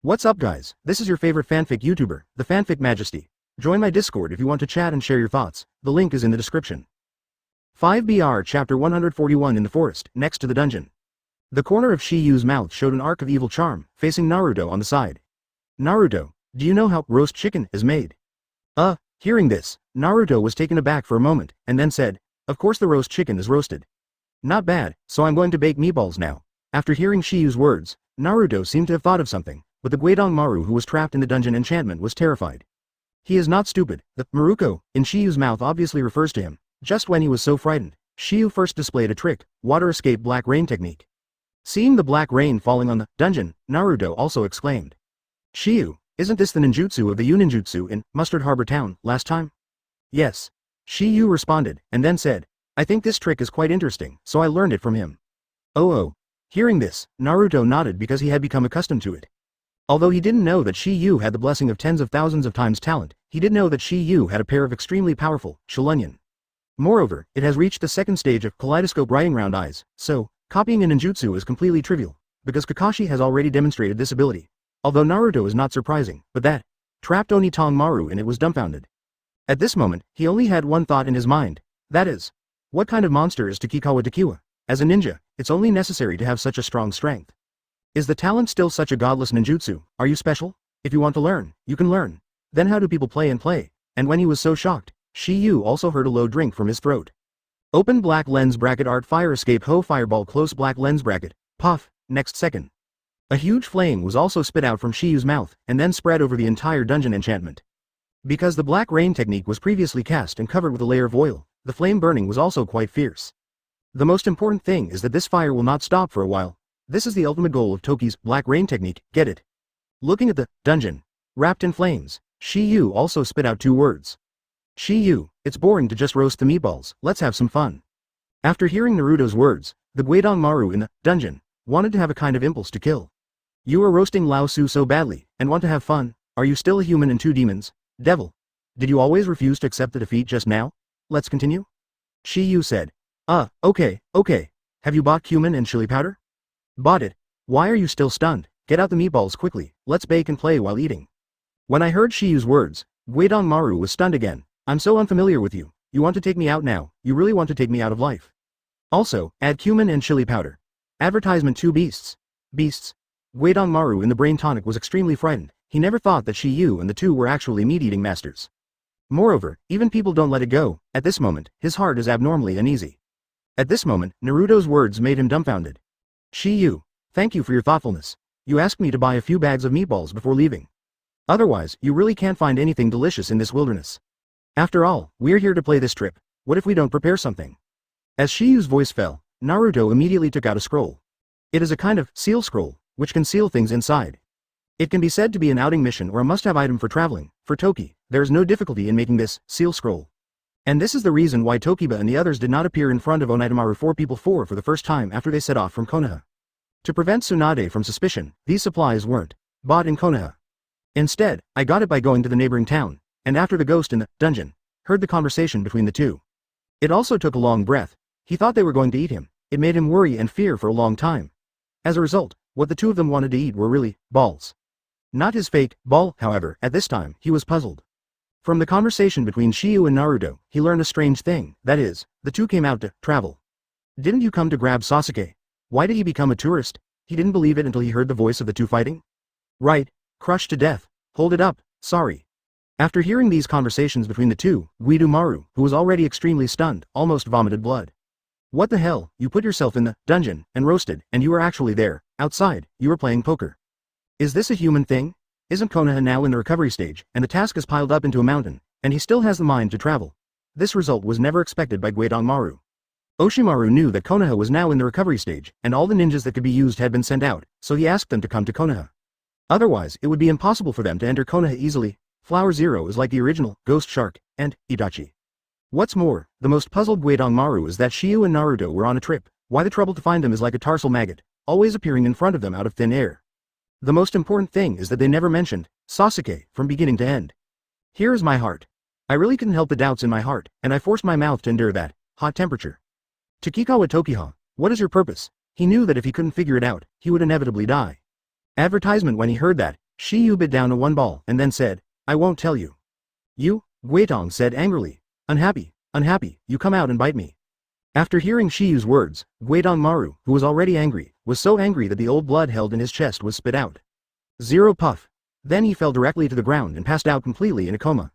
What's up guys, this is your favorite fanfic YouTuber, the Fanfic Majesty. Join my Discord if you want to chat and share your thoughts, the link is in the description. 5BR Chapter 141 In the forest, next to the dungeon. The corner of Shiyu's mouth showed an arc of evil charm, facing Naruto on the side. Naruto, do you know how roast chicken is made? Hearing this, Naruto was taken aback for a moment, and then said, of course the roast chicken is roasted. Not bad, so I'm going to bake meatballs now. After hearing Shiyu's words, Naruto seemed to have thought of something, but the Guidong Maru who was trapped in the dungeon enchantment was terrified. He is not stupid, the Maruko in Shiyu's mouth obviously refers to him. Just when he was so frightened, Shiyu first displayed a trick, water escape black rain technique. Seeing the black rain falling on the dungeon, Naruto also exclaimed. Shiyu, isn't this the ninjutsu of the Yuninjutsu in Mustard Harbor Town last time? Yes. Shiyu responded, and then said, I think this trick is quite interesting, so I learned it from him. Oh. Hearing this, Naruto nodded because he had become accustomed to it. Although he didn't know that Shiyu had the blessing of tens of thousands of times talent, he did know that Shiyu had a pair of extremely powerful Shulunyan. Moreover, it has reached the second stage of kaleidoscope writing round eyes, so, copying a ninjutsu is completely trivial, because Kakashi has already demonstrated this ability. Although Naruto is not surprising, but that trapped Onitong Maru in it was dumbfounded. At this moment, he only had one thought in his mind, that is, what kind of monster is Takikawa Takiwa? As a ninja, it's only necessary to have such a strong strength. Is the talent still such a godless ninjutsu? Are you special? If you want to learn, you can learn. Then how do people play and play? And when he was so shocked, Shiyu also heard a low drink from his throat. Open black lens bracket art fire escape ho fireball close black lens bracket, puff, next second. A huge flame was also spit out from Shiyu's mouth, and then spread over the entire dungeon enchantment. Because the black rain technique was previously cast and covered with a layer of oil, the flame burning was also quite fierce. The most important thing is that this fire will not stop for a while. This is the ultimate goal of Toki's black rain technique, get it? Looking at the dungeon, wrapped in flames, Shiyu also spit out two words. Shiyu, it's boring to just roast the meatballs, let's have some fun. After hearing Naruto's words, the Guidong Maru in the dungeon wanted to have a kind of impulse to kill. You are roasting Lao Su so badly, and want to have fun, are you still a human and two demons? Devil. Did you always refuse to accept the defeat just now? Let's continue? Shiyu said. Okay. Have you bought cumin and chili powder? Bought it. Why are you still stunned? Get out the meatballs quickly, let's bake and play while eating. When I heard Shiyu's words, Guidong Maru was stunned again. I'm so unfamiliar with you, you want to take me out now, you really want to take me out of life. Also, add cumin and chili powder. Advertisement 2 beasts. Beasts. Guidong Maru in the brain tonic was extremely frightened, he never thought that Shiyu and the two were actually meat-eating masters. Moreover, even people don't let it go, at this moment, his heart is abnormally uneasy. At this moment, Naruto's words made him dumbfounded. Shiyu, thank you for your thoughtfulness. You asked me to buy a few bags of meatballs before leaving. Otherwise, you really can't find anything delicious in this wilderness. After all, we're here to play this trip, what if we don't prepare something? As Shiyu's voice fell, Naruto immediately took out a scroll. It is a kind of seal scroll, which can seal things inside. It can be said to be an outing mission or a must-have item for traveling. For Toki, there is no difficulty in making this seal scroll. And this is the reason why Tokiba and the others did not appear in front of Onitamaru 4 people 4 for the first time after they set off from Konoha. To prevent Tsunade from suspicion, these supplies weren't bought in Konoha. Instead, I got it by going to the neighboring town, and after the ghost in the dungeon heard the conversation between the two. It also took a long breath. He thought they were going to eat him. It made him worry and fear for a long time. As a result, what the two of them wanted to eat were really balls. Not his fake ball, however, at this time, he was puzzled. From the conversation between Shiyu and Naruto, he learned a strange thing, that is, the two came out to travel. Didn't you come to grab Sasuke? Why did he become a tourist? He didn't believe it until he heard the voice of the two fighting? Right, crushed to death. Hold it up, sorry. After hearing these conversations between the two, Guidong Maru, who was already extremely stunned, almost vomited blood. What the hell, you put yourself in the dungeon and roasted, and you were actually there, outside, you were playing poker. Is this a human thing? Isn't Konoha now in the recovery stage, and the task is piled up into a mountain, and he still has the mind to travel? This result was never expected by Guidong Maru. Oshimaru knew that Konoha was now in the recovery stage, and all the ninjas that could be used had been sent out, so he asked them to come to Konoha. Otherwise, it would be impossible for them to enter Konoha easily. Flower Zero is like the original Ghost Shark and Itachi. What's more, the most puzzled Guidong Maru is that Shiyu and Naruto were on a trip. Why the trouble to find them is like a tarsal maggot, always appearing in front of them out of thin air. The most important thing is that they never mentioned Sasuke from beginning to end. Here is my heart. I really couldn't help the doubts in my heart, and I forced my mouth to endure that hot temperature. Takikawa Tokiha, what is your purpose? He knew that if he couldn't figure it out, he would inevitably die. Advertisement. When he heard that, Shiyu bit down to one ball and then said, I won't tell you. You, Guitong said angrily. Unhappy, you come out and bite me. After hearing Shiyu's words, Guitong Maru, who was already angry, was so angry that the old blood held in his chest was spit out. Zero puff. Then he fell directly to the ground and passed out completely in a coma.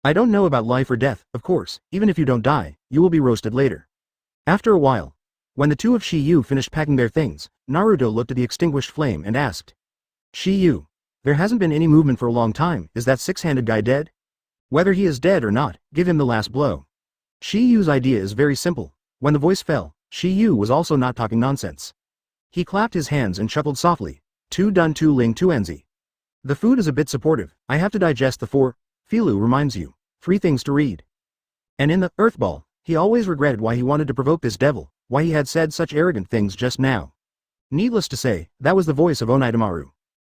I don't know about life or death, of course, even if you don't die, you will be roasted later. After a while, when the two of Shiyu finished packing their things, Naruto looked at the extinguished flame and asked. Shiyu. There hasn't been any movement for a long time, is that six-handed guy dead? Whether he is dead or not, give him the last blow. Shiyu's idea is very simple. When the voice fell, Shiyu was also not talking nonsense. He clapped his hands and chuckled softly. Tu dun tu ling tu enzi. The food is a bit supportive, I have to digest the four. Filu reminds you. 3 things to read. And in the Earth Ball, he always regretted why he wanted to provoke this devil, why he had said such arrogant things just now. Needless to say, that was the voice of Onitamaru.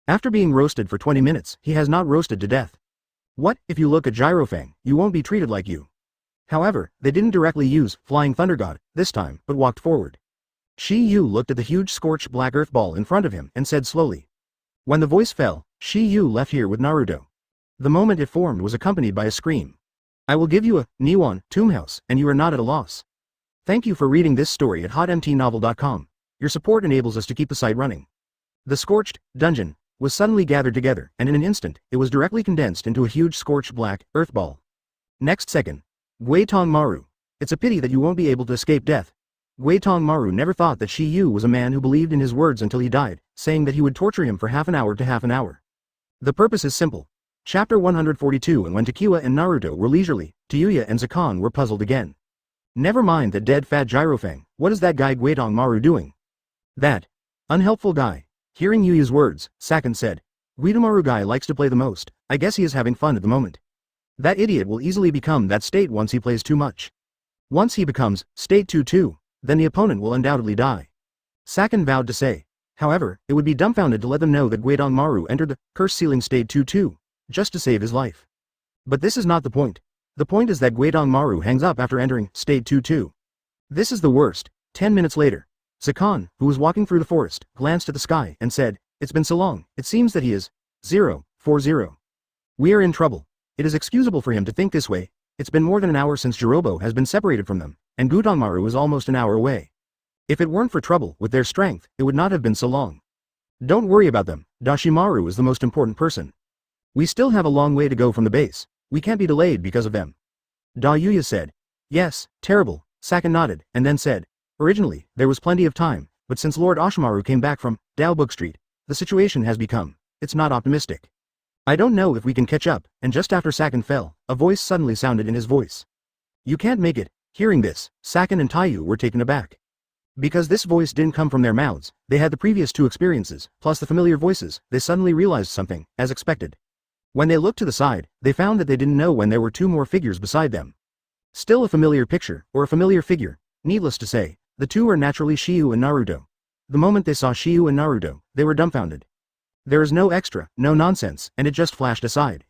After being roasted for 20 minutes, he has not roasted to death. What, if you look at Gyrofang, you won't be treated like you. However, they didn't directly use Flying Thunder God this time, but walked forward. Shiyu looked at the huge scorched black earth ball in front of him and said slowly. When the voice fell, Shiyu left here with Naruto. The moment it formed was accompanied by a scream. I will give you a Niwan tomb house, and you are not at a loss. Thank you for reading this story at hotmtnovel.com. Your support enables us to keep the site running. The scorched dungeon was suddenly gathered together, and in an instant, it was directly condensed into a huge scorched black earth ball. Next second, Guitong Maru. It's a pity that you won't be able to escape death. Guitong Maru never thought that Shiyu was a man who believed in his words until he died, saying that he would torture him for half an hour to half an hour. The purpose is simple. Chapter 142. And when Takiwa and Naruto were leisurely, Tayuya and Zakon were puzzled again. Never mind that dead fat Gyrofang, what is that guy Guitong Maru doing? That unhelpful guy. Hearing Yuya's words, Sakon said, Guitamaru guy likes to play the most, I guess he is having fun at the moment. That idiot will easily become that state once he plays too much. Once he becomes state 2-2, then the opponent will undoubtedly die. Sakon vowed to say. However, it would be dumbfounded to let them know that Guitong Maru entered the curse ceiling state 2-2, just to save his life. But this is not the point. The point is that Guitong Maru hangs up after entering state 2-2. This is the worst. 10 minutes later, Zakon, who was walking through the forest, glanced at the sky and said, It's been so long, it seems that he is 0-4-0. We are in trouble. It is excusable for him to think this way. It's been more than an hour since Jirobo has been separated from them, and Guitong Maru is almost an hour away. If it weren't for trouble with their strength, it would not have been so long. Don't worry about them, Dashimaru is the most important person. We still have a long way to go from the base, we can't be delayed because of them. Yuya said. Yes, terrible, Sakon nodded, and then said, Originally, there was plenty of time, but since Lord Oshimaru came back from Dalbook Street, the situation has become, it's not optimistic. I don't know if we can catch up, and just after Sakon fell, a voice suddenly sounded in his voice. You can't make it. Hearing this, Sakon and Taiyu were taken aback. Because this voice didn't come from their mouths, they had the previous 2 experiences, plus the familiar voices, they suddenly realized something, as expected. When they looked to the side, they found that they didn't know when there were 2 more figures beside them. Still a familiar picture, or a familiar figure. Needless to say, the 2 are naturally Shiyu and Naruto. The moment they saw Shiyu and Naruto, they were dumbfounded. There is no extra, no nonsense, and it just flashed aside.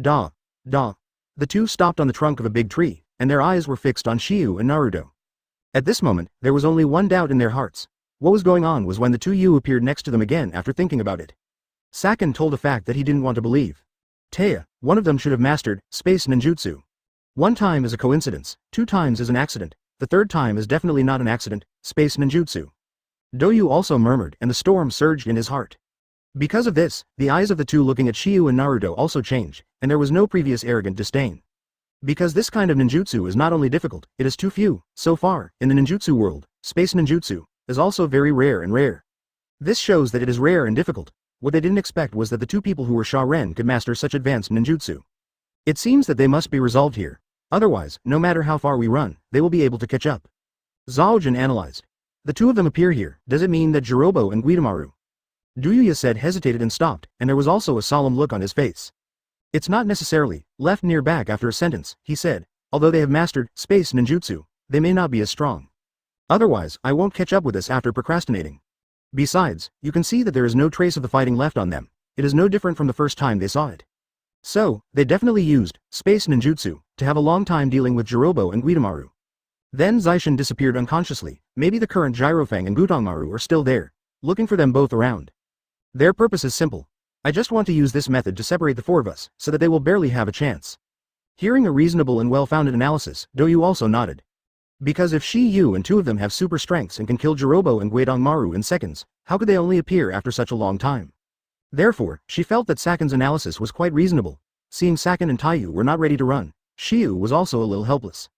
Da. The 2 stopped on the trunk of a big tree, and their eyes were fixed on Shiyu and Naruto. At this moment, there was only one doubt in their hearts. What was going on was when the 2 Yu appeared next to them again after thinking about it. Sakon told a fact that he didn't want to believe. Taya, one of them should have mastered space ninjutsu. 1 time is a coincidence, 2 times is an accident, the 3rd time is definitely not an accident, space ninjutsu. Doyu also murmured, and the storm surged in his heart. Because of this, the eyes of the 2 looking at Shiyu and Naruto also changed, and there was no previous arrogant disdain. Because this kind of ninjutsu is not only difficult, it is too few, so far, in the ninjutsu world, space ninjutsu is also very rare. This shows that it is rare and difficult. What they didn't expect was that the 2 people who were Sha-Ren could master such advanced ninjutsu. It seems that they must be resolved here. Otherwise, no matter how far we run, they will be able to catch up. Zaojin analyzed. The 2 of them appear here, does it mean that Jirobo and Guitamaru? Duyuya said hesitated and stopped, and there was also a solemn look on his face. It's not necessarily, left near back after a sentence, he said, although they have mastered space ninjutsu, they may not be as strong. Otherwise, I won't catch up with this after procrastinating. Besides, you can see that there is no trace of the fighting left on them, it is no different from the first time they saw it. So, they definitely used space ninjutsu to have a long time dealing with Jirobo and Guitamaru. Then Zaishin disappeared unconsciously, maybe the current Gyrofang and Guitong Maru are still there, looking for them both around. Their purpose is simple. I just want to use this method to separate the four of us, so that they will barely have a chance. Hearing a reasonable and well-founded analysis, Doyu also nodded. Because if Shi-Yu and two of them have super strengths and can kill Jirobo and Guidongmaru in seconds, how could they only appear after such a long time? Therefore, she felt that Saken's analysis was quite reasonable. Seeing Saken and Taiyu were not ready to run, Shiyu was also a little helpless.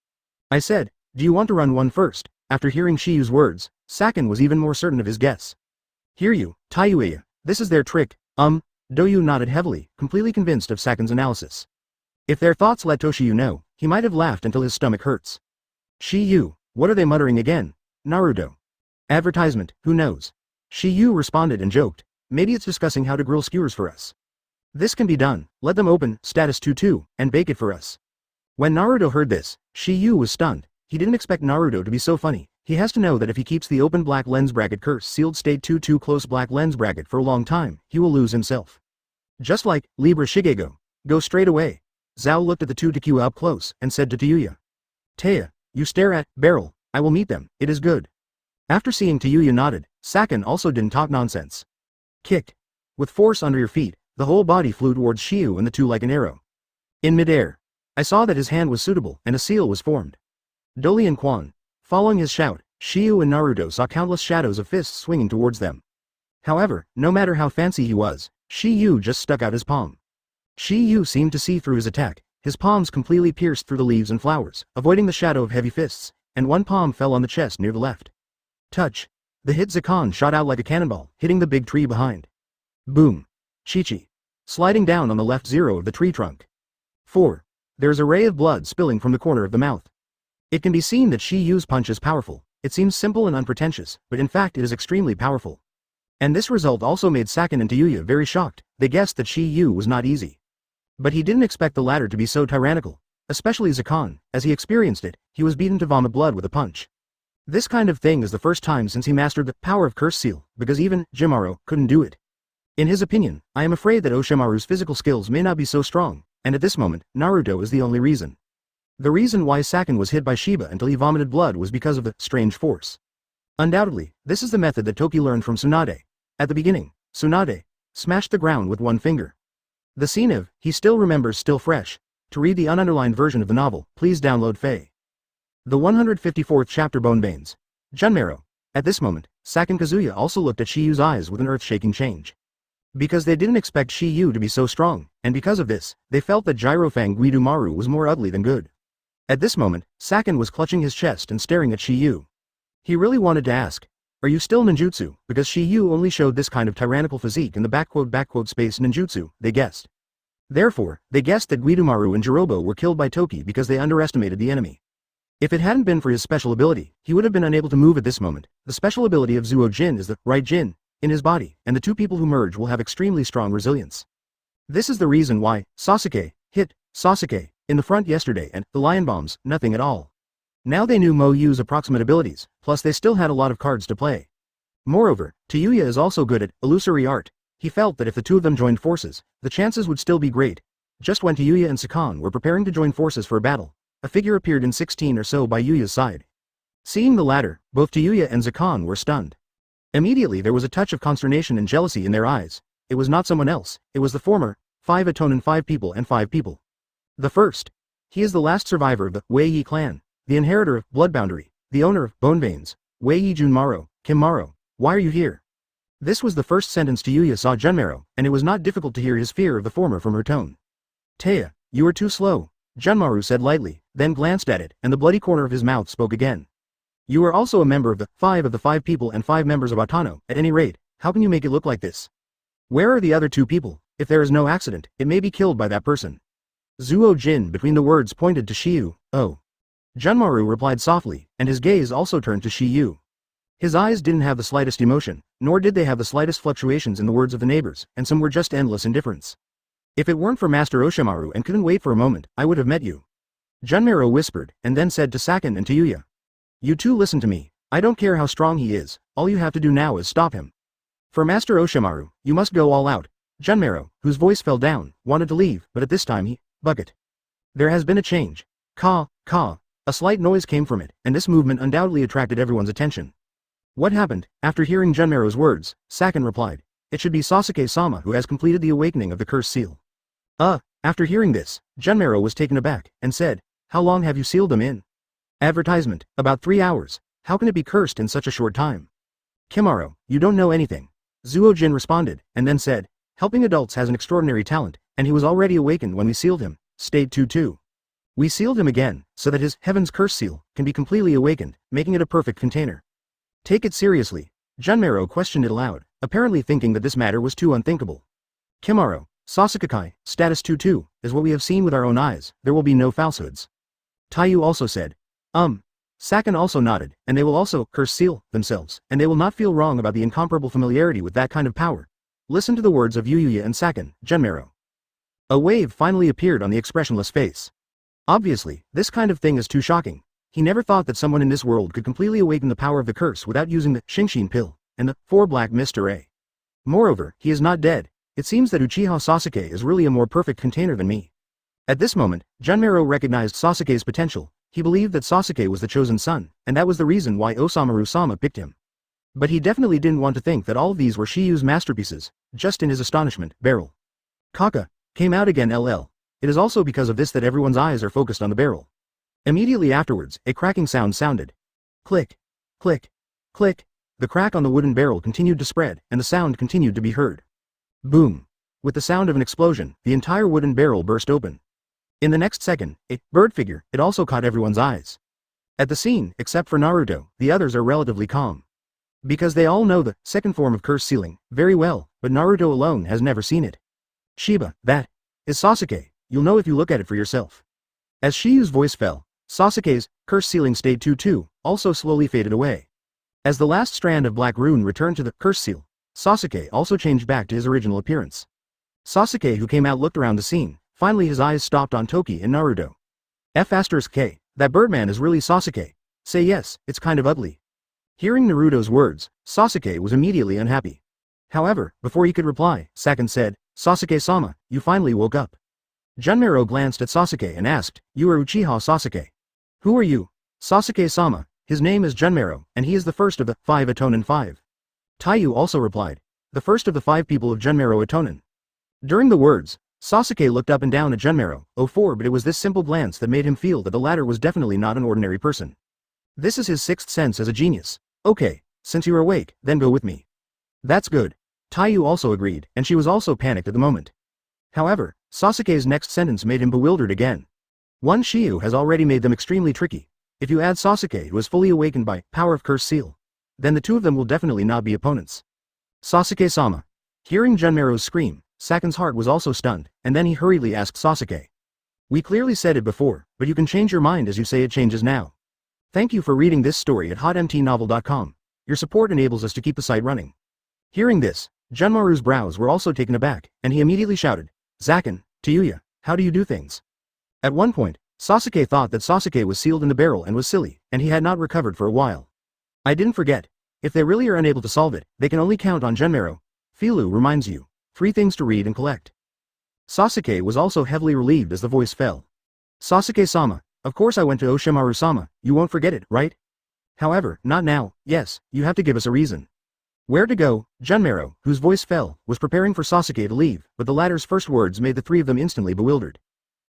I said, do you want to run one first? After hearing Shiyu's words, Saken was even more certain of his guess. Hear you, Taiyu, this is their trick, Doyu nodded heavily, completely convinced of Saken's analysis. If their thoughts let Toshiyu know, he might have laughed until his stomach hurts. Shiyu, what are they muttering again? Naruto. Advertisement, who knows? Shiyu responded and joked, maybe it's discussing how to grill skewers for us. This can be done, let them open, status 2-2, and bake it for us. When Naruto heard this, Shiyu was stunned. He didn't expect Naruto to be so funny. He has to know that if he keeps the open black lens bracket curse sealed state 2-2 close black lens bracket for a long time, he will lose himself. Just like, Libra Shigego. Go straight away. Zhao looked at the two Takua up close, and said to Tayuya. Taya, you stare at, barrel, I will meet them, it is good. After seeing Tayuya nodded, Saken also didn't talk nonsense. Kicked. With force under your feet, the whole body flew towards Shiyu and the two like an arrow. In midair. I saw that his hand was suitable, and a seal was formed. Dolian Quan. Following his shout, Shiyu and Naruto saw countless shadows of fists swinging towards them. However, no matter how fancy he was, Shiyu just stuck out his palm. Shiyu seemed to see through his attack, his palms completely pierced through the leaves and flowers, avoiding the shadow of heavy fists, and one palm fell on the chest near the left. Touch. The hit Zakan shot out like a cannonball, hitting the big tree behind. Boom. Chi-Chi. Sliding down on the left zero of the tree trunk. 4. There's a ray of blood spilling from the corner of the mouth. It can be seen that Shiyu's punch is powerful. It seems simple and unpretentious, but in fact it is extremely powerful. And this result also made Saken and Tayuya very shocked. They guessed that Shiyu was not easy. But he didn't expect the latter to be so tyrannical, especially Zakan. As he experienced it, he was beaten to vomit blood with a punch. This kind of thing is the first time since he mastered the power of Curse Seal, because even Jimaru couldn't do it. In his opinion, I am afraid that Oshimaru's physical skills may not be so strong, and at this moment, Naruto is the only reason. The reason why Saken was hit by Shiba until he vomited blood was because of the strange force. Undoubtedly, this is the method that Toki learned from Tsunade. At the beginning, Tsunade smashed the ground with one finger. The scene of he still remembers still fresh. To read the ununderlined version of the novel, please download Faye. The 154th chapter Bonebanes. Junmaro. At this moment, Saken Kazuya also looked at Shiyu's eyes with an earth-shaking change. Because they didn't expect Shiyu to be so strong, and because of this, they felt that Jirofang Guidumaru was more ugly than good. At this moment, Saken was clutching his chest and staring at Shiyu. He really wanted to ask, are you still ninjutsu? Because Shiyu only showed this kind of tyrannical physique in the space ninjutsu, they guessed. Therefore, they guessed that Guidumaru and Jirobo were killed by Toki because they underestimated the enemy. If it hadn't been for his special ability, he would have been unable to move at this moment. The special ability of Zuo Jin is the right Jin in his body, and the two people who merge will have extremely strong resilience. This is the reason why Sasuke hit Sasuke in the front yesterday and the lion bombs, nothing at all. Now they knew Mo Yu's approximate abilities, plus they still had a lot of cards to play. Moreover, Tayuya is also good at illusory art. He felt that if the two of them joined forces, the chances would still be great. Just when Tayuya and Sakan were preparing to join forces for a battle, a figure appeared in 16 or so by Yuya's side. Seeing the latter, both Tayuya and Zakan were stunned. Immediately there was a touch of consternation and jealousy in their eyes. It was not someone else, it was the former, 5 Atonin 5 people and 5 people. The first. He is the last survivor of the Wei Yi clan, the inheritor of Blood Boundary, the owner of Bonebanes, Wei Yi Junmaro, Kimmaro. Why are you here? This was the first sentence Tayuya saw Junmaro, and it was not difficult to hear his fear of the former from her tone. Taya, you are too slow, Junmaru said lightly, then glanced at it, and the bloody corner of his mouth spoke again. You are also a member of the 5 people and 5 members of Atano. At any rate, how can you make it look like this? Where are the other 2 people? If there is no accident, it may be killed by that person. Zuo Jin between the words pointed to Shiyu. Oh. Junmaru replied softly, and his gaze also turned to Shiyu. His eyes didn't have the slightest emotion, nor did they have the slightest fluctuations in the words of the neighbors, and some were just endless indifference. If it weren't for Master Oshimaru and couldn't wait for a moment, I would have met you. Junmaro whispered, and then said to Saken and Tayuya. You two listen to me. I don't care how strong he is, all you have to do now is stop him. For Master Oshimaru, you must go all out. Junmaro, whose voice fell down, wanted to leave, but at this time he, bucket. There has been a change. Ka. A slight noise came from it, and this movement undoubtedly attracted everyone's attention. What happened? After hearing Junmaro's words, Saken replied. It should be Sasuke-sama who has completed the awakening of the cursed seal. After hearing this, Junmaro was taken aback, and said, "How long have you sealed them in?" Advertisement, "About 3 hours. How can it be cursed in such a short time?" "Kimaro, you don't know anything." Zuo-jin responded, and then said, "Helping adults has an extraordinary talent, and he was already awakened when we sealed him, state 2-2. We sealed him again, so that his Heaven's Curse seal can be completely awakened, making it a perfect container." "Take it seriously." Junmaro questioned it aloud, apparently thinking that this matter was too unthinkable. "Kimaro, Sasuke-kai, status 2-2, is what we have seen with our own eyes, there will be no falsehoods." Taiyu also said. Saken also nodded, and they will also curse seal themselves, and they will not feel wrong about the incomparable familiarity with that kind of power. Listen to the words of Yuya and Saken, Junmaro. A wave finally appeared on the expressionless face. Obviously, this kind of thing is too shocking. He never thought that someone in this world could completely awaken the power of the curse without using the Shinshin pill, and the 4 black mist array. Moreover, he is not dead. It seems that Uchiha Sasuke is really a more perfect container than me. At this moment, Junmaro recognized Sasuke's potential. He believed that Sasuke was the chosen son, and that was the reason why Osamaru-sama picked him. But he definitely didn't want to think that all of these were Shiyu's masterpieces. Just in his astonishment, barrel Kaka came out again. It is also because of this that everyone's eyes are focused on the barrel. Immediately afterwards, a cracking sound sounded. Click, click, click. The crack on the wooden barrel continued to spread, and the sound continued to be heard. Boom! With the sound of an explosion, the entire wooden barrel burst open. In the next second, a bird figure, it also caught everyone's eyes. At the scene, except for Naruto, the others are relatively calm. Because they all know the second form of curse sealing very well, but Naruto alone has never seen it. Shiba, that is Sasuke, you'll know if you look at it for yourself. As Shiyu's voice fell, Sasuke's curse sealing state 2-2 also slowly faded away. As the last strand of black rune returned to the curse seal, Sasuke also changed back to his original appearance. Sasuke, who came out, looked around the scene. Finally his eyes stopped on Toki and Naruto. F*K, that Birdman is really Sasuke. Say yes, it's kind of ugly. Hearing Naruto's words, Sasuke was immediately unhappy. However, before he could reply, Saken said, Sasuke-sama, you finally woke up. Junmaro glanced at Sasuke and asked, you are Uchiha Sasuke. Who are you? Sasuke-sama, his name is Junmaro, and he is the first of the 5 Atonin 5. Taiyu also replied, the first of the 5 people of Junmaro Atonin. During the words, Sasuke looked up and down at Junmaro, 04, but it was this simple glance that made him feel that the latter was definitely not an ordinary person. This is his 6th sense as a genius. Okay, since you are awake, then go with me. That's good. Taiyu also agreed, and she was also panicked at the moment. However, Sasuke's next sentence made him bewildered again. One Shiyu has already made them extremely tricky. If you add Sasuke, who is fully awakened by power of curse seal, then the two of them will definitely not be opponents. Sasuke-sama. Hearing Junmaro's scream, Saken's heart was also stunned, and then he hurriedly asked Sasuke. We clearly said it before, but you can change your mind as you say it changes now. Thank you for reading this story at hotmtnovel.com. Your support enables us to keep the site running. Hearing this, Junmaru's brows were also taken aback, and he immediately shouted, Zaken, Tayuya, how do you do things? At one point, Sasuke thought that Sasuke was sealed in the barrel and was silly, and he had not recovered for a while. I didn't forget. If they really are unable to solve it, they can only count on Junmaro. Filu reminds you. 3 things to read and collect. Sasuke was also heavily relieved as the voice fell. Sasuke-sama, of course I went to Oshimaru-sama, you won't forget it, right? However, not now, yes, you have to give us a reason. Where to go? Junmaro, whose voice fell, was preparing for Sasuke to leave, but the latter's first words made the 3 of them instantly bewildered.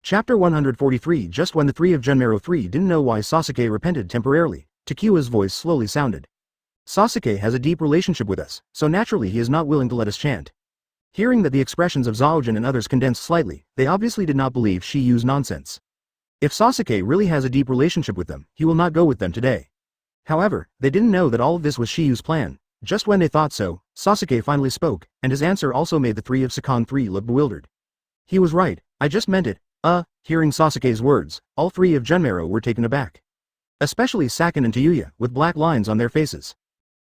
Chapter 143. Just when the 3 of Junmaro 3 didn't know why Sasuke repented temporarily, Takuya's voice slowly sounded. Sasuke has a deep relationship with us, so naturally he is not willing to let us chant. Hearing that the expressions of Zaojin and others condensed slightly, they obviously did not believe Shiyu's nonsense. If Sasuke really has a deep relationship with them, he will not go with them today. However, they didn't know that all of this was Shiyu's plan. Just when they thought so, Sasuke finally spoke, and his answer also made the 3 of Sakan 3 look bewildered. He was right, I just meant it. Hearing Sasuke's words, all 3 of Junmaro were taken aback. Especially Saken and Tayuya, with black lines on their faces.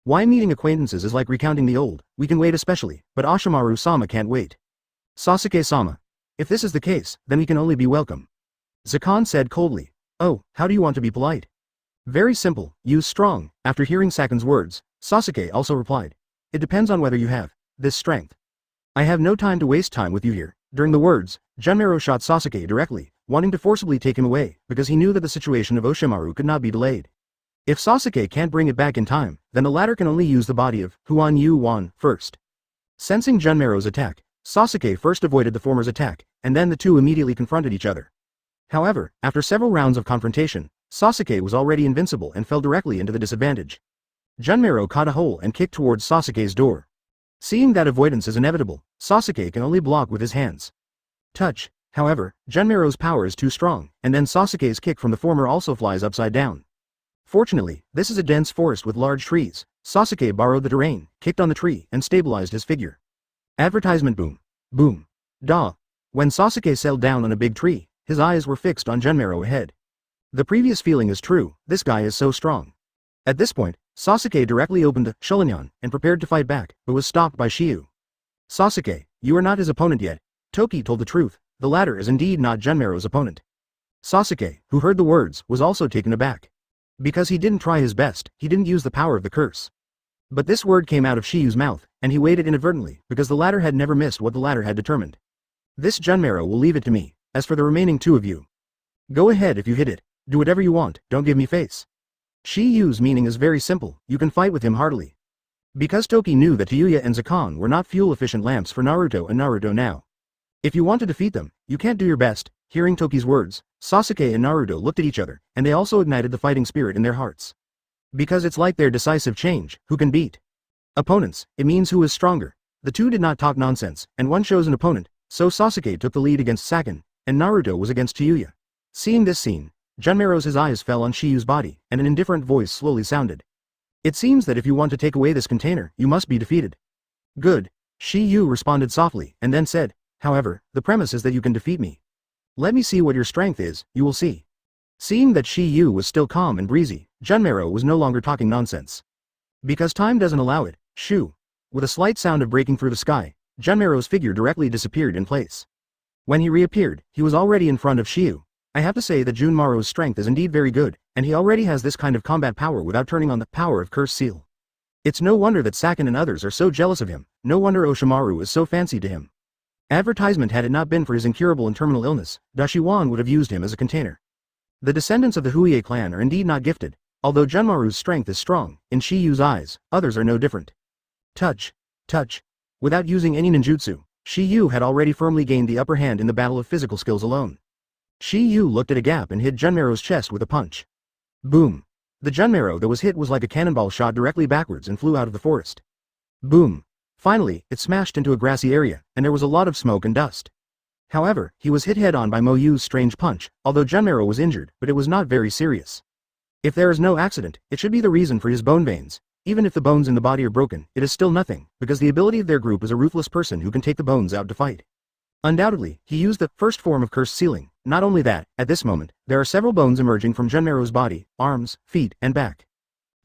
Why meeting acquaintances is like recounting the old, we can wait especially, but Oshimaru-sama can't wait. Sasuke-sama. If this is the case, then we can only be welcome. Zakan said coldly. Oh, how do you want to be polite? Very simple, use strong. After hearing Saken's words, Sasuke also replied. It depends on whether you have this strength. I have no time to waste time with you here. During the words, Junmaro shot Sasuke directly, wanting to forcibly take him away, because he knew that the situation of Oshimaru could not be delayed. If Sasuke can't bring it back in time, then the latter can only use the body of Huan Yu Wan first. Sensing Junmaro's attack, Sasuke first avoided the former's attack, and then the two immediately confronted each other. However, after several rounds of confrontation, Sasuke was already invincible and fell directly into the disadvantage. Junmaro caught a hole and kicked towards Sasuke's door. Seeing that avoidance is inevitable, Sasuke can only block with his hands. Touch. However, Junmaro's power is too strong, and then Sasuke's kick from the former also flies upside down. Fortunately, this is a dense forest with large trees. Sasuke borrowed the terrain, kicked on the tree, and stabilized his figure. Advertisement boom. Boom. Da. When Sasuke settled down on a big tree, his eyes were fixed on Junmaro ahead. The previous feeling is true, this guy is so strong. At this point, Sasuke directly opened the Sharingan and prepared to fight back, but was stopped by Shiyu. Sasuke, you are not his opponent yet. Toki told the truth, the latter is indeed not Junmaro's opponent. Sasuke, who heard the words, was also taken aback. Because he didn't try his best, he didn't use the power of the curse. But this word came out of Shiyu's mouth, and he waited inadvertently, because the latter had never missed what the latter had determined. This Junmaro will leave it to me. As for the remaining two of you, go ahead if you hit it, do whatever you want, don't give me face. Shiyu's meaning is very simple, you can fight with him heartily. Because Toki knew that Tayuya and Zakon were not fuel-efficient lamps for Naruto and Naruto now. If you want to defeat them, you can't do your best. Hearing Toki's words, Sasuke and Naruto looked at each other, and they also ignited the fighting spirit in their hearts. Because it's like their decisive change, who can beat opponents, it means who is stronger. The two did not talk nonsense, and one chose an opponent, so Sasuke took the lead against Sakon, and Naruto was against Tayuya. Seeing this scene, Junmaro's eyes fell on Shiyu's body, and an indifferent voice slowly sounded. It seems that if you want to take away this container, you must be defeated. Good. Shiyu responded softly, and then said, however, the premise is that you can defeat me. Let me see what your strength is, you will see. Seeing that Shiyu was still calm and breezy, Junmaro was no longer talking nonsense. Because time doesn't allow it, shoo. With a slight sound of breaking through the sky, Junmaro's figure directly disappeared in place. When he reappeared, he was already in front of Shiyu. I have to say that Junmaro's strength is indeed very good, and he already has this kind of combat power without turning on the power of Curse Seal. It's no wonder that Sakon and others are so jealous of him, no wonder Oshimaru is so fancy to him. Advertisement had it not been for his incurable and terminal illness, Dashiwan would have used him as a container. The descendants of the Huie clan are indeed not gifted, although Junmaru's strength is strong, in Shiyu's eyes, others are no different. Touch. Touch. Without using any ninjutsu, Shiyu had already firmly gained the upper hand in the battle of physical skills alone. Shiyu looked at a gap and hit Junmaro's chest with a punch. Boom. The Junmaro that was hit was like a cannonball shot directly backwards and flew out of the forest. Boom. Finally, it smashed into a grassy area, and there was a lot of smoke and dust. However, he was hit head-on by Moyu's strange punch, although Junmaro was injured, but it was not very serious. If there is no accident, it should be the reason for his bone veins. Even if the bones in the body are broken, it is still nothing, because the ability of their group is a ruthless person who can take the bones out to fight. Undoubtedly, he used the first form of cursed sealing. Not only that, at this moment, there are several bones emerging from Junmaro's body, arms, feet, and back.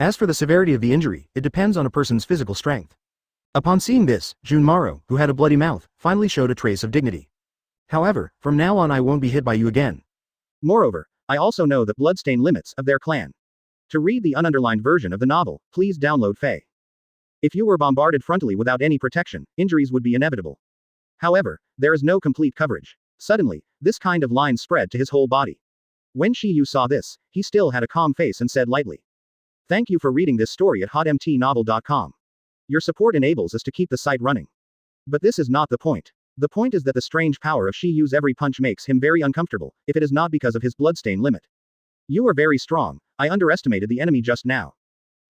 As for the severity of the injury, it depends on a person's physical strength. Upon seeing this, Junmaro, who had a bloody mouth, finally showed a trace of dignity. However, from now on I won't be hit by you again. Moreover, I also know the bloodstain limits of their clan. To read the ununderlined version of the novel, please download Faye. If you were bombarded frontally without any protection, injuries would be inevitable. However, there is no complete coverage. Suddenly, this kind of line spread to his whole body. When Shiyu saw this, he still had a calm face and said lightly, "Thank you for reading this story at hotmtnovel.com. Your support enables us to keep the site running. But this is not the point. The point is that the strange power of Shiyu's every punch makes him very uncomfortable, if it is not because of his bloodstain limit. You are very strong, I underestimated the enemy just now."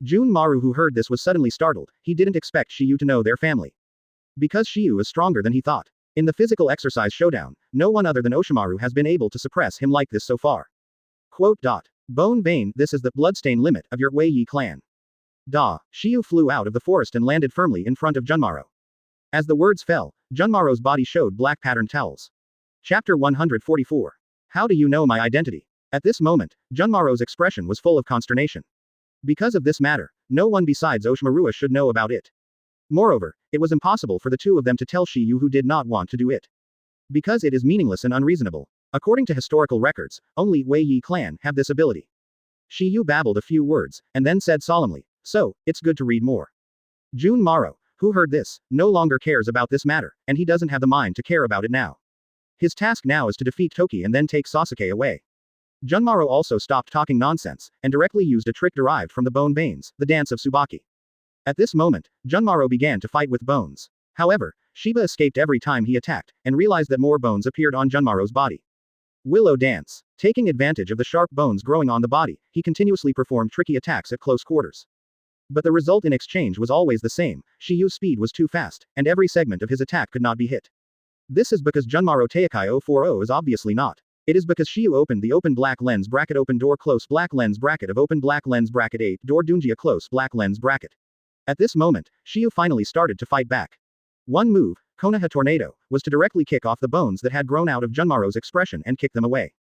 Junmaru, who heard this, was suddenly startled. He didn't expect Shiyu to know their family. Because Shiyu is stronger than he thought. In the physical exercise showdown, no one other than Oshimaru has been able to suppress him like this so far. Quote. Bone vein, this is the bloodstain limit of your Wei Yi clan. Shiyu flew out of the forest and landed firmly in front of Junmaro. As the words fell, Junmaro's body showed black patterned towels. Chapter 144. How do you know my identity? At this moment, Junmaro's expression was full of consternation. Because of this matter, no one besides Oshimaru should know about it. Moreover, it was impossible for the two of them to tell Shiyu who did not want to do it. Because it is meaningless and unreasonable. According to historical records, only Wei Yi clan have this ability. Shiyu babbled a few words, and then said solemnly, "So, it's good to read more." Junmaro, who heard this, no longer cares about this matter, and he doesn't have the mind to care about it now. His task now is to defeat Toki and then take Sasuke away. Junmaro also stopped talking nonsense, and directly used a trick derived from the bone veins, the dance of Tsubaki. At this moment, Junmaro began to fight with bones. However, Shiba escaped every time he attacked, and realized that more bones appeared on Junmaro's body. Willow Dance. Taking advantage of the sharp bones growing on the body, he continuously performed tricky attacks at close quarters. But the result in exchange was always the same. Shiyu's speed was too fast, and every segment of his attack could not be hit. This is because Junmaro Teikai 040 is obviously not. It is because Shiyu opened the open black lens bracket open door close black lens bracket of open black lens bracket 8 door Dunjia close black lens bracket. At this moment, Shiyu finally started to fight back. One move, Konoha Tornado, was to directly kick off the bones that had grown out of Junmaro's expression and kick them away.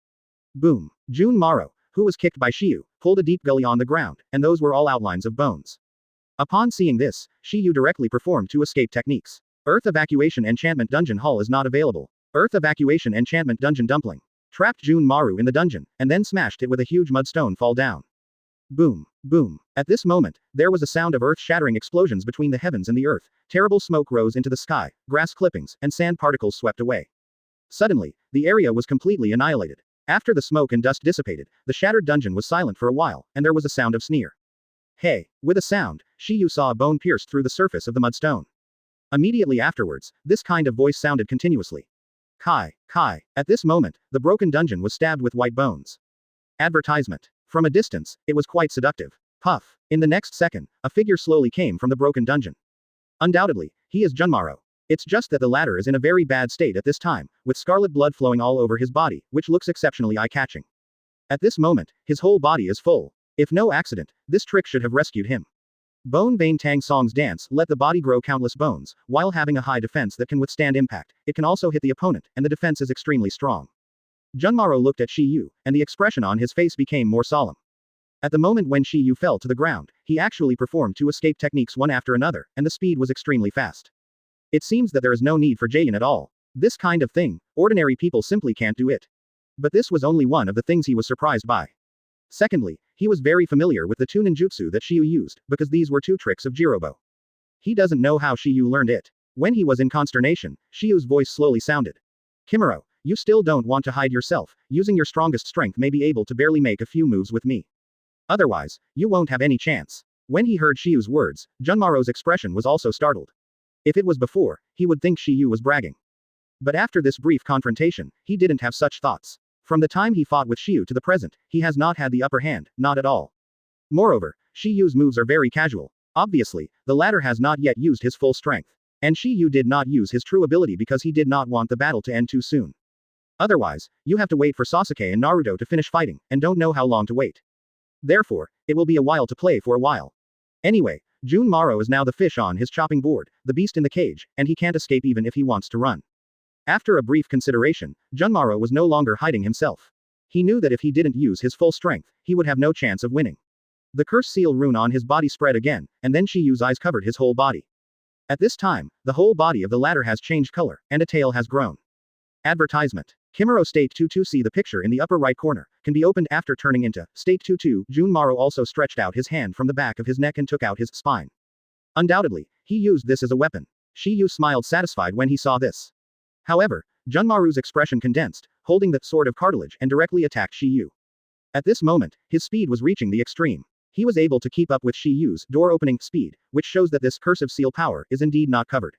Boom. Junmaro, who was kicked by Shiyu, pulled a deep gully on the ground, and those were all outlines of bones. Upon seeing this, Shiyu directly performed two escape techniques. Earth Evacuation Enchantment Dungeon Hall is not available. Earth Evacuation Enchantment Dungeon Dumpling. Trapped Junmaru in the dungeon, and then smashed it with a huge mudstone fall down. Boom. Boom. At this moment, there was a sound of earth-shattering explosions between the heavens and the earth. Terrible smoke rose into the sky, grass clippings, and sand particles swept away. Suddenly, the area was completely annihilated. After the smoke and dust dissipated, the shattered dungeon was silent for a while, and there was a sound of sneer. Hey! With a sound, Shiyu saw a bone pierced through the surface of the mudstone. Immediately afterwards, this kind of voice sounded continuously. Kai, Kai. At this moment, the broken dungeon was stabbed with white bones. Advertisement. From a distance, it was quite seductive. Puff. In the next second, a figure slowly came from the broken dungeon. Undoubtedly, he is Junmaro. It's just that the latter is in a very bad state at this time, with scarlet blood flowing all over his body, which looks exceptionally eye-catching. At this moment, his whole body is full. If no accident, this trick should have rescued him. Bone Bane Tang Song's dance let the body grow countless bones, while having a high defense that can withstand impact. It can also hit the opponent, and the defense is extremely strong. Junmaro looked at Shiyu, and the expression on his face became more solemn. At the moment when Shiyu fell to the ground, he actually performed two escape techniques one after another, and the speed was extremely fast. It seems that there is no need for Jayan at all. This kind of thing, ordinary people simply can't do it. But this was only one of the things he was surprised by. Secondly, he was very familiar with the two ninjutsu that Shiyu used, because these were two tricks of Jirobo. He doesn't know how Shiyu learned it. When he was in consternation, Shiyu's voice slowly sounded. Kimuro, you still don't want to hide yourself. Using your strongest strength may be able to barely make a few moves with me. Otherwise, you won't have any chance. When he heard Shiyu's words, Junmaro's expression was also startled. If it was before, he would think Shiyu was bragging. But after this brief confrontation, he didn't have such thoughts. From the time he fought with Shiyu to the present, he has not had the upper hand, not at all. Moreover, Shiyu's moves are very casual. Obviously, the latter has not yet used his full strength. And Shiyu did not use his true ability because he did not want the battle to end too soon. Otherwise, you have to wait for Sasuke and Naruto to finish fighting, and don't know how long to wait. Therefore, it will be a while to play for a while. Anyway, Junmaro is now the fish on his chopping board, the beast in the cage, and he can't escape even if he wants to run. After a brief consideration, Junmaro was no longer hiding himself. He knew that if he didn't use his full strength, he would have no chance of winning. The curse seal rune on his body spread again, and then Shiyu's eyes covered his whole body. At this time, the whole body of the latter has changed color, and a tail has grown. Advertisement. Kimuro State 22. See the picture in the upper right corner, can be opened after turning into State 22. Junmaro also stretched out his hand from the back of his neck and took out his spine. Undoubtedly, he used this as a weapon. Shiyu smiled satisfied when he saw this. However, Junmaru's expression condensed, holding the sword of cartilage and directly attacked Shiyu. At this moment, his speed was reaching the extreme. He was able to keep up with Shiyu's door-opening speed, which shows that this cursive seal power is indeed not covered.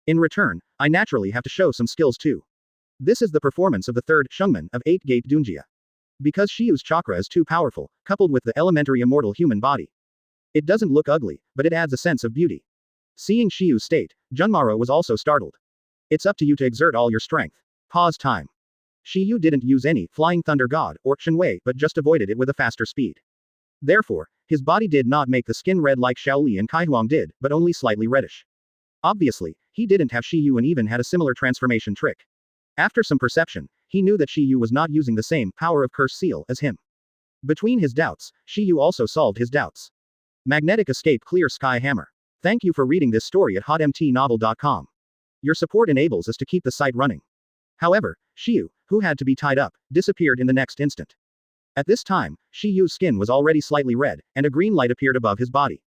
In return, I naturally have to show some skills too. This is the performance of the third Shungman of 8-Gate Dunjia. Because Shiyu's chakra is too powerful, coupled with the elementary immortal human body. It doesn't look ugly, but it adds a sense of beauty. Seeing Shiyu's state, Junmaro was also startled. It's up to you to exert all your strength. Pause time. Shiyu didn't use any Flying Thunder God or Shenwei but just avoided it with a faster speed. Therefore, his body did not make the skin red like Shaoli and Kaihuang did, but only slightly reddish. Obviously, he didn't have Shiyu and even had a similar transformation trick. After some perception, he knew that Shiyu was not using the same power of curse seal as him. Between his doubts, Shiyu also solved his doubts. Magnetic Escape Clear Sky Hammer. Thank you for reading this story at hotmtnovel.com. Your support enables us to keep the site running. However, Shiyu, who had to be tied up, disappeared in the next instant. At this time, Shiyu's skin was already slightly red, and a green light appeared above his body.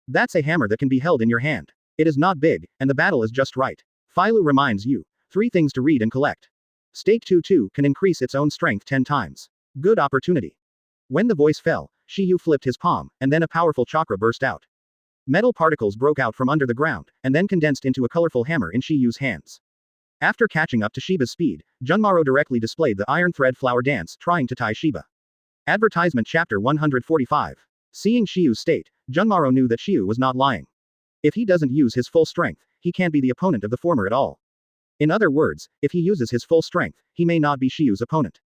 That's a hammer that can be held in your hand. It is not big, and the battle is just right. Philo reminds you. 3 things to read and collect. Stake 2-2 can increase its own strength 10 times. Good opportunity. When the voice fell, Shiyu flipped his palm, and then a powerful chakra burst out. Metal particles broke out from under the ground, and then condensed into a colorful hammer in Shiyu's hands. After catching up to Shiba's speed, Junmaro directly displayed the iron thread flower dance, trying to tie Shiba. Advertisement Chapter 145. Seeing Shiyu's state, Junmaro knew that Shiyu was not lying. If he doesn't use his full strength, he can't be the opponent of the former at all. In other words, if he uses his full strength, he may not be Shiyu's opponent.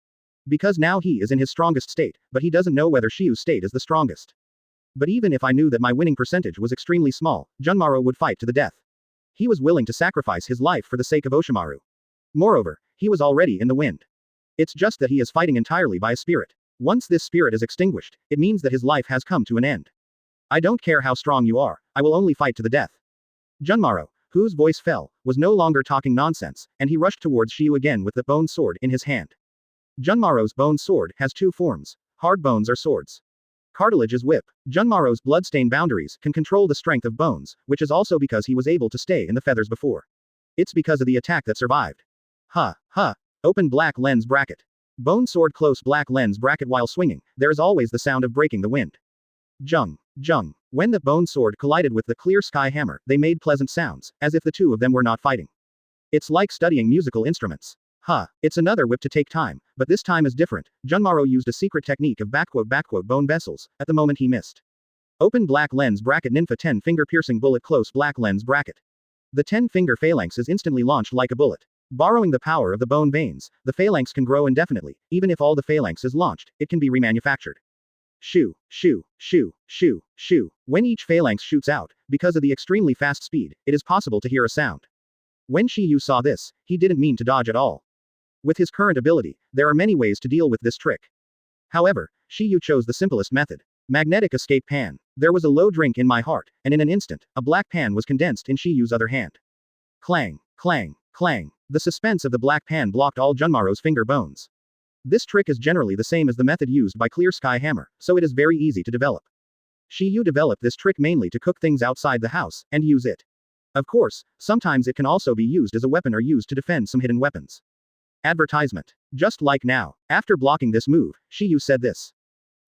Because now he is in his strongest state, but he doesn't know whether Shiyu's state is the strongest. But even if I knew that my winning percentage was extremely small, Junmaro would fight to the death. He was willing to sacrifice his life for the sake of Oshimaru. Moreover, he was already in the wind. It's just that he is fighting entirely by a spirit. Once this spirit is extinguished, it means that his life has come to an end. I don't care how strong you are, I will only fight to the death. Junmaro, whose voice fell, was no longer talking nonsense, and he rushed towards Shiyu again with the bone sword in his hand. Junmaro's bone sword has two forms. Hard bones are swords. Cartilage is whip. Junmaro's bloodstained boundaries can control the strength of bones, which is also because he was able to stay in the feathers before. It's because of the attack that survived. Open black lens bracket. Bone sword close black lens bracket. While swinging, there is always the sound of breaking the wind. Jung. When the bone sword collided with the clear sky hammer, they made pleasant sounds, as if the two of them were not fighting. It's like studying musical instruments. It's another whip to take time, but this time is different. Junmaro used a secret technique of bone vessels, at the moment he missed. Open black lens bracket Ninfa 10-finger piercing bullet close black lens bracket. The 10-finger phalanx is instantly launched like a bullet. Borrowing the power of the bone veins, the phalanx can grow indefinitely. Even if all the phalanx is launched, it can be remanufactured. Shoo. When each phalanx shoots out, because of the extremely fast speed, it is possible to hear a sound. When Shiyu saw this, he didn't mean to dodge at all. With his current ability, there are many ways to deal with this trick. However, Shiyu chose the simplest method. Magnetic escape pan. There was a low drink in my heart, and in an instant, a black pan was condensed in Shiyu's other hand. Clang. The suspense of the black pan blocked all Junmaro's finger bones. This trick is generally the same as the method used by Clear Sky Hammer, so it is very easy to develop. Shiyu developed this trick mainly to cook things outside the house, and use it. Of course, sometimes it can also be used as a weapon or used to defend some hidden weapons. Advertisement. Just like now, after blocking this move, Shiyu said this.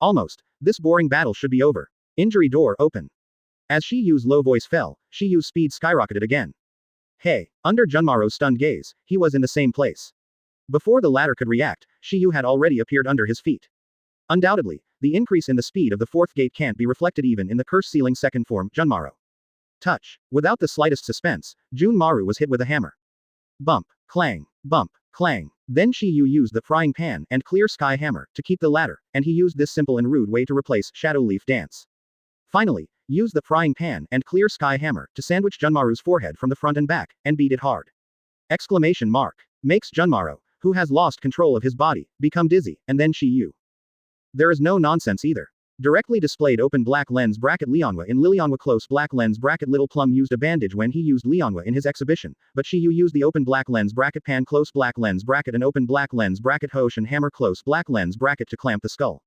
Almost. This boring battle should be over. Injury door open. As Shiyu's low voice fell, Shiyu's speed skyrocketed again. Hey, under Junmaro's stunned gaze, he was in the same place. Before the latter could react, Shiyu had already appeared under his feet. Undoubtedly, the increase in the speed of the fourth gate can't be reflected even in the curse ceiling second form, Junmaro. Touch. Without the slightest suspense, Junmaru was hit with a hammer. Bump, clang. Then Shiyu used the frying pan and clear sky hammer to keep the latter, and he used this simple and rude way to replace shadow leaf dance. Finally, use the frying pan and clear sky hammer to sandwich Junmaru's forehead from the front and back, and beat it hard. Exclamation mark. Makes Junmaro, who has lost control of his body, become dizzy, and then Shiyu. There is no nonsense either. Directly displayed open black lens bracket Lionwa in Lilianwa close black lens bracket Little Plum used a bandage when he used Lionwa in his exhibition, but Shiyu used the open black lens bracket pan close black lens bracket and open black lens bracket Hosh and hammer close black lens bracket to clamp the skull.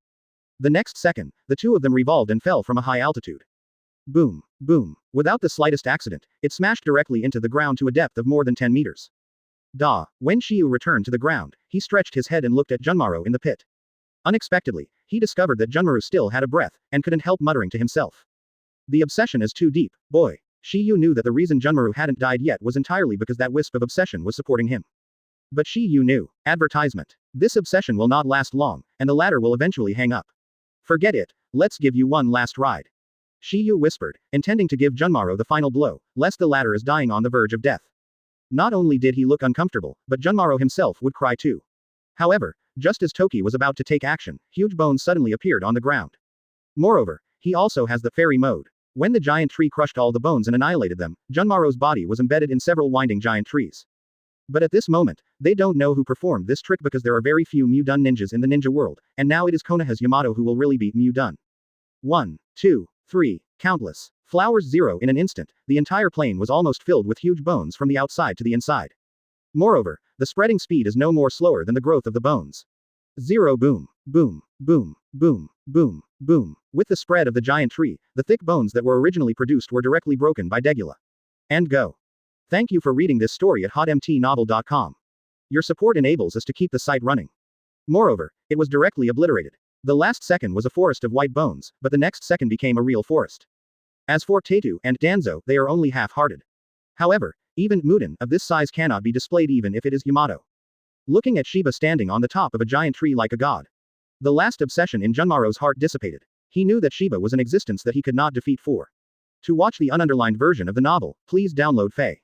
The next second, the two of them revolved and fell from a high altitude. Boom. Without the slightest accident, it smashed directly into the ground to a depth of more than 10 meters. When Shiyu returned to the ground, he stretched his head and looked at Junmaro in the pit. Unexpectedly, he discovered that Junmaru still had a breath, and couldn't help muttering to himself. The obsession is too deep, boy. Shiyu knew that the reason Junmaru hadn't died yet was entirely because that wisp of obsession was supporting him. But Shiyu knew. Advertisement. This obsession will not last long, and the latter will eventually hang up. Forget it, let's give you one last ride. Shiyu whispered, intending to give Junmaro the final blow, lest the latter is dying on the verge of death. Not only did he look uncomfortable, but Junmaro himself would cry too. However, just as Toki was about to take action, huge bones suddenly appeared on the ground. Moreover, he also has the fairy mode. When the giant tree crushed all the bones and annihilated them, Junmaro's body was embedded in several winding giant trees. But at this moment, they don't know who performed this trick because there are very few Mu-Dun ninjas in the ninja world, and now it is Konoha's Yamato who will really beat Mu-Dun. 1, 2, 3, countless. Flowers 0 in an instant, the entire plane was almost filled with huge bones from the outside to the inside. Moreover, the spreading speed is no more slower than the growth of the bones. 0 boom. With the spread of the giant tree, the thick bones that were originally produced were directly broken by Degula. And go. Thank you for reading this story at hotmtnovel.com. Your support enables us to keep the site running. Moreover, it was directly obliterated. The last second was a forest of white bones, but the next second became a real forest. As for Taito and Danzo, they are only half-hearted. However, even Muden of this size cannot be displayed even if it is Yamato. Looking at Shiba standing on the top of a giant tree like a god. The last obsession in Junmaro's heart dissipated. He knew that Shiba was an existence that he could not defeat for. To watch the ununderlined version of the novel, please download Faye.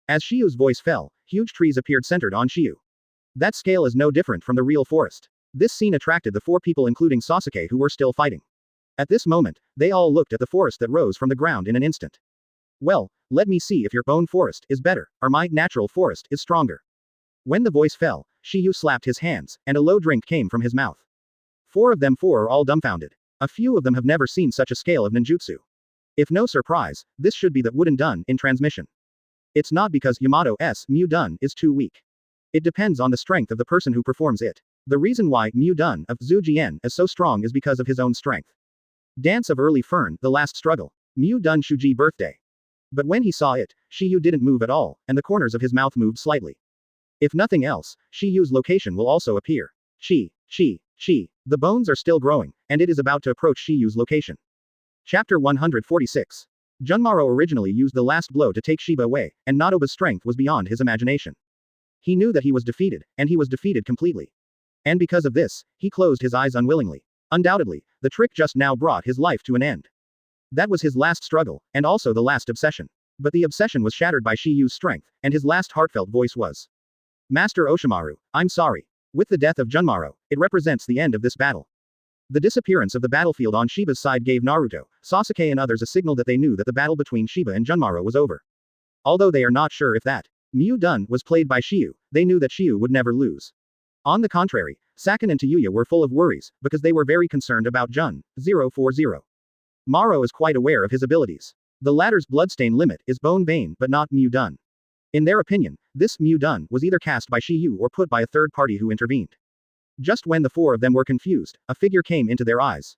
As Shiyu's voice fell, huge trees appeared centered on Shiyu. That scale is no different from the real forest. This scene attracted the four people including Sasuke who were still fighting. At this moment, they all looked at the forest that rose from the ground in an instant. Well, let me see if your bone forest is better, or my natural forest is stronger. When the voice fell, Shiyu slapped his hands, and a low drink came from his mouth. Four are all dumbfounded. A few of them have never seen such a scale of ninjutsu. If no surprise, this should be the wooden dun in transmission. It's not because Yamato's Mu Dun is too weak. It depends on the strength of the person who performs it. The reason why Mu Dun of Zhu Jian is so strong is because of his own strength. Dance of Early Fern, the last struggle. Mu Dun Shuji birthday. But when he saw it, Shiyu didn't move at all, and the corners of his mouth moved slightly. If nothing else, Shiyu's location will also appear. Chi. The bones are still growing, and it is about to approach Shiyu's location. Chapter 146. Junmaro originally used the last blow to take Shiba away, and Nadoba's strength was beyond his imagination. He knew that he was defeated, and he was defeated completely. And because of this, he closed his eyes unwillingly. Undoubtedly, the trick just now brought his life to an end. That was his last struggle, and also the last obsession. But the obsession was shattered by Shiyu's strength, and his last heartfelt voice was, Master Oshimaru, I'm sorry. With the death of Junmaro, it represents the end of this battle. The disappearance of the battlefield on Shiba's side gave Naruto, Sasuke and others a signal that they knew that the battle between Shiba and Junmaro was over. Although they are not sure if that Mu Dun was played by Shiyu, they knew that Shiyu would never lose. On the contrary, Sakin and Tayuya were full of worries, because they were very concerned about Jun 040. Maro is quite aware of his abilities. The latter's bloodstain limit is Bone Bane but not Mu Dun. In their opinion, this Mu Dun was either cast by Shiyu or put by a third party who intervened. Just when the four of them were confused, a figure came into their eyes.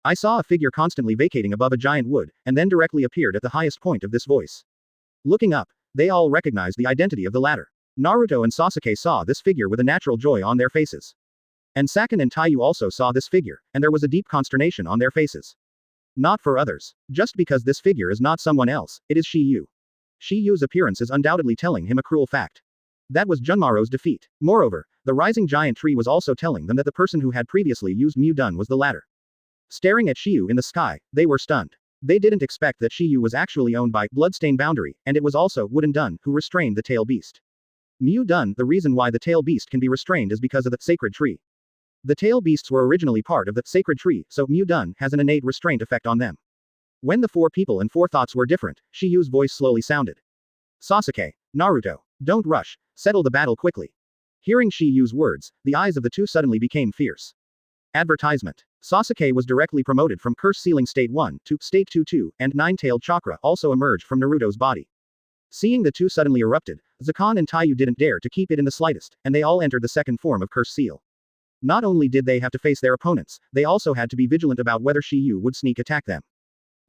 I saw a figure constantly vacating above a giant wood, and then directly appeared at the highest point of this voice. Looking up, they all recognized the identity of the latter. Naruto and Sasuke saw this figure with a natural joy on their faces. And Sakin and Taiyu also saw this figure, and there was a deep consternation on their faces. Not for others. Just because this figure is not someone else, it is Shiyu. Shiyu's appearance is undoubtedly telling him a cruel fact. That was Junmaro's defeat. Moreover, the rising giant tree was also telling them that the person who had previously used Mu Dun was the latter. Staring at Shiyu in the sky, they were stunned. They didn't expect that Shiyu was actually owned by Bloodstain Boundary, and it was also Wooden Dun who restrained the tail beast. Mu Dun, the reason why the tail beast can be restrained is because of the sacred tree. The tail beasts were originally part of the sacred tree, so Mu Dun has an innate restraint effect on them. When the four people and four thoughts were different, Shiyu's voice slowly sounded. Sasuke, Naruto, don't rush, settle the battle quickly. Hearing Shiyu's words, the eyes of the two suddenly became fierce. Advertisement. Sasuke was directly promoted from Curse Ceiling State 1 to State 2-2, and Nine-Tailed Chakra also emerged from Naruto's body. Seeing the two suddenly erupted, Zakon and Taiyu didn't dare to keep it in the slightest, and they all entered the second form of Curse Seal. Not only did they have to face their opponents, they also had to be vigilant about whether Shiyu would sneak attack them.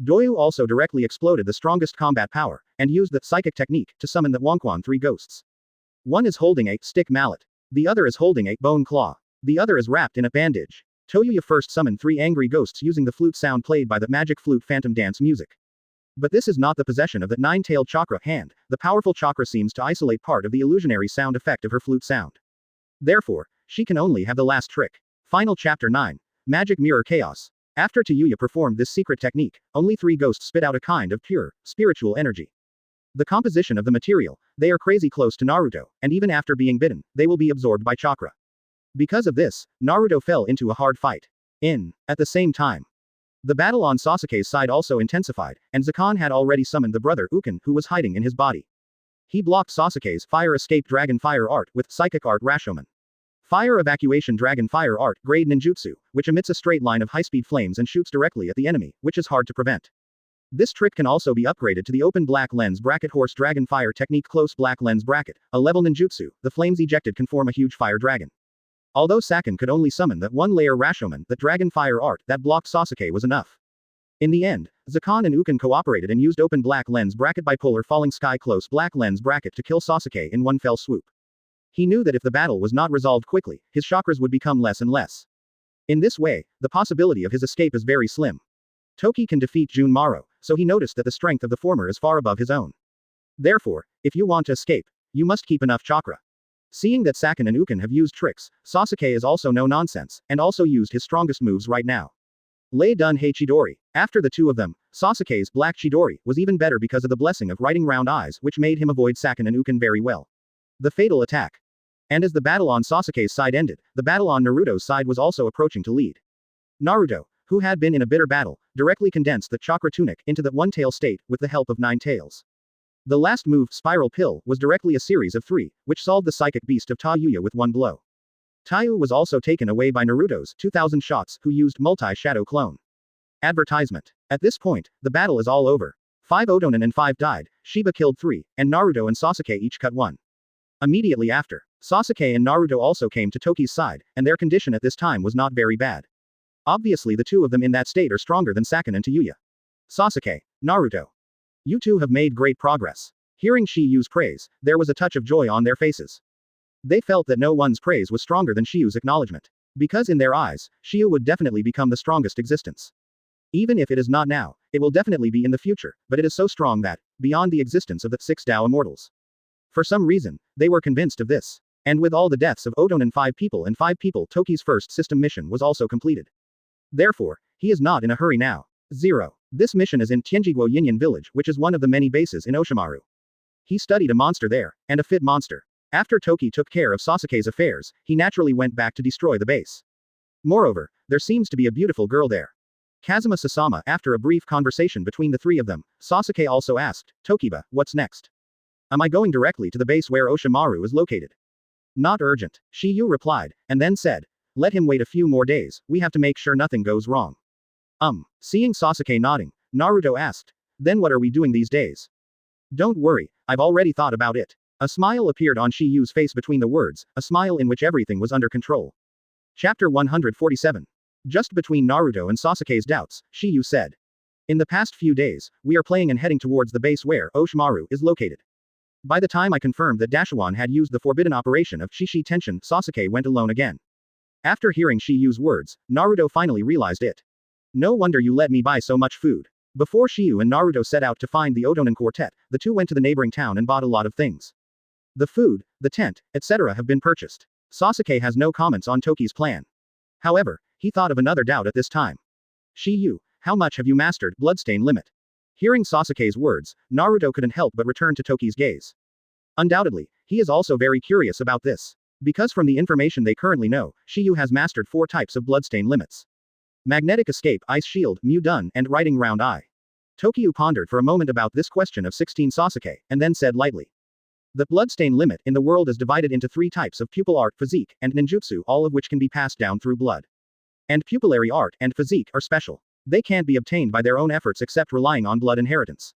Doyu also directly exploded the strongest combat power, and used the psychic technique to summon the Wonquan three ghosts. One is holding a stick mallet. The other is holding a bone claw. The other is wrapped in a bandage. Toyuya first summoned three angry ghosts using the flute sound played by the magic flute phantom dance music. But this is not the possession of the nine-tailed chakra hand. The powerful chakra seems to isolate part of the illusionary sound effect of her flute sound. Therefore, she can only have the last trick. Final Chapter 9. Magic Mirror Chaos. After Tayuya performed this secret technique, only three ghosts spit out a kind of pure, spiritual energy. The composition of the material, they are crazy close to Naruto, and even after being bitten, they will be absorbed by chakra. Because of this, Naruto fell into a hard fight. At the same time, the battle on Sasuke's side also intensified, and Zakon had already summoned the brother Uken who was hiding in his body. He blocked Sasuke's Fire Escape Dragon Fire Art with Psychic Art Rashomon. Fire Evacuation Dragon Fire Art Grade Ninjutsu, which emits a straight line of high-speed flames and shoots directly at the enemy, which is hard to prevent. This trick can also be upgraded to the Open Black Lens Bracket Horse Dragon Fire Technique Close Black Lens Bracket, a level ninjutsu. The flames ejected can form a huge fire dragon. Although Sakin could only summon that one-layer Rashomon, that Dragon Fire Art that blocked Sasuke was enough. In the end, Zakon and Uken cooperated and used Open Black Lens Bracket Bipolar Falling Sky Close Black Lens Bracket to kill Sasuke in one fell swoop. He knew that if the battle was not resolved quickly, his chakras would become less and less. In this way, the possibility of his escape is very slim. Toki can defeat Junmaro, so he noticed that the strength of the former is far above his own. Therefore, if you want to escape, you must keep enough chakra. Seeing that Sakin and Ukin have used tricks, Sasuke is also no nonsense, and also used his strongest moves right now. Lei Dun Hei Chidori. After the two of them, Sasuke's Black Chidori was even better because of the blessing of writing round eyes which made him avoid Sakin and Ukin very well. The fatal attack. And as the battle on Sasuke's side ended, the battle on Naruto's side was also approaching to lead. Naruto, who had been in a bitter battle, directly condensed the chakra tunic into the one-tail state with the help of 9 tails. The last move, Spiral Pill, was directly a series of 3, which solved the psychic beast of Tayuya with one blow. Taiyu was also taken away by Naruto's 2000 shots, who used multi-shadow clone. Advertisement. At this point, the battle is all over. 5 Odonin and 5 died, Shiba killed 3, and Naruto and Sasuke each cut 1. Immediately after, Sasuke and Naruto also came to Toki's side, and their condition at this time was not very bad. Obviously the two of them in that state are stronger than Sakin and Tayuya. Sasuke, Naruto. You two have made great progress. Hearing Shiyu's praise, there was a touch of joy on their faces. They felt that no one's praise was stronger than Shiyu's acknowledgement. Because in their eyes, Shiyu would definitely become the strongest existence. Even if it is not now, it will definitely be in the future, but it is so strong that, beyond the existence of the 6 Tao immortals. For some reason, they were convinced of this. And with all the deaths of Odonin 5 people and 5 people, Toki's first system mission was also completed. Therefore, he is not in a hurry now. 0. This mission is in Tianjiguo Yinyan village, which is one of the many bases in Oshimaru. He studied a monster there, and a fit monster. After Toki took care of Sasuke's affairs, he naturally went back to destroy the base. Moreover, there seems to be a beautiful girl there. Kazuma Sasama. After a brief conversation between the three of them, Sasuke also asked, Tokiba, what's next? Am I going directly to the base where Oshimaru is located? Not urgent, Shiyu replied, and then said, let him wait a few more days, we have to make sure nothing goes wrong. Seeing Sasuke nodding, Naruto asked, then what are we doing these days? Don't worry, I've already thought about it. A smile appeared on Shiyu's face between the words, a smile in which everything was under control. Chapter 147. Just between Naruto and Sasuke's doubts, Shiyu said. In the past few days, we are playing and heading towards the base where Oshimaru is located. By the time I confirmed that Dashawan had used the forbidden operation of Shishi Tenshin, Sasuke went alone again. After hearing Shiyu's words, Naruto finally realized it. No wonder you let me buy so much food. Before Shiyu and Naruto set out to find the Odonin quartet, the two went to the neighboring town and bought a lot of things. The food, the tent, etc. have been purchased. Sasuke has no comments on Toki's plan. However, he thought of another doubt at this time. Shiyu, how much have you mastered Bloodstain limit? Hearing Sasuke's words, Naruto couldn't help but return to Toki's gaze. Undoubtedly, he is also very curious about this. Because from the information they currently know, Shiyu has mastered 4 types of Bloodstain limits. Magnetic Escape, Ice Shield, Mu Dun, and Writing Round Eye. Tokiyu pondered for a moment about this question of 16 Sasuke, and then said lightly. The bloodstain limit in the world is divided into 3 types of pupil art, physique, and ninjutsu, all of which can be passed down through blood. And pupillary art and physique are special. They can't be obtained by their own efforts except relying on blood inheritance.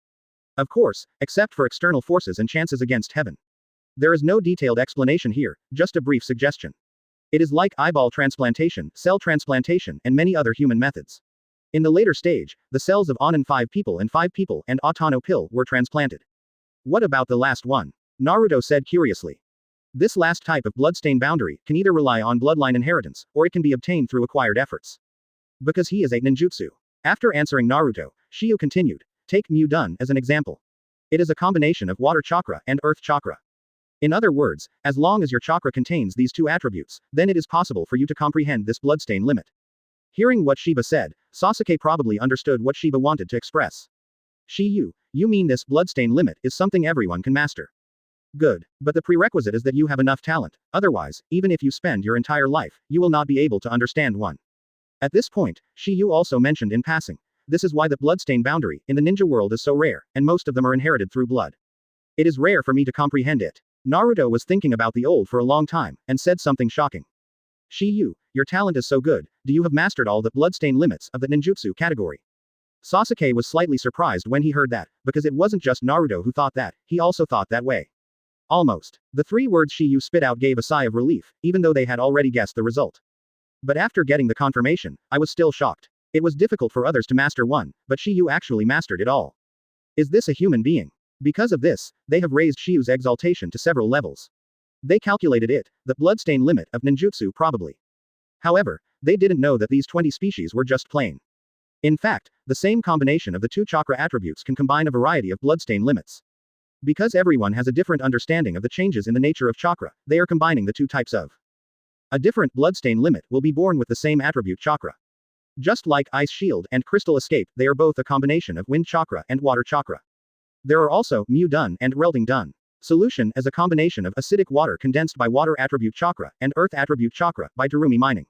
Of course, except for external forces and chances against heaven. There is no detailed explanation here, just a brief suggestion. It is like eyeball transplantation, cell transplantation, and many other human methods. In the later stage, the cells of Onin 5 people and 5 people and Otano Pill were transplanted. What about the last one? Naruto said curiously. This last type of bloodstain boundary can either rely on bloodline inheritance, or it can be obtained through acquired efforts. Because he is a ninjutsu. After answering Naruto, Shiyu continued. Take Mu Dun as an example. It is a combination of water chakra and earth chakra. In other words, as long as your chakra contains these 2 attributes, then it is possible for you to comprehend this bloodstain limit. Hearing what Shiba said, Sasuke probably understood what Shiba wanted to express. Shiyu, you mean this bloodstain limit is something everyone can master? Good, but the prerequisite is that you have enough talent, otherwise, even if you spend your entire life, you will not be able to understand one. At this point, Shiyu also mentioned in passing. This is why the bloodstain boundary in the ninja world is so rare, and most of them are inherited through blood. It is rare for me to comprehend it. Naruto was thinking about the old for a long time, and said something shocking. Shiyu, your talent is so good, do you have mastered all the bloodstain limits of the ninjutsu category? Sasuke was slightly surprised when he heard that, because it wasn't just Naruto who thought that, he also thought that way. Almost. The 3 words Shiyu spit out gave a sigh of relief, even though they had already guessed the result. But after getting the confirmation, I was still shocked. It was difficult for others to master one, but Shiyu actually mastered it all. Is this a human being? Because of this, they have raised Shiyu's exaltation to several levels. They calculated it, the bloodstain limit of ninjutsu probably. However, they didn't know that these 20 species were just plain. In fact, the same combination of the two chakra attributes can combine a variety of bloodstain limits. Because everyone has a different understanding of the changes in the nature of chakra, they are combining the two types of. A different bloodstain limit will be born with the same attribute chakra. Just like Ice Shield and Crystal Escape, they are both a combination of Wind Chakra and Water Chakra. There are also Mu Dun and Relting Dun. Solution as a combination of acidic water condensed by Water Attribute Chakra and Earth Attribute Chakra by Terumi mining.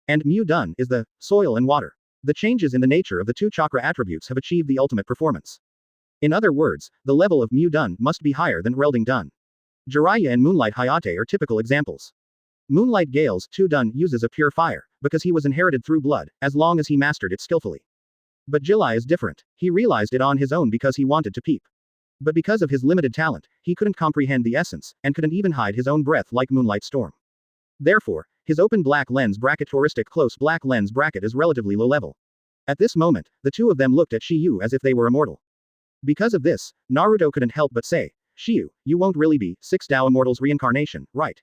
And Mu Dun is the soil and water. The changes in the nature of the two chakra attributes have achieved the ultimate performance. In other words, the level of Mu Dun must be higher than Relting Dun. Jiraiya and Moonlight Hayate are typical examples. Moonlight Gale's 2 Dun uses a pure fire, because he was inherited through blood, as long as he mastered it skillfully. But Jilai is different. He realized it on his own because he wanted to peep. But because of his limited talent, he couldn't comprehend the essence, and couldn't even hide his own breath like Moonlight Storm. Therefore, his open black lens bracket touristic close black lens bracket is relatively low level. At this moment, the two of them looked at Shiyu as if they were immortal. Because of this, Naruto couldn't help but say, Shiyu, you won't really be 6 Tao Immortals reincarnation, right?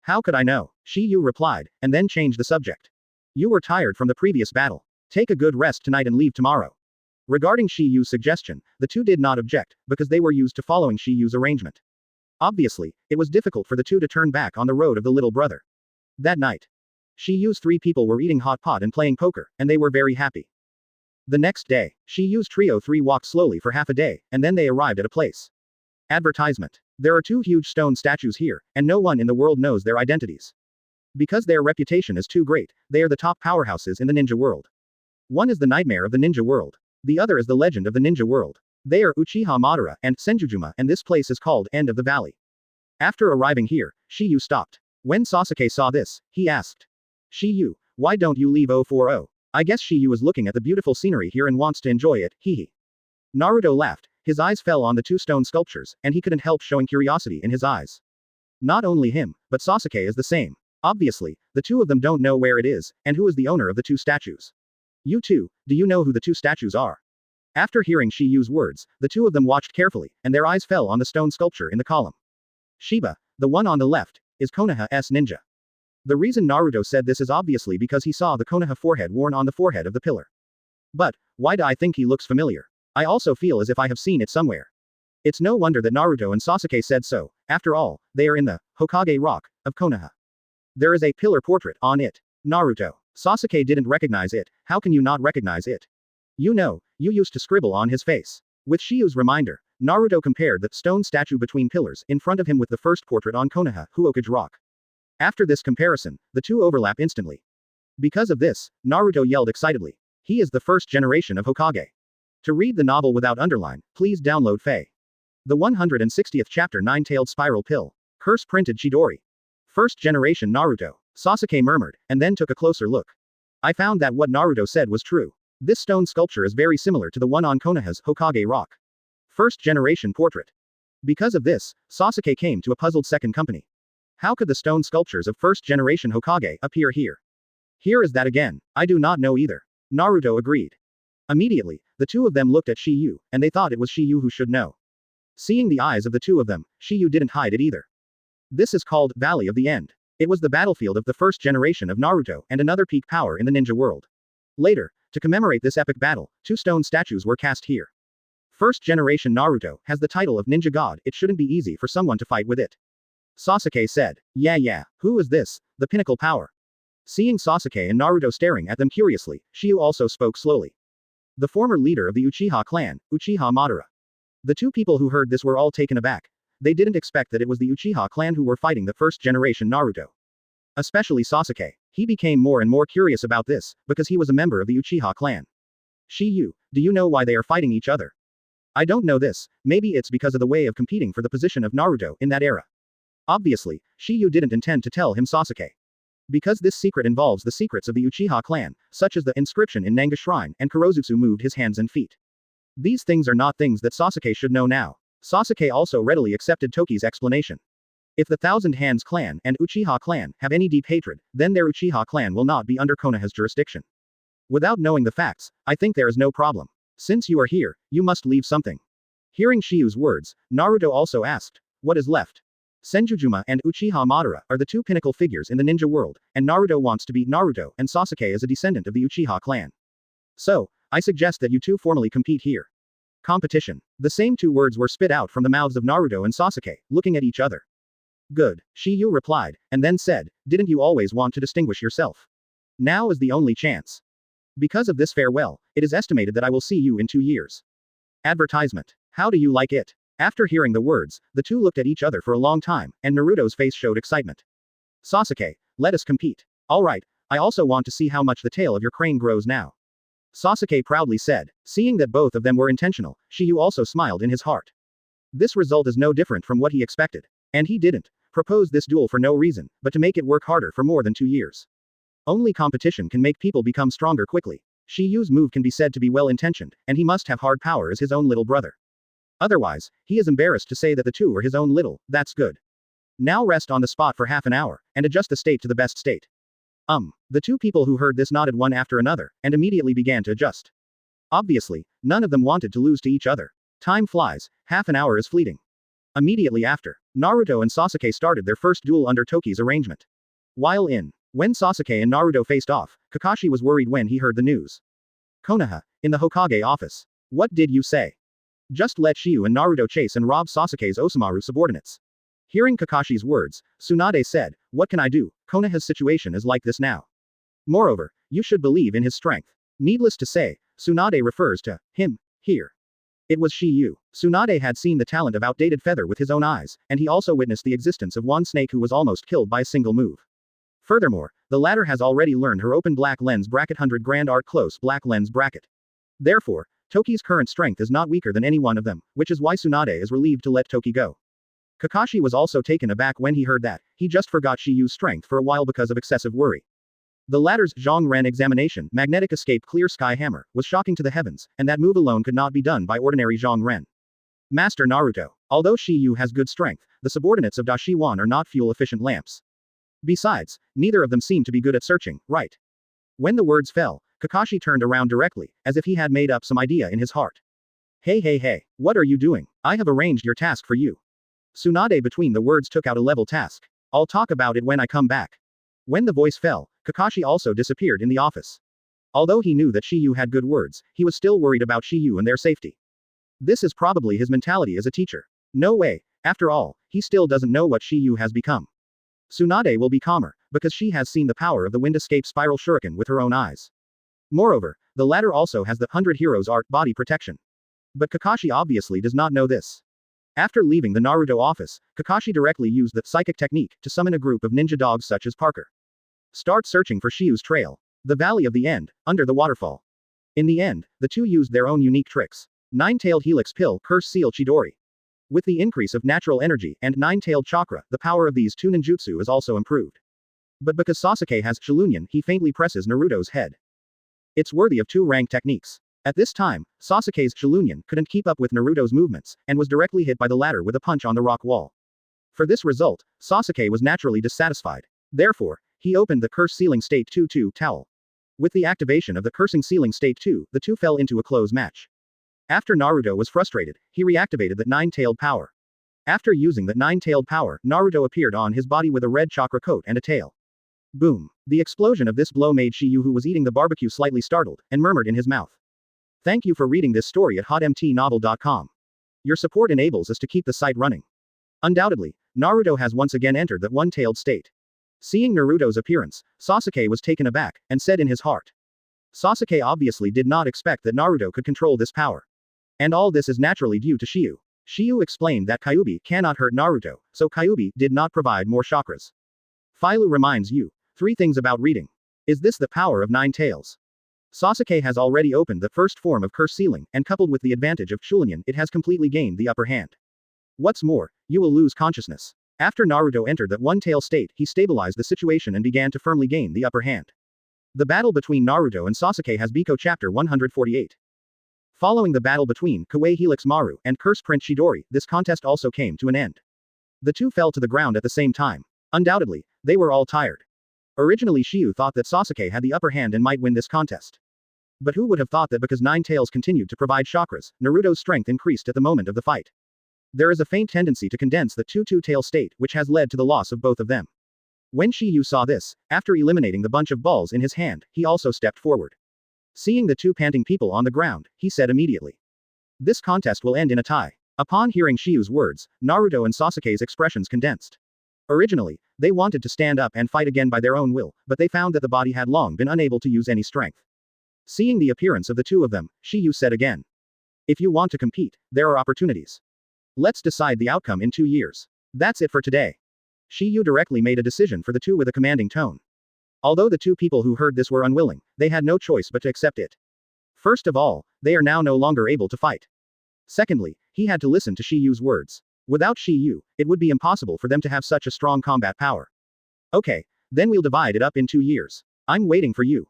How could I know? Shiyu replied, and then changed the subject. You were tired from the previous battle. Take a good rest tonight and leave tomorrow. Regarding Shiyu's suggestion, the two did not object, because they were used to following Shiyu's arrangement. Obviously, it was difficult for the two to turn back on the road of the little brother. That night, Shiyu's 3 people were eating hot pot and playing poker, and they were very happy. The next day, Shiyu's trio 3 walked slowly for half a day, and then they arrived at a place. Advertisement. There are 2 huge stone statues here, and no one in the world knows their identities. Because their reputation is too great, they are the top powerhouses in the ninja world. One is the nightmare of the ninja world. The other is the legend of the ninja world. They are Uchiha Madara and Senjujuma, and this place is called End of the Valley. After arriving here, Shiyu stopped. When Sasuke saw this, he asked, Shiyu, why don't you leave 040? I guess Shiyu is looking at the beautiful scenery here and wants to enjoy it, hehe. Naruto laughed. His eyes fell on the 2 stone sculptures, and he couldn't help showing curiosity in his eyes. Not only him, but Sasuke is the same. Obviously, the 2 of them don't know where it is, and who is the owner of the 2 statues. You two, do you know who the 2 statues are? After hearing Shiyu's words, the 2 of them watched carefully, and their eyes fell on the stone sculpture in the column. Shiba, the one on the left, is Konoha's ninja. The reason Naruto said this is obviously because he saw the Konoha forehead worn on the forehead of the pillar. But, why do I think he looks familiar? I also feel as if I have seen it somewhere. It's no wonder that Naruto and Sasuke said so, after all, they are in the Hokage rock of Konoha. There is a pillar portrait on it. Naruto. Sasuke didn't recognize it. How can you not recognize it? You know, you used to scribble on his face. With Shiyu's reminder, Naruto compared the stone statue between pillars in front of him with the first portrait on Konoha, Hokage rock. After this comparison, the two overlap instantly. Because of this, Naruto yelled excitedly. He is the first generation of Hokage. To read the novel without underline, please download Faye. The 160th chapter 9-tailed spiral pill. Curse printed Chidori. First generation Naruto. Sasuke murmured, and then took a closer look. I found that what Naruto said was true. This stone sculpture is very similar to the one on Konoha's Hokage rock. First generation portrait. Because of this, Sasuke came to a puzzled second company. How could the stone sculptures of first generation Hokage appear here? Here is that again. I do not know either. Naruto agreed. Immediately, the two of them looked at Shiyu, and they thought it was Shiyu who should know. Seeing the eyes of the two of them, Shiyu didn't hide it either. This is called Valley of the End. It was the battlefield of the first generation of Naruto and another peak power in the ninja world. Later, to commemorate this epic battle, 2 stone statues were cast here. First generation Naruto has the title of Ninja God. It shouldn't be easy for someone to fight with it. Sasuke said. Yeah, who is this? The pinnacle power. Seeing Sasuke and Naruto staring at them curiously, Shiyu also spoke slowly. The former leader of the Uchiha clan, Uchiha Madara. The 2 people who heard this were all taken aback. They didn't expect that it was the Uchiha clan who were fighting the first generation Naruto. Especially Sasuke. He became more and more curious about this, because he was a member of the Uchiha clan. Shiyu, do you know why they are fighting each other? I don't know this, maybe it's because of the way of competing for the position of Naruto in that era. Obviously, Shiyu didn't intend to tell him Sasuke. Because this secret involves the secrets of the Uchiha clan, such as the inscription in Nanga Shrine, and Kurozutsu moved his hands and feet. These things are not things that Sasuke should know now. Sasuke also readily accepted Toki's explanation. If the Thousand Hands clan and Uchiha clan have any deep hatred, then their Uchiha clan will not be under Konoha's jurisdiction. Without knowing the facts, I think there is no problem. Since you are here, you must leave something. Hearing Shiyu's words, Naruto also asked, what is left? Senjujuma and Uchiha Madara are the 2 pinnacle figures in the ninja world, and Naruto wants to beat Naruto, and Sasuke is a descendant of the Uchiha clan. So, I suggest that you two formally compete here. Competition. The same two words were spit out from the mouths of Naruto and Sasuke, looking at each other. Good, Shiyu replied, and then said, didn't you always want to distinguish yourself? Now is the only chance. Because of this farewell, it is estimated that I will see you in 2 years. Advertisement. How do you like it? After hearing the words, the two looked at each other for a long time, and Naruto's face showed excitement. Sasuke, let us compete. Alright, I also want to see how much the tail of your crane grows now. Sasuke proudly said. Seeing that both of them were intentional, Shiyu also smiled in his heart. This result is no different from what he expected. And he didn't propose this duel for no reason, but to make it work harder for more than 2 years. Only competition can make people become stronger quickly. Shiyu's move can be said to be well-intentioned, and he must have hard power as his own little brother. Otherwise, he is embarrassed to say that the two are his own little, that's good. Now rest on the spot for half an hour, and adjust the state to the best state. The two people who heard this nodded one after another, and immediately began to adjust. Obviously, none of them wanted to lose to each other. Time flies, half an hour is fleeting. Immediately after, Naruto and Sasuke started their first duel under Toki's arrangement. When Sasuke and Naruto faced off, Kakashi was worried when he heard the news. Konoha, in the Hokage office. What did you say? Just let Shiyu and Naruto chase and rob Sasuke's Osamaru subordinates. Hearing Kakashi's words, Tsunade said, what can I do? Konoha's situation is like this now. Moreover, you should believe in his strength. Needless to say, Tsunade refers to him here. It was Shiyu. Tsunade had seen the talent of outdated feather with his own eyes, and he also witnessed the existence of one snake who was almost killed by a single move. Furthermore, the latter has already learned her open black lens bracket 100 grand art close black lens bracket. Therefore, Toki's current strength is not weaker than any one of them, which is why Tsunade is relieved to let Toki go. Kakashi was also taken aback when he heard that. He just forgot Shiyu's strength for a while because of excessive worry. The latter's Zhong-Ren examination, magnetic escape clear sky hammer, was shocking to the heavens, and that move alone could not be done by ordinary Zhong-Ren. Master Naruto. Although Shiyu has good strength, the subordinates of Dashiwan are not fuel-efficient lamps. Besides, neither of them seem to be good at searching, right? When the words fell, Kakashi turned around directly, as if he had made up some idea in his heart. Hey, what are you doing? I have arranged your task for you. Tsunade between the words took out a level task. I'll talk about it when I come back. When the voice fell, Kakashi also disappeared in the office. Although he knew that Shiyu had good words, he was still worried about Shiyu and their safety. This is probably his mentality as a teacher. No way, after all, he still doesn't know what Shiyu has become. Tsunade will be calmer, because she has seen the power of the wind escape spiral shuriken with her own eyes. Moreover, the latter also has the 100 Heroes art body protection. But Kakashi obviously does not know this. After leaving the Naruto office, Kakashi directly used the psychic technique to summon a group of ninja dogs such as Parker. Start searching for Shiyu's trail. The Valley of the End, under the waterfall. In the end, the two used their own unique tricks. Nine-tailed helix pill, curse seal Chidori. With the increase of natural energy and nine-tailed chakra, the power of these two ninjutsu is also improved. But because Sasuke has Chilunion, he faintly presses Naruto's head. It's worthy of 2-rank techniques. At this time, Sasuke's Chilunion couldn't keep up with Naruto's movements, and was directly hit by the latter with a punch on the rock wall. For this result, Sasuke was naturally dissatisfied. Therefore, he opened the Curse Sealing State 2-2 towel. With the activation of the Cursing Sealing State 2, the two fell into a close match. After Naruto was frustrated, he reactivated the Nine-Tailed Power. After using the Nine-Tailed Power, Naruto appeared on his body with a red chakra coat and a tail. Boom. The explosion of this blow made Shiyu, who was eating the barbecue, slightly startled, and murmured in his mouth. Thank you for reading this story at hotmtnovel.com. Your support enables us to keep the site running. Undoubtedly, Naruto has once again entered that one-tailed state. Seeing Naruto's appearance, Sasuke was taken aback, and said in his heart. Sasuke obviously did not expect that Naruto could control this power. And all this is naturally due to Shiyu. Shiyu explained that Kyuubi cannot hurt Naruto, so Kyuubi did not provide more chakras. Phylue reminds you, 3 things about reading. Is this the power of 9 tails? Sasuke has already opened the first form of Curse Sealing, and coupled with the advantage of Chulunion, it has completely gained the upper hand. What's more, you will lose consciousness. After Naruto entered that one-tail state, he stabilized the situation and began to firmly gain the upper hand. The battle between Naruto and Sasuke has Biko Chapter 148. Following the battle between Kawaii Helix Maru and Curse Prince Chidori, this contest also came to an end. The two fell to the ground at the same time. Undoubtedly, they were all tired. Originally Shiyu thought that Sasuke had the upper hand and might win this contest. But who would have thought that because 9 tails continued to provide chakras, Naruto's strength increased at the moment of the fight. There is a faint tendency to condense the 2-2-tail state, which has led to the loss of both of them. When Shiyu saw this, after eliminating the bunch of balls in his hand, he also stepped forward. Seeing the two panting people on the ground, he said immediately. This contest will end in a tie. Upon hearing Shiyu's words, Naruto and Sasuke's expressions condensed. Originally, they wanted to stand up and fight again by their own will, but they found that the body had long been unable to use any strength. Seeing the appearance of the two of them, Shiyu said again. If you want to compete, there are opportunities. Let's decide the outcome in 2 years. That's it for today. Shiyu directly made a decision for the two with a commanding tone. Although the two people who heard this were unwilling, they had no choice but to accept it. First of all, they are now no longer able to fight. Secondly, he had to listen to Shiyu's words. Without Shiyu, it would be impossible for them to have such a strong combat power. Okay, then we'll divide it up in 2 years. I'm waiting for you.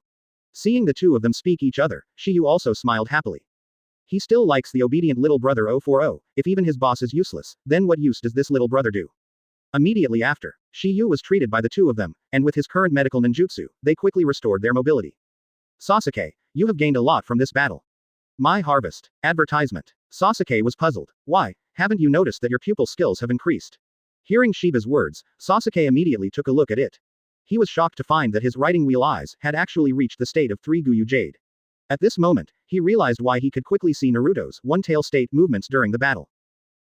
Seeing the two of them speak each other, Shiyu also smiled happily. He still likes the obedient little brother 040, if even his boss is useless, then what use does this little brother do? Immediately after, Shiyu was treated by the two of them, and with his current medical ninjutsu, they quickly restored their mobility. Sasuke, you have gained a lot from this battle. My harvest. Advertisement. Sasuke was puzzled. Why, haven't you noticed that your pupil skills have increased? Hearing Shiba's words, Sasuke immediately took a look at it. He was shocked to find that his riding wheel eyes had actually reached the state of 3 Guyu Jade. At this moment, he realized why he could quickly see Naruto's one-tail state movements during the battle.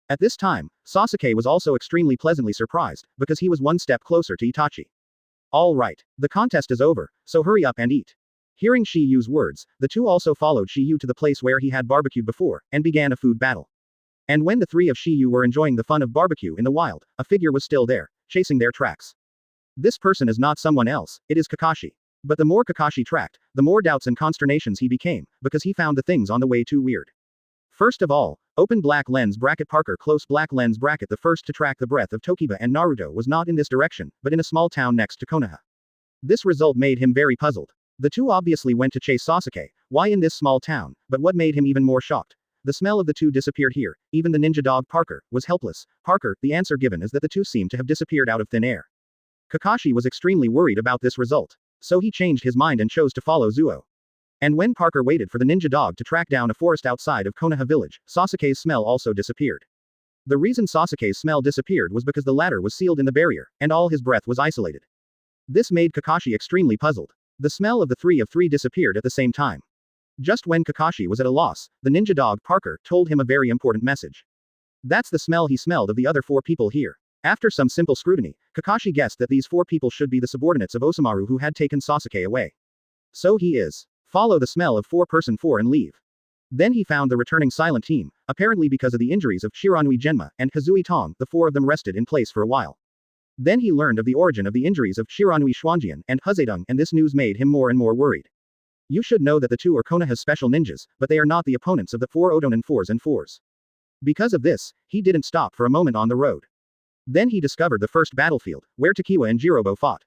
At this time, Sasuke was also extremely pleasantly surprised, because he was one step closer to Itachi. All right, the contest is over, so hurry up and eat. Hearing Shiyu's words, the two also followed Shiyu to the place where he had barbecued before, and began a food battle. And when the three of Shiyu were enjoying the fun of barbecue in the wild, a figure was still there, chasing their tracks. This person is not someone else, it is Kakashi. But the more Kakashi tracked, the more doubts and consternations he became, because he found the things on the way too weird. First of all, open black lens bracket Parker close black lens bracket. The first to track the breath of Tokiba and Naruto was not in this direction, but in a small town next to Konoha. This result made him very puzzled. The two obviously went to chase Sasuke, why in this small town, but what made him even more shocked? The smell of the two disappeared here, even the ninja dog Parker was helpless. Parker, the answer given is that the two seemed to have disappeared out of thin air. Kakashi was extremely worried about this result, so he changed his mind and chose to follow Zuo. And when Parker waited for the ninja dog to track down a forest outside of Konoha village, Sasuke's smell also disappeared. The reason Sasuke's smell disappeared was because the latter was sealed in the barrier, and all his breath was isolated. This made Kakashi extremely puzzled. The smell of the three of three disappeared at the same time. Just when Kakashi was at a loss, the ninja dog Parker told him a very important message. That's the smell he smelled of the other 4 people here. After some simple scrutiny, Kakashi guessed that these 4 people should be the subordinates of Osamu who had taken Sasuke away. So he is. Follow the smell of 4-person 4 and leave. Then he found the returning silent team, apparently because of the injuries of Shiranui Genma and Kazui Tong. The 4 of them rested in place for a while. Then he learned of the origin of the injuries of Shiranui Xuanjian and Huzedong, and this news made him more and more worried. You should know that the 2 are Konoha's special ninjas, but they are not the opponents of the 4 Odonin 4s and 4s. Because of this, he didn't stop for a moment on the road. Then he discovered the first battlefield, where Takiwa and Jirobo fought.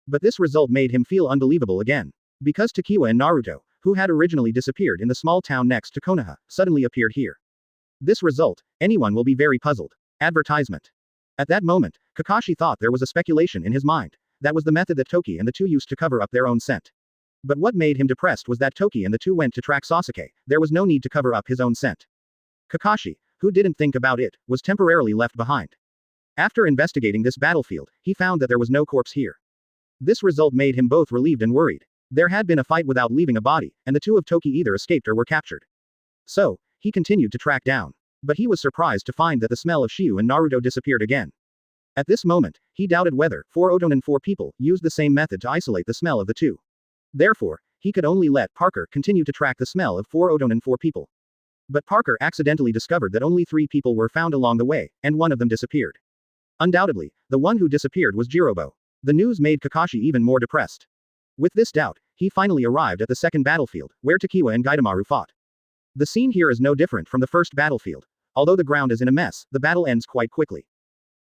But this result made him feel unbelievable again. Because Takiwa and Naruto, who had originally disappeared in the small town next to Konoha, suddenly appeared here. This result, anyone will be very puzzled. Advertisement. At that moment, Kakashi thought there was a speculation in his mind. That was the method that Toki and the 2 used to cover up their own scent. But what made him depressed was that Toki and the 2 went to track Sasuke, there was no need to cover up his own scent. Kakashi, who didn't think about it, was temporarily left behind. After investigating this battlefield, he found that there was no corpse here. This result made him both relieved and worried. There had been a fight without leaving a body, and the 2 of Toki either escaped or were captured. So, he continued to track down. But he was surprised to find that the smell of Shiyu and Naruto disappeared again. At this moment, he doubted whether 4 Odonin 4 people used the same method to isolate the smell of the 2. Therefore, he could only let Parker continue to track the smell of 4 Odonin 4 people. But Parker accidentally discovered that only 3 people were found along the way, and one of them disappeared. Undoubtedly, the one who disappeared was Jirobo. The news made Kakashi even more depressed. With this doubt, he finally arrived at the second battlefield, where Takiwa and Gaidamaru fought. The scene here is no different from the first battlefield. Although the ground is in a mess, the battle ends quite quickly.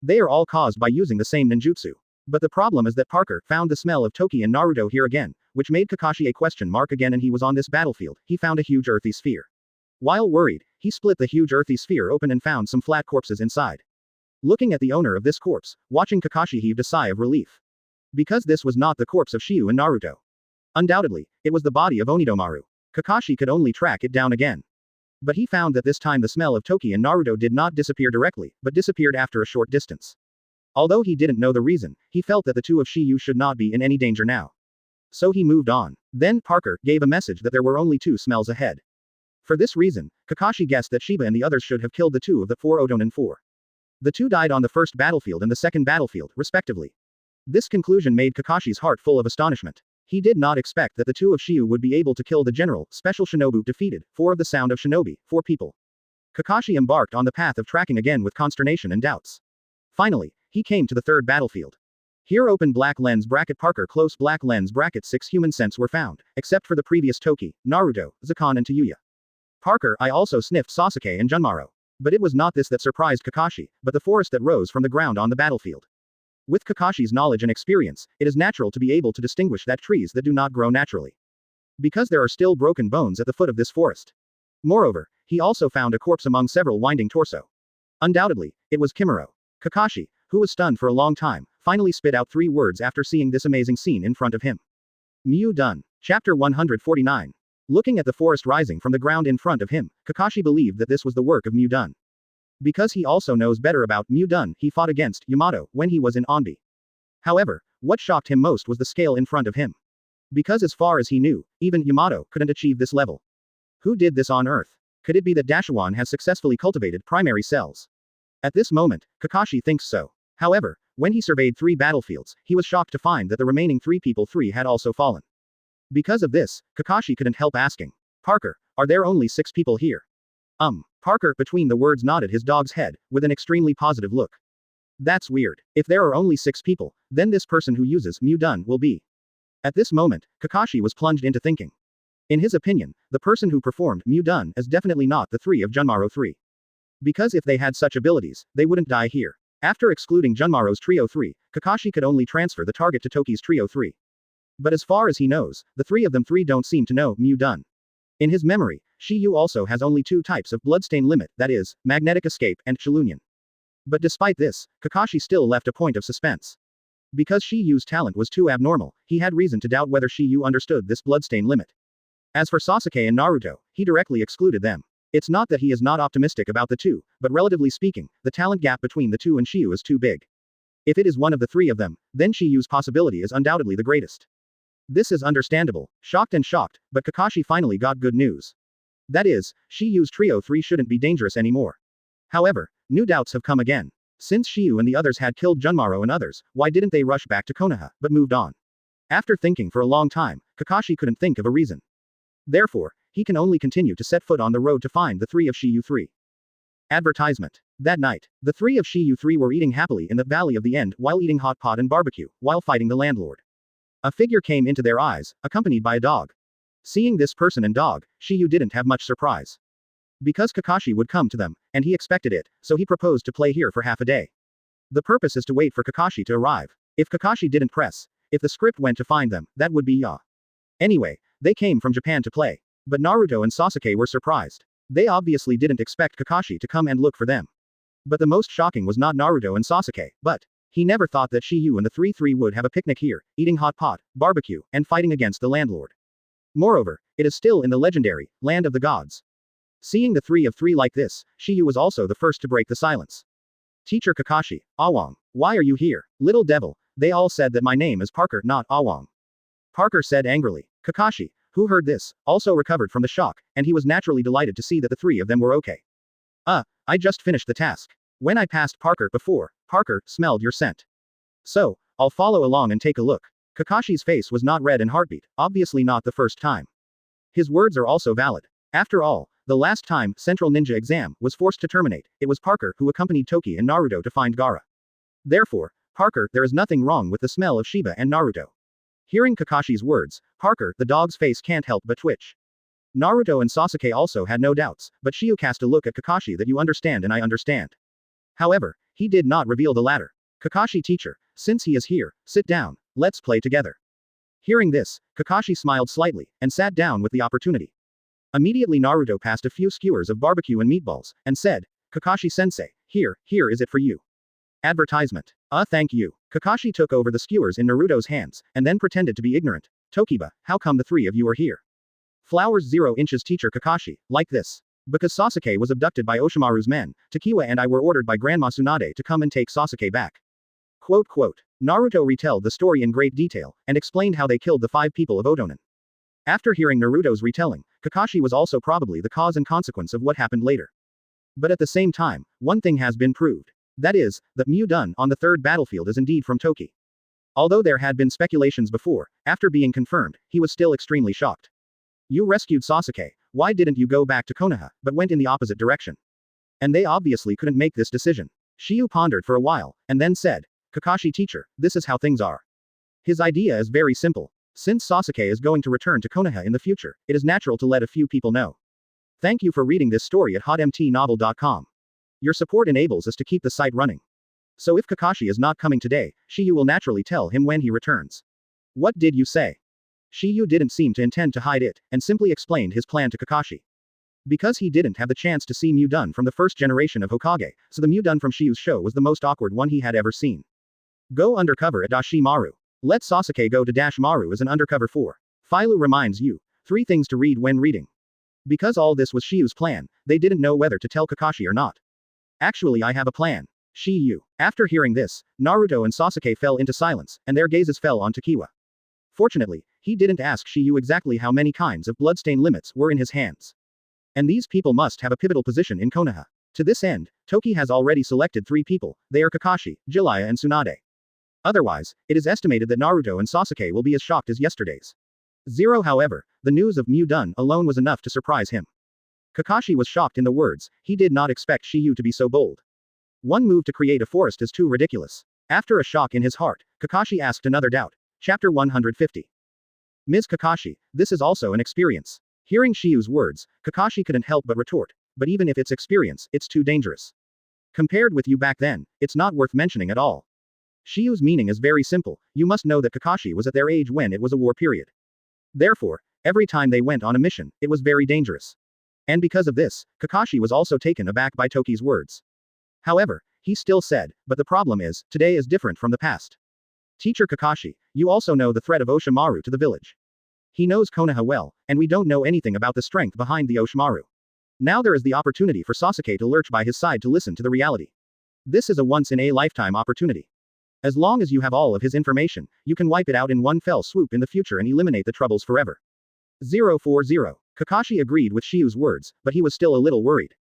They are all caused by using the same ninjutsu. But the problem is that Parker found the smell of Toki and Naruto here again, which made Kakashi a question mark again, and he was on this battlefield. He found a huge earthy sphere. While worried, he split the huge earthy sphere open and found some flat corpses inside. Looking at the owner of this corpse, watching Kakashi heaved a sigh of relief. Because this was not the corpse of Shiyu and Naruto. Undoubtedly, it was the body of Onidomaru. Kakashi could only track it down again. But he found that this time the smell of Toki and Naruto did not disappear directly, but disappeared after a short distance. Although he didn't know the reason, he felt that the 2 of Shiyu should not be in any danger now. So he moved on. Then Parker gave a message that there were only 2 smells ahead. For this reason, Kakashi guessed that Shiba and the others should have killed the 2 of the 4 Otonin 4. The 2 died on the first battlefield and the second battlefield, respectively. This conclusion made Kakashi's heart full of astonishment. He did not expect that the 2 of Shiyu would be able to kill the general, special shinobu defeated, 4 of the sound of shinobi, 4 people. Kakashi embarked on the path of tracking again with consternation and doubts. Finally, he came to the 3rd battlefield. Here open black lens bracket Parker close black lens bracket 6 human scents were found, except for the previous Toki, Naruto, Zakon and Tayuya. Parker I also sniffed Sasuke and Junmaro. But it was not this that surprised Kakashi, but the forest that rose from the ground on the battlefield. With Kakashi's knowledge and experience, it is natural to be able to distinguish that trees that do not grow naturally. Because there are still broken bones at the foot of this forest. Moreover, he also found a corpse among several winding torso. Undoubtedly, it was Kimuro. Kakashi, who was stunned for a long time, finally spit out 3 words after seeing this amazing scene in front of him. Mu done. Chapter 149. Looking at the forest rising from the ground in front of him, Kakashi believed that this was the work of Mu done. Because he also knows better about Mu done, he fought against Yamato when he was in Onbi. However, what shocked him most was the scale in front of him. Because as far as he knew, even Yamato couldn't achieve this level. Who did this on Earth? Could it be that Dashawan has successfully cultivated primary cells? At this moment, Kakashi thinks so. However, when he surveyed 3 battlefields, he was shocked to find that the remaining 3 people 3 had also fallen. Because of this, Kakashi couldn't help asking, Parker, are there only 6 people here? Parker between the words nodded his dog's head, with an extremely positive look. That's weird. If there are only 6 people, then this person who uses Mu done will be. At this moment, Kakashi was plunged into thinking. In his opinion, the person who performed Mu done is definitely not the 3 of Junmaro 3. Because if they had such abilities, they wouldn't die here. After excluding Junmaro's Trio 3, Kakashi could only transfer the target to Toki's Trio 3. But as far as he knows, the 3 of them 3 don't seem to know Mu done. In his memory, Shiyu also has only 2 types of bloodstain limit, that is, magnetic escape and Chilunian. But despite this, Kakashi still left a point of suspense. Because Shiyu's talent was too abnormal, he had reason to doubt whether Shiyu understood this bloodstain limit. As for Sasuke and Naruto, he directly excluded them. It's not that he is not optimistic about the 2, but relatively speaking, the talent gap between the 2 and Shiyu is too big. If it is one of the 3 of them, then Shiyu's possibility is undoubtedly the greatest. This is understandable, shocked, but Kakashi finally got good news. That is, Shiyu's Trio 3 shouldn't be dangerous anymore. However, new doubts have come again. Since Shiyu and the others had killed Junmaro and others, why didn't they rush back to Konoha, but moved on? After thinking for a long time, Kakashi couldn't think of a reason. Therefore, he can only continue to set foot on the road to find the 3 of Shiyu 3. Advertisement. That night, the 3 of Shiyu 3 were eating happily in the Valley of the End while eating hot pot and barbecue, while fighting the landlord. A figure came into their eyes, accompanied by a dog. Seeing this person and dog, Shiyu didn't have much surprise. Because Kakashi would come to them, and he expected it, so he proposed to play here for half a day. The purpose is to wait for Kakashi to arrive. If Kakashi didn't press, if the script went to find them, that would be ya. Anyway, they came from Japan to play. But Naruto and Sasuke were surprised. They obviously didn't expect Kakashi to come and look for them. But the most shocking was not Naruto and Sasuke, but he never thought that Shiyu and the 3 would have a picnic here, eating hot pot, barbecue, and fighting against the landlord. Moreover, it is still in the legendary land of the gods. Seeing the 3 of 3 like this, Shiyu was also the first to break the silence. Teacher Kakashi, Awang, why are you here? Little devil, they all said that my name is Parker, not Awang. Parker said angrily. Kakashi, who heard this, also recovered from the shock, and he was naturally delighted to see that the 3 of them were okay. I just finished the task. When I passed Parker before, Parker smelled your scent. So, I'll follow along and take a look. Kakashi's face was not red and heartbeat, obviously not the first time. His words are also valid. After all, the last time Central Ninja exam was forced to terminate, it was Parker who accompanied Toki and Naruto to find Gaara. Therefore, Parker, there is nothing wrong with the smell of Shiba and Naruto. Hearing Kakashi's words, Parker, the dog's face can't help but twitch. Naruto and Sasuke also had no doubts, but Shiyu cast a look at Kakashi that you understand and I understand. However, he did not reveal the latter. Kakashi teacher, since he is here, sit down, let's play together. Hearing this, Kakashi smiled slightly, and sat down with the opportunity. Immediately Naruto passed a few skewers of barbecue and meatballs, and said, Kakashi-sensei, here is it for you. Advertisement. Thank you. Kakashi took over the skewers in Naruto's hands, and then pretended to be ignorant. Tokiba, how come the 3 of you are here? Flowers 0 inches teacher Kakashi, like this. Because Sasuke was abducted by Oshimaru's men, Takiwa and I were ordered by Grandma Tsunade to come and take Sasuke back. Naruto retold the story in great detail, and explained how they killed the 5 people of Odonin. After hearing Naruto's retelling, Kakashi was also probably the cause and consequence of what happened later. But at the same time, one thing has been proved. That is, that Mu-dun on the 3rd battlefield is indeed from Toki. Although there had been speculations before, after being confirmed, he was still extremely shocked. You rescued Sasuke, why didn't you go back to Konoha, but went in the opposite direction? And they obviously couldn't make this decision. Shiyu pondered for a while, and then said, Kakashi teacher, this is how things are. His idea is very simple. Since Sasuke is going to return to Konoha in the future, it is natural to let a few people know. Thank you for reading this story at hotmtnovel.com. Your support enables us to keep the site running. So if Kakashi is not coming today, Shiyu will naturally tell him when he returns. What did you say? Shiyu didn't seem to intend to hide it, and simply explained his plan to Kakashi. Because he didn't have the chance to see Mu-dun from the first generation of Hokage, so the Mu-dun from Shiyu's show was the most awkward one he had ever seen. Go undercover at Dashimaru. Let Sasuke go to Dashimaru as an undercover for. Filu reminds you, 3 things to read when reading. Because all this was Shiyu's plan, they didn't know whether to tell Kakashi or not. Actually I have a plan. Shiyu. After hearing this, Naruto and Sasuke fell into silence, and their gazes fell on Tokiwa. Fortunately, he didn't ask Shiyu exactly how many kinds of bloodstain limits were in his hands. And these people must have a pivotal position in Konoha. To this end, Toki has already selected 3 people, they are Kakashi, Jiraiya and Tsunade. Otherwise, it is estimated that Naruto and Sasuke will be as shocked as yesterday's. However, the news of Mu-dun alone was enough to surprise him. Kakashi was shocked in the words, he did not expect Shiyu to be so bold. One move to create a forest is too ridiculous. After a shock in his heart, Kakashi asked another doubt. Chapter 150. Ms. Kakashi, this is also an experience. Hearing Shiyu's words, Kakashi couldn't help but retort, but even if it's experience, it's too dangerous. Compared with you back then, it's not worth mentioning at all. Shiyu's meaning is very simple, you must know that Kakashi was at their age when it was a war period. Therefore, every time they went on a mission, it was very dangerous. And because of this, Kakashi was also taken aback by Toki's words. However, he still said, but the problem is, today is different from the past. Teacher Kakashi, you also know the threat of Oshimaru to the village. He knows Konoha well, and we don't know anything about the strength behind the Oshimaru. Now there is the opportunity for Sasuke to lurch by his side to listen to the reality. This is a once-in-a-lifetime opportunity. As long as you have all of his information, you can wipe it out in one fell swoop in the future and eliminate the troubles forever. 040. Kakashi agreed with Shiyu's words, but he was still a little worried.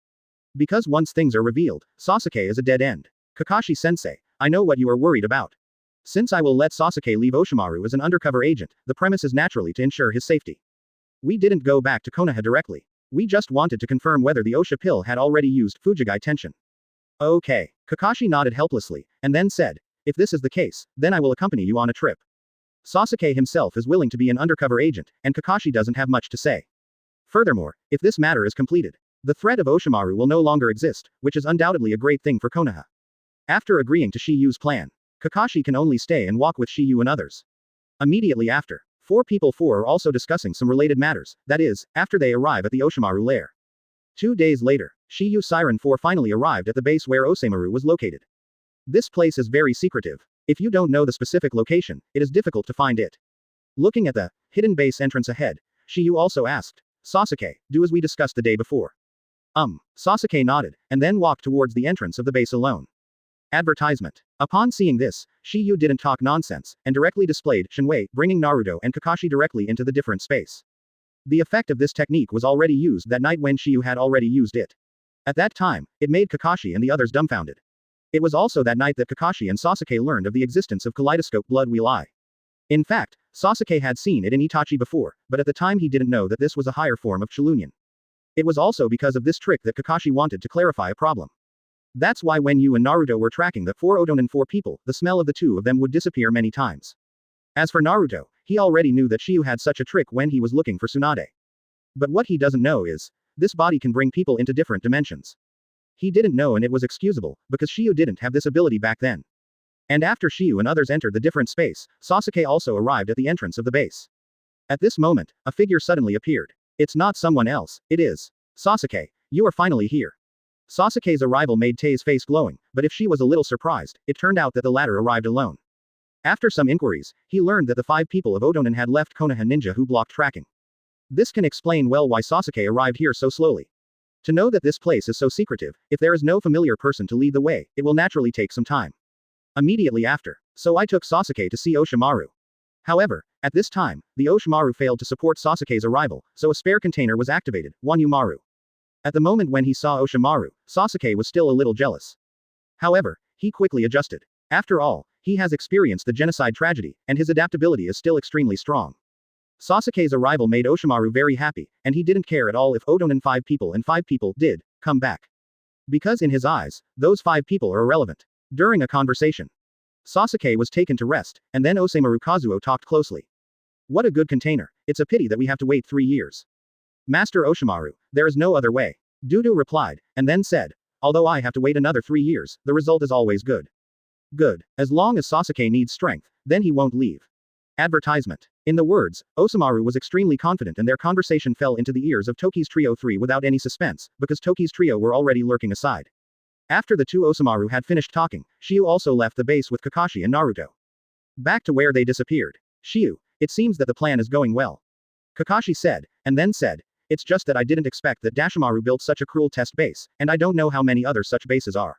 Because once things are revealed, Sasuke is a dead end. Kakashi-sensei, I know what you are worried about. Since I will let Sasuke leave Oshimaru as an undercover agent, the premise is naturally to ensure his safety. We didn't go back to Konoha directly. We just wanted to confirm whether the Osha pill had already used Fujigai tension. Okay. Kakashi nodded helplessly, and then said, if this is the case, then I will accompany you on a trip. Sasuke himself is willing to be an undercover agent, and Kakashi doesn't have much to say. Furthermore, if this matter is completed, the threat of Oshimaru will no longer exist, which is undoubtedly a great thing for Konoha. After agreeing to Shiyu's plan, Kakashi can only stay and walk with Shiyu and others. Immediately after, 4 are also discussing some related matters, that is, after they arrive at the Oshimaru lair. 2 days later, Shiyu Siren 4 finally arrived at the base where Oseimaru was located. This place is very secretive. If you don't know the specific location, it is difficult to find it. Looking at the hidden base entrance ahead, Shiyu also asked, Sasuke, do as we discussed the day before. Sasuke nodded, and then walked towards the entrance of the base alone. Advertisement. Upon seeing this, Shiyu didn't talk nonsense, and directly displayed Shinwei, bringing Naruto and Kakashi directly into the different space. The effect of this technique was already used that night when Shiyu had already used it. At that time, it made Kakashi and the others dumbfounded. It was also that night that Kakashi and Sasuke learned of the existence of Kaleidoscope Blood Wheel Eye. In fact, Sasuke had seen it in Itachi before, but at the time he didn't know that this was a higher form of Chilunian. It was also because of this trick that Kakashi wanted to clarify a problem. That's why when you and Naruto were tracking the 4 Odonin 4 people, the smell of the 2 of them would disappear many times. As for Naruto, he already knew that Shiyu had such a trick when he was looking for Tsunade. But what he doesn't know is, this body can bring people into different dimensions. He didn't know, and it was excusable, because Shiyu didn't have this ability back then. And after Shiyu and others entered the different space, Sasuke also arrived at the entrance of the base. At this moment, a figure suddenly appeared. It's not someone else, it is Sasuke, you are finally here. Sasuke's arrival made Tei's face glowing, but if she was a little surprised, it turned out that the latter arrived alone. After some inquiries, he learned that the 5 people of Odonin had left Konoha ninja who blocked tracking. This can explain well why Sasuke arrived here so slowly. To know that this place is so secretive, if there is no familiar person to lead the way, it will naturally take some time. Immediately after, So I took Sasuke to see Oshimaru. However, at this time, the Oshimaru failed to support Sasuke's arrival, so a spare container was activated, Wanyumaru. At the moment when he saw Oshimaru, Sasuke was still a little jealous. However, he quickly adjusted. After all, he has experienced the genocide tragedy, and his adaptability is still extremely strong. Sasuke's arrival made Oshimaru very happy, and he didn't care at all if Oden and 5 people did come back. Because in his eyes, those 5 people are irrelevant. During a conversation, Sasuke was taken to rest, and then Osamaru Kazuo talked closely. What a good container. It's a pity that we have to wait 3 years. Master Oshimaru, there is no other way. Dudu replied, and then said, although I have to wait another 3 years, the result is always good. Good. As long as Sasuke needs strength, then he won't leave. Advertisement. In the words, Osamaru was extremely confident and their conversation fell into the ears of Toki's Trio 3 without any suspense, because Toki's Trio were already lurking aside. After the two Osamaru had finished talking, Shiyu also left the base with Kakashi and Naruto. Back to where they disappeared. Shiyu, it seems that the plan is going well. Kakashi said, and then said, it's just that I didn't expect that Dashimaru built such a cruel test base, and I don't know how many other such bases are.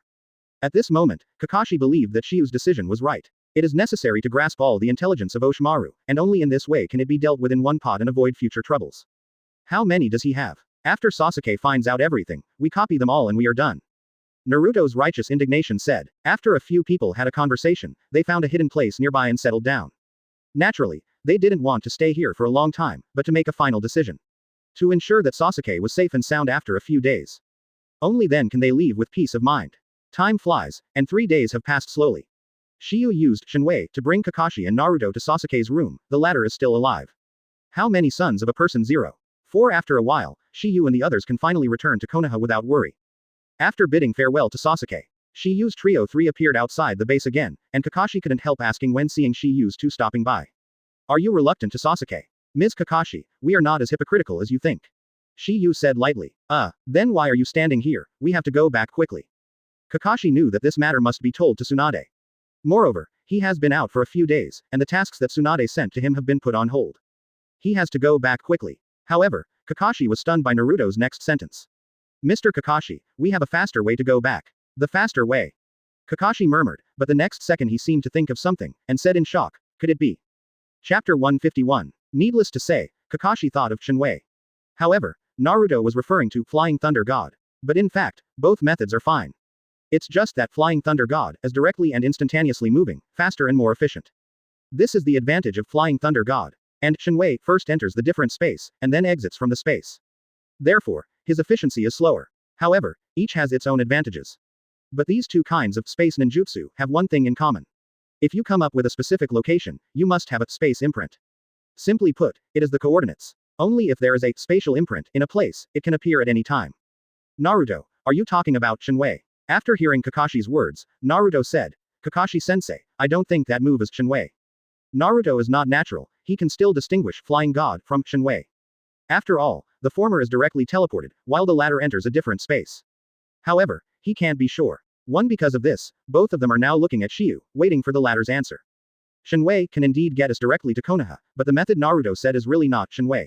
At this moment, Kakashi believed that Shiyu's decision was right. It is necessary to grasp all the intelligence of Oshimaru, and only in this way can it be dealt with in one pot and avoid future troubles. How many does he have? After Sasuke finds out everything, we copy them all and we are done. Naruto's righteous indignation said. After a few people had a conversation, they found a hidden place nearby and settled down. Naturally, they didn't want to stay here for a long time, but to make a final decision. To ensure that Sasuke was safe and sound after a few days. Only then can they leave with peace of mind. Time flies, and 3 days have passed slowly. Shiyu used Shinwei to bring Kakashi and Naruto to Sasuke's room, the latter is still alive. How many sons of a person? 0. 4. After a while, Shiyu and the others can finally return to Konoha without worry. After bidding farewell to Sasuke, Shiyu's Trio 3 appeared outside the base again, and Kakashi couldn't help asking when seeing Shiyu's 2 stopping by. Are you reluctant to Sasuke? Ms. Kakashi, we are not as hypocritical as you think. Shiyu said lightly. Then why are you standing here? We have to go back quickly. Kakashi knew that this matter must be told to Tsunade. Moreover, he has been out for a few days, and the tasks that Tsunade sent to him have been put on hold. He has to go back quickly. However, Kakashi was stunned by Naruto's next sentence. Mr. Kakashi, we have a faster way to go back. The faster way. Kakashi murmured, but the next second he seemed to think of something, and said in shock, could it be? Chapter 151. Needless to say, Kakashi thought of Shinwei. However, Naruto was referring to Flying Thunder God. But in fact, both methods are fine. It's just that Flying Thunder God is directly and instantaneously moving, faster and more efficient. This is the advantage of Flying Thunder God. And Shinwei first enters the different space, and then exits from the space. Therefore, his efficiency is slower. However, each has its own advantages. But these two kinds of space ninjutsu have one thing in common. If you come up with a specific location, you must have a space imprint. Simply put, it is the coordinates. Only if there is a spatial imprint in a place, it can appear at any time. Naruto, are you talking about Shinwei? After hearing Kakashi's words, Naruto said, Kakashi-sensei, I don't think that move is Shinwei. Naruto is not natural, he can still distinguish Flying God from Shinwei. After all, the former is directly teleported, while the latter enters a different space. However, he can't be sure. Because of this, both of them are now looking at Shiyu, waiting for the latter's answer. Shinwei can indeed get us directly to Konoha, but the method Naruto said is really not Shinwei.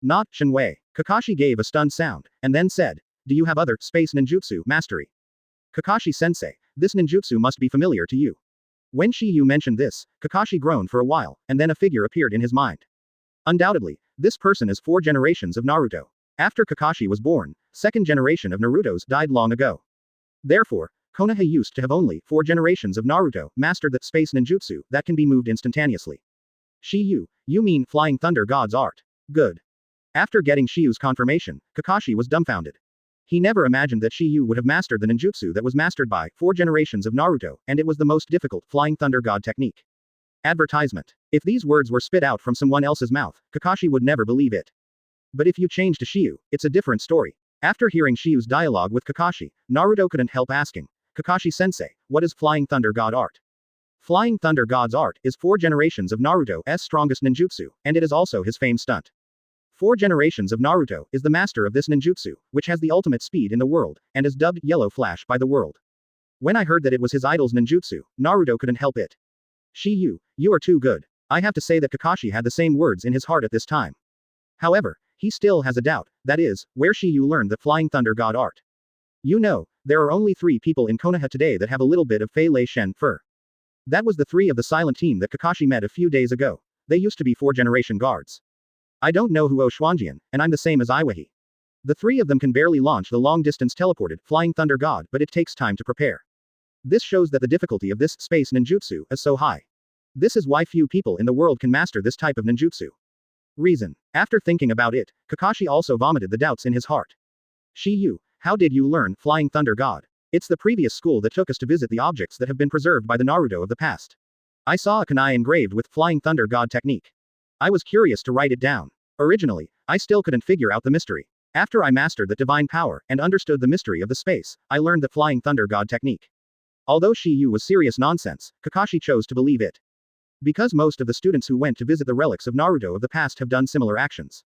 Not Shinwei. Kakashi gave a stunned sound, and then said, do you have other space ninjutsu mastery? Kakashi-sensei, this ninjutsu must be familiar to you. When Shiyu mentioned this, Kakashi groaned for a while, and then a figure appeared in his mind. Undoubtedly, this person is 4 generations of Naruto. After Kakashi was born, 2nd generation of Naruto's died long ago. Therefore, Konoha used to have only 4 generations of Naruto mastered that space ninjutsu that can be moved instantaneously. Shiyu, you mean Flying Thunder God's art? Good. After getting Shiyu's confirmation, Kakashi was dumbfounded. He never imagined that Shiyu would have mastered the ninjutsu that was mastered by 4 generations of Naruto, and it was the most difficult Flying Thunder God technique. Advertisement. If these words were spit out from someone else's mouth, Kakashi would never believe it. But if you change to Shiyu, it's a different story. After hearing Shiyu's dialogue with Kakashi, Naruto couldn't help asking, Kakashi-sensei, what is Flying Thunder God art? Flying Thunder God's art is 4 generations of Naruto's strongest ninjutsu, and it is also his fame stunt. 4 generations of Naruto is the master of this ninjutsu, which has the ultimate speed in the world, and is dubbed Yellow Flash by the world. When I heard that it was his idol's ninjutsu, Naruto couldn't help it. Shiyu, you are too good. I have to say that Kakashi had the same words in his heart at this time. However, he still has a doubt, that is, where Shiyu learned the Flying Thunder God art. You know, there are only 3 people in Konoha today that have a little bit of Fei Lei Shen fur. That was the three of the silent team that Kakashi met a few days ago. They used to be 4th-generation guards. I don't know who Oshwanjian, and I'm the same as Iwahi. The three of them can barely launch the long-distance teleported Flying Thunder God, but it takes time to prepare. This shows that the difficulty of this space ninjutsu is so high. This is why few people in the world can master this type of ninjutsu. Reason. After thinking about it, Kakashi also vomited the doubts in his heart. Shiyu, how did you learn Flying Thunder God? It's the previous school that took us to visit the objects that have been preserved by the Naruto of the past. I saw a kunai engraved with Flying Thunder God technique. I was curious to write it down. Originally, I still couldn't figure out the mystery. After I mastered the divine power and understood the mystery of the space, I learned the Flying Thunder God technique. Although Shiyu was serious nonsense, Kakashi chose to believe it. Because most of the students who went to visit the relics of Naruto of the past have done similar actions.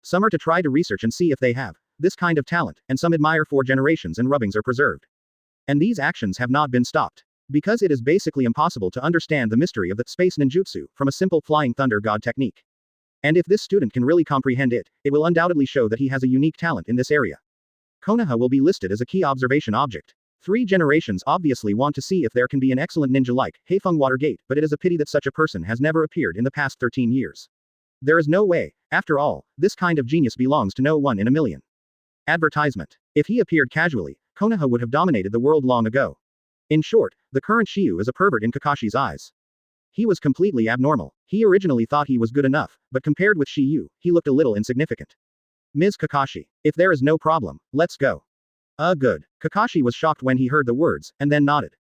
Some are to try to research and see if they have this kind of talent, and some admire 4 generations and rubbings are preserved. And these actions have not been stopped. Because it is basically impossible to understand the mystery of the space ninjutsu from a simple Flying Thunder God technique. And if this student can really comprehend it, it will undoubtedly show that he has a unique talent in this area. Konoha will be listed as a key observation object. 3 generations obviously want to see if there can be an excellent ninja like Heifeng Watergate, but it is a pity that such a person has never appeared in the past 13 years. There is no way. After all, this kind of genius belongs to no one in a million. Advertisement. If he appeared casually, Konoha would have dominated the world long ago. In short, the current Shiyu is a pervert in Kakashi's eyes. He was completely abnormal. He originally thought he was good enough, but compared with Shiyu, he looked a little insignificant. Ms. Kakashi. If there is no problem, let's go. Good. Kakashi was shocked when he heard the words, and then nodded.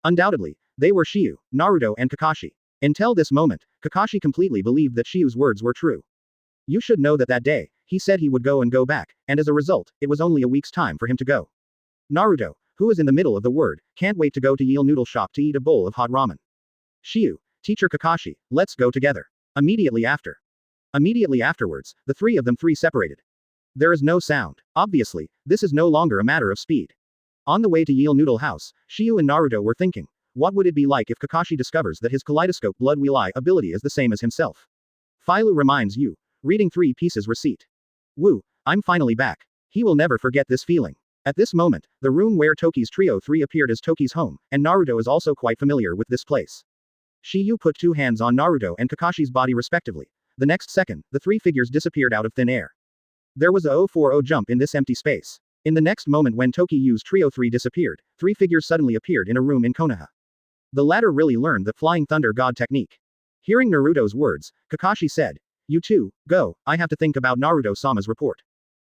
Undoubtedly, they were Shiyu, Naruto and Kakashi. Until this moment, Kakashi completely believed that Shiyu's words were true. You should know that day, he said he would go and go back, and as a result, it was only a week's time for him to go. Naruto, who is in the middle of the word, can't wait to go to Yeel Noodle Shop to eat a bowl of hot ramen. Shiyu, teacher Kakashi, let's go together. Immediately afterwards, the three of them separated. There is no sound. Obviously, this is no longer a matter of speed. On the way to Yeel Noodle House, Shiyu and Naruto were thinking, what would it be like if Kakashi discovers that his kaleidoscope blood wheel eye ability is the same as himself? Filu reminds you. Reading 3 pieces receipt. Woo, I'm finally back. He will never forget this feeling. At this moment, the room where Toki's Trio 3 appeared as Toki's home, and Naruto is also quite familiar with this place. Shiyu put 2 hands on Naruto and Kakashi's body respectively. The next second, the 3 figures disappeared out of thin air. There was a 040 jump in this empty space. In the next moment when Toki U's Trio 3 disappeared, 3 figures suddenly appeared in a room in Konoha. The latter really learned the Flying Thunder God technique. Hearing Naruto's words, Kakashi said, you two, go, I have to think about Naruto-sama's report.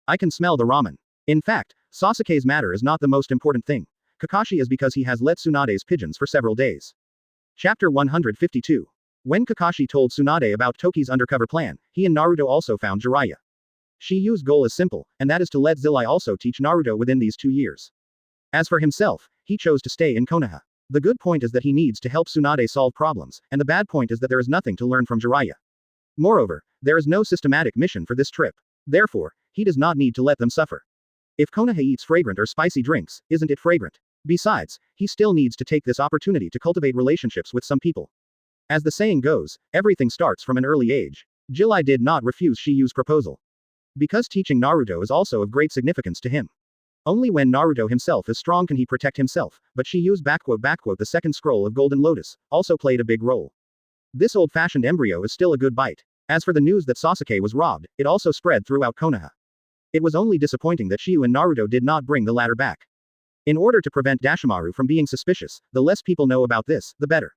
I can smell the ramen. In fact, Sasuke's matter is not the most important thing. Kakashi is because he has let Tsunade's pigeons for several days. Chapter 152. When Kakashi told Tsunade about Toki's undercover plan, he and Naruto also found Jiraiya. Shiyu's goal is simple, and that is to let Zillai also teach Naruto within these 2 years. As for himself, he chose to stay in Konoha. The good point is that he needs to help Tsunade solve problems, and the bad point is that there is nothing to learn from Jiraiya. Moreover, there is no systematic mission for this trip. Therefore, he does not need to let them suffer. If Konoha eats fragrant or spicy drinks, isn't it fragrant? Besides, he still needs to take this opportunity to cultivate relationships with some people. As the saying goes, everything starts from an early age. Jiraiya did not refuse Shiyu's proposal. Because teaching Naruto is also of great significance to him. Only when Naruto himself is strong can he protect himself, but Shiyu's the second scroll of Golden Lotus also played a big role. This old-fashioned embryo is still a good bite. As for the news that Sasuke was robbed, it also spread throughout Konoha. It was only disappointing that Shiyu and Naruto did not bring the latter back. In order to prevent Dashimaru from being suspicious, the less people know about this, the better.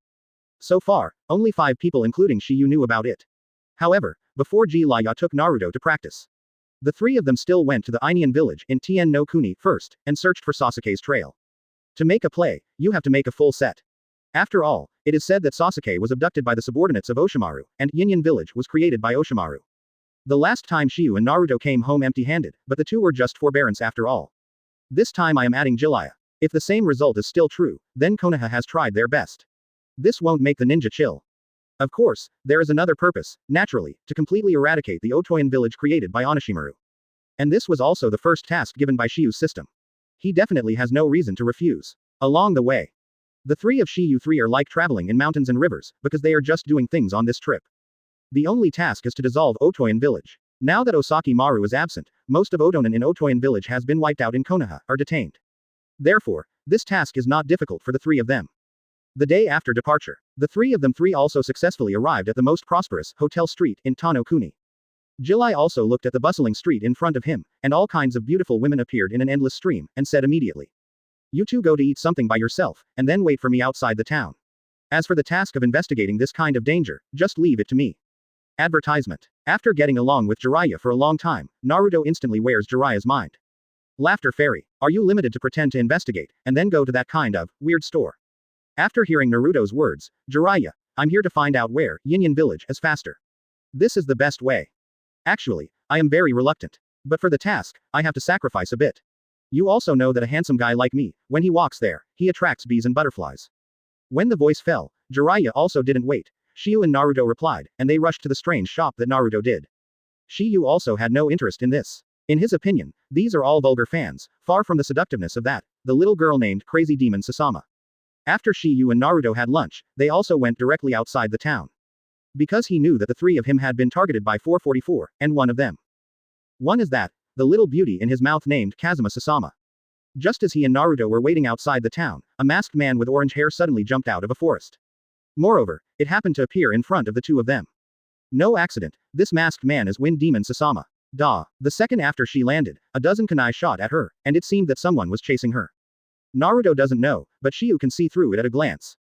So far, only 5 people including Shiyu knew about it. However, before Jiraiya took Naruto to practice, the 3 of them still went to the Ainian village in Tien no Kuni first, and searched for Sasuke's trail. To make a play, you have to make a full set. After all, it is said that Sasuke was abducted by the subordinates of Oshimaru, and Yinyan village was created by Oshimaru. The last time Shiyu and Naruto came home empty-handed, but the 2 were just forbearance after all. This time I am adding Jiraiya. If the same result is still true, then Konoha has tried their best. This won't make the ninja chill. Of course, there is another purpose, naturally, to completely eradicate the Otoyan village created by Onishimaru. And this was also the first task given by Shiyu's system. He definitely has no reason to refuse. Along the way, the 3 of Shiyu 3 are like traveling in mountains and rivers, because they are just doing things on this trip. The only task is to dissolve Otoyan village. Now that Osaki Maru is absent, most of Otonan in Otoyan village has been wiped out in Konoha, are detained. Therefore, this task is not difficult for the 3 of them. The day after departure, the three of them also successfully arrived at the most prosperous hotel street in Tano Kuni. Jilai also looked at the bustling street in front of him, and all kinds of beautiful women appeared in an endless stream, and said immediately, "You two go to eat something by yourself, and then wait for me outside the town. As for the task of investigating this kind of danger, just leave it to me." Advertisement. After getting along with Jiraiya for a long time, Naruto instantly wears Jiraiya's mind. Laughter Fairy. Are you limited to pretend to investigate, and then go to that kind of weird store? After hearing Naruto's words, Jiraiya, I'm here to find out where Yin Village is faster. This is the best way. Actually, I am very reluctant. But for the task, I have to sacrifice a bit. You also know that a handsome guy like me, when he walks there, he attracts bees and butterflies. When the voice fell, Jiraiya also didn't wait. Shiyu and Naruto replied, and they rushed to the strange shop that Naruto did. Shiyu also had no interest in this. In his opinion, these are all vulgar fans, far from the seductiveness of that, the little girl named Crazy Demon Sasama. After Shiyu and Naruto had lunch, they also went directly outside the town. Because he knew that the three of him had been targeted by 444, and one of them. One is that, the little beauty in his mouth named Kazuma Sasama. Just as he and Naruto were waiting outside the town, a masked man with orange hair suddenly jumped out of a forest. Moreover, it happened to appear in front of the two of them. No accident, this masked man is Wind Demon Sasama. The second after she landed, a dozen kunai shot at her, and it seemed that someone was chasing her. Naruto doesn't know, but Shiyu can see through it at a glance.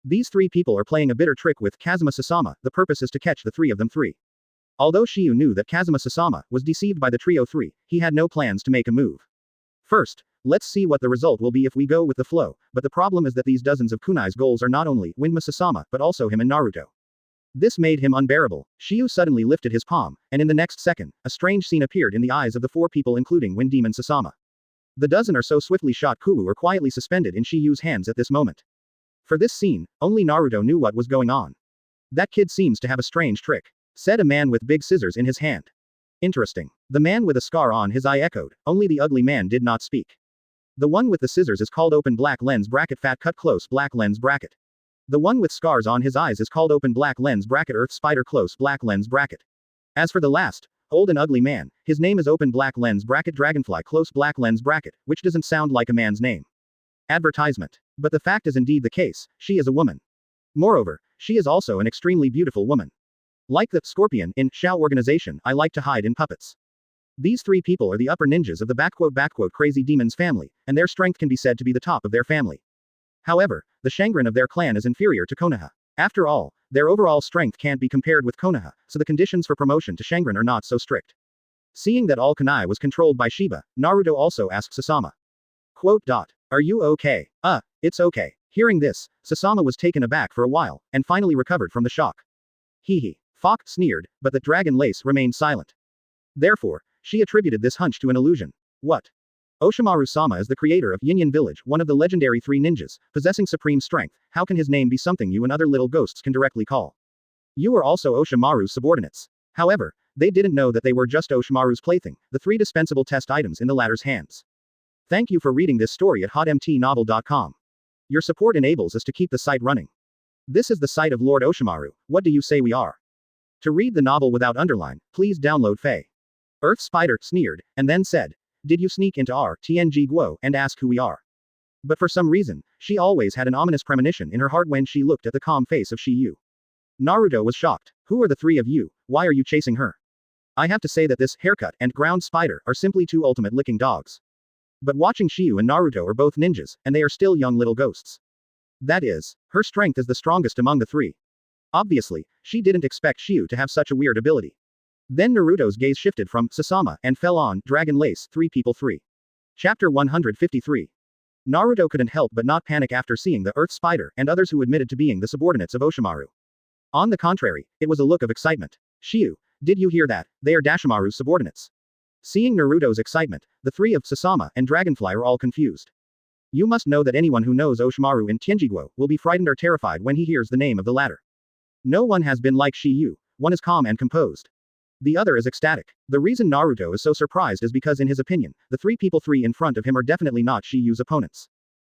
These three people are playing a bitter trick with Kazuma Sasama, the purpose is to catch the three of them three. Although Shiyu knew that Kazuma Sasama was deceived by the trio 3, he had no plans to make a move. First, let's see what the result will be if we go with the flow, but the problem is that these dozens of kunai's goals are not only Windma Sasama but also him and Naruto. This made him unbearable. Shiyu suddenly lifted his palm, and in the next second, a strange scene appeared in the eyes of the four people including Wind Demon Sasama. The dozen or so swiftly shot Kuu were quietly suspended in Shiyu's hands at this moment. For this scene, only Naruto knew what was going on. That kid seems to have a strange trick, said a man with big scissors in his hand. Interesting. The man with a scar on his eye echoed, only the ugly man did not speak. The one with the scissors is called open black lens bracket fat cut close black lens bracket. The one with scars on his eyes is called open black lens bracket earth spider close black lens bracket. As for the last, old and ugly man, his name is open black lens bracket dragonfly close black lens bracket, which doesn't sound like a man's name. Advertisement. But the fact is indeed the case, she is a woman. Moreover, she is also an extremely beautiful woman. Like the scorpion in Shao organization, I like to hide in puppets. These three people are the upper ninjas of the crazy demons family, and their strength can be said to be the top of their family. However, the Shangren of their clan is inferior to Konoha. After all, their overall strength can't be compared with Konoha, so the conditions for promotion to Shangren are not so strict. Seeing that all kunai was controlled by Shiba, Naruto also asked Sasama. Are you okay? It's okay. Hearing this, Sasama was taken aback for a while, and finally recovered from the shock. Hee. Fok sneered, but the dragon lace remained silent. Therefore, she attributed this hunch to an illusion. What? Oshimaru-sama is the creator of Yin Village, one of the legendary three ninjas, possessing supreme strength. How can his name be something you and other little ghosts can directly call? You are also Oshimaru's subordinates. However, they didn't know that they were just Oshimaru's plaything, the three dispensable test items in the latter's hands. Thank you for reading this story at hotmtnovel.com. Your support enables us to keep the site running. This is the site of Lord Oshimaru, what do you say we are? To read the novel without underline, please download Faye. Earth Spider sneered, and then said, did you sneak into our TNG Guo and ask who we are? But for some reason, she always had an ominous premonition in her heart when she looked at the calm face of Shiyu. Naruto was shocked. Who are the three of you? Why are you chasing her? I have to say that this haircut and ground spider are simply two ultimate licking dogs. But watching Shiyu and Naruto are both ninjas, and they are still young little ghosts. That is, her strength is the strongest among the three. Obviously, she didn't expect Shiyu to have such a weird ability. Then Naruto's gaze shifted from Sasama and fell on Dragon Lace 3 People 3. Chapter 153. Naruto couldn't help but not panic after seeing the Earth Spider and others who admitted to being the subordinates of Oshimaru. On the contrary, it was a look of excitement. Shiyu, did you hear that? They are Dashimaru's subordinates. Seeing Naruto's excitement, the three of Sasama and Dragonfly are all confused. You must know that anyone who knows Oshimaru in Tianjiguo will be frightened or terrified when he hears the name of the latter. No one has been like Shiyu, one is calm and composed. The other is ecstatic. The reason Naruto is so surprised is because in his opinion, the three people three in front of him are definitely not Shiyu's opponents.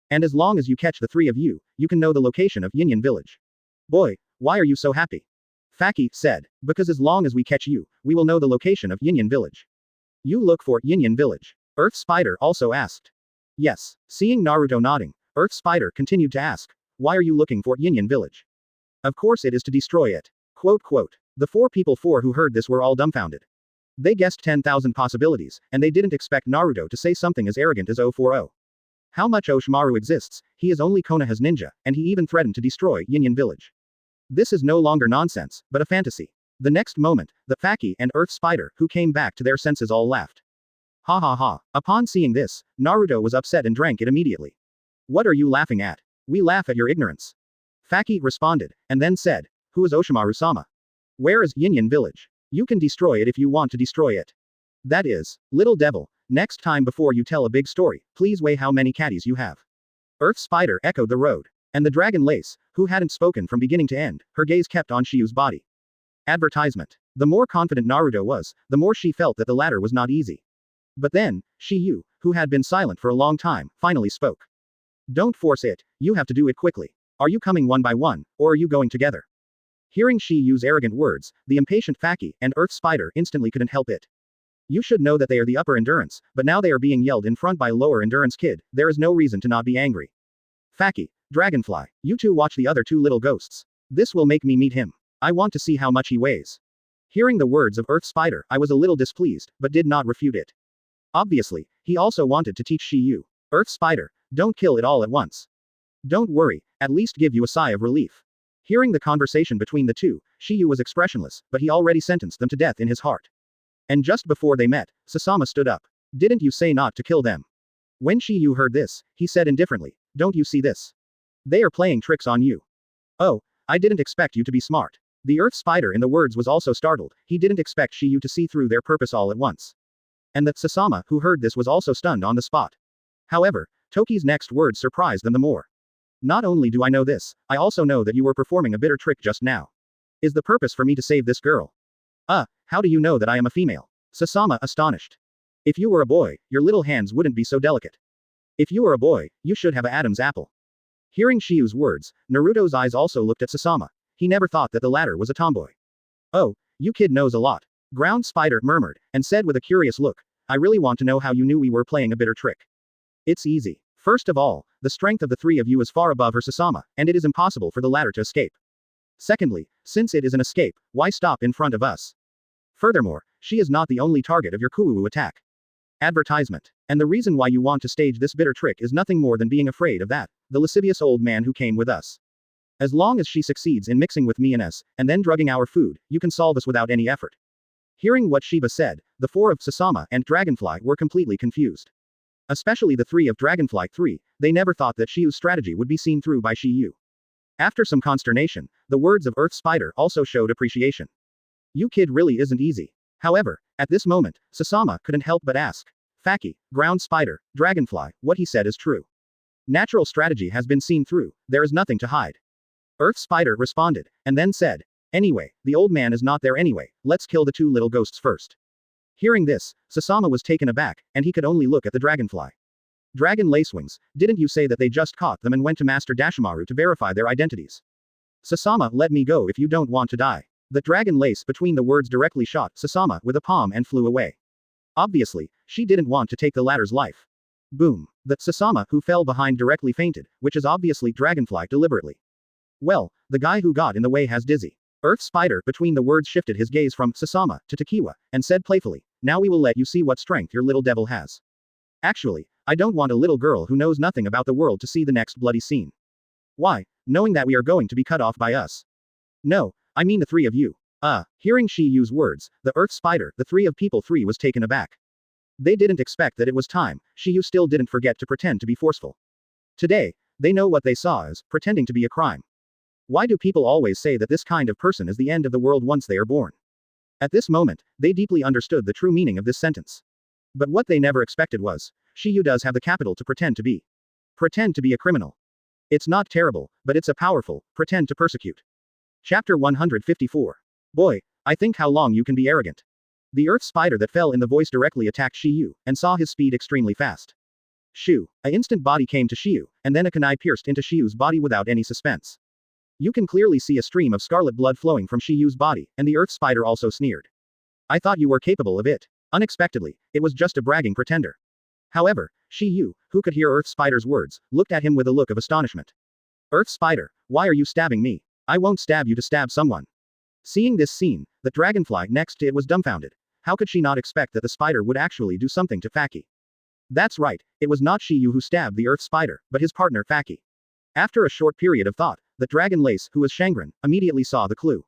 And as long as you catch the three of you, you can know the location of Yin Village. Boy, why are you so happy? Faki said, because as long as we catch you, we will know the location of Yin Village. You look for Yin Village. Earth Spider also asked. Yes. Seeing Naruto nodding, Earth Spider continued to ask, Why are you looking for Yinyan village? Of course it is to destroy it. Quote quote. The four who heard this were all dumbfounded. They guessed 10,000 possibilities, and they didn't expect Naruto to say something as arrogant as 040. How much Oshimaru exists, he is only Konoha's ninja, and he even threatened to destroy Yinyan village. This is no longer nonsense, but a fantasy. The next moment, the Faki and Earth Spider, who came back to their senses, all laughed. Ha ha ha. Upon seeing this, Naruto was upset and drank it immediately. What are you laughing at? We laugh at your ignorance. Faki responded, and then said, Who is Oshimaru-sama? Where is Yinyan village? You can destroy it if you want to destroy it. That is, little devil, next time before you tell a big story, please weigh how many caddies you have. Earth Spider echoed the road. And the Dragon Lace, who hadn't spoken from beginning to end, her gaze kept on Shiyu's body. Advertisement. The more confident Naruto was, the more she felt that the latter was not easy. But then, Shiyu, who had been silent for a long time, finally spoke. Don't force it, you have to do it quickly. Are you coming one by one, or are you going together? Hearing Shiyu's arrogant words, the impatient Faki and Earth Spider instantly couldn't help it. You should know that they are the upper endurance, but now they are being yelled in front by a lower endurance kid, there is no reason to not be angry. Faki, Dragonfly, you two watch the other two little ghosts. This will make me meet him. I want to see how much he weighs. Hearing the words of Earth Spider, I was a little displeased, but did not refute it. Obviously, he also wanted to teach Shiyu. Earth Spider, don't kill it all at once. Don't worry, at least give you a sigh of relief. Hearing the conversation between the two, Shiyu was expressionless, but he already sentenced them to death in his heart. And just before they met, Sasama stood up. Didn't you say not to kill them? When Shiyu heard this, he said indifferently, Don't you see this? They are playing tricks on you. Oh, I didn't expect you to be smart. The Earth Spider in the words was also startled, he didn't expect Shiyu to see through their purpose all at once. And that Sasama, who heard this, was also stunned on the spot. However, Toki's next words surprised them the more. Not only do I know this, I also know that you were performing a bitter trick just now. Is the purpose for me to save this girl? How do you know that I am a female? Sasama astonished. If you were a boy, your little hands wouldn't be so delicate. If you were a boy, you should have a Adam's apple. Hearing Shiyu's words, Naruto's eyes also looked at Sasama. He never thought that the latter was a tomboy. Oh, you kid knows a lot. Ground Spider murmured, and said with a curious look, I really want to know how you knew we were playing a bitter trick. It's easy. First of all, the strength of the three of you is far above her Sasama, and it is impossible for the latter to escape. Secondly, since it is an escape, why stop in front of us? Furthermore, she is not the only target of your Kuwu attack. Advertisement. And the reason why you want to stage this bitter trick is nothing more than being afraid of that, the lascivious old man who came with us. As long as she succeeds in mixing with me and us, and then drugging our food, you can solve us without any effort. Hearing what Shiba said, the four of Sasama and Dragonfly were completely confused. Especially the three of Dragonfly 3, they never thought that Shiyu's strategy would be seen through by Shiyu. After some consternation, the words of Earth Spider also showed appreciation. You kid really isn't easy. However, at this moment, Sasama couldn't help but ask. Faki, Ground Spider, Dragonfly, what he said is true. Natural strategy has been seen through, there is nothing to hide. Earth Spider responded, and then said, Anyway, the old man is not there anyway, let's kill the two little ghosts first. Hearing this, Sasama was taken aback, and he could only look at the Dragonfly. Dragon Lacewings, didn't you say that they just caught them and went to Master Dashimaru to verify their identities? Sasama, let me go if you don't want to die. The dragon lace between the words directly shot Sasama with a palm and flew away. Obviously, she didn't want to take the latter's life. Boom. The Sasama who fell behind directly fainted, which is obviously Dragonfly deliberately. Well, the guy who got in the way has dizzy. Earth Spider between the words shifted his gaze from Sasama to Takiwa, and said playfully, Now we will let you see what strength your little devil has. Actually, I don't want a little girl who knows nothing about the world to see the next bloody scene. Why, knowing that we are going to be cut off by us? No, I mean the three of you. Hearing Shiyu's words, the Earth Spider, the three of people three was taken aback. They didn't expect that it was time, Shiyu still didn't forget to pretend to be forceful. Today, they know what they saw as pretending to be a crime. Why do people always say that this kind of person is the end of the world once they are born? At this moment, they deeply understood the true meaning of this sentence. But what they never expected was, Shiyu does have the capital to pretend to be. Pretend to be a criminal. It's not terrible, but it's a powerful, pretend to persecute. Chapter 154. Boy, I think how long you can be arrogant. The Earth Spider that fell in the voice directly attacked Shiyu, and saw his speed extremely fast. Shoo. A instant body came to Shiyu, and then a kunai pierced into Shiyu's body without any suspense. You can clearly see a stream of scarlet blood flowing from Shiyu's body, and the Earth Spider also sneered. I thought you were capable of it. Unexpectedly, it was just a bragging pretender. However, Shiyu, who could hear Earth Spider's words, looked at him with a look of astonishment. Earth Spider, why are you stabbing me? I won't stab you to stab someone. Seeing this scene, the dragonfly next to it was dumbfounded. How could she not expect that the spider would actually do something to Faki? That's right, it was not Shiyu who stabbed the Earth Spider, but his partner Faki. After a short period of thought, the dragon Lace, who was Shangren, immediately saw the clue.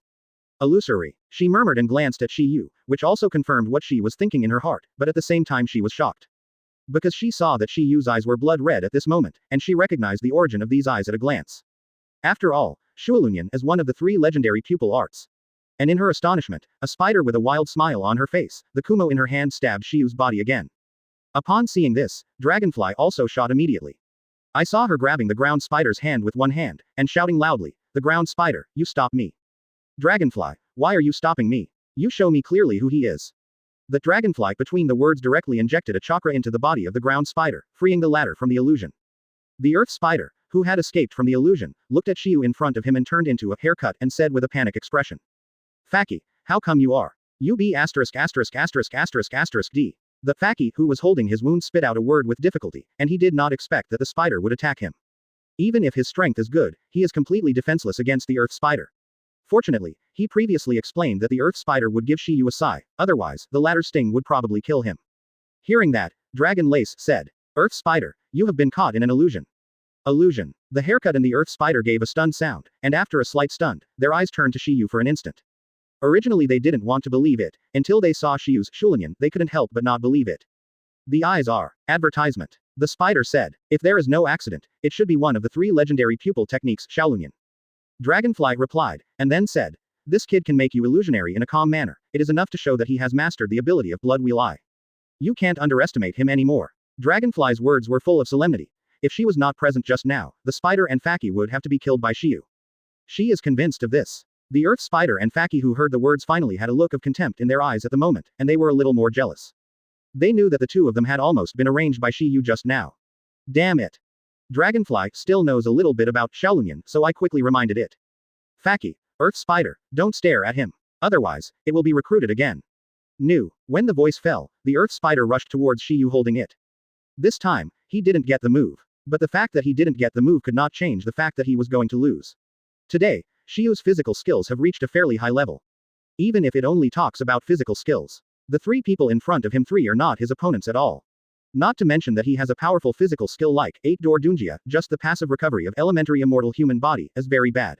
Illusory, she murmured and glanced at Shiyu, which also confirmed what she was thinking in her heart, but at the same time she was shocked. Because she saw that Shiyu's eyes were blood red at this moment, and she recognized the origin of these eyes at a glance. After all, Shualunyan is one of the 3 legendary pupil arts. And in her astonishment, a spider with a wild smile on her face, the Kumo in her hand stabbed Shiyu's body again. Upon seeing this, Dragonfly also shot immediately. I saw her grabbing the ground spider's hand with one hand, and shouting loudly, "The ground spider, you stop me. Dragonfly, why are you stopping me? You show me clearly who he is." The dragonfly between the words directly injected a chakra into the body of the ground spider, freeing the latter from the illusion. The earth spider, who had escaped from the illusion, looked at Shiyu in front of him and turned into a haircut and said with a panic expression. "Faki, how come you are? You be ************* D. The Faki, who was holding his wound, spit out a word with difficulty, and he did not expect that the spider would attack him. Even if his strength is good, he is completely defenseless against the earth spider. Fortunately, he previously explained that the earth spider would give Shiyu a sigh, otherwise, the latter's sting would probably kill him. Hearing that, Dragon Lace said, "Earth spider, you have been caught in an illusion." Illusion. The haircut and the earth spider gave a stunned sound, and after a slight stun, their eyes turned to Shiyu for an instant. Originally they didn't want to believe it, until they saw Shiyu's Shulanyan, they couldn't help but not believe it. The eyes are advertisement. The spider said, "If there is no accident, it should be one of the 3 legendary pupil techniques Shaolunyan." Dragonfly replied, and then said, "This kid can make you illusionary in a calm manner, it is enough to show that he has mastered the ability of Blood Wheel Eye. You can't underestimate him anymore." Dragonfly's words were full of solemnity. If she was not present just now, the spider and Faki would have to be killed by Shiyu. She is convinced of this. The earth spider and Faki who heard the words finally had a look of contempt in their eyes at the moment, and they were a little more jealous. They knew that the two of them had almost been arranged by Shiyu just now. Damn it. Dragonfly still knows a little bit about Shaolunyan, so I quickly reminded it. "Faki, earth spider, don't stare at him. Otherwise, it will be recruited again." When the voice fell, the earth spider rushed towards Shiyu holding it. This time, he didn't get the move. But the fact that he didn't get the move could not change the fact that he was going to lose. Today, Shiyu's physical skills have reached a fairly high level. Even if it only talks about physical skills. The 3 people in front of him 3 are not his opponents at all. Not to mention that he has a powerful physical skill like 8-door Dunjia, just the passive recovery of elementary immortal human body, is very bad.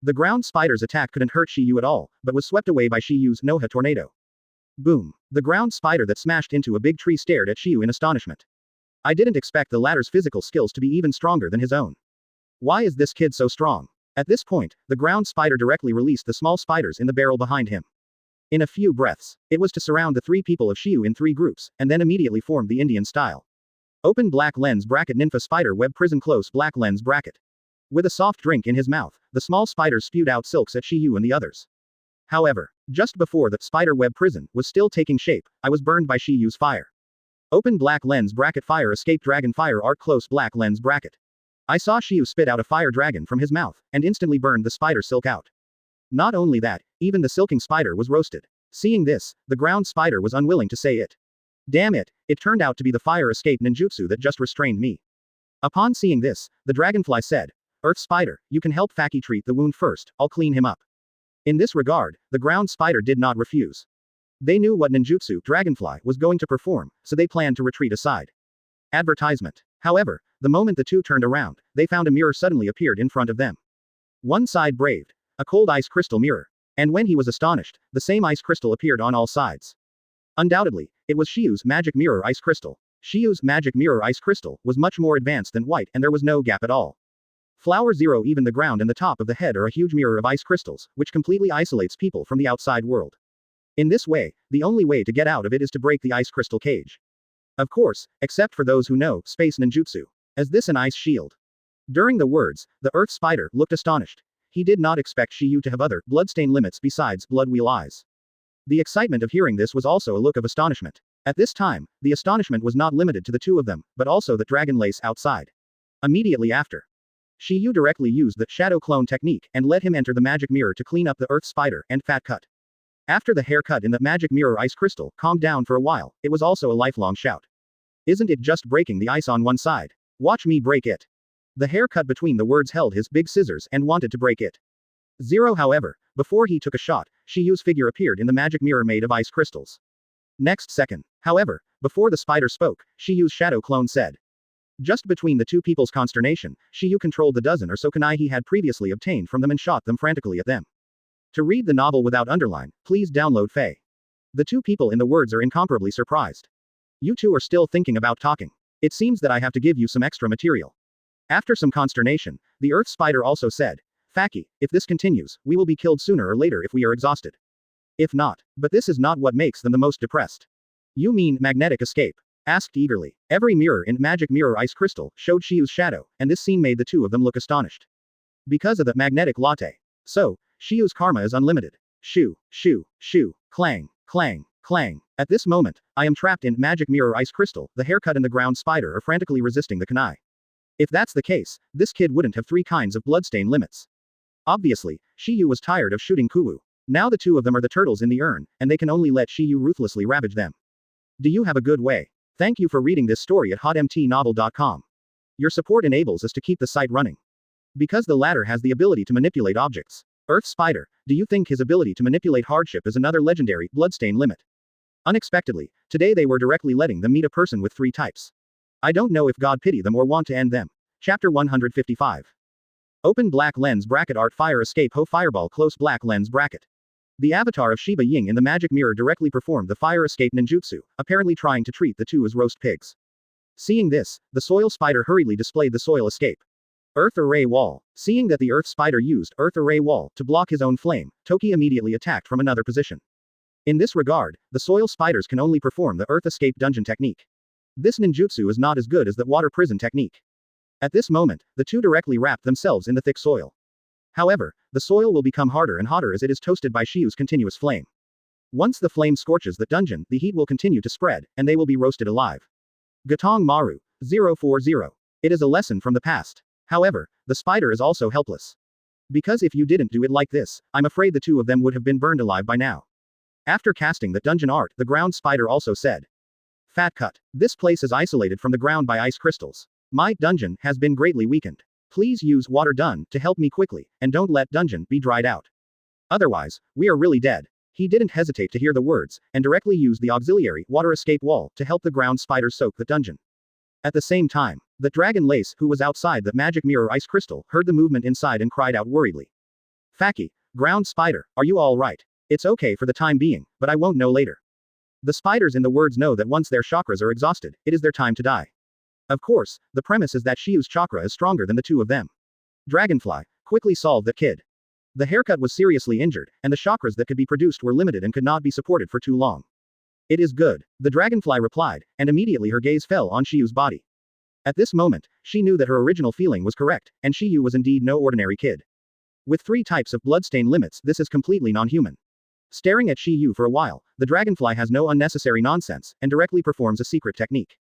The ground spider's attack couldn't hurt Shiyu at all, but was swept away by Shiyu's Noha tornado. Boom. The ground spider that smashed into a big tree stared at Shiyu in astonishment. I didn't expect the latter's physical skills to be even stronger than his own. Why is this kid so strong? At this point, the ground spider directly released the small spiders in the barrel behind him. In a few breaths, it was to surround the 3 people of Shiyu in 3 groups, and then immediately formed the Indian style. Open black lens bracket nympha spider web prison close black lens bracket. With a soft drink in his mouth, the small spiders spewed out silks at Shiyu and the others. However, just before the spider web prison was still taking shape, I was burned by Shiyu's fire. Open black lens bracket fire escape dragon fire art close black lens bracket. I saw Shiyu spit out a fire dragon from his mouth, and instantly burned the spider silk out. Not only that, even the silking spider was roasted. Seeing this, the ground spider was unwilling to say it. Damn it, it turned out to be the fire escape ninjutsu that just restrained me. Upon seeing this, the dragonfly said, "Earth spider, you can help Faki treat the wound first, I'll clean him up." In this regard, the ground spider did not refuse. They knew what ninjutsu Dragonfly was going to perform, so they planned to retreat aside. Advertisement. However, the moment the two turned around, they found a mirror suddenly appeared in front of them. One side braved. A cold ice crystal mirror. And when he was astonished, the same ice crystal appeared on all sides. Undoubtedly, it was Shiyu's magic mirror ice crystal. Shiyu's magic mirror ice crystal was much more advanced than white and there was no gap at all. Flower 0 even the ground and the top of the head are a huge mirror of ice crystals, which completely isolates people from the outside world. In this way, the only way to get out of it is to break the ice crystal cage. Of course, except for those who know space ninjutsu. As this an ice shield. During the words, the earth spider looked astonished. He did not expect Shiyu to have other bloodstain limits besides blood wheel eyes. The excitement of hearing this was also a look of astonishment. At this time, the astonishment was not limited to the two of them, but also the dragon lace outside. Immediately after, Shiyu directly used the shadow clone technique and let him enter the magic mirror to clean up the earth spider and fat cut. After the haircut in the magic mirror ice crystal calmed down for a while, it was also a lifelong shout. Isn't it just breaking the ice on one side? Watch me break it. The hair cut between the words held his big scissors and wanted to break it. Zero, however, before he took a shot, Shiyu's figure appeared in the magic mirror made of ice crystals. Next second, however, before the spider spoke, Shiyu's shadow clone said. Just between the two people's consternation, Shiyu controlled the dozen or so kunai he had previously obtained from them and shot them frantically at them. To read the novel without underline, please download Faye. The two people in the words are incomparably surprised. You two are still thinking about talking. It seems that I have to give you some extra material. After some consternation, the earth spider also said, Faki, if this continues, we will be killed sooner or later if we are exhausted. If not, but this is not what makes them the most depressed. You mean magnetic escape? Asked eagerly. Every mirror in magic mirror ice crystal showed Shiyu's shadow, and this scene made the two of them look astonished. Because of the magnetic latte. So, Shiyu's karma is unlimited. Shoo, shoo, shoo, clang, clang, clang. At this moment, I am trapped in magic mirror ice crystal, the haircut and the ground spider are frantically resisting the kunai. If that's the case, this kid wouldn't have three kinds of bloodstain limits. Obviously, Shiyu was tired of shooting Kuwu. Now the two of them are the turtles in the urn, and they can only let Shiyu ruthlessly ravage them. Do you have a good way? Thank you for reading this story at hotmtnovel.com. Your support enables us to keep the site running. Because the latter has the ability to manipulate objects. Earth Spider, do you think his ability to manipulate hardship is another legendary bloodstain limit? Unexpectedly, today they were directly letting them meet a person with three types. I don't know if God pity them or want to end them. Chapter 155. Open black lens bracket art fire escape ho fireball close black lens bracket. The avatar of Shiba Ying in the magic mirror directly performed the fire escape ninjutsu, apparently trying to treat the two as roast pigs. Seeing this, the soil spider hurriedly displayed the soil escape. Earth Array Wall. Seeing that the Earth Spider used Earth Array Wall to block his own flame, Toki immediately attacked from another position. In this regard, the soil spiders can only perform the Earth Escape Dungeon technique. This ninjutsu is not as good as the water prison technique. At this moment, the two directly wrapped themselves in the thick soil. However, the soil will become harder and hotter as it is toasted by Shiyu's continuous flame. Once the flame scorches the dungeon, the heat will continue to spread, and they will be roasted alive. Gatong Maru. 040. It is a lesson from the past. However, the spider is also helpless. Because if you didn't do it like this, I'm afraid the two of them would have been burned alive by now. After casting the dungeon art, the ground spider also said. Fat cut. This place is isolated from the ground by ice crystals. My dungeon has been greatly weakened. Please use water done to help me quickly, and don't let dungeon be dried out. Otherwise, we are really dead. He didn't hesitate to hear the words, and directly used the auxiliary water escape wall to help the ground spider soak the dungeon. At the same time, the dragon Lace who was outside the magic mirror ice crystal heard the movement inside and cried out worriedly. Faki, ground spider, are you all right? It's okay for the time being, but I won't know later. The spiders in the words know that once their chakras are exhausted, it is their time to die. Of course, the premise is that Shiyu's chakra is stronger than the two of them. Dragonfly, quickly solve the kid. The haircut was seriously injured, and the chakras that could be produced were limited and could not be supported for too long. It is good, the dragonfly replied, and immediately her gaze fell on Shiyu's body. At this moment, she knew that her original feeling was correct, and Shiyu was indeed no ordinary kid. With three types of bloodstain limits, this is completely non-human. Staring at Shiyu for a while, the dragonfly has no unnecessary nonsense, and directly performs a secret technique.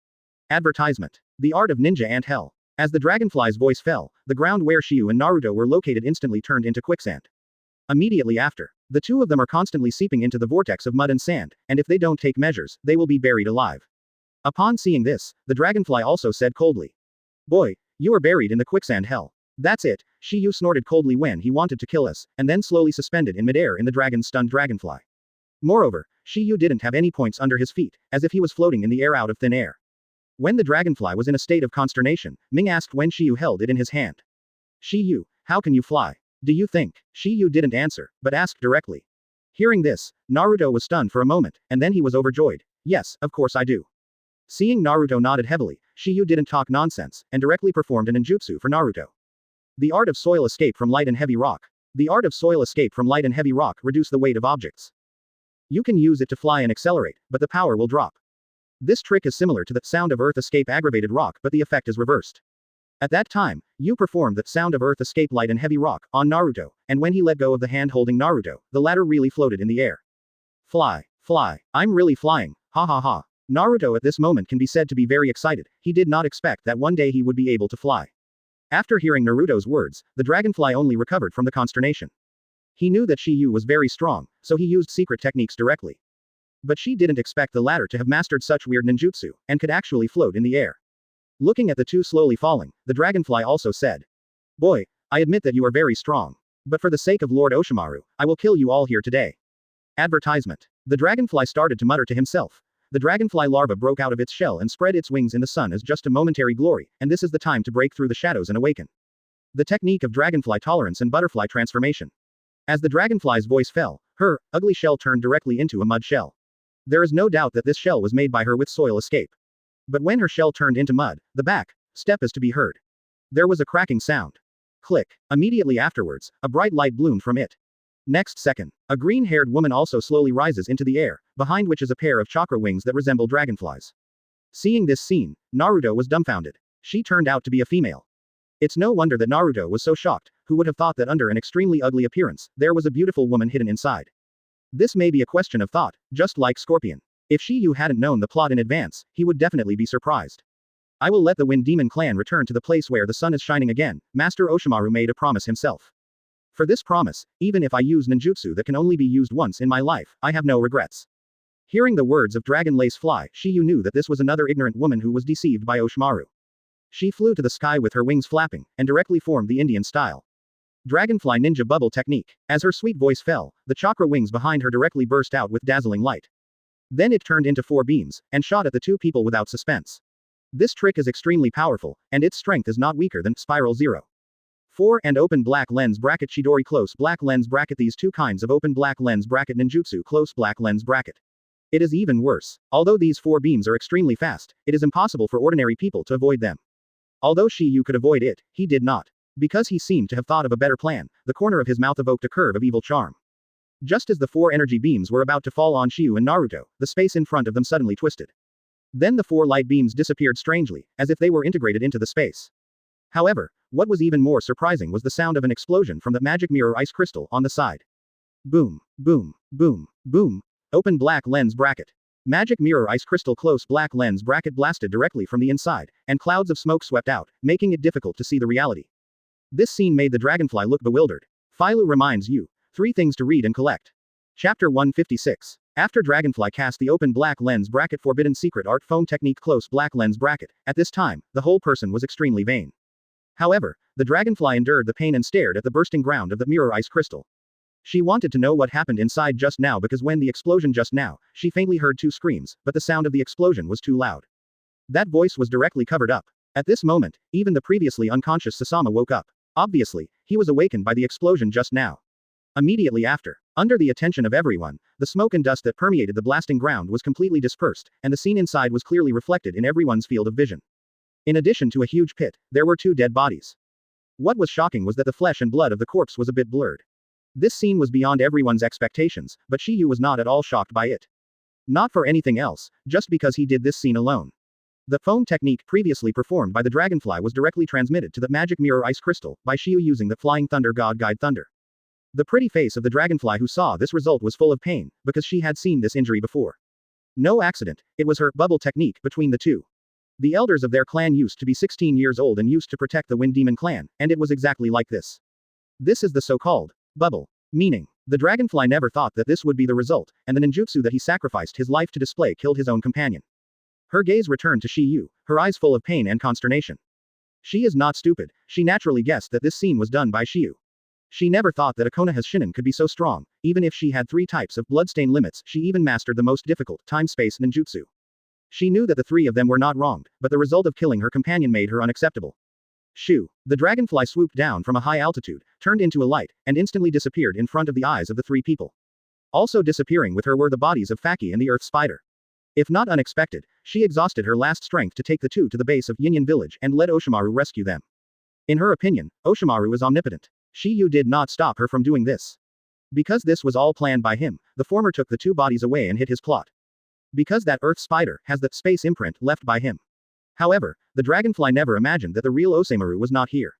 Advertisement. The art of ninja ant hell. As the dragonfly's voice fell, the ground where Shiyu and Naruto were located instantly turned into quicksand. Immediately after, the two of them are constantly seeping into the vortex of mud and sand, and if they don't take measures, they will be buried alive. Upon seeing this, the dragonfly also said coldly. Boy, you are buried in the quicksand hell. That's it, Shiyu snorted coldly when he wanted to kill us, and then slowly suspended in midair in the dragon-stunned dragonfly. Moreover, Shiyu didn't have any points under his feet, as if he was floating in the air out of thin air. When the dragonfly was in a state of consternation, Ming asked when Shiyu held it in his hand. Shiyu, how can you fly? Do you think? Shiyu didn't answer, but asked directly. Hearing this, Naruto was stunned for a moment, and then he was overjoyed. Yes, of course I do. Seeing Naruto nodded heavily, Shiyu didn't talk nonsense, and directly performed an ninjutsu for Naruto. The art of soil escape from light and heavy rock. The art of soil escape from light and heavy rock reduce the weight of objects. You can use it to fly and accelerate, but the power will drop. This trick is similar to the sound of earth escape aggravated rock, but the effect is reversed. At that time, you performed the sound of earth escape light and heavy rock on Naruto, and when he let go of the hand holding Naruto, the latter really floated in the air. Fly, fly, I'm really flying, ha ha ha. Naruto at this moment can be said to be very excited, he did not expect that one day he would be able to fly. After hearing Naruto's words, the dragonfly only recovered from the consternation. He knew that Shiyu was very strong, so he used secret techniques directly. But she didn't expect the latter to have mastered such weird ninjutsu, and could actually float in the air. Looking at the two slowly falling, the dragonfly also said, "Boy, I admit that you are very strong. But for the sake of Lord Oshimaru, I will kill you all here today." Advertisement. The dragonfly started to mutter to himself. The dragonfly larva broke out of its shell and spread its wings in the sun as just a momentary glory, and this is the time to break through the shadows and awaken. The technique of dragonfly tolerance and butterfly transformation. As the dragonfly's voice fell, her ugly shell turned directly into a mud shell. There is no doubt that this shell was made by her with soil escape. But when her shell turned into mud, the back step is to be heard. There was a cracking sound. Click. Immediately afterwards, a bright light bloomed from it. Next second, a green-haired woman also slowly rises into the air, behind which is a pair of chakra wings that resemble dragonflies. Seeing this scene, Naruto was dumbfounded. She turned out to be a female. It's no wonder that Naruto was so shocked, who would have thought that under an extremely ugly appearance, there was a beautiful woman hidden inside. This may be a question of thought, just like Scorpion. If Shiyu hadn't known the plot in advance, he would definitely be surprised. "I will let the Wind Demon clan return to the place where the sun is shining again," Master Oshimaru made a promise himself. "For this promise, even if I use ninjutsu that can only be used once in my life, I have no regrets." Hearing the words of Dragon Lace Fly, Shiyu knew that this was another ignorant woman who was deceived by Oshimaru. She flew to the sky with her wings flapping, and directly formed the Indian style. Dragonfly Ninja Bubble Technique. As her sweet voice fell, the chakra wings behind her directly burst out with dazzling light. Then it turned into 4 beams, and shot at the two people without suspense. This trick is extremely powerful, and its strength is not weaker than Spiral 0. 4 and open black lens bracket Chidori close black lens bracket. These two kinds of open black lens bracket ninjutsu close black lens bracket. It is even worse. Although these 4 beams are extremely fast, it is impossible for ordinary people to avoid them. Although Shiyu could avoid it, he did not. Because he seemed to have thought of a better plan, the corner of his mouth evoked a curve of evil charm. Just as the 4 energy beams were about to fall on Shiyu and Naruto, the space in front of them suddenly twisted. Then the 4 light beams disappeared strangely, as if they were integrated into the space. However, what was even more surprising was the sound of an explosion from the magic mirror ice crystal on the side. Boom, boom, boom, boom. Open black lens bracket. Magic mirror ice crystal close black lens bracket blasted directly from the inside, and clouds of smoke swept out, making it difficult to see the reality. This scene made the dragonfly look bewildered. Philo reminds you, 3 things to read and collect. Chapter 156. After Dragonfly cast the open black lens bracket forbidden secret art foam technique close black lens bracket, at this time, the whole person was extremely vain. However, the dragonfly endured the pain and stared at the bursting ground of the mirror ice crystal. She wanted to know what happened inside just now because when the explosion just now, she faintly heard 2 screams, but the sound of the explosion was too loud. That voice was directly covered up. At this moment, even the previously unconscious Sasama woke up. Obviously, he was awakened by the explosion just now. Immediately after, under the attention of everyone, the smoke and dust that permeated the blasting ground was completely dispersed, and the scene inside was clearly reflected in everyone's field of vision. In addition to a huge pit, there were 2 dead bodies. What was shocking was that the flesh and blood of the corpse was a bit blurred. This scene was beyond everyone's expectations, but Shiyu was not at all shocked by it. Not for anything else, just because he did this scene alone. The foam technique previously performed by the dragonfly was directly transmitted to the magic mirror ice crystal by Shiyu using the flying thunder god guide thunder. The pretty face of the dragonfly who saw this result was full of pain, because she had seen this injury before. No accident, it was her bubble technique between the two. The elders of their clan used to be 16 years old and used to protect the Wind Demon clan, and it was exactly like this. This is the so-called bubble. Meaning, the dragonfly never thought that this would be the result, and the ninjutsu that he sacrificed his life to display killed his own companion. Her gaze returned to Shiyu, her eyes full of pain and consternation. She is not stupid, she naturally guessed that this scene was done by Shiyu. She never thought that a Konoha's shinin could be so strong, even if she had 3 types of bloodstain limits, she even mastered the most difficult time-space ninjutsu. She knew that the 3 of them were not wronged, but the result of killing her companion made her unacceptable. Shoo! The dragonfly swooped down from a high altitude, turned into a light, and instantly disappeared in front of the eyes of the 3 people. Also disappearing with her were the bodies of Faki and the earth spider. If not unexpected, she exhausted her last strength to take the 2 to the base of Yinyan village and let Oshimaru rescue them. In her opinion, Oshimaru is omnipotent. Shiyu did not stop her from doing this. Because this was all planned by him, the former took the 2 bodies away and hid his plot. Because that earth spider has the space imprint left by him. However, the dragonfly never imagined that the real Oseimaru was not here.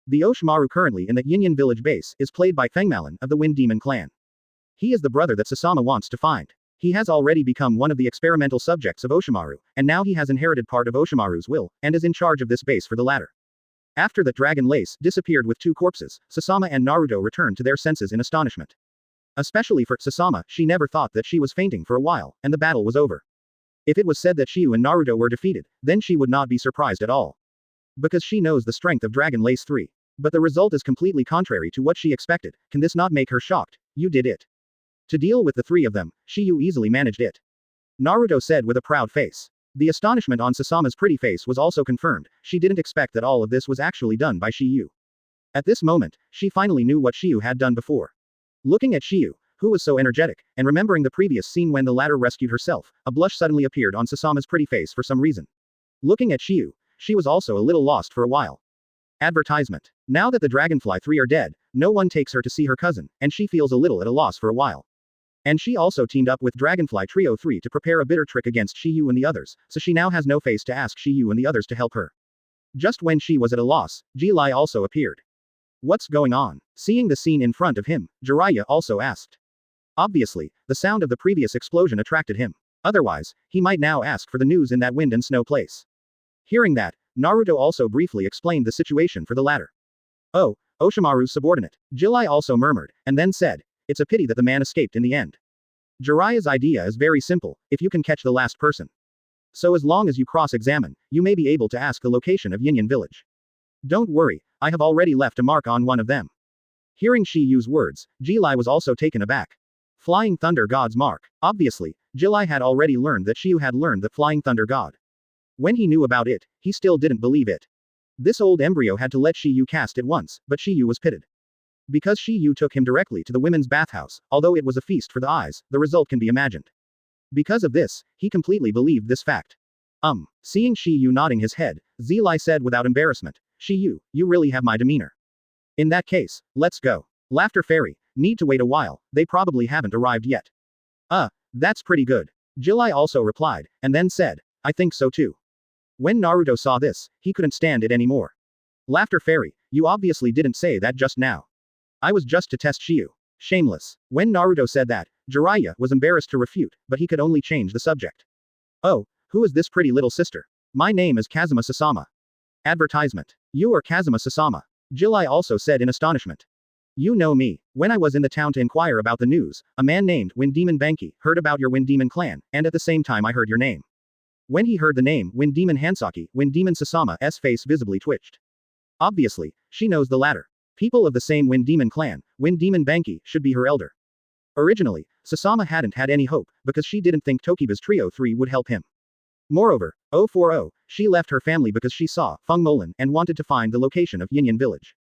The Oshimaru currently in the Yinyan village base is played by Fengmalin of the Wind Demon clan. He is the brother that Sasama wants to find. He has already become one of the experimental subjects of Oshimaru, and now he has inherited part of Oshimaru's will, and is in charge of this base for the latter. After that dragon lace disappeared with 2 corpses, Sasama and Naruto returned to their senses in astonishment. Especially for Sasama, she never thought that she was fainting for a while, and the battle was over. If it was said that Shiyu and Naruto were defeated, then she would not be surprised at all. Because she knows the strength of Dragon Lace 3. But the result is completely contrary to what she expected. Can this not make her shocked? You did it. To deal with the three of them, Shiyu easily managed it. Naruto said with a proud face. The astonishment on Sasama's pretty face was also confirmed. She didn't expect that all of this was actually done by Shiyu. At this moment, she finally knew what Shiyu had done before. Looking at Shiyu, who was so energetic, and remembering the previous scene when the latter rescued herself, a blush suddenly appeared on Sasama's pretty face for some reason. Looking at Shiyu, she was also a little lost for a while. Advertisement. Now that the Dragonfly 3 are dead, no one takes her to see her cousin, and she feels a little at a loss for a while. And she also teamed up with Dragonfly Trio 3 to prepare a bitter trick against Shiyu and the others, so she now has no face to ask Shiyu and the others to help her. Just when she was at a loss, Ji-Lai also appeared. What's going on? Seeing the scene in front of him, Jiraiya also asked. Obviously, the sound of the previous explosion attracted him. Otherwise, he might now ask for the news in that wind and snow place. Hearing that, Naruto also briefly explained the situation for the latter. Oh, Oshimaru's subordinate, Ji-Lai also murmured, and then said, it's a pity that the man escaped in the end. Jiraiya's idea is very simple, if you can catch the last person. So as long as you cross-examine, you may be able to ask the location of Yinyan village. Don't worry, I have already left a mark on one of them. Hearing Shiyu's words, Ji-Lai was also taken aback. Flying Thunder God's mark. Obviously, Ji-Lai had already learned that Shiyu had learned the Flying Thunder God. When he knew about it, he still didn't believe it. This old embryo had to let Shiyu cast it once, but Shiyu was pitted. Because Shiyu took him directly to the women's bathhouse, although it was a feast for the eyes, the result can be imagined. Because of this, he completely believed this fact. Seeing Shiyu nodding his head, Ji-Lai said without embarrassment, Shiyu, you really have my demeanor. In that case, let's go. Laughter Fairy, need to wait a while, they probably haven't arrived yet. That's pretty good. Ji-Lai also replied, and then said, I think so too. When Naruto saw this, he couldn't stand it anymore. Laughter Fairy, you obviously didn't say that just now. I was just to test Shiyu. Shameless. When Naruto said that, Jiraiya was embarrassed to refute, but he could only change the subject. Oh, who is this pretty little sister? My name is Kazuma Sasama. Advertisement. You are Kazuma Sasama. Ji-Lai also said in astonishment. You know me. When I was in the town to inquire about the news, a man named Wind Demon Banki heard about your Wind Demon clan, and at the same time I heard your name. When he heard the name Wind Demon Hansaki, Wind Demon Sasama's face visibly twitched. Obviously, she knows the latter. People of the same Wind Demon clan, Wind Demon Banki, should be her elder. Originally, Sasama hadn't had any hope, because she didn't think Tokiba's Trio 3 would help him. Moreover, 040, she left her family because she saw Feng Molan and wanted to find the location of Yinyan village.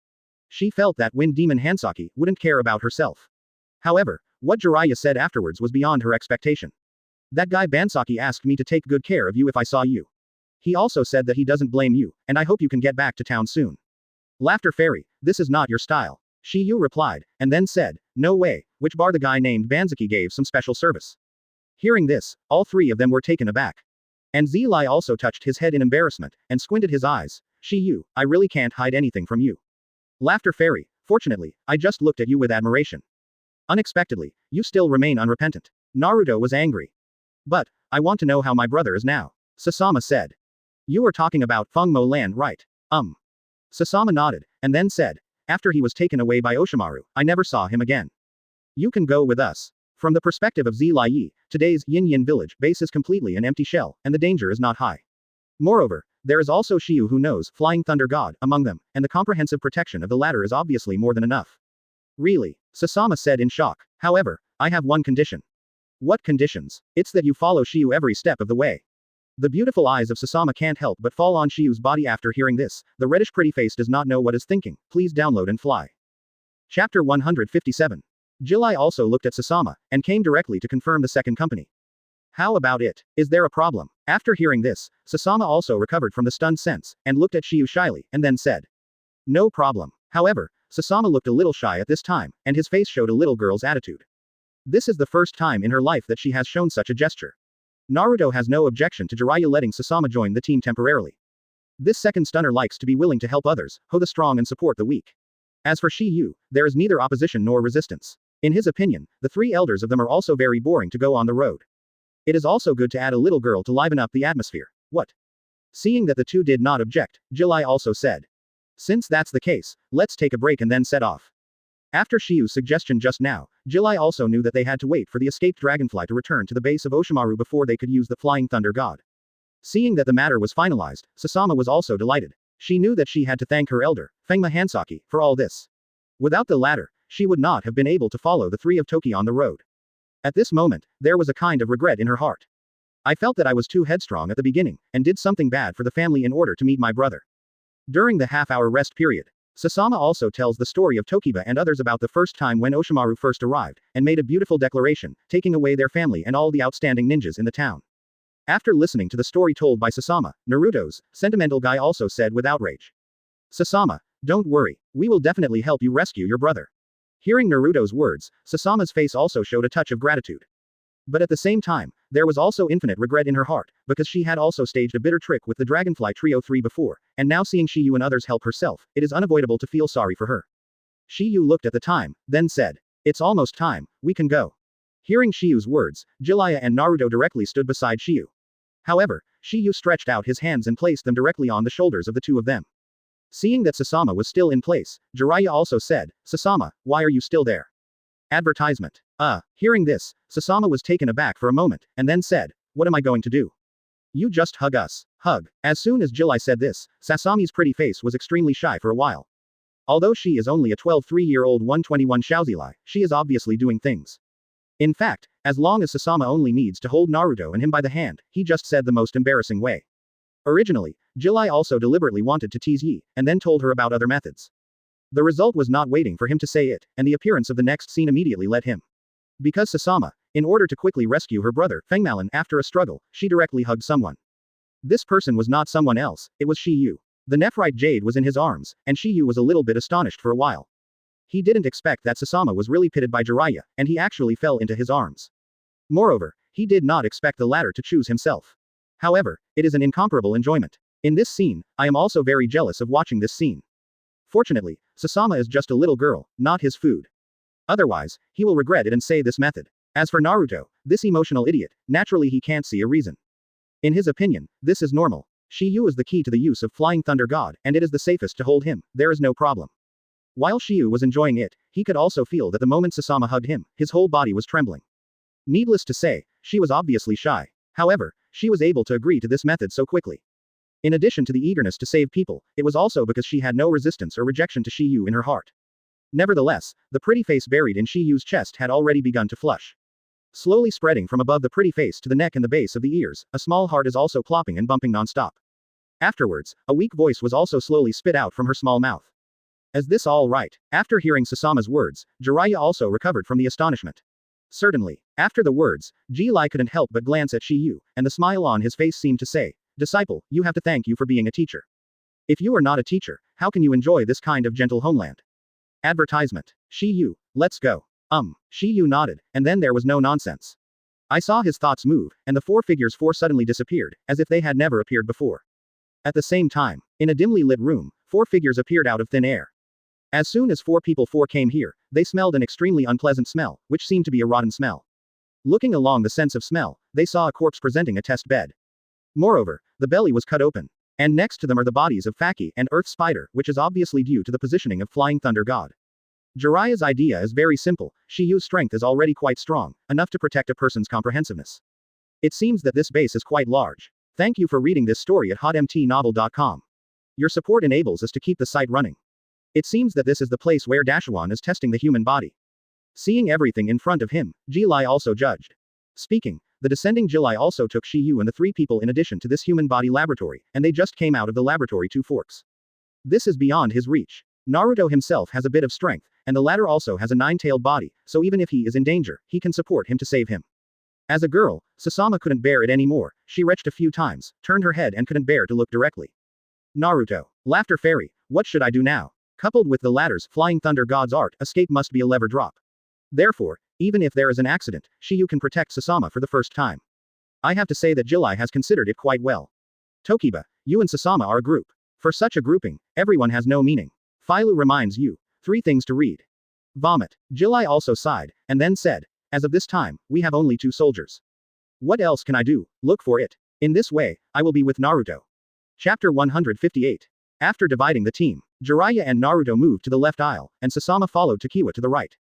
She felt that Wind Demon Hansaki wouldn't care about herself. However, what Jiraiya said afterwards was beyond her expectation. That guy Bansaki asked me to take good care of you if I saw you. He also said that he doesn't blame you, and I hope you can get back to town soon. Laughter Fairy, this is not your style. Shiyu replied, and then said, no way, which bar the guy named Bansaki gave some special service. Hearing this, all three of them were taken aback. And Ji-Lai also touched his head in embarrassment, and squinted his eyes. Shiyu, I really can't hide anything from you. Laughter Fairy, fortunately, I just looked at you with admiration. Unexpectedly, you still remain unrepentant. Naruto was angry. But, I want to know how my brother is now. Sasama said. You are talking about Feng Mo Lan, right? Sasama nodded, and then said, after he was taken away by Oshimaru, I never saw him again. You can go with us. From the perspective of Ji-Lai, today's Yinyan village base is completely an empty shell, and the danger is not high. Moreover, there is also Shiyu who knows Flying Thunder God among them, and the comprehensive protection of the latter is obviously more than enough. Really? Sasama said in shock. However, I have one condition. What conditions? It's that you follow Shiyu every step of the way. The beautiful eyes of Sasama can't help but fall on Shiyu's body after hearing this. The reddish pretty face does not know what is thinking. Please download and fly. Chapter 157. Ji-Lai also looked at Sasama, and came directly to confirm the second company. How about it? Is there a problem? After hearing this, Sasama also recovered from the stunned sense, and looked at Shiyu shyly, and then said. No problem. However, Sasama looked a little shy at this time, and his face showed a little girl's attitude. This is the first time in her life that she has shown such a gesture. Naruto has no objection to Jiraiya letting Sasama join the team temporarily. This second stunner likes to be willing to help others, hold the strong and support the weak. As for Shiyu, there is neither opposition nor resistance. In his opinion, the three elders of them are also very boring to go on the road. It is also good to add a little girl to liven up the atmosphere. What? Seeing that the two did not object, Ji-Lai also said. Since that's the case, let's take a break and then set off. After Shiyu's suggestion just now, Jilai also knew that they had to wait for the escaped dragonfly to return to the base of Oshimaru before they could use the Flying Thunder God. Seeing that the matter was finalized, Sasama was also delighted. She knew that she had to thank her elder, Fengma Hansaki, for all this. Without the latter, she would not have been able to follow the three of Toki on the road. At this moment, there was a kind of regret in her heart. I felt that I was too headstrong at the beginning, and did something bad for the family in order to meet my brother. During the half-hour rest period, Sasama also tells the story of Tokiba and others about the first time when Oshimaru first arrived, and made a beautiful declaration, taking away their family and all the outstanding ninjas in the town. After listening to the story told by Sasama, Naruto's sentimental guy also said with outrage. Sasama, don't worry, we will definitely help you rescue your brother. Hearing Naruto's words, Sasama's face also showed a touch of gratitude. But at the same time, there was also infinite regret in her heart, because she had also staged a bitter trick with the Dragonfly Trio 3 before, and now seeing Shiyu and others help herself, it is unavoidable to feel sorry for her. Shiyu looked at the time, then said, "It's almost time, we can go." Hearing Shiyu's words, Jiraiya and Naruto directly stood beside Shiyu. However, Shiyu stretched out his hands and placed them directly on the shoulders of the two of them. Seeing that Sasama was still in place, Jiraiya also said, "Sasama, why are you still there?" Advertisement. Hearing this, Sasama was taken aback for a moment, and then said, "What am I going to do? You just hug us." Hug. As soon as Jilai said this, Sasami's pretty face was extremely shy for a while. Although she is only a 12-3-year-old 121 Xiaozilai, she is obviously doing things. In fact, as long as Sasama only needs to hold Naruto and him by the hand, he just said the most embarrassing way. Originally, Jilai also deliberately wanted to tease Yi, and then told her about other methods. The result was not waiting for him to say it, and the appearance of the next scene immediately led him. Because Sasama, in order to quickly rescue her brother, Fengmalan, after a struggle, she directly hugged someone. This person was not someone else, it was Shiyu. The Nephrite Jade was in his arms, and Shiyu was a little bit astonished for a while. He didn't expect that Sasama was really pitted by Jiraiya, and he actually fell into his arms. Moreover, he did not expect the latter to choose himself. However, it is an incomparable enjoyment. In this scene, I am also very jealous of watching this scene. Fortunately, Sasama is just a little girl, not his food. Otherwise, he will regret it and say this method. As for Naruto, this emotional idiot, naturally he can't see a reason. In his opinion, this is normal. Shiyu is the key to the use of Flying Thunder God, and it is the safest to hold him, there is no problem. While Shiyu was enjoying it, he could also feel that the moment Sasama hugged him, his whole body was trembling. Needless to say, she was obviously shy. However, she was able to agree to this method so quickly. In addition to the eagerness to save people, it was also because she had no resistance or rejection to Shiyu in her heart. Nevertheless, the pretty face buried in Shiyu's chest had already begun to flush. Slowly spreading from above the pretty face to the neck and the base of the ears, a small heart is also plopping and bumping non-stop. Afterwards, a weak voice was also slowly spit out from her small mouth. Is this all right? After hearing Sasama's words, Jiraiya also recovered from the astonishment. Certainly. After the words, Ji-Lai couldn't help but glance at Shiyu, and the smile on his face seemed to say, "Disciple, you have to thank you for being a teacher. If you are not a teacher, how can you enjoy this kind of gentle homeland?" Advertisement. Shiyu, let's go. Shiyu nodded, and then there was no nonsense. I saw his thoughts move, and the four figures suddenly disappeared, as if they had never appeared before. At the same time, in a dimly lit room, four figures appeared out of thin air. As soon as four came here, they smelled an extremely unpleasant smell, which seemed to be a rotten smell. Looking along the sense of smell, they saw a corpse presenting a test bed. Moreover, the belly was cut open. And next to them are the bodies of Faki and Earth Spider, which is obviously due to the positioning of Flying Thunder God. Jiraiya's idea is very simple. Shiyu's strength is already quite strong, enough to protect a person's comprehensiveness. It seems that this base is quite large. Thank you for reading this story at hotmtnovel.com. Your support enables us to keep the site running. It seems that this is the place where Dashawan is testing the human body. Seeing everything in front of him, Ji-Lai also judged. Speaking, the descending Ji-Lai also took Shiyu and the three people in addition to this human body laboratory, and they just came out of the laboratory 2 forks. This is beyond his reach. Naruto himself has a bit of strength, and the latter also has a 9-tailed body, so even if he is in danger, he can support him to save him. As a girl, Sasama couldn't bear it anymore, she retched a few times, turned her head and couldn't bear to look directly. Naruto. Laughter Fairy, what should I do now? Coupled with the latter's Flying Thunder God's art, escape must be a lever drop. Therefore, even if there is an accident, Shiyu can protect Sasama for the first time. I have to say that Jilai has considered it quite well. Tokiba, you and Sasama are a group. For such a grouping, everyone has no meaning. Phailu reminds you. 3 things to read. Vomit. Jilai also sighed, and then said, as of this time, we have only 2 soldiers. What else can I do? Look for it. In this way, I will be with Naruto. Chapter 158. After dividing the team, Jiraiya and Naruto moved to the left aisle, and Sasama followed Tokiwa to the right.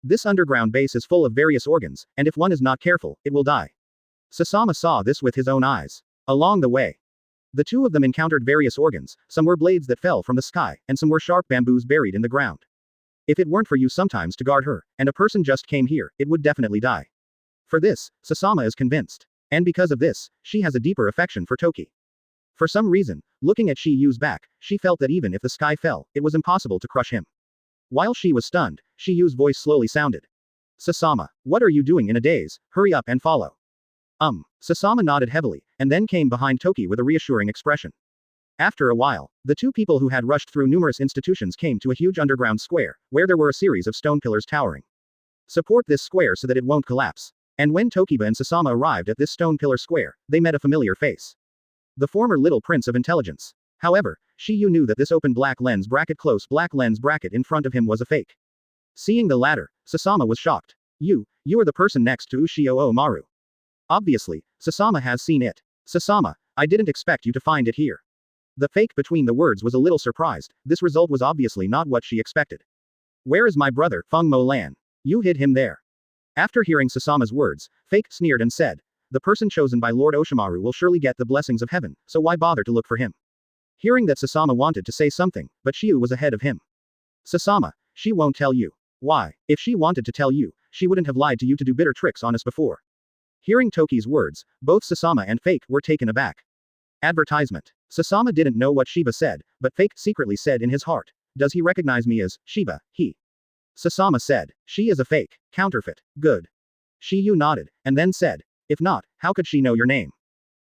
This underground base is full of various organs, and if one is not careful, it will die. Sasama saw this with his own eyes. Along the way, the two of them encountered various organs, some were blades that fell from the sky, and some were sharp bamboos buried in the ground. If it weren't for you sometimes to guard her, and a person just came here, it would definitely die. For this, Sasama is convinced. And because of this, she has a deeper affection for Toki. For some reason, looking at Shiyu's back, she felt that even if the sky fell, it was impossible to crush him. While she was stunned, Shiyu's voice slowly sounded. Sasama, what are you doing in a daze? Hurry up and follow. Sasama nodded heavily, and then came behind Toki with a reassuring expression. After a while, the two people who had rushed through numerous institutions came to a huge underground square, where there were a series of stone pillars towering. Support this square so that it won't collapse. And when Tokiba and Sasama arrived at this stone pillar square, they met a familiar face. The former little prince of intelligence. However, Shiyu knew that this open black lens bracket close black lens bracket in front of him was a fake. Seeing the latter, Sasama was shocked. You are the person next to Ushio Maru. Obviously, Sasama has seen it. Sasama, I didn't expect you to find it here. The fake between the words was a little surprised, this result was obviously not what she expected. Where is my brother, Feng Mo Lan? You hid him there. After hearing Sasama's words, Fake sneered and said, the person chosen by Lord Oshimaru will surely get the blessings of heaven, so why bother to look for him? Hearing that Sasama wanted to say something, but Shiyu was ahead of him. Sasama, she won't tell you. Why? If she wanted to tell you, she wouldn't have lied to you to do bitter tricks on us before. Hearing Toki's words, both Sasama and Fake were taken aback. Advertisement. Sasama didn't know what Shiba said, but Fake secretly said in his heart, does he recognize me as Shiba, he? Sasama said, she is a fake, counterfeit, good. Shiyu nodded, and then said, if not, how could she know your name?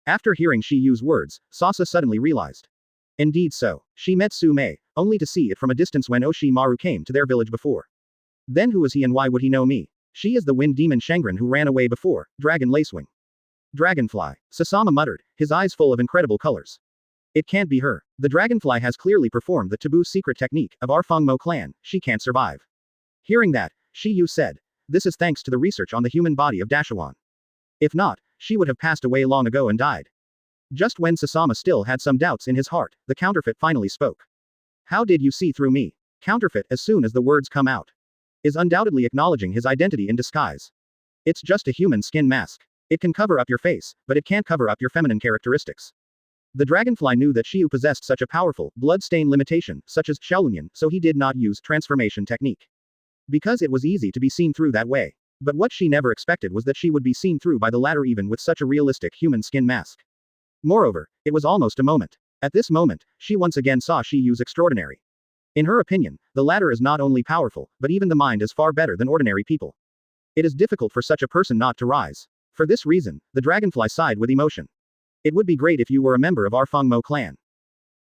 After hearing Shiyu's words, Sasa suddenly realized. Indeed so, she met Su-mei, only to see it from a distance when Oshimaru came to their village before. Then who is he and why would he know me? She is the wind demon Shangren who ran away before, Dragon Lacewing. Dragonfly, Sasama muttered, his eyes full of incredible colors. It can't be her. The dragonfly has clearly performed the taboo secret technique of our Feng Mo clan, she can't survive. Hearing that, Shiyu said, this is thanks to the research on the human body of Dashawan. If not, she would have passed away long ago and died. Just when Sasama still had some doubts in his heart, the counterfeit finally spoke. How did you see through me? Counterfeit, as soon as the words come out, is undoubtedly acknowledging his identity in disguise. It's just a human skin mask. It can cover up your face, but it can't cover up your feminine characteristics. The dragonfly knew that Shiyu possessed such a powerful, blood-stain limitation, such as Shaolin, so he did not use transformation technique. Because it was easy to be seen through that way. But what she never expected was that she would be seen through by the latter even with such a realistic human skin mask. Moreover, it was almost a moment. At this moment, she once again saw Shiyu's extraordinary. In her opinion, the latter is not only powerful, but even the mind is far better than ordinary people. It is difficult for such a person not to rise. For this reason, the dragonfly sighed with emotion. It would be great if you were a member of our Feng Mo clan.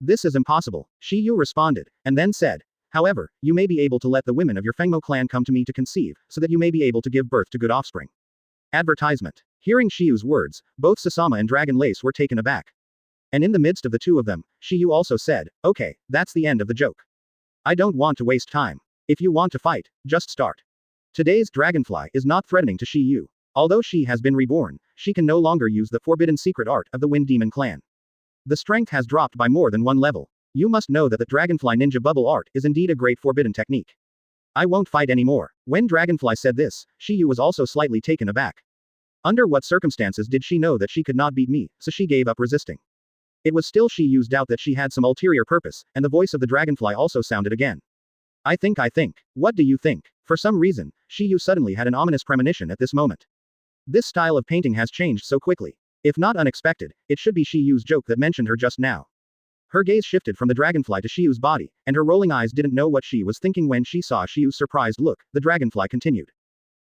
This is impossible, Shiyu responded, and then said, however, you may be able to let the women of your Feng Mo clan come to me to conceive, so that you may be able to give birth to good offspring. Advertisement. Hearing Shiyu's words, both Sasama and Dragon Lace were taken aback. And in the midst of the two of them, Shiyu also said, okay, that's the end of the joke. I don't want to waste time. If you want to fight, just start. Today's dragonfly is not threatening to Shiyu. Although she has been reborn, she can no longer use the forbidden secret art of the Wind Demon clan. The strength has dropped by more than one level. You must know that the dragonfly ninja bubble art is indeed a great forbidden technique. I won't fight anymore. When Dragonfly said this, Shiyu was also slightly taken aback. Under what circumstances did she know that she could not beat me, so she gave up resisting? It was still Shiyu's doubt that she had some ulterior purpose, and the voice of the dragonfly also sounded again. I think. What do you think? For some reason, Shiyu suddenly had an ominous premonition at this moment. This style of painting has changed so quickly. If not unexpected, it should be Shiyu's joke that mentioned her just now. Her gaze shifted from the dragonfly to Shiyu's body, and her rolling eyes didn't know what she was thinking when she saw Shiyu's surprised look. The dragonfly continued.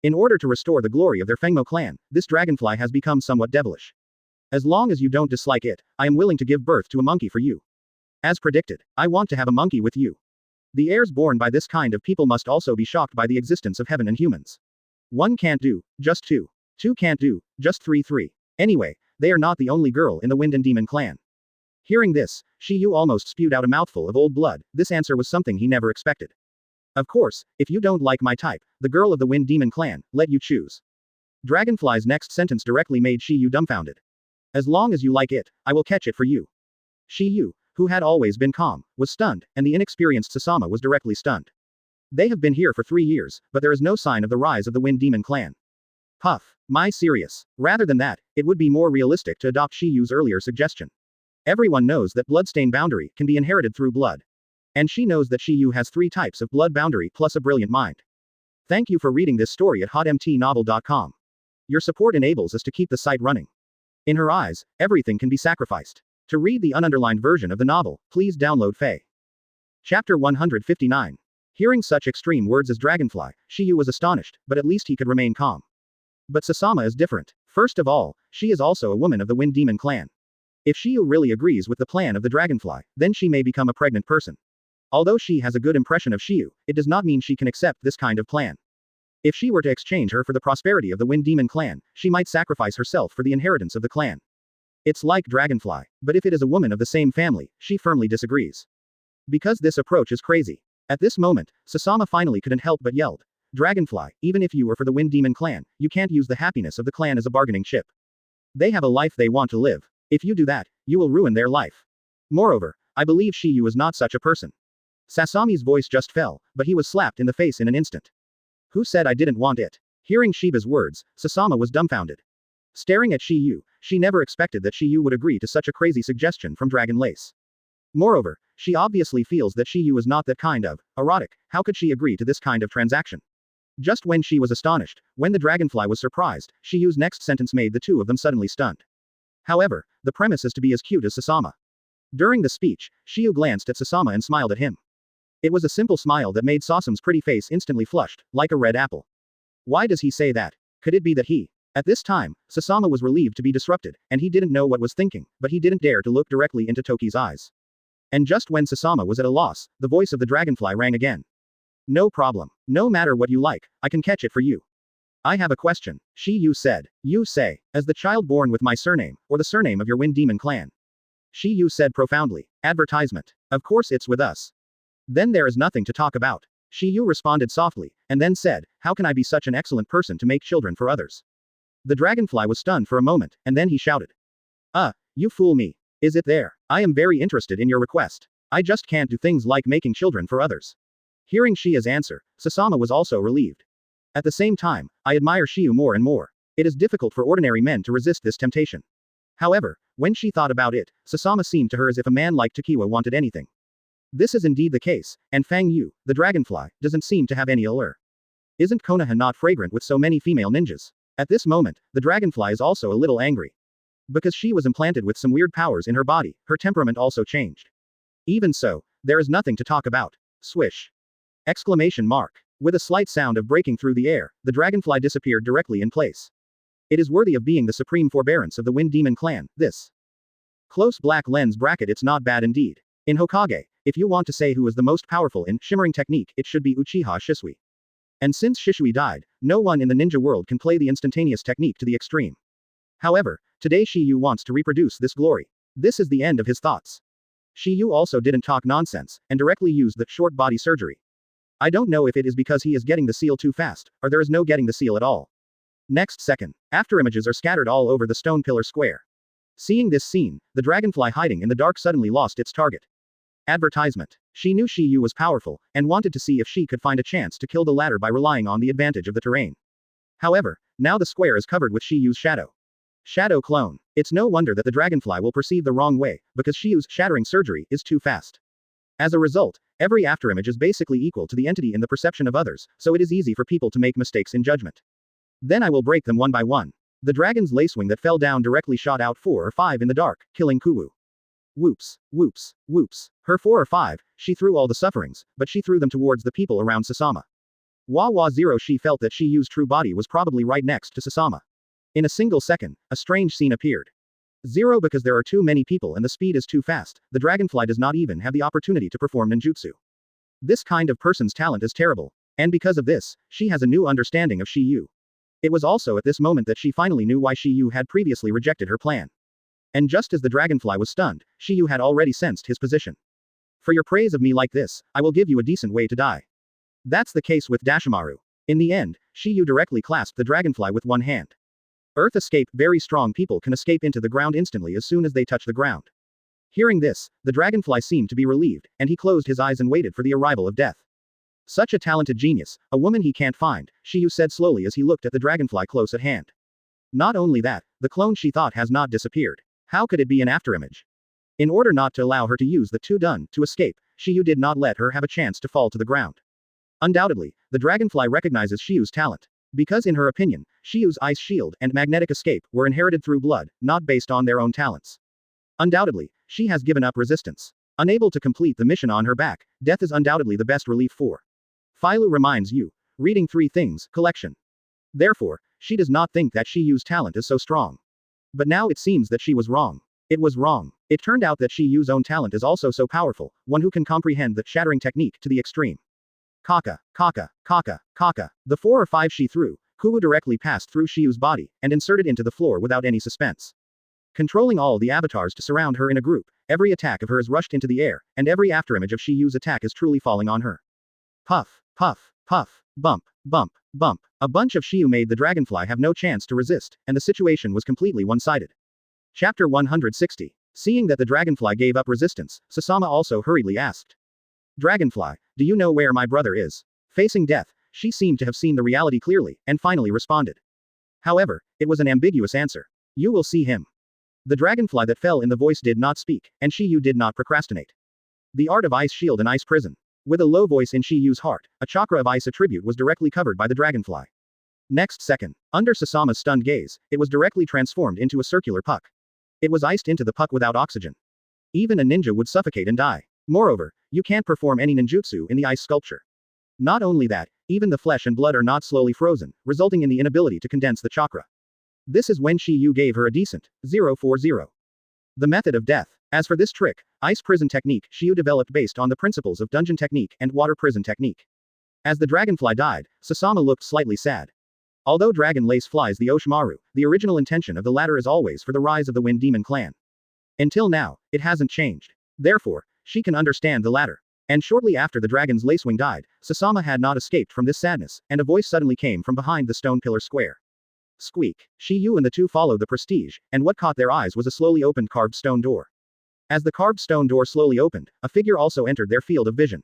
In order to restore the glory of their Fengmo clan, this dragonfly has become somewhat devilish. As long as you don't dislike it, I am willing to give birth to a monkey for you. As predicted, I want to have a monkey with you. The heirs born by this kind of people must also be shocked by the existence of heaven and humans. 1 can't do, just 2. 2 can't do, just 3. Anyway, they are not the only girl in the Wind and Demon clan. Hearing this, Shiyu almost spewed out a mouthful of old blood. This answer was something he never expected. Of course, if you don't like my type, the girl of the Wind Demon clan, let you choose. Dragonfly's next sentence directly made Shiyu dumbfounded. As long as you like it, I will catch it for you. Shiyu, who had always been calm, was stunned, and the inexperienced Sasama was directly stunned. They have been here for 3 years, but there is no sign of the rise of the Wind Demon clan. Puff. My serious. Rather than that, it would be more realistic to adopt Shiyu's earlier suggestion. Everyone knows that bloodstain boundary can be inherited through blood. And she knows that Shiyu has 3 types of blood boundary plus a brilliant mind. Thank you for reading this story at hotmtnovel.com. Your support enables us to keep the site running. In her eyes, everything can be sacrificed. To read the ununderlined version of the novel, please download Faye. Chapter 159. Hearing such extreme words as dragonfly, Shiyu was astonished, but at least he could remain calm. But Sasama is different. First of all, she is also a woman of the Wind Demon clan. If Shiyu really agrees with the plan of the dragonfly, then she may become a pregnant person. Although she has a good impression of Shiyu, it does not mean she can accept this kind of plan. If she were to exchange her for the prosperity of the Wind Demon clan, she might sacrifice herself for the inheritance of the clan. It's like dragonfly, but if it is a woman of the same family, she firmly disagrees. Because this approach is crazy. At this moment, Sasama finally couldn't help but yelled. Dragonfly, even if you were for the Wind Demon clan, you can't use the happiness of the clan as a bargaining chip. They have a life they want to live. If you do that, you will ruin their life. Moreover, I believe Shiyu is not such a person. Sasami's voice just fell, but he was slapped in the face in an instant. Who said I didn't want it? Hearing Shiba's words, Sasama was dumbfounded. Staring at Shiyu, she never expected that Shiyu would agree to such a crazy suggestion from Dragon Lace. Moreover, she obviously feels that Shiyu is not that kind of erotic. How could she agree to this kind of transaction? Just when she was astonished, when the dragonfly was surprised, Shiyu's next sentence made the two of them suddenly stunned. However, the premise is to be as cute as Sasama. During the speech, Shiyu glanced at Sasama and smiled at him. It was a simple smile that made Sasam's pretty face instantly flushed, like a red apple. Why does he say that? Could it be that he? At this time, Sasama was relieved to be disrupted, and he didn't know what was thinking, but he didn't dare to look directly into Toki's eyes. And just when Sasama was at a loss, the voice of the dragonfly rang again. No problem. No matter what you like, I can catch it for you. I have a question, Shiyu said. You say, as the child born with my surname, or the surname of your Wind Demon clan? Shiyu said profoundly. Advertisement. Of course it's with us. Then there is nothing to talk about. Shiyu responded softly, and then said, how can I be such an excellent person to make children for others? The dragonfly was stunned for a moment, and then he shouted. You fool me. Is it there? I am very interested in your request. I just can't do things like making children for others. Hearing Shia's answer, Sasama was also relieved. At the same time, I admire Shiyu more and more. It is difficult for ordinary men to resist this temptation. However, when she thought about it, Sasama seemed to her as if a man like Tokiwa wanted anything. This is indeed the case, and Fang Yu, the dragonfly, doesn't seem to have any allure. Isn't Konoha not fragrant with so many female ninjas? At this moment, the dragonfly is also a little angry. Because she was implanted with some weird powers in her body, her temperament also changed. Even so, there is nothing to talk about. Swish! Exclamation mark. With a slight sound of breaking through the air, the dragonfly disappeared directly in place. It is worthy of being the supreme forbearance of the Wind Demon clan, this. Close black lens bracket. It's not bad indeed. In Hokage, if you want to say who is the most powerful in shimmering technique, it should be Uchiha Shisui. And since Shisui died, no one in the ninja world can play the instantaneous technique to the extreme. However, today Shiyu wants to reproduce this glory. This is the end of his thoughts. Shiyu also didn't talk nonsense, and directly used the short body surgery. I don't know if it is because he is getting the seal too fast, or there is no getting the seal at all. Next second, afterimages are scattered all over the stone pillar square. Seeing this scene, the dragonfly hiding in the dark suddenly lost its target. Advertisement. She knew Shiyu was powerful, and wanted to see if she could find a chance to kill the latter by relying on the advantage of the terrain. However, now the square is covered with Shiyu's shadow. Shadow clone. It's no wonder that the dragonfly will perceive the wrong way, because Shiyu's shattering surgery is too fast. As a result, every afterimage is basically equal to the entity in the perception of others, so it is easy for people to make mistakes in judgment. Then I will break them one by one. The dragon's lacewing that fell down directly shot out 4 or 5 in the dark, killing Kuwu. Whoops, whoops, whoops. Her 4 or 5, she threw all the sufferings, but she threw them towards the people around Sasama. Wah wah 0. She felt that Shiyu's true body was probably right next to Sasama. In a single second, a strange scene appeared. 0. Because there are too many people and the speed is too fast, the dragonfly does not even have the opportunity to perform ninjutsu. This kind of person's talent is terrible. And because of this, she has a new understanding of Shiyu. It was also at this moment that she finally knew why Shiyu had previously rejected her plan. And just as the dragonfly was stunned, Shiyu had already sensed his position. For your praise of me like this, I will give you a decent way to die. That's the case with Dashimaru. In the end, Shiyu directly clasped the dragonfly with one hand. Earth escape. Very strong people can escape into the ground instantly as soon as they touch the ground. Hearing this, the dragonfly seemed to be relieved, and he closed his eyes and waited for the arrival of death. Such a talented genius, a woman he can't find, Shiyu said slowly as he looked at the dragonfly close at hand. Not only that, the clone she thought has not disappeared. How could it be an afterimage? In order not to allow her to use the two-dun to escape, Shiyu did not let her have a chance to fall to the ground. Undoubtedly, the dragonfly recognizes Shiyu's talent. Because in her opinion, Shiyu's ice shield and magnetic escape were inherited through blood, not based on their own talents. Undoubtedly, she has given up resistance. Unable to complete the mission on her back, death is undoubtedly the best relief for. Filu reminds you. Reading Three Things, collection. Therefore, she does not think that Shiyu's talent is so strong. But now it seems that she was wrong. It was wrong. It turned out that Shiyu's own talent is also so powerful, one who can comprehend the shattering technique to the extreme. Kaka, kaka, kaka, kaka. The 4 or 5 she threw, Kuwu directly passed through Shiyu's body, and inserted into the floor without any suspense. Controlling all the avatars to surround her in a group, every attack of hers rushed into the air, and every afterimage of Shiyu's attack is truly falling on her. Puff, puff, puff, bump, bump, bump. A bunch of Shiyu made the dragonfly have no chance to resist, and the situation was completely one-sided. Chapter 160. Seeing that the dragonfly gave up resistance, Sasama also hurriedly asked. Dragonfly, do you know where my brother is? Facing death, she seemed to have seen the reality clearly, and finally responded. However, it was an ambiguous answer. You will see him. The dragonfly that fell in the voice did not speak, and Shiyu did not procrastinate. The art of ice shield and ice prison. With a low voice in Shiyu's heart, a chakra of ice attribute was directly covered by the dragonfly. Next second, under Sasama's stunned gaze, it was directly transformed into a circular puck. It was iced into the puck without oxygen. Even a ninja would suffocate and die. Moreover, you can't perform any ninjutsu in the ice sculpture. Not only that, even the flesh and blood are not slowly frozen, resulting in the inability to condense the chakra. This is when Shiyu gave her a decent 040. The method of death. As for this trick, ice prison technique Shiyu developed based on the principles of dungeon technique and water prison technique. As the dragonfly died, Sasama looked slightly sad. Although dragon lace flies the Oshimaru, the original intention of the latter is always for the rise of the Wind Demon clan. Until now, it hasn't changed. Therefore, she can understand the latter. And shortly after the dragon's lacewing died, Sasama had not escaped from this sadness, and a voice suddenly came from behind the stone pillar square. Squeak. Shiyu and the two followed the prestige, and what caught their eyes was a slowly opened carved stone door. As the carved stone door slowly opened, a figure also entered their field of vision.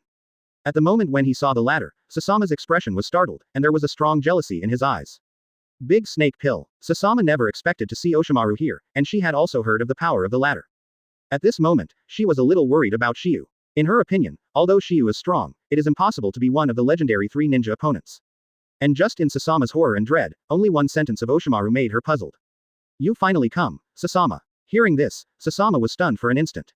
At the moment when he saw the latter, Sasama's expression was startled, and there was a strong jealousy in his eyes. Big Snake Pill. Sasama never expected to see Oshimaru here, and she had also heard of the power of the latter. At this moment, she was a little worried about Shiyu. In her opinion, although Shiyu is strong, it is impossible to be one of the legendary 3 ninja opponents. And just in Sasama's horror and dread, only one sentence of Oshimaru made her puzzled. You finally come, Sasama. Hearing this, Sasama was stunned for an instant.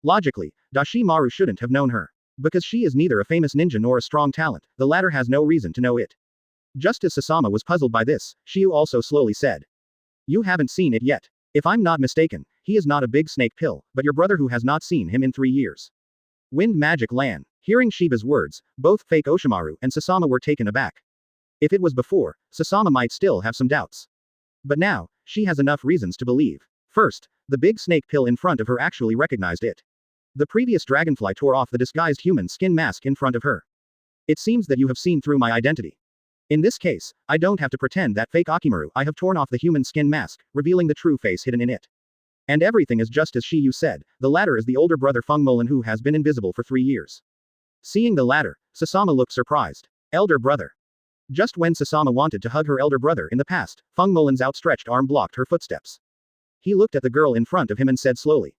Logically, Dashimaru shouldn't have known her. Because she is neither a famous ninja nor a strong talent, the latter has no reason to know it. Just as Sasama was puzzled by this, Shiyu also slowly said. You haven't seen it yet. If I'm not mistaken, he is not a big snake pill, but your brother who has not seen him in 3 years. Wind Magic Lan. Hearing Shiba's words, both fake Oshimaru and Sasama were taken aback. If it was before, Sasama might still have some doubts. But now, she has enough reasons to believe. First, the big snake pill in front of her actually recognized it. The previous dragonfly tore off the disguised human skin mask in front of her. It seems that you have seen through my identity. In this case, I don't have to pretend that fake Akimaru. I have torn off the human skin mask, revealing the true face hidden in it. And everything is just as Shiyu said, the latter is the older brother Feng Molan who has been invisible for 3 years. Seeing the latter, Sasama looked surprised. Elder brother. Just when Sasama wanted to hug her elder brother in the past, Feng Molan's outstretched arm blocked her footsteps. He looked at the girl in front of him and said slowly.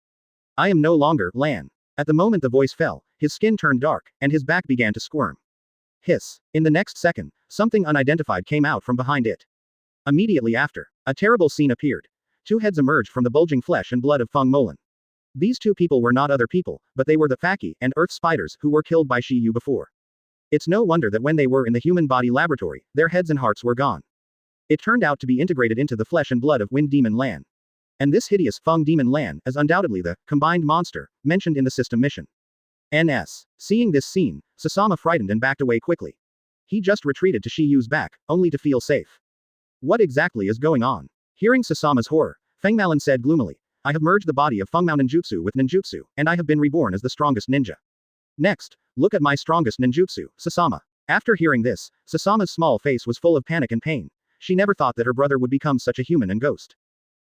I am no longer Lan. At the moment the voice fell, his skin turned dark, and his back began to squirm. Hiss. In the next second, something unidentified came out from behind it. Immediately after, a terrible scene appeared. 2 heads emerged from the bulging flesh and blood of Feng Molan. These 2 people were not other people, but they were the Faki and Earth Spiders who were killed by Shiyu before. It's no wonder that when they were in the human body laboratory, their heads and hearts were gone. It turned out to be integrated into the flesh and blood of Wind Demon Lan. And this hideous Feng Demon Lan is undoubtedly the combined monster mentioned in the system mission. NS. Seeing this scene, Sasama frightened and backed away quickly. He just retreated to Shiyu's back, only to feel safe. What exactly is going on? Hearing Sasama's horror, Feng Malan said gloomily, I have merged the body of Feng Mao ninjutsu with ninjutsu, and I have been reborn as the strongest ninja. Next, look at my strongest ninjutsu, Sasama. After hearing this, Sasama's small face was full of panic and pain. She never thought that her brother would become such a human and ghost.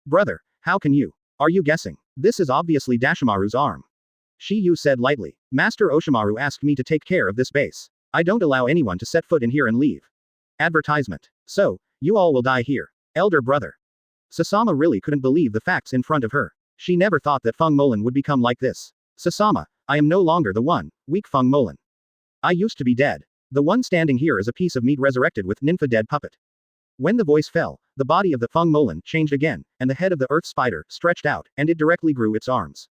Brother, how can you? Are you guessing? This is obviously Dashimaru's arm. Shiyu said lightly. Master Oshimaru asked me to take care of this base. I don't allow anyone to set foot in here and leave. Advertisement. So, you all will die here. Elder brother. Sasama really couldn't believe the facts in front of her. She never thought that Feng Molan would become like this. Sasama, I am no longer the one, weak Feng Molan. I used to be dead. The one standing here is a piece of meat resurrected with Ninfa dead puppet. When the voice fell, the body of the Feng Molan changed again, and the head of the earth spider stretched out, and it directly grew its arms.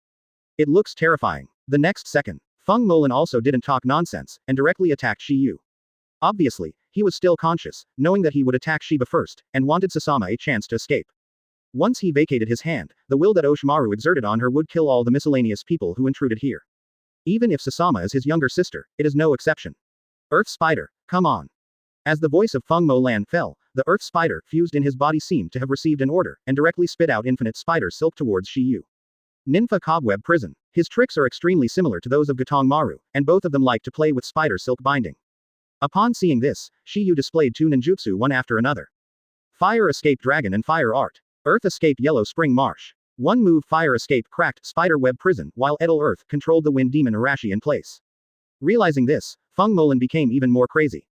It looks terrifying. The next second, Feng Molan also didn't talk nonsense, and directly attacked Shiyu. Obviously, he was still conscious, knowing that he would attack Shiba first, and wanted Sasama a chance to escape. Once he vacated his hand, the will that Oshimaru exerted on her would kill all the miscellaneous people who intruded here. Even if Sasama is his younger sister, it is no exception. Earth Spider, come on. As the voice of Feng Molan fell, the Earth Spider fused in his body seemed to have received an order, and directly spit out infinite spider silk towards Shiyu. Ninfa Cobweb Prison. His tricks are extremely similar to those of Gatong Maru, and both of them like to play with spider silk binding. Upon seeing this, Shiyu displayed two ninjutsu one after another. Fire Escape Dragon and Fire Art. Earth Escape Yellow Spring Marsh. One move Fire Escape cracked Spider Web Prison, while Edel Earth controlled the Wind Demon Arashi in place. Realizing this, Feng Molan became even more crazy.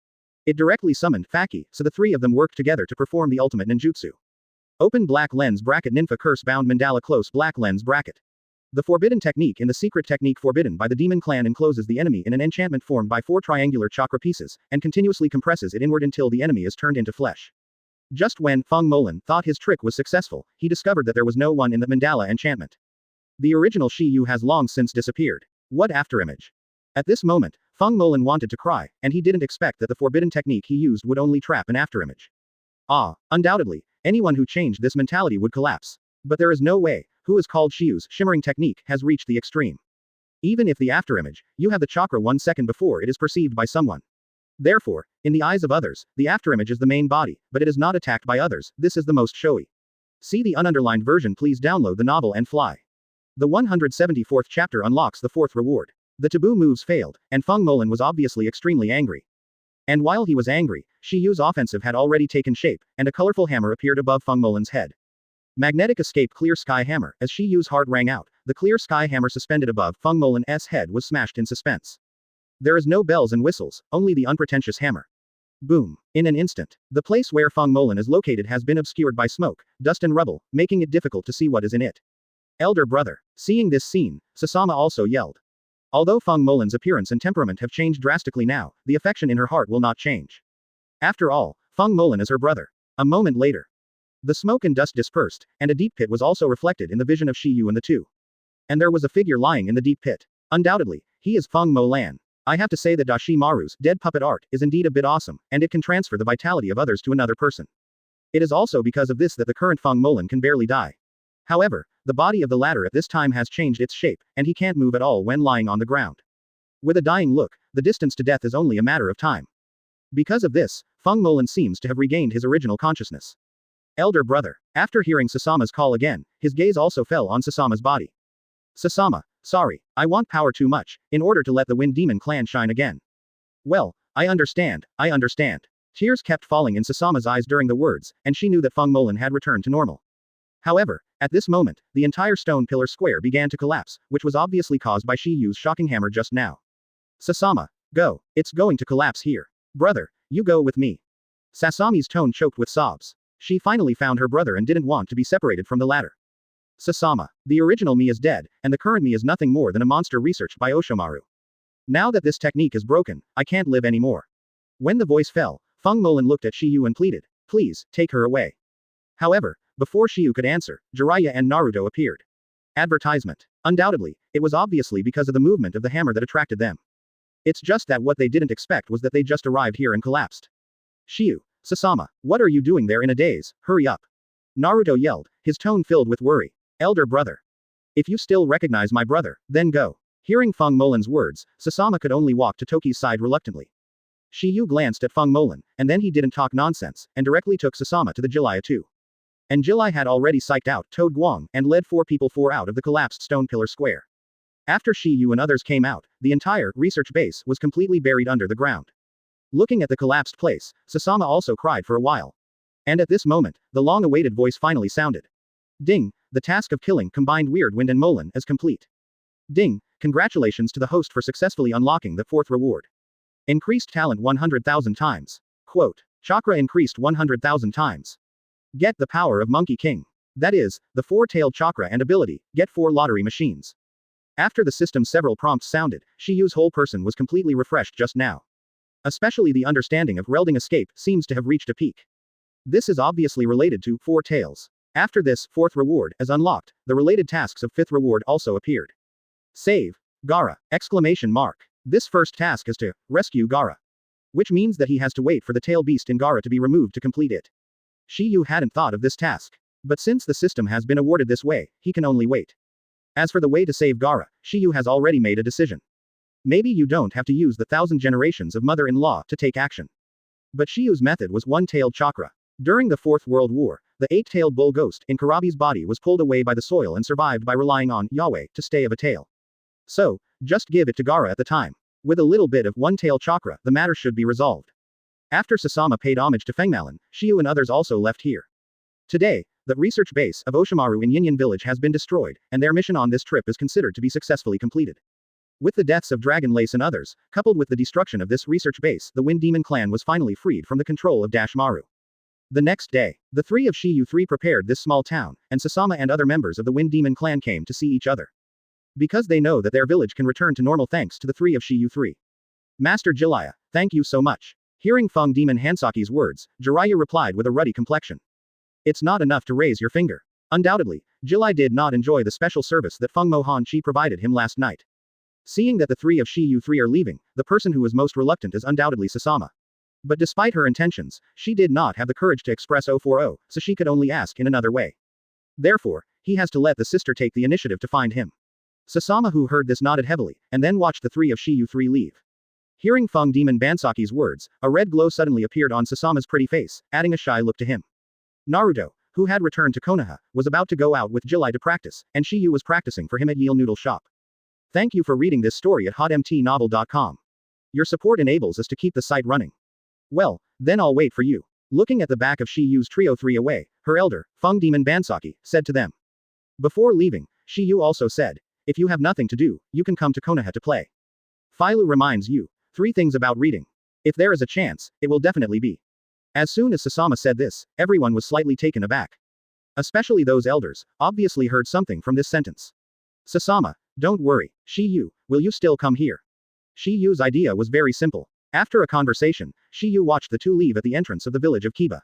It directly summoned Faki, so the three of them worked together to perform the ultimate ninjutsu. Open black lens bracket Ninfa Curse bound Mandala close black lens bracket. The forbidden technique in the secret technique forbidden by the demon clan encloses the enemy in an enchantment formed by 4 triangular chakra pieces, and continuously compresses it inward until the enemy is turned into flesh. Just when Feng Molan thought his trick was successful, he discovered that there was no one in the mandala enchantment. The original Shiyu has long since disappeared. What afterimage? At this moment, Feng Molan wanted to cry, and he didn't expect that the forbidden technique he used would only trap an afterimage. Undoubtedly, anyone who changed this mentality would collapse. But there is no way, who is called Shiyu's shimmering technique, has reached the extreme. Even if the afterimage, you have the chakra 1 second before it is perceived by someone. Therefore, in the eyes of others, the afterimage is the main body, but it is not attacked by others, this is the most showy. See the ununderlined version. Please download the novel and fly. The 174th chapter unlocks the 4th reward. The taboo moves failed, and Feng Molan was obviously extremely angry. And while he was angry, Shiyu's offensive had already taken shape, and a colorful hammer appeared above Feng Molan's head. Magnetic Escape Clear Sky Hammer. As Shiyu's heart rang out, the clear sky hammer suspended above Feng Molan's head was smashed in suspense. There is no bells and whistles, only the unpretentious hammer. Boom. In an instant, the place where Feng Molan is located has been obscured by smoke, dust and rubble, making it difficult to see what is in it. Elder brother. Seeing this scene, Sasama also yelled. Although Feng Molan's appearance and temperament have changed drastically now, the affection in her heart will not change. After all, Feng Molan is her brother. A moment later, the smoke and dust dispersed, and a deep pit was also reflected in the vision of Shiyu and the two. And there was a figure lying in the deep pit. Undoubtedly, he is Feng Molan. I have to say that Dashimaru's dead puppet art is indeed a bit awesome, and it can transfer the vitality of others to another person. It is also because of this that the current Feng Molan can barely die. However, the body of the latter at this time has changed its shape, and he can't move at all when lying on the ground. With a dying look, the distance to death is only a matter of time. Because of this, Feng Molan seems to have regained his original consciousness. Elder brother. After hearing Sasama's call again, his gaze also fell on Sasama's body. Sasama, sorry, I want power too much, in order to let the Wind Demon clan shine again. Well, I understand. Tears kept falling in Sasama's eyes during the words, and she knew that Feng Molan had returned to normal. However, at this moment, the entire stone pillar square began to collapse, which was obviously caused by Shiyu's shocking hammer just now. Sasama, go, it's going to collapse here. Brother, you go with me. Sasami's tone choked with sobs. She finally found her brother and didn't want to be separated from the latter. Sasama, the original me is dead, and the current me is nothing more than a monster researched by Oshimaru. Now that this technique is broken, I can't live anymore. When the voice fell, Feng Molan looked at Shiyu and pleaded, please, take her away. However, before Shiyu could answer, Jiraiya and Naruto appeared. Advertisement. Undoubtedly, it was obviously because of the movement of the hammer that attracted them. It's just that what they didn't expect was that they just arrived here and collapsed. Shiyu, Sasama, what are you doing there in a daze? Hurry up. Naruto yelled, his tone filled with worry. Elder brother. If you still recognize my brother, then go. Hearing Feng Molan's words, Sasama could only walk to Toki's side reluctantly. Shiyu glanced at Feng Molan, and then he didn't talk nonsense, and directly took Sasama to the Jiraiya too. And Jiraiya had already psyched out Toad Guang, and led 4 people out of the collapsed stone pillar square. After Shiyu and others came out, the entire research base was completely buried under the ground. Looking at the collapsed place, Sasama also cried for a while. And at this moment, the long-awaited voice finally sounded. Ding, the task of killing combined Weird Wind and Molan is complete. Ding, congratulations to the host for successfully unlocking the 4th reward. Increased talent 100,000 times. Quote. Chakra increased 100,000 times. Get the power of Monkey King. That is, the 4-tailed chakra and ability, get 4 lottery machines. After the system's several prompts sounded, Shiyu's whole person was completely refreshed just now. Especially the understanding of Relding escape seems to have reached a peak. This is obviously related to 4 tails. After this 4th reward is unlocked, the related tasks of 5th reward also appeared. Save. Gaara! Exclamation mark. This first task is to rescue Gaara. Which means that he has to wait for the tail beast in Gaara to be removed to complete it. Shiyu hadn't thought of this task. But since the system has been awarded this way, he can only wait. As for the way to save Gaara, Shiyu has already made a decision. Maybe you don't have to use the 1,000 generations of mother-in-law to take action. But Shiyu's method was 1-tailed chakra. During the 4th World War, the 8-tailed bull ghost in Karabi's body was pulled away by the soil and survived by relying on Yahweh to stay of a tail. So, just give it to Gaara at the time. With a little bit of 1-tail chakra, the matter should be resolved. After Sasama paid homage to Fengmalan, Shiyu and others also left here. Today, the research base of Oshimaru in Yinyan village has been destroyed, and their mission on this trip is considered to be successfully completed. With the deaths of Dragon Lace and others, coupled with the destruction of this research base, the Wind Demon clan was finally freed from the control of Maru. The next day, the 3 of Shiyu 3 prepared this small town, and Sasama and other members of the Wind Demon clan came to see each other. Because they know that their village can return to normal thanks to the 3 of Shiyu 3. Master Jiraiya, thank you so much. Hearing Feng Demon Hansaki's words, Jiraiya replied with a ruddy complexion. It's not enough to raise your finger. Undoubtedly, Jiraiya did not enjoy the special service that Feng Mohan Chi provided him last night. Seeing that the 3 of Shiyu 3 are leaving, the person who was most reluctant is undoubtedly Sasama. But despite her intentions, she did not have the courage to express 040, so she could only ask in another way. Therefore, he has to let the sister take the initiative to find him. Sasama, who heard this, nodded heavily, and then watched the 3 of Shiyu 3 leave. Hearing Feng Demon Bansaki's words, a red glow suddenly appeared on Sasama's pretty face, adding a shy look to him. Naruto, who had returned to Konoha, was about to go out with Jiraiya to practice, and Shiyu was practicing for him at Yale Noodle Shop. Thank you for reading this story at hotmtnovel.com. Your support enables us to keep the site running. Well, then I'll wait for you. Looking at the back of Shiyu's trio 3 away, her elder, Feng Demon Bansaki, said to them. Before leaving, Shiyu also said, if you have nothing to do, you can come to Konoha to play. Philo reminds you, 3 things about reading. If there is a chance, it will definitely be. As soon as Sasama said this, everyone was slightly taken aback. Especially those elders, obviously heard something from this sentence. Sasama, don't worry, Shiyu, will you still come here? Shiyu's idea was very simple. After a conversation, Shiyu watched the 2 leave at the entrance of the village of Kiba.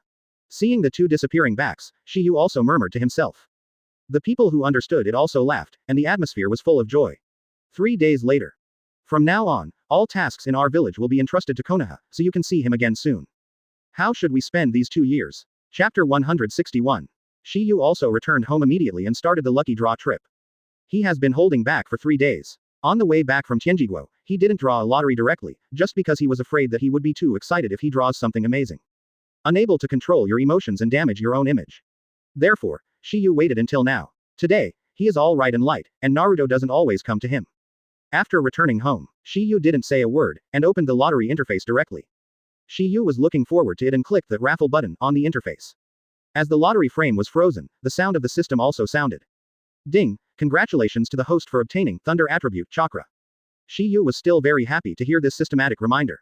Seeing the 2 disappearing backs, Shiyu also murmured to himself. The people who understood it also laughed, and the atmosphere was full of joy. 3 days later. From now on, all tasks in our village will be entrusted to Konoha, so you can see him again soon. How should we spend these 2 years? Chapter 161. Shiyu also returned home immediately and started the lucky draw trip. He has been holding back for 3 days. On the way back from Tianjiguo, he didn't draw a lottery directly, just because he was afraid that he would be too excited if he draws something amazing. Unable to control your emotions and damage your own image. Therefore, Shiyu waited until now. Today, he is all right and light, and Naruto doesn't always come to him. After returning home, Shiyu didn't say a word, and opened the lottery interface directly. Shiyu was looking forward to it and clicked the raffle button on the interface. As the lottery frame was frozen, the sound of the system also sounded. Ding, congratulations to the host for obtaining Thunder Attribute Chakra. Shiyu was still very happy to hear this systematic reminder.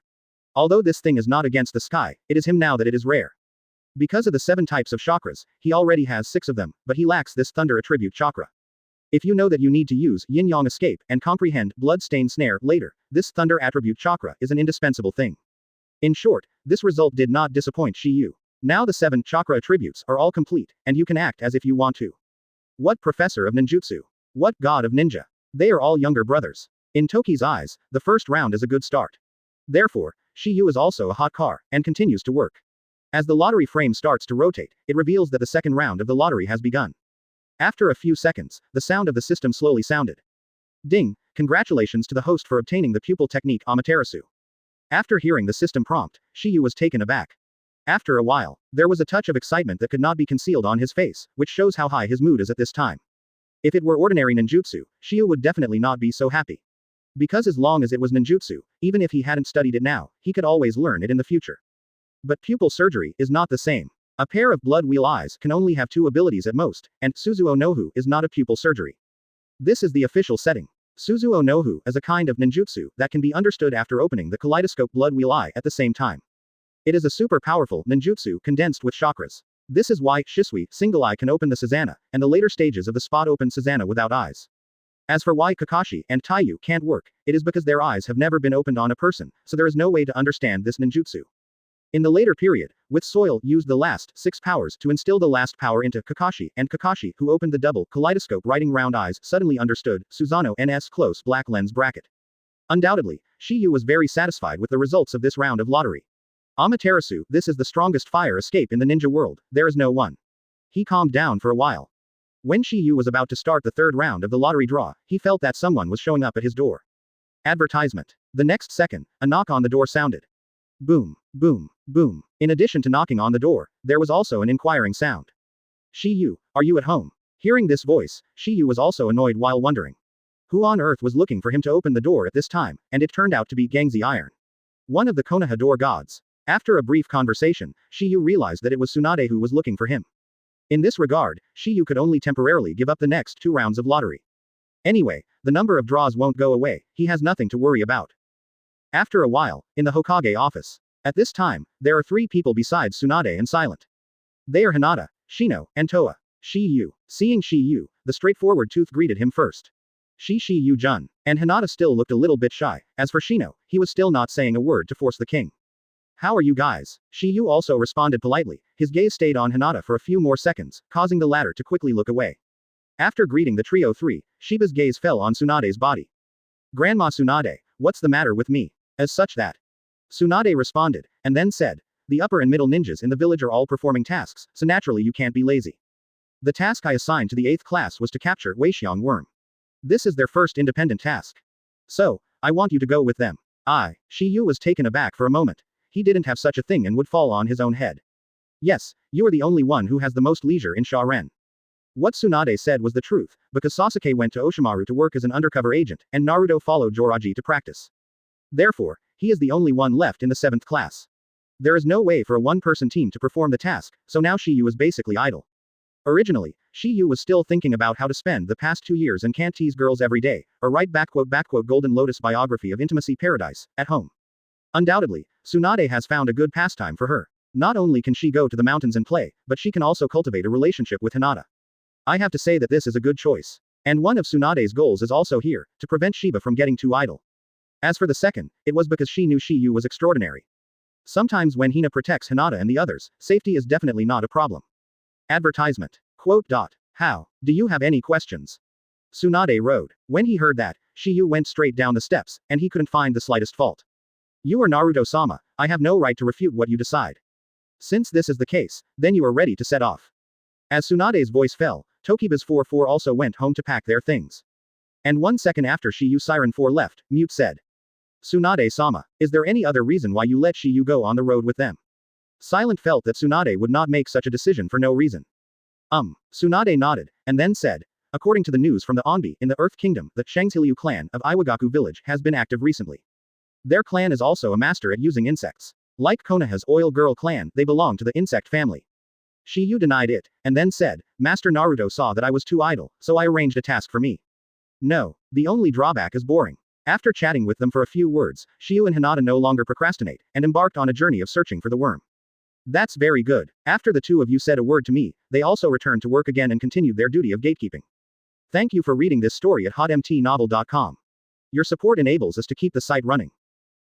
Although this thing is not against the sky, it is him now that it is rare. Because of the 7 types of chakras, he already has 6 of them, but he lacks this Thunder Attribute Chakra. If you know that you need to use Yin-Yang Escape and comprehend Blood-Stain Snare later, this Thunder Attribute Chakra is an indispensable thing. In short, this result did not disappoint Shiyu. Now the 7 chakra attributes are all complete, and you can act as if you want to. What professor of ninjutsu? What god of ninja? They are all younger brothers. In Toki's eyes, the first round is a good start. Therefore, Shiyu is also a hot car, and continues to work. As the lottery frame starts to rotate, it reveals that the second round of the lottery has begun. After a few seconds, the sound of the system slowly sounded. Ding, congratulations to the host for obtaining the pupil technique Amaterasu. After hearing the system prompt, Shiyu was taken aback. After a while, there was a touch of excitement that could not be concealed on his face, which shows how high his mood is at this time. If it were ordinary ninjutsu, Shiyu would definitely not be so happy. Because as long as it was ninjutsu, even if he hadn't studied it now, he could always learn it in the future. But pupil surgery is not the same. A pair of blood wheel eyes can only have 2 abilities at most, and Suzuo Nohu is not a pupil surgery. This is the official setting. Suzuo Nohu is a kind of ninjutsu that can be understood after opening the kaleidoscope blood wheel eye at the same time. It is a super powerful ninjutsu condensed with chakras. This is why Shisui single eye can open the Susanna, and the later stages of the spot open Susanna without eyes. As for why Kakashi and Taiyu can't work, it is because their eyes have never been opened on a person, so there is no way to understand this ninjutsu. In the later period, with Soil used the last 6 powers to instill the last power into Kakashi, and Kakashi, who opened the double kaleidoscope writing round eyes, suddenly understood Susanoo NS close black lens bracket. Undoubtedly, Shiyu was very satisfied with the results of this round of lottery. Amaterasu, this is the strongest fire escape in the ninja world, there is no one. He calmed down for a while. When Shiyu was about to start the third round of the lottery draw, he felt that someone was showing up at his door. Advertisement. The next second, a knock on the door sounded. Boom, boom, boom. In addition to knocking on the door, there was also an inquiring sound. Shiyu, are you at home? Hearing this voice, Shiyu was also annoyed while wondering who on earth was looking for him to open the door at this time, and it turned out to be Gangzi Iron, one of the Konoha door gods. After a brief conversation, Shiyu realized that it was Tsunade who was looking for him. In this regard, Shiyu could only temporarily give up the next 2 rounds of lottery. Anyway, the number of draws won't go away, he has nothing to worry about. After a while, in the Hokage office. At this time, there are 3 people besides Tsunade and Silent. They are Hinata, Shino, and Toa. Shiyu. Seeing Shiyu, the straightforward tooth greeted him first. Shiyu-jun. And Hinata still looked a little bit shy. As for Shino, he was still not saying a word to force the king. How are you guys? Shiyu also responded politely. His gaze stayed on Hinata for a few more seconds, causing the latter to quickly look away. After greeting the trio 3, Shiba's gaze fell on Tsunade's body. Grandma Tsunade, what's the matter with me? As such that. Tsunade responded, and then said, the upper and middle ninjas in the village are all performing tasks, so naturally you can't be lazy. The task I assigned to the 8th class was to capture Weixiong worm. This is their first independent task. So, I want you to go with them. Shiyu was taken aback for a moment. He didn't have such a thing and would fall on his own head. Yes, you are the only one who has the most leisure in Shaoren. What Tsunade said was the truth, because Sasuke went to Oshimaru to work as an undercover agent, and Naruto followed Joraji to practice. Therefore, he is the only one left in the 7th class. There is no way for a one-person team to perform the task, so now Shiyu is basically idle. Originally, Shiyu was still thinking about how to spend the past 2 years and can't tease girls every day, or write .. Golden Lotus biography of Intimacy Paradise, at home. Undoubtedly, Tsunade has found a good pastime for her. Not only can she go to the mountains and play, but she can also cultivate a relationship with Hinata. I have to say that this is a good choice. And one of Tsunade's goals is also here, to prevent Shiba from getting too idle. As for the second, it was because she knew Shiyu was extraordinary. Sometimes when Hina protects Hinata and the others, safety is definitely not a problem. Advertisement. Quote. How? Do you have any questions? Tsunade wrote. When he heard that, Shiyu went straight down the steps, and he couldn't find the slightest fault. You are Naruto-sama, I have no right to refute what you decide. Since this is the case, then you are ready to set off. As Tsunade's voice fell, Tokiba's 4-4 also went home to pack their things. And 1 second after Shiyu Siren 4 left, Mute said. Tsunade-sama, is there any other reason why you let Shiyu go on the road with them? Silent felt that Tsunade would not make such a decision for no reason. Tsunade nodded, and then said, according to the news from the Onbi in the Earth Kingdom, the Shangshilyu clan of Iwagaku village has been active recently. Their clan is also a master at using insects. Like Konoha's Oil Girl clan, they belong to the insect family. Shiyu denied it, and then said, Master Naruto saw that I was too idle, so I arranged a task for me. No, the only drawback is boring. After chatting with them for a few words, Shiyu and Hinata no longer procrastinate, and embarked on a journey of searching for the worm. That's very good. After the 2 of you said a word to me, they also returned to work again and continued their duty of gatekeeping. Thank you for reading this story at hotmtnovel.com. Your support enables us to keep the site running.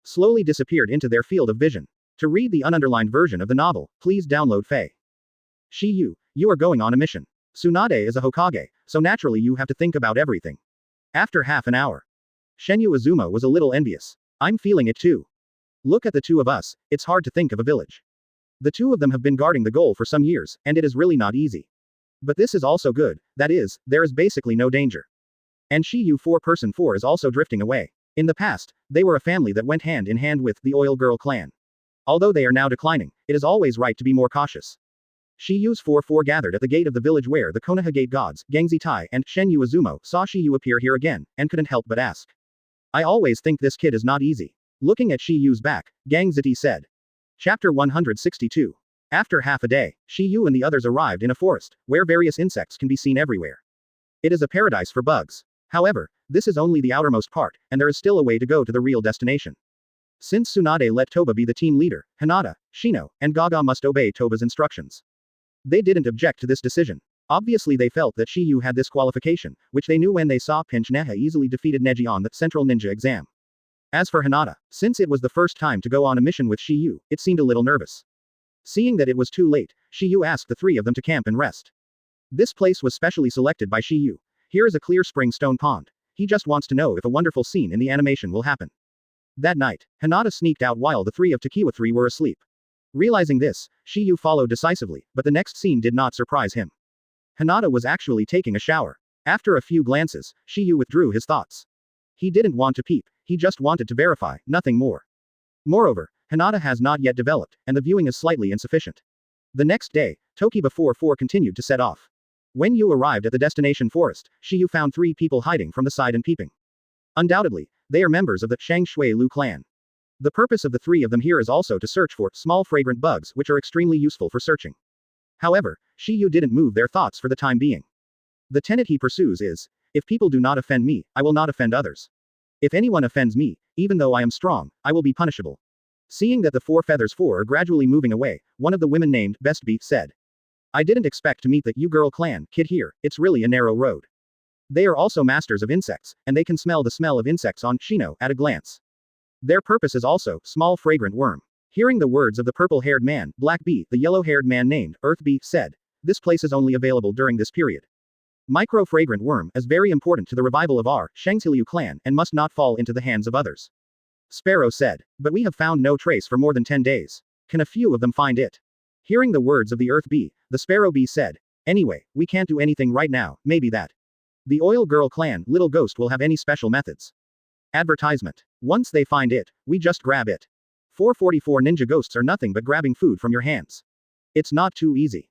Slowly disappeared into their field of vision. To read the ununderlined version of the novel, please download Fae. Shiyu, you are going on a mission. Tsunade is a Hokage, so naturally you have to think about everything. After half an hour. Shenyu Azuma was a little envious. I'm feeling it too. Look at the 2 of us, it's hard to think of a village. The 2 of them have been guarding the goal for some years, and it is really not easy. But this is also good, that is, there is basically no danger. And Shiyu 4-person 4 is also drifting away. In the past, they were a family that went hand in hand with the Oil Girl clan. Although they are now declining, it is always right to be more cautious. Shiyu's 4-4 gathered at the gate of the village where the Konoha gate gods, Gangzi Tai and Shenyu Azumo, saw Shiyu appear here again, and couldn't help but ask. I always think this kid is not easy. Looking at Shiyu's back, Gangziti said. Chapter 162. After half a day, Shiyu and the others arrived in a forest, where various insects can be seen everywhere. It is a paradise for bugs. However, this is only the outermost part, and there is still a way to go to the real destination. Since Tsunade let Toba be the team leader, Hinata, Shino, and Gaga must obey Toba's instructions. They didn't object to this decision. Obviously they felt that Shiyu had this qualification, which they knew when they saw Pinch Neha easily defeated Neji on the Central Ninja exam. As for Hinata, since it was the first time to go on a mission with Shiyu, it seemed a little nervous. Seeing that it was too late, Shiyu asked the three of them to camp and rest. This place was specially selected by Shiyu. Here is a clear spring stone pond. He just wants to know if a wonderful scene in the animation will happen. That night, Hinata sneaked out while the three of Takiwa 3 were asleep. Realizing this, Shiyu followed decisively, but the next scene did not surprise him. Hinata was actually taking a shower. After a few glances, Shiyu withdrew his thoughts. He didn't want to peep, he just wanted to verify, nothing more. Moreover, Hinata has not yet developed, and the viewing is slightly insufficient. The next day, Tokiba 4 continued to set off. When you arrived at the destination forest, Shiyu found 3 people hiding from the side and peeping. Undoubtedly, they are members of the Shang Shui Lu clan. The purpose of the 3 of them here is also to search for small fragrant bugs which are extremely useful for searching. However, Shiyu didn't move their thoughts for the time being. The tenet he pursues is, if people do not offend me, I will not offend others. If anyone offends me, even though I am strong, I will be punishable. Seeing that the 4 feathers 4 are gradually moving away, one of the women named Best Bee said. I didn't expect to meet the You Girl clan kid here, it's really a narrow road. They are also masters of insects, and they can smell the smell of insects on Shino at a glance. Their purpose is also small fragrant worm. Hearing the words of the purple-haired man, Black Bee, the yellow-haired man named Earth Bee said, this place is only available during this period. Micro-fragrant worm is very important to the revival of our Shangshiliu clan and must not fall into the hands of others. Sparrow said, but we have found no trace for more than 10 days. Can a few of them find it? Hearing the words of the Earth Bee, the Sparrow Bee said, anyway, we can't do anything right now, maybe that. The Oil Girl clan, Little Ghost will have any special methods. Advertisement. Once they find it, we just grab it. 444 ninja ghosts are nothing but grabbing food from your hands. It's not too easy.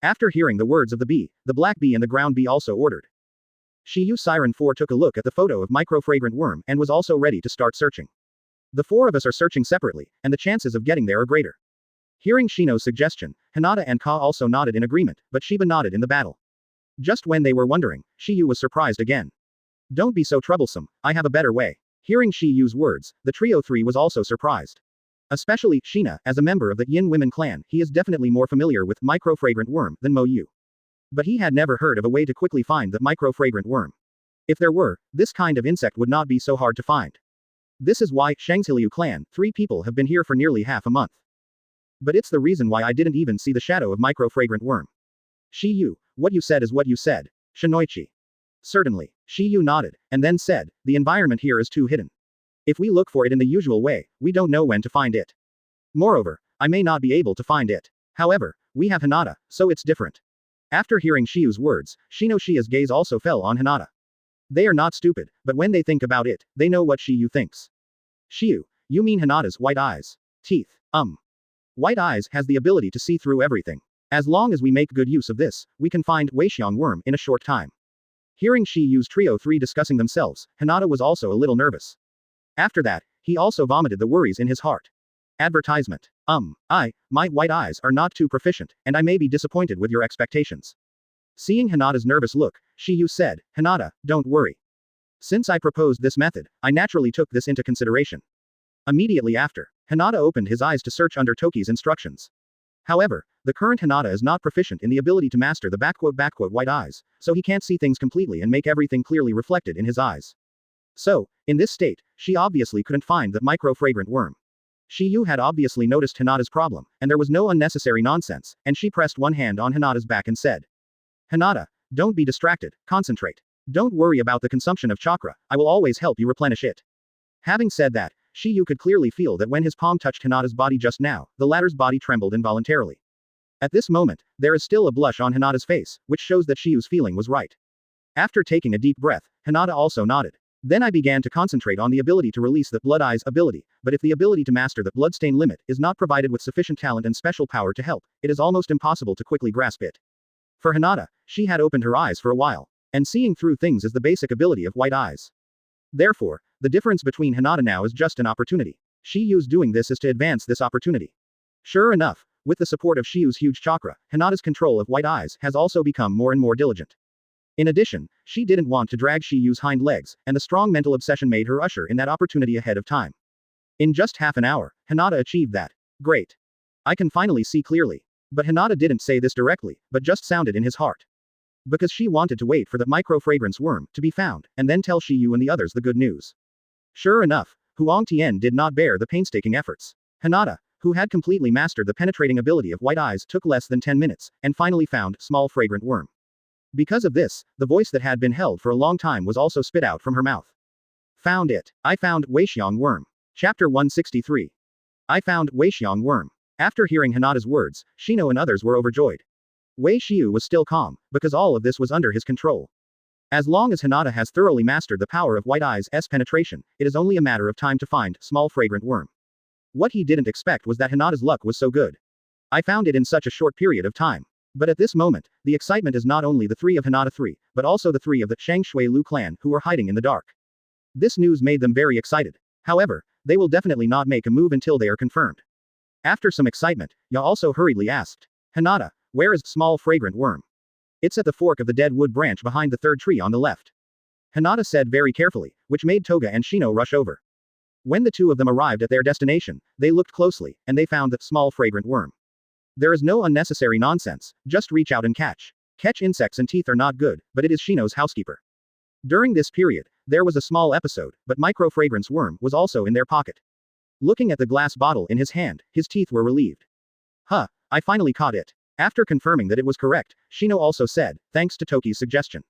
After hearing the words of the bee, the black bee and the ground bee also ordered. Shiyu Siren 4 took a look at the photo of micro-fragrant worm and was also ready to start searching. The 4 of us are searching separately, and the chances of getting there are greater. Hearing Shino's suggestion, Hinata and Ka also nodded in agreement, but Shiba nodded in the battle. Just when they were wondering, Shiyu was surprised again. Don't be so troublesome, I have a better way. Hearing Shiyu's words, the trio 3 was also surprised. Especially, Shina, as a member of the Yin Women clan, he is definitely more familiar with micro-fragrant worm than Mo Yu. But he had never heard of a way to quickly find the micro-fragrant worm. If there were, this kind of insect would not be so hard to find. This is why, Shangshiliu clan, 3 people have been here for nearly half a month. But it's the reason why I didn't even see the shadow of micro-fragrant worm. Shiyu, what you said is what you said. Shinoichi. Certainly, Shiyu nodded, and then said, the environment here is too hidden. If we look for it in the usual way, we don't know when to find it. Moreover, I may not be able to find it. However, we have Hinata, so it's different. After hearing Shiyu's words, Shinoshia's gaze also fell on Hinata. They are not stupid, but when they think about it, they know what Shiyu thinks. Shiyu, you mean Hinata's white eyes? Teeth. White eyes has the ability to see through everything. As long as we make good use of this, we can find Weixiang worm in a short time. Hearing Shiyu's trio 3 discussing themselves, Hinata was also a little nervous. After that, he also vomited the worries in his heart. Advertisement. My white eyes are not too proficient, and I may be disappointed with your expectations. Seeing Hinata's nervous look, Shiyu said, Hinata, don't worry. Since I proposed this method, I naturally took this into consideration. Immediately after, Hinata opened his eyes to search under Toki's instructions. However, the current Hinata is not proficient in the ability to master the white eyes, so he can't see things completely and make everything clearly reflected in his eyes. So, in this state, she obviously couldn't find the micro-fragrant worm. Shiyu had obviously noticed Hinata's problem, and there was no unnecessary nonsense, and she pressed one hand on Hinata's back and said, Hinata, don't be distracted, concentrate. Don't worry about the consumption of chakra, I will always help you replenish it. Having said that, Shiyu could clearly feel that when his palm touched Hinata's body just now, the latter's body trembled involuntarily. At this moment, there is still a blush on Hinata's face, which shows that Shiyu's feeling was right. After taking a deep breath, Hinata also nodded. Then I began to concentrate on the ability to release the Blood Eyes ability, but if the ability to master the Bloodstain limit is not provided with sufficient talent and special power to help, it is almost impossible to quickly grasp it. For Hinata, she had opened her eyes for a while, and seeing through things is the basic ability of white eyes. Therefore, the difference between Hinata now is just an opportunity. Shiyu's doing this is to advance this opportunity. Sure enough, With the support of Shiyu's huge chakra, Hinata's control of White Eyes has also become more and more diligent. In addition, she didn't want to drag Shiyu's hind legs, and the strong mental obsession made her usher in that opportunity ahead of time. In just half an hour, Hinata achieved that. Great. I can finally see clearly. But Hinata didn't say this directly, but just sounded in his heart. Because she wanted to wait for the micro-fragrance worm to be found, and then tell Shiyu and the others the good news. Sure enough, Huang Tian did not bear the painstaking efforts. Hinata, who had completely mastered the penetrating ability of White Eyes, took less than 10 minutes, and finally found small fragrant worm. Because of this, the voice that had been held for a long time was also spit out from her mouth. Found it. I found Weixiang worm. Chapter 163. I found Weixiang worm. After hearing Hinata's words, Shino and others were overjoyed. Wei Shiyu was still calm, because all of this was under his control. As long as Hinata has thoroughly mastered the power of White Eyes' penetration, it is only a matter of time to find small fragrant worm. What he didn't expect was that Hinata's luck was so good. I found it in such a short period of time. But at this moment, the excitement is not only the three of Hinata 3, but also the three of the Shang Shui Lu clan who were hiding in the dark. This news made them very excited. However, they will definitely not make a move until they are confirmed. After some excitement, Ya also hurriedly asked, Hinata, where is small fragrant worm? It's at the fork of the dead wood branch behind the third tree on the left. Hinata said very carefully, which made Toga and Shino rush over. When the two of them arrived at their destination, they looked closely, and they found that small fragrant worm. There is no unnecessary nonsense, just reach out and catch. Catch insects and teeth are not good, but it is Shino's housekeeper. During this period, there was a small episode, but micro-fragrance worm was also in their pocket. Looking at the glass bottle in his hand, his teeth were relieved. Huh, I finally caught it. After confirming that it was correct, Shino also said, thanks to Toki's suggestion.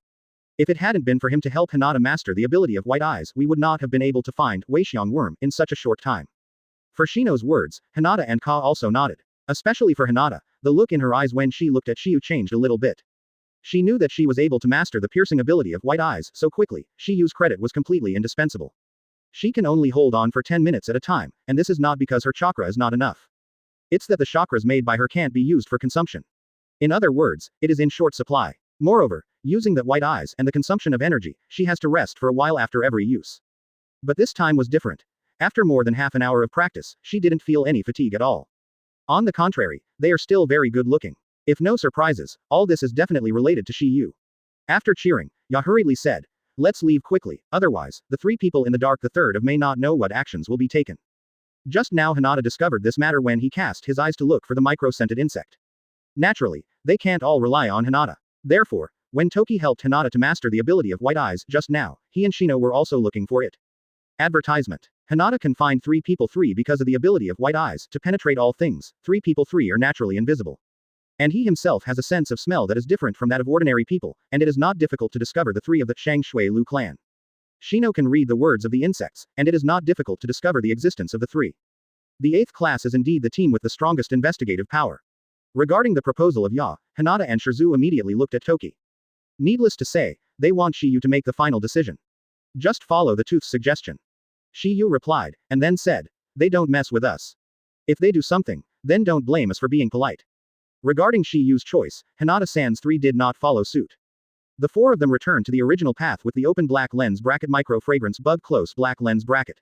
If it hadn't been for him to help Hinata master the ability of White Eyes, we would not have been able to find Weixiang worm in such a short time. For Shino's words, Hinata and Ka also nodded. Especially for Hinata, the look in her eyes when she looked at Shiyu changed a little bit. She knew that she was able to master the piercing ability of White Eyes so quickly, Shiyu's credit was completely indispensable. She can only hold on for 10 minutes at a time, and this is not because her chakra is not enough. It's that the chakras made by her can't be used for consumption. In other words, it is in short supply. Moreover, using that White Eyes and the consumption of energy, she has to rest for a while after every use. But this time was different. After more than half an hour of practice, she didn't feel any fatigue at all. On the contrary, they are still very good looking. If no surprises, all this is definitely related to Shiyu. After cheering, Ya hurriedly said, let's leave quickly, otherwise, the three people in the dark the third of may not know what actions will be taken. Just now Hinata discovered this matter when he cast his eyes to look for the micro-scented insect. Naturally, they can't all rely on Hinata. Therefore, when Toki helped Hinata to master the ability of White Eyes just now, he and Shino were also looking for it. Advertisement. Hinata can find 3 people 3 because of the ability of White Eyes to penetrate all things. 3 people 3 are naturally invisible. And he himself has a sense of smell that is different from that of ordinary people, and it is not difficult to discover the 3 of the Shang Shui Lu clan. Shino can read the words of the insects, and it is not difficult to discover the existence of the 3. The 8th class is indeed the team with the strongest investigative power. Regarding the proposal of Ya, Hinata and Shizu immediately looked at Toki. Needless to say, they want Shiyu to make the final decision. Just follow the tooth's suggestion. Shiyu replied, and then said, they don't mess with us. If they do something, then don't blame us for being polite. Regarding Shiyu's choice, Hinata-san's 3 did not follow suit. The 4 of them returned to the original path with the open black lens bracket micro-fragrance bug close black lens bracket.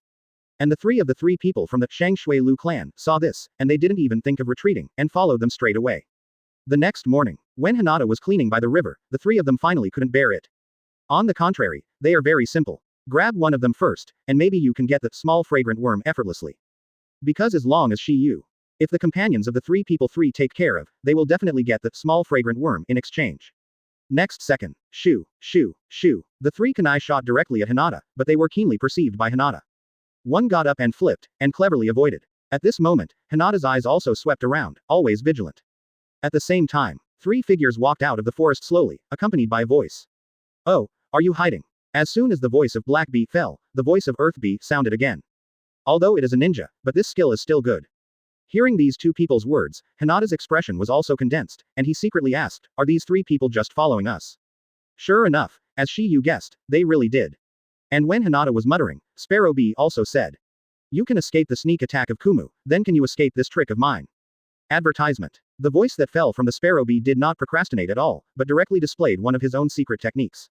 And the 3 of the 3 people from the Shang Shui Lu clan saw this, and they didn't even think of retreating, and followed them straight away. The next morning, when Hinata was cleaning by the river, the 3 of them finally couldn't bear it. On the contrary, they are very simple. Grab one of them first, and maybe you can get the small fragrant worm effortlessly. Because as long as Shiyu, if the companions of the 3 people 3 take care of, they will definitely get the small fragrant worm in exchange. Next second, shoo, shoo, shoo, the 3 kunai shot directly at Hinata, but they were keenly perceived by Hinata. One got up and flipped, and cleverly avoided. At this moment, Hinata's eyes also swept around, always vigilant. At the same time, 3 figures walked out of the forest slowly, accompanied by a voice. Oh, are you hiding? As soon as the voice of Black Bee fell, the voice of Earth Bee sounded again. Although it is a ninja, but this skill is still good. Hearing these 2 people's words, Hinata's expression was also condensed, and he secretly asked, are these 3 people just following us? Sure enough, as Shiyu guessed, they really did. And when Hinata was muttering, Sparrow Bee also said, you can escape the sneak attack of Kumu, then can you escape this trick of mine? Advertisement. The voice that fell from the Sparrow Bee did not procrastinate at all, but directly displayed one of his own secret techniques.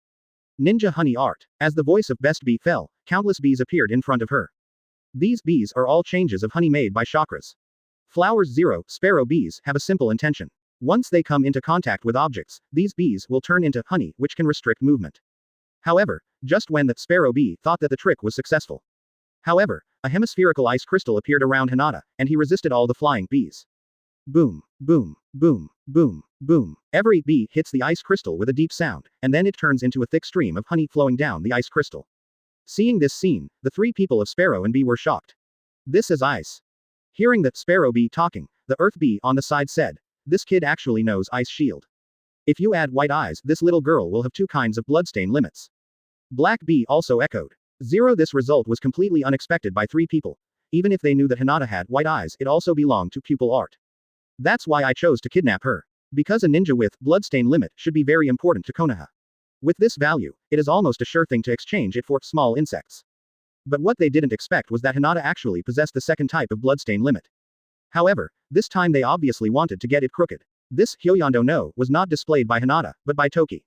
Ninja Honey Art. As the voice of Best Bee fell, countless bees appeared in front of her. These bees are all changes of honey made by chakras. Flowers 0, sparrow bees, have a simple intention. Once they come into contact with objects, these bees will turn into honey, which can restrict movement. However, just when the sparrow bee thought that the trick was successful. However, a hemispherical ice crystal appeared around Hinata, and he resisted all the flying bees. Boom, boom, boom, boom, boom. Every bee hits the ice crystal with a deep sound, and then it turns into a thick stream of honey flowing down the ice crystal. Seeing this scene, the three people of Sparrow and Bee were shocked. This is ice. Hearing the Sparrow Bee talking, the Earth Bee on the side said, "This kid actually knows Ice Shield. If you add white eyes, this little girl will have 2 kinds of bloodstain limits." Black Bee also echoed. 0. This result was completely unexpected by 3 people. Even if they knew that Hinata had white eyes, it also belonged to pupil art. That's why I chose to kidnap her. Because a ninja with bloodstain limit should be very important to Konoha. With this value, it is almost a sure thing to exchange it for small insects. But what they didn't expect was that Hinata actually possessed the second type of bloodstain limit. However, this time they obviously wanted to get it crooked. This Hyoyando no was not displayed by Hinata, but by Toki.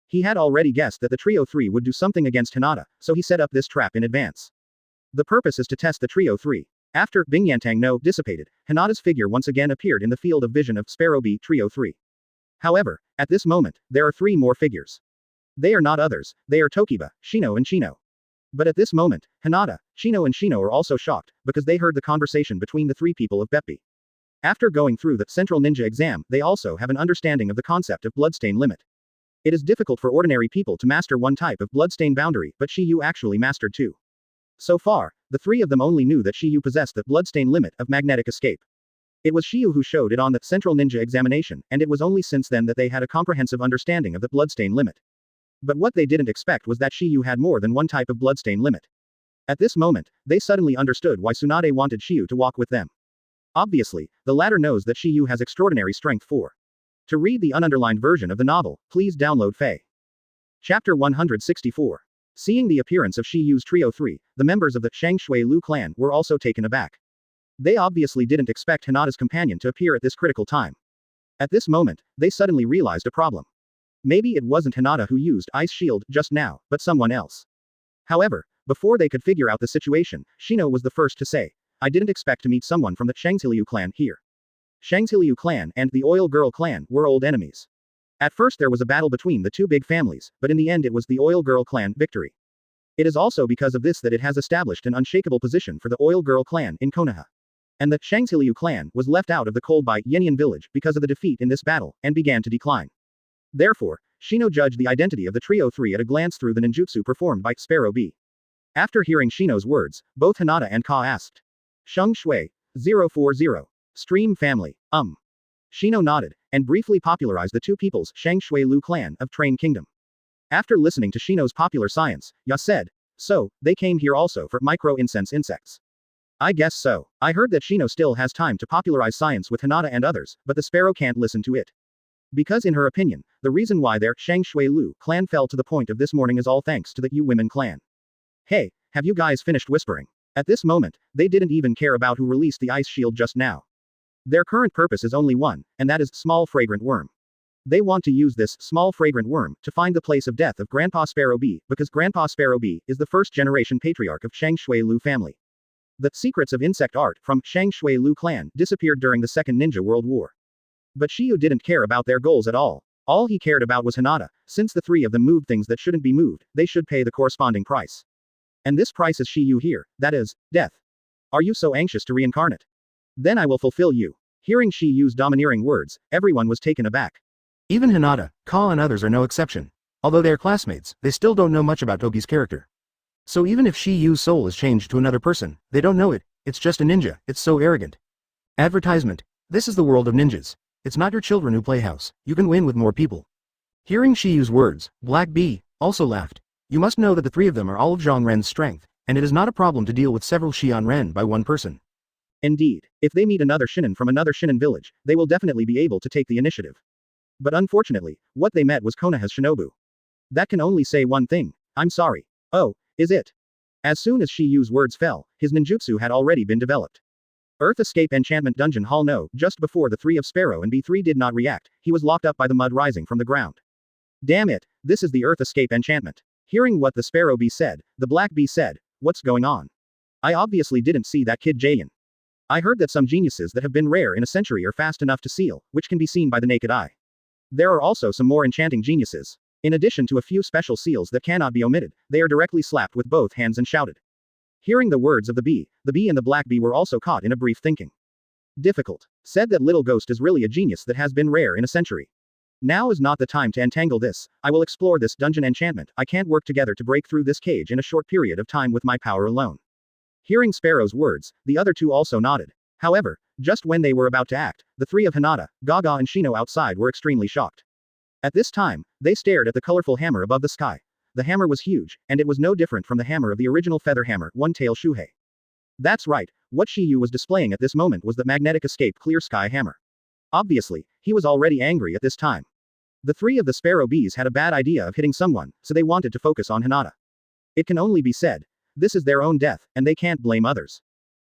He had already guessed that the Trio 3 would do something against Hinata, so he set up this trap in advance. The purpose is to test the Trio 3. After Bingyantang no dissipated, Hinata's figure once again appeared in the field of vision of Sparrow Bee Trio 3. However, at this moment, there are 3 more figures. They are not others, they are Tokiba, Shino and Shino. But at this moment, Hinata, Shino and Shino are also shocked, because they heard the conversation between the 3 people of Beppi. After going through the Central Ninja exam, they also have an understanding of the concept of bloodstain limit. It is difficult for ordinary people to master one type of bloodstain boundary, but Shiyu actually mastered 2. So far, the 3 of them only knew that Shiyu possessed the bloodstain limit of magnetic escape. It was Shiyu who showed it on the Central Ninja examination, and it was only since then that they had a comprehensive understanding of the bloodstain limit. But what they didn't expect was that Shiyu had more than one type of bloodstain limit. At this moment, they suddenly understood why Tsunade wanted Shiyu to walk with them. Obviously, the latter knows that Shiyu has extraordinary strength for. To read the ununderlined version of the novel, please download Faye. Chapter 164. Seeing the appearance of Shiyu's Trio 3, the members of the Shangshui Lu clan were also taken aback. They obviously didn't expect Hinata's companion to appear at this critical time. At this moment, they suddenly realized a problem. Maybe it wasn't Hinata who used Ice Shield just now, but someone else. However, before they could figure out the situation, Shino was the first to say, "I didn't expect to meet someone from the Shangshiliu clan here." Shangshiliu clan and the Oil Girl clan were old enemies. At first there was a battle between the 2 big families, but in the end it was the Oil Girl clan victory. It is also because of this that it has established an unshakable position for the Oil Girl clan in Konoha. And the Shangshiliu clan was left out of the cold by Yenyan village because of the defeat in this battle, and began to decline. Therefore, Shino judged the identity of the Trio 3 at a glance through the ninjutsu performed by Sparrow Bee. After hearing Shino's words, both Hinata and Ka asked. Sheng Shui, 040. Stream family, Shino nodded, and briefly popularized the 2 people's Shang Shui Lu clan of Train Kingdom. After listening to Shino's popular science, Ya said, "So, they came here also for micro-incense insects." I guess so. I heard that Shino still has time to popularize science with Hinata and others, but the sparrow can't listen to it. Because in her opinion, the reason why their Shang Shui Lu clan fell to the point of this morning is all thanks to the Yu Women clan. Hey, have you guys finished whispering? At this moment, they didn't even care about who released the ice shield just now. Their current purpose is only one, and that is small fragrant worm. They want to use this small fragrant worm to find the place of death of Grandpa Sparrow Bee, because Grandpa Sparrow Bee is the first generation patriarch of Shang Shui Lu family. The secrets of insect art from Shang Shui Lu clan disappeared during the Second Ninja World War. But Shiyu didn't care about their goals at all. All he cared about was Hinata. Since the 3 of them moved things that shouldn't be moved, they should pay the corresponding price. And this price is Shiyu here, that is, death. Are you so anxious to reincarnate? Then I will fulfill you. Hearing Shiyu's domineering words, everyone was taken aback. Even Hinata, Ka and others are no exception. Although they are classmates, they still don't know much about Toki's character. So even if Shiyu's soul is changed to another person, they don't know it. It's just a ninja, it's so arrogant. Advertisement. This is the world of ninjas. It's not your children who play house. You can win with more people. Hearing Shiyu's words, Black Bee also laughed. You must know that the 3 of them are all of Zhang Ren's strength, and it is not a problem to deal with several Xian Ren by one person. Indeed, if they meet another Shinin from another Shinin village, they will definitely be able to take the initiative. But unfortunately, what they met was Konoha's shinobu. That can only say one thing, I'm sorry. Oh, is it? As soon as Shiyu's words fell, his ninjutsu had already been developed. Earth Escape Enchantment Dungeon Hall no, just before the 3 of Sparrow and B3 did not react, he was locked up by the mud rising from the ground. Damn it, this is the Earth Escape Enchantment. Hearing what the Sparrow Bee said, the Black Bee said, what's going on? I obviously didn't see that kid Jayan. I heard that some geniuses that have been rare in a century are fast enough to seal, which can be seen by the naked eye. There are also some more enchanting geniuses. In addition to a few special seals that cannot be omitted, they are directly slapped with both hands and shouted. Hearing the words of the bee and the black bee were also caught in a brief thinking. Difficult. Said that little ghost is really a genius that has been rare in a century. Now is not the time to entangle this. I will explore this dungeon enchantment. I can't work together to break through this cage in a short period of time with my power alone. Hearing Sparrow's words, the other two also nodded. However, just when they were about to act, the three of Hinata, Gaga and Shino outside were extremely shocked. At this time, they stared at the colorful hammer above the sky. The hammer was huge, and it was no different from the hammer of the original feather hammer, One-Tail Shuhei. That's right, what Shiyu was displaying at this moment was the magnetic escape clear sky hammer. Obviously, he was already angry at this time. The three of the sparrow bees had a bad idea of hitting someone, so they wanted to focus on Hinata. It can only be said, this is their own death, and they can't blame others.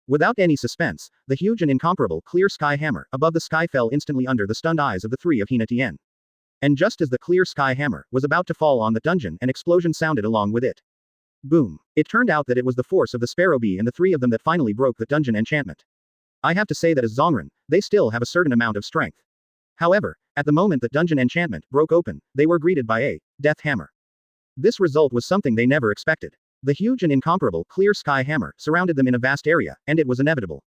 Without any suspense, the huge and incomparable clear sky hammer above the sky fell instantly under the stunned eyes of the three of Hinata. And just as the clear sky hammer was about to fall on the dungeon, an explosion sounded along with it. Boom. It turned out that it was the force of the sparrow bee and the three of them that finally broke the dungeon enchantment. I have to say that as Zongren, they still have a certain amount of strength. However, at the moment that dungeon enchantment broke open, they were greeted by a death hammer. This result was something they never expected. The huge and incomparable clear sky hammer surrounded them in a vast area, and it was inevitable.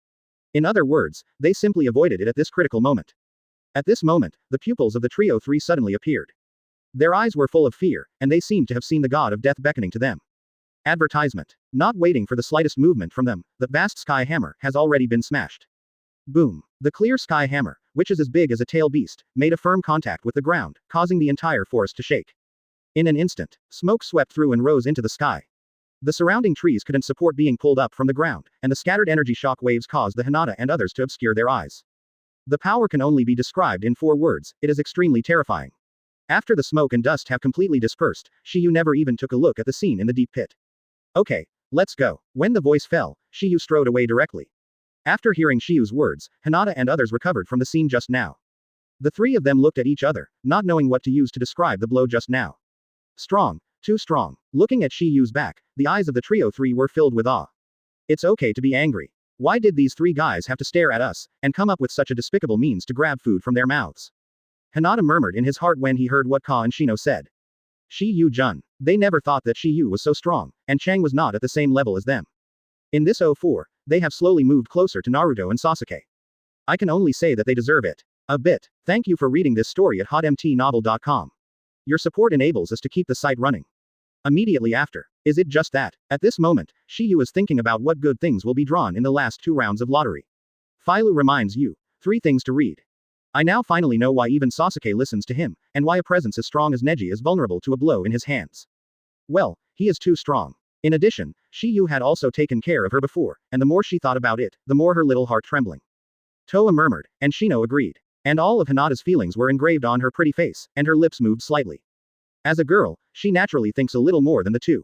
In other words, they simply avoided it at this critical moment. At this moment, the pupils of the trio three suddenly appeared. Their eyes were full of fear, and they seemed to have seen the god of death beckoning to them. Advertisement. Not waiting for the slightest movement from them, the vast sky hammer has already been smashed. Boom. The clear sky hammer, which is as big as a tail beast, made a firm contact with the ground, causing the entire forest to shake. In an instant, smoke swept through and rose into the sky. The surrounding trees couldn't support being pulled up from the ground, and the scattered energy shock waves caused the Hinata and others to obscure their eyes. The power can only be described in 4 words, it is extremely terrifying. After the smoke and dust have completely dispersed, Shiyu never even took a look at the scene in the deep pit. Okay, let's go. When the voice fell, Shiyu strode away directly. After hearing Shiyu's words, Hinata and others recovered from the scene just now. The three of them looked at each other, not knowing what to use to describe the blow just now. Strong. Too strong. Looking at Shiyu's back, the eyes of the trio three were filled with awe. It's okay to be angry. Why did these 3 guys have to stare at us, and come up with such a despicable means to grab food from their mouths? Hinata murmured in his heart when he heard what Ka and Shino said. Shiyu-jun. They never thought that Shiyu was so strong, and Chang was not at the same level as them. In this 04, they have slowly moved closer to Naruto and Sasuke. I can only say that they deserve it. A bit. Thank you for reading this story at hotmtnovel.com. Your support enables us to keep the site running. Immediately after. Is it just that? At this moment, Shiyu is thinking about what good things will be drawn in the last 2 rounds of lottery. Filu reminds you. 3 things to read. I now finally know why even Sasuke listens to him, and why a presence as strong as Neji is vulnerable to a blow in his hands. Well, he is too strong. In addition, Shiyu had also taken care of her before, and the more she thought about it, the more her little heart trembling. Toa murmured, and Shino agreed. And all of Hinata's feelings were engraved on her pretty face, and her lips moved slightly. As a girl, she naturally thinks a little more than the two.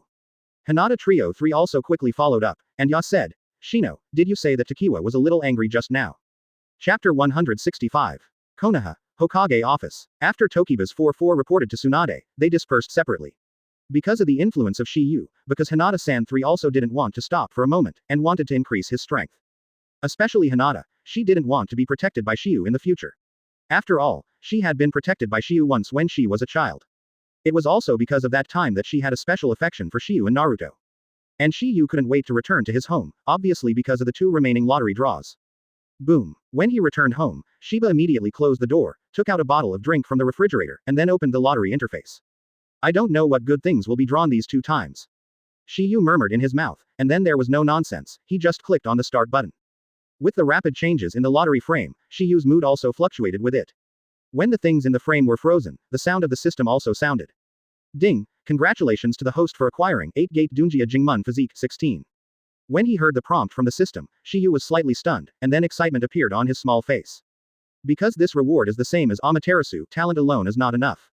Hinata Trio 3 also quickly followed up, and Ya said, Shino, did you say that Takiwa was a little angry just now? Chapter 165. Konoha, Hokage office. After Tokiba's 4-4 reported to Tsunade, they dispersed separately. Because of the influence of Shiyu, because Hinata-san 3 also didn't want to stop for a moment, and wanted to increase his strength. Especially Hinata, she didn't want to be protected by Shiyu in the future. After all, she had been protected by Shiyu once when she was a child. It was also because of that time that she had a special affection for Shiyu and Naruto. And Shiyu couldn't wait to return to his home, obviously because of the 2 remaining lottery draws. Boom. When he returned home, Shiba immediately closed the door, took out a bottle of drink from the refrigerator, and then opened the lottery interface. I don't know what good things will be drawn these 2 times. Shiyu murmured in his mouth, and then there was no nonsense, he just clicked on the start button. With the rapid changes in the lottery frame, Shiyu's mood also fluctuated with it. When the things in the frame were frozen, the sound of the system also sounded. Ding, congratulations to the host for acquiring 8-Gate Dunjia Jingmun Physique 16. When he heard the prompt from the system, Shiyu was slightly stunned, and then excitement appeared on his small face. Because this reward is the same as Amaterasu, talent alone is not enough.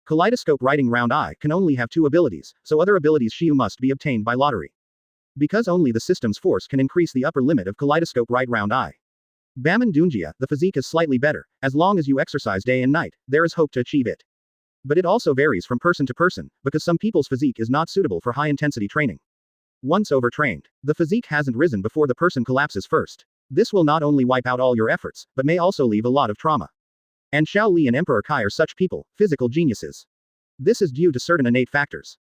Kaleidoscope Writing Round Eye can only have 2 abilities, so other abilities Shiyu must be obtained by lottery. Because only the system's force can increase the upper limit of Kaleidoscope Right Round Eye. Baman Dunjia, the physique is slightly better, as long as you exercise day and night, there is hope to achieve it. But it also varies from person to person, because some people's physique is not suitable for high-intensity training. Once overtrained, the physique hasn't risen before the person collapses first. This will not only wipe out all your efforts, but may also leave a lot of trauma. And Xiao Li and Emperor Kai are such people, physical geniuses. This is due to certain innate factors.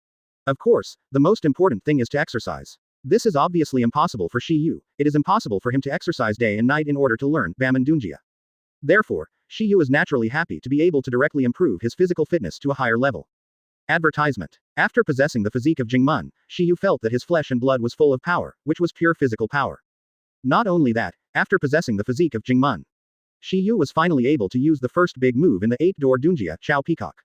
Of course, the most important thing is to exercise. This is obviously impossible for Shi Yu. It is impossible for him to exercise day and night in order to learn Baman Dunjia. Therefore, Shi Yu is naturally happy to be able to directly improve his physical fitness to a higher level. Advertisement. After possessing the physique of Jingmun, Shi Yu felt that his flesh and blood was full of power, which was pure physical power. Not only that, after possessing the physique of Jingmun, Shi Yu was finally able to use the first big move in the 8-door Dunjia, Chao Peacock.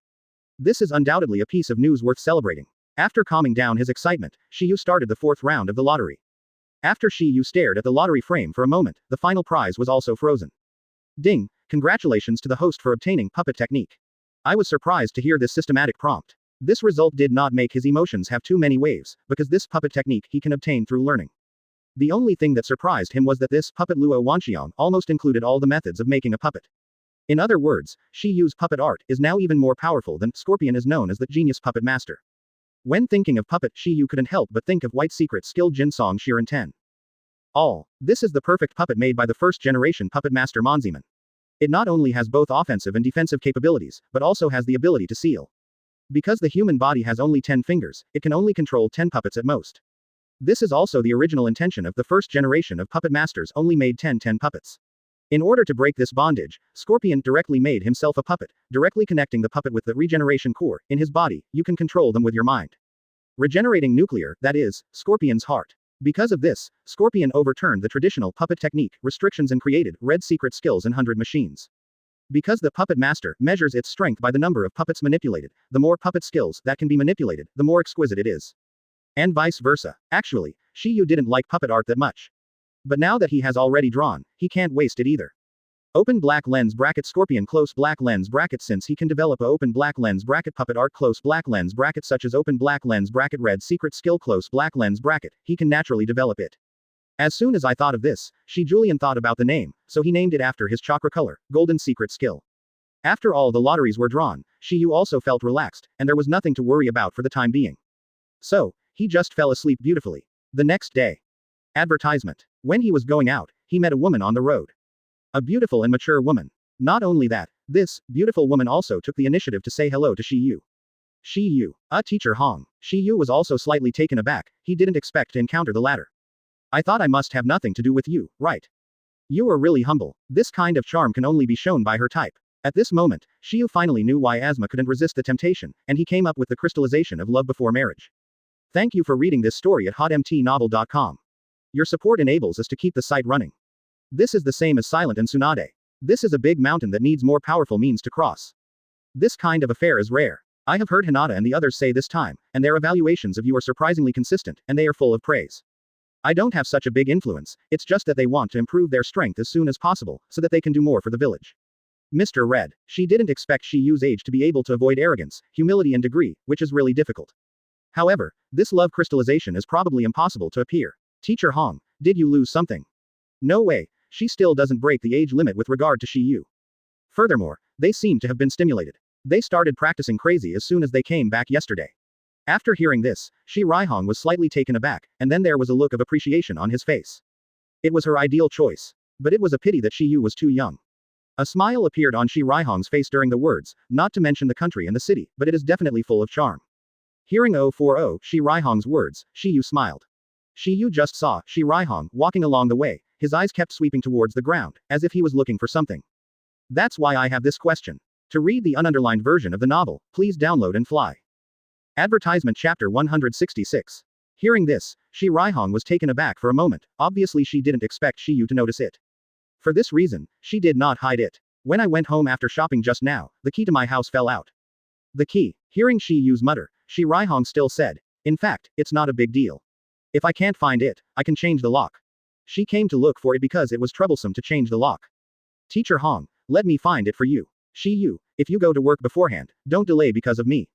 This is undoubtedly a piece of news worth celebrating. After calming down his excitement, Shi Yu started the 4th round of the lottery. After Shi Yu stared at the lottery frame for a moment, the final prize was also frozen. Ding! Congratulations to the host for obtaining puppet technique. I was surprised to hear this systematic prompt. This result did not make his emotions have too many waves, because this puppet technique he can obtain through learning. The only thing that surprised him was that this puppet Luo Wanxiang almost included all the methods of making a puppet. In other words, Shi Yu's puppet art is now even more powerful than Scorpion is known as the genius puppet master. When thinking of puppet, Shi Yu couldn't help but think of White Secret skill Jin Song Shiren Ten. This is the perfect puppet made by the first generation puppet master Monziman. It not only has both offensive and defensive capabilities, but also has the ability to seal. Because the human body has only 10 fingers, it can only control 10 puppets at most. This is also the original intention of the first generation of puppet masters only made 10 puppets. In order to break this bondage, Scorpion directly made himself a puppet, directly connecting the puppet with the regeneration core in his body. You can control them with your mind. Regenerating nuclear, that is, Scorpion's heart. Because of this, Scorpion overturned the traditional puppet technique restrictions and created red secret skills and 100 machines. Because the puppet master measures its strength by the number of puppets manipulated, the more puppet skills that can be manipulated, the more exquisite it is. And vice versa. Actually, Shi Yu didn't like puppet art that much. But now that he has already drawn, he can't waste it either. Open black lens bracket Scorpion close black lens bracket. Since he can develop a open black lens bracket puppet art close black lens bracket such as open black lens bracket red secret skill close black lens bracket, he can naturally develop it. As soon as I thought of this, Shi Julian thought about the name, so he named it after his chakra color, golden secret skill. After all the lotteries were drawn, Shi Yu also felt relaxed, and there was nothing to worry about for the time being. So, he just fell asleep beautifully. The next day. Advertisement. When he was going out, he met a woman on the road. A beautiful and mature woman. Not only that, this beautiful woman also took the initiative to say hello to Shi Yu. Shi Yu, teacher Hong. Shi Yu was also slightly taken aback, he didn't expect to encounter the latter. I thought I must have nothing to do with you, right? You are really humble. This kind of charm can only be shown by her type. At this moment, Shi Yu finally knew why Asma couldn't resist the temptation, and he came up with the crystallization of love before marriage. Thank you for reading this story at hotmtnovel.com. Your support enables us to keep the site running. This is the same as Silent and Tsunade. This is a big mountain that needs more powerful means to cross. This kind of affair is rare. I have heard Hinata and the others say this time, and their evaluations of you are surprisingly consistent, and they are full of praise. I don't have such a big influence, it's just that they want to improve their strength as soon as possible, so that they can do more for the village. Mr. Red. She didn't expect Shi Yu's age to be able to avoid arrogance, humility and degree, which is really difficult. However, this love crystallization is probably impossible to appear. Teacher Hong, did you lose something? No way, she still doesn't break the age limit with regard to Shi Yu. Furthermore, they seem to have been stimulated. They started practicing crazy as soon as they came back yesterday. After hearing this, Shi Raihong was slightly taken aback, and then there was a look of appreciation on his face. It was her ideal choice. But it was a pity that Shi Yu was too young. A smile appeared on Shi Raihong's face during the words, not to mention the country and the city, but it is definitely full of charm. Hearing 040 Shi Raihong's words, Shi Yu smiled. Shi Yu just saw Shi Raihong walking along the way, his eyes kept sweeping towards the ground, as if he was looking for something. That's why I have this question. To read the ununderlined version of the novel, please download and fly. Advertisement Chapter 166. Hearing this, Shi Raihong was taken aback for a moment, obviously she didn't expect Shi Yu to notice it. For this reason, she did not hide it. When I went home after shopping just now, the key to my house fell out. The key. Hearing Shi Yu's mutter, Shi Raihong still said, in fact, it's not a big deal. If I can't find it, I can change the lock. She came to look for it because it was troublesome to change the lock. Teacher Hong, let me find it for you. Shi Yu, if you go to work beforehand, don't delay because of me.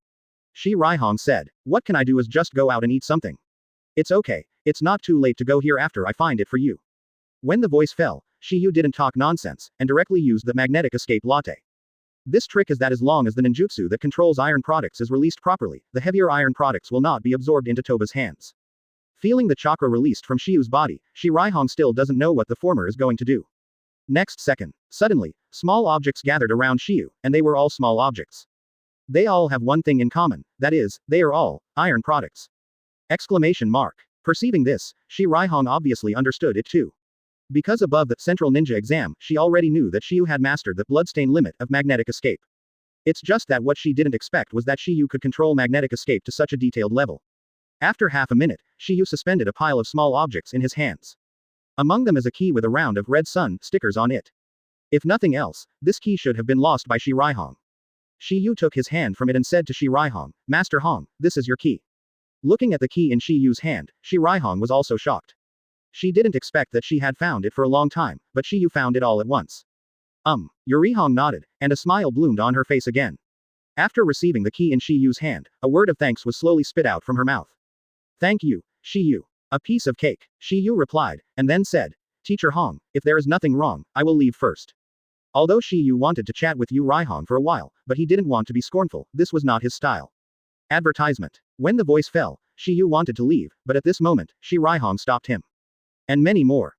Shi Raihong said, what can I do is just go out and eat something. It's okay, it's not too late to go here after I find it for you. When the voice fell, Shi Yu didn't talk nonsense, and directly used the magnetic escape latte. This trick is that as long as the ninjutsu that controls iron products is released properly, the heavier iron products will not be absorbed into Toba's hands. Feeling the chakra released from Shiyu's body, Shi Raihong still doesn't know what the former is going to do. Next second, suddenly, small objects gathered around Shiyu, and they were all small objects. They all have one thing in common, that is, they are all iron products. Exclamation mark. Perceiving this, Shi Raihong obviously understood it too. Because above the Central Ninja exam, she already knew that Shiyu had mastered the bloodstain limit of magnetic escape. It's just that what she didn't expect was that Shiyu could control magnetic escape to such a detailed level. After half a minute, Shiyu suspended a pile of small objects in his hands. Among them is a key with a round of red sun stickers on it. If nothing else, this key should have been lost by Shi Raihong. Shiyu took his hand from it and said to Shi Raihong, "Master Hong, this is your key." Looking at the key in Shiyu's hand, Shi Raihong was also shocked. She didn't expect that she had found it for a long time, but Shiyu found it all at once. Yurihong nodded, and a smile bloomed on her face again. After receiving the key in Shiyu's hand, a word of thanks was slowly spit out from her mouth. "Thank you, Shiyu. A piece of cake," Shiyu replied, and then said, "Teacher Hong, if there is nothing wrong, I will leave first." Although Shiyu wanted to chat with Yurihong for a while, but he didn't want to be scornful, this was not his style. Advertisement. When the voice fell, Shiyu wanted to leave, but at this moment, Shi Raihong stopped him. And many more.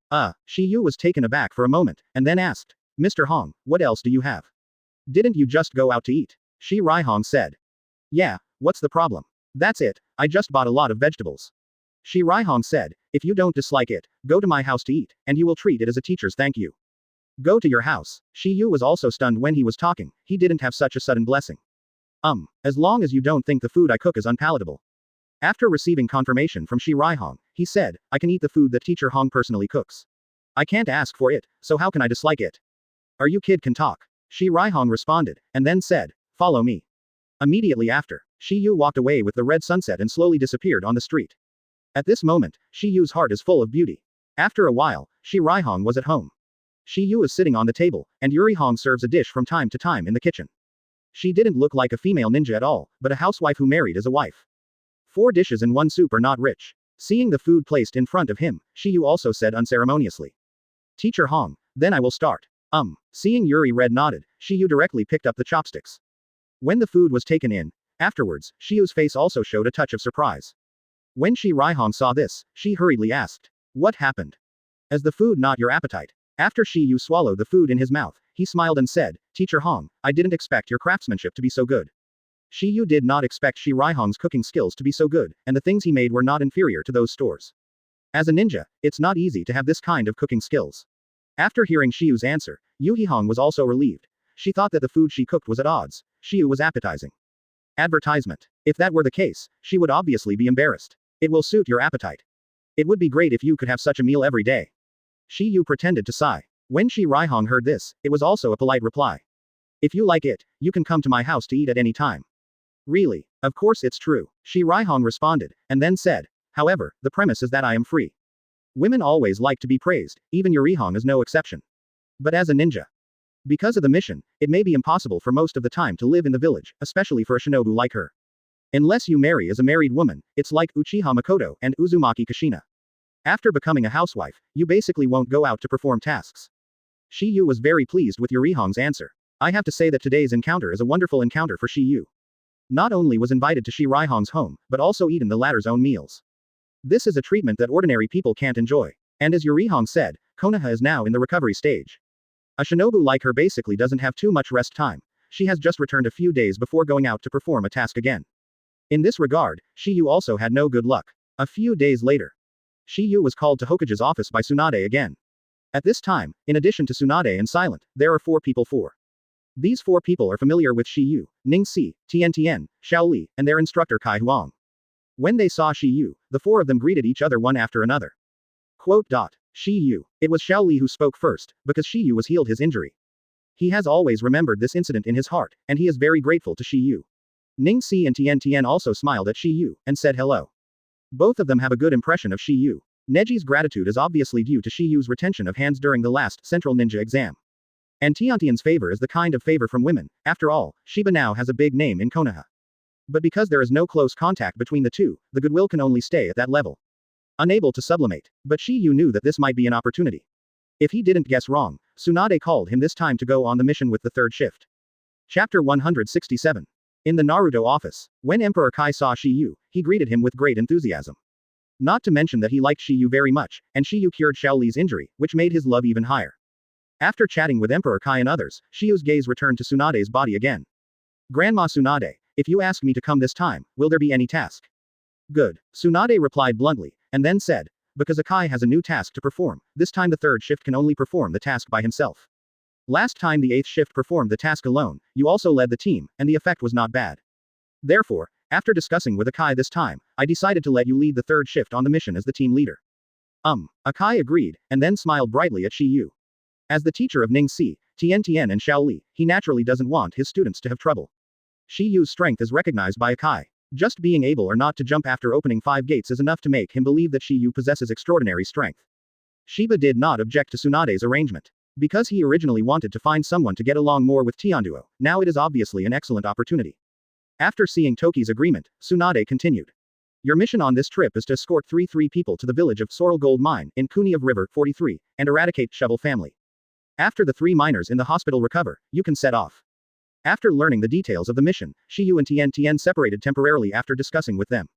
Shiyu was taken aback for a moment, and then asked, "Mr. Hong, what else do you have? Didn't you just go out to eat?" Shi Raihong said. "Yeah, what's the problem? That's it, I just bought a lot of vegetables." Shi Raihong said, "If you don't dislike it, go to my house to eat, and you will treat it as a teacher's thank you." Go to your house. Shiyu was also stunned when he was talking, he didn't have such a sudden blessing. As long as you don't think the food I cook is unpalatable. After receiving confirmation from Shi Raihong, he said, "I can eat the food that Teacher Hong personally cooks. I can't ask for it, so how can I dislike it? Are you kid can talk?" Shi Raihong responded, and then said, "Follow me." Immediately after, Shiyu walked away with the red sunset and slowly disappeared on the street. At this moment, Shiyu's heart is full of beauty. After a while, Shi Raihong was at home. Shiyu is sitting on the table, and Yurihong serves a dish from time to time in the kitchen. She didn't look like a female ninja at all, but a housewife who married as a wife. 4 dishes and 1 soup are not rich. Seeing the food placed in front of him, Shiyu also said unceremoniously, "Teacher Hong, then I will start." Seeing Yuri Red nodded, Shiyu directly picked up the chopsticks. When the food was taken in, afterwards, Shiyu's face also showed a touch of surprise. When Shi Raihong saw this, she hurriedly asked, "What happened? Is the food not your appetite?" After Shiyu swallowed the food in his mouth, he smiled and said, "Teacher Hong, I didn't expect your craftsmanship to be so good." Shiyu did not expect Shi Raihong's cooking skills to be so good, and the things he made were not inferior to those stores. As a ninja, it's not easy to have this kind of cooking skills. After hearing Shiyu's answer, Yurihong was also relieved. She thought that the food she cooked was at odds. Shiyu was appetizing. Advertisement. If that were the case, she would obviously be embarrassed. It will suit your appetite. It would be great if you could have such a meal every day. Shiyu pretended to sigh. When Shi Raihong heard this, it was also a polite reply. "If you like it, you can come to my house to eat at any time." "Really? Of course it's true," Shi Raihong responded, and then said, "However, the premise is that I am free." Women always like to be praised, even Yurihong is no exception. But as a ninja, because of the mission, it may be impossible for most of the time to live in the village, especially for a shinobu like her. Unless you marry as a married woman, it's like Uchiha Makoto and Uzumaki Kushina. After becoming a housewife, you basically won't go out to perform tasks. Shiyu was very pleased with Yurihong's answer. I have to say that today's encounter is a wonderful encounter for Shiyu. Not only was invited to Shi Raihong's home, but also eaten the latter's own meals. This is a treatment that ordinary people can't enjoy. And as Yurihong said, Konoha is now in the recovery stage. A shinobu like her basically doesn't have too much rest time. She has just returned a few days before going out to perform a task again. In this regard, Shiyu also had no good luck. A few days later, Shiyu was called to Hokage's office by Tsunade again. At this time, in addition to Tsunade and Silent, there are 4 people. These 4 people are familiar with Shiyu, Ning-Si, Tian, Xiao Li, and their instructor Kai Huang. When they saw Shiyu, the 4 of them greeted each other one after another. Shiyu. It was Xiao Li who spoke first, because Shiyu was healed his injury. He has always remembered this incident in his heart, and he is very grateful to Shiyu. Ning-Si and Tian also smiled at Shiyu, and said hello. Both of them have a good impression of Shiyu. Neji's gratitude is obviously due to Shiyu's retention of hands during the last Central Ninja exam. And Tiantian's favor is the kind of favor from women. After all, Shiba now has a big name in Konoha. But because there is no close contact between the two, the goodwill can only stay at that level. Unable to sublimate. But Shiyu knew that this might be an opportunity. If he didn't guess wrong, Tsunade called him this time to go on the mission with the 3rd shift. Chapter 167. In the Naruto office, when Emperor Kai saw Shiyu, he greeted him with great enthusiasm. Not to mention that he liked Shiyu very much, and Shiyu cured Shaoli's injury, which made his love even higher. After chatting with Emperor Kai and others, Shiyu's gaze returned to Tsunade's body again. Grandma Tsunade, if you ask me to come this time, will there be any task? Good. Tsunade replied bluntly, and then said, because Akai has a new task to perform, this time the third shift can only perform the task by himself. Last time the eighth shift performed the task alone, you also led the team, and the effect was not bad. Therefore, after discussing with Akai this time, I decided to let you lead the third shift on the mission as the team leader. Akai agreed, and then smiled brightly at Shiyu. As the teacher of Ningxi, Tian and Shaoli, he naturally doesn't want his students to have trouble. Shiyu's strength is recognized by Akai. Just being able or not to jump after opening 5 gates is enough to make him believe that Shiyu possesses extraordinary strength. Shiba did not object to Tsunade's arrangement. Because he originally wanted to find someone to get along more with Tianduo, now it is obviously an excellent opportunity. After seeing Toki's agreement, Tsunade continued. Your mission on this trip is to escort 3 people to the village of Sorrel Gold Mine, in Kuni of River 43, and eradicate Shovel family. After the 3 miners in the hospital recover, you can set off. After learning the details of the mission, Shiyu and Tian separated temporarily after discussing with them.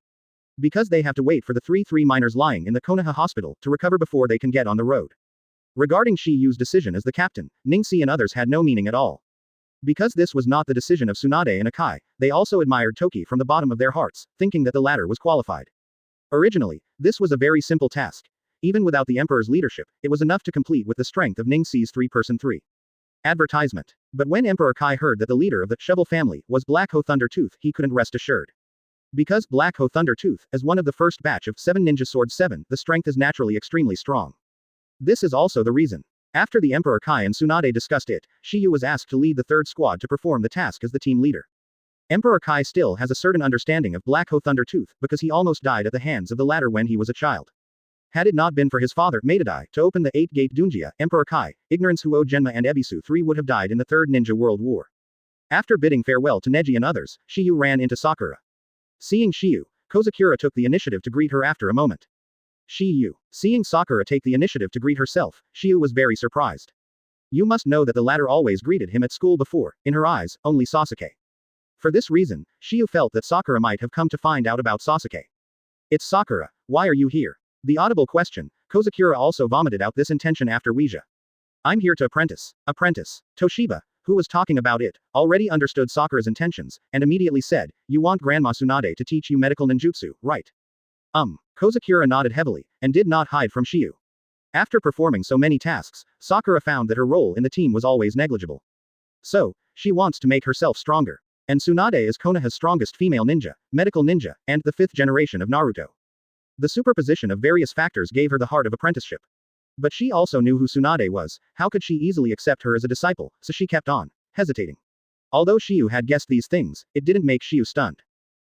Because they have to wait for the 3 miners lying in the Konoha hospital to recover before they can get on the road. Regarding Shiyu's decision as the captain, Ningxi and others had no meaning at all. Because this was not the decision of Tsunade and Akai, they also admired Toki from the bottom of their hearts, thinking that the latter was qualified. Originally, this was a very simple task. Even without the Emperor's leadership, it was enough to complete with the strength of Ningxi's 3-person 3. Advertisement. But when Emperor Kai heard that the leader of the Shovel family was Black Ho Thundertooth, he couldn't rest assured. Because Black Ho Thundertooth, as one of the first batch of 7 Ninja Sword 7, the strength is naturally extremely strong. This is also the reason. After the Emperor Kai and Tsunade discussed it, Shiyu was asked to lead the third squad to perform the task as the team leader. Emperor Kai still has a certain understanding of Black Ho Thundertooth because he almost died at the hands of the latter when he was a child. Had it not been for his father, Maidadai, to open the 8-gate Dunjia, Emperor Kai, Ignorance Huo Genma and Ebisu III would have died in the Third Ninja World War. After bidding farewell to Neji and others, Shiyu ran into Sakura. Seeing Shiyu, Kozakura took the initiative to greet her after a moment. Shiyu. Seeing Sakura take the initiative to greet herself, Shiyu was very surprised. You must know that the latter always greeted him at school before, in her eyes, only Sasuke. For this reason, Shiyu felt that Sakura might have come to find out about Sasuke. It's Sakura, why are you here? The audible question, Kozakura also vomited out this intention after Ouija. I'm here to apprentice. Apprentice. Toshiba, who was talking about it, already understood Sakura's intentions, and immediately said, you want Grandma Tsunade to teach you medical ninjutsu, right? Kozakura nodded heavily, and did not hide from Shiyu. After performing so many tasks, Sakura found that her role in the team was always negligible. So, she wants to make herself stronger. And Tsunade is Konoha's strongest female ninja, medical ninja, and the 5th generation of Naruto. The superposition of various factors gave her the heart of apprenticeship. But she also knew who Tsunade was, how could she easily accept her as a disciple, so she kept on, hesitating. Although Shiyu had guessed these things, it didn't make Shiyu stunned.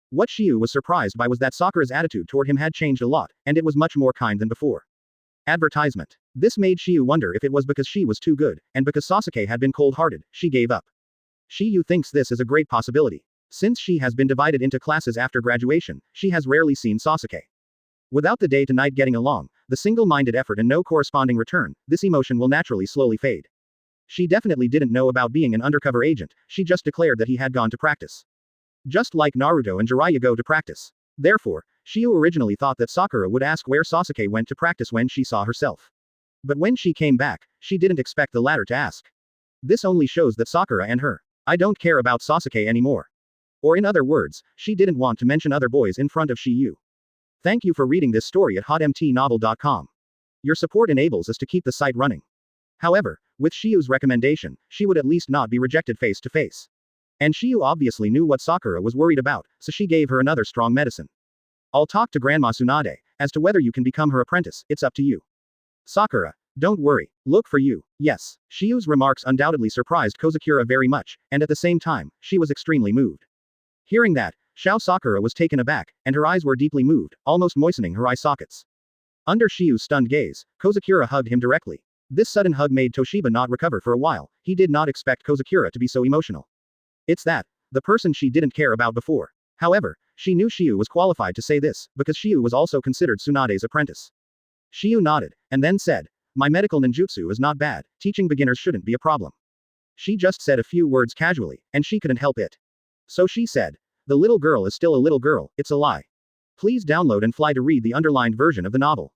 What Shiyu was surprised by was that Sakura's attitude toward him had changed a lot, and it was much more kind than before. Advertisement. This made Shiyu wonder if it was because she was too good, and because Sasuke had been cold-hearted, she gave up. Shiyu thinks this is a great possibility. Since she has been divided into classes after graduation, she has rarely seen Sasuke. Without the day-to-night getting along, the single-minded effort and no corresponding return, this emotion will naturally slowly fade. She definitely didn't know about being an undercover agent, she just declared that he had gone to practice. Just like Naruto and Jiraiya go to practice. Therefore, Shiyu originally thought that Sakura would ask where Sasuke went to practice when she saw herself. But when she came back, she didn't expect the latter to ask. This only shows that Sakura and her, I don't care about Sasuke anymore. Or in other words, she didn't want to mention other boys in front of Shiyu. Thank you for reading this story at hotmtnovel.com. Your support enables us to keep the site running. However, with Shiyu's recommendation, she would at least not be rejected face to face. And Shiyu obviously knew what Sakura was worried about, so she gave her another strong medicine. I'll talk to Grandma Tsunade, as to whether you can become her apprentice, it's up to you. Sakura, don't worry, look for you, yes. Shiyu's remarks undoubtedly surprised Kozakura very much, and at the same time, she was extremely moved. Hearing that, Xiao Sakura was taken aback, and her eyes were deeply moved, almost moistening her eye sockets. Under Shiyu's stunned gaze, Kozakura hugged him directly. This sudden hug made Toshiba not recover for a while, he did not expect Kozakura to be so emotional. It's that, the person she didn't care about before. However, she knew Shiyu was qualified to say this, because Shiyu was also considered Tsunade's apprentice. Shiyu nodded, and then said, my medical ninjutsu is not bad, teaching beginners shouldn't be a problem. She just said a few words casually, and she couldn't help it. So she said, the little girl is still a little girl, it's a lie. Please download and fly to read the underlined version of the novel.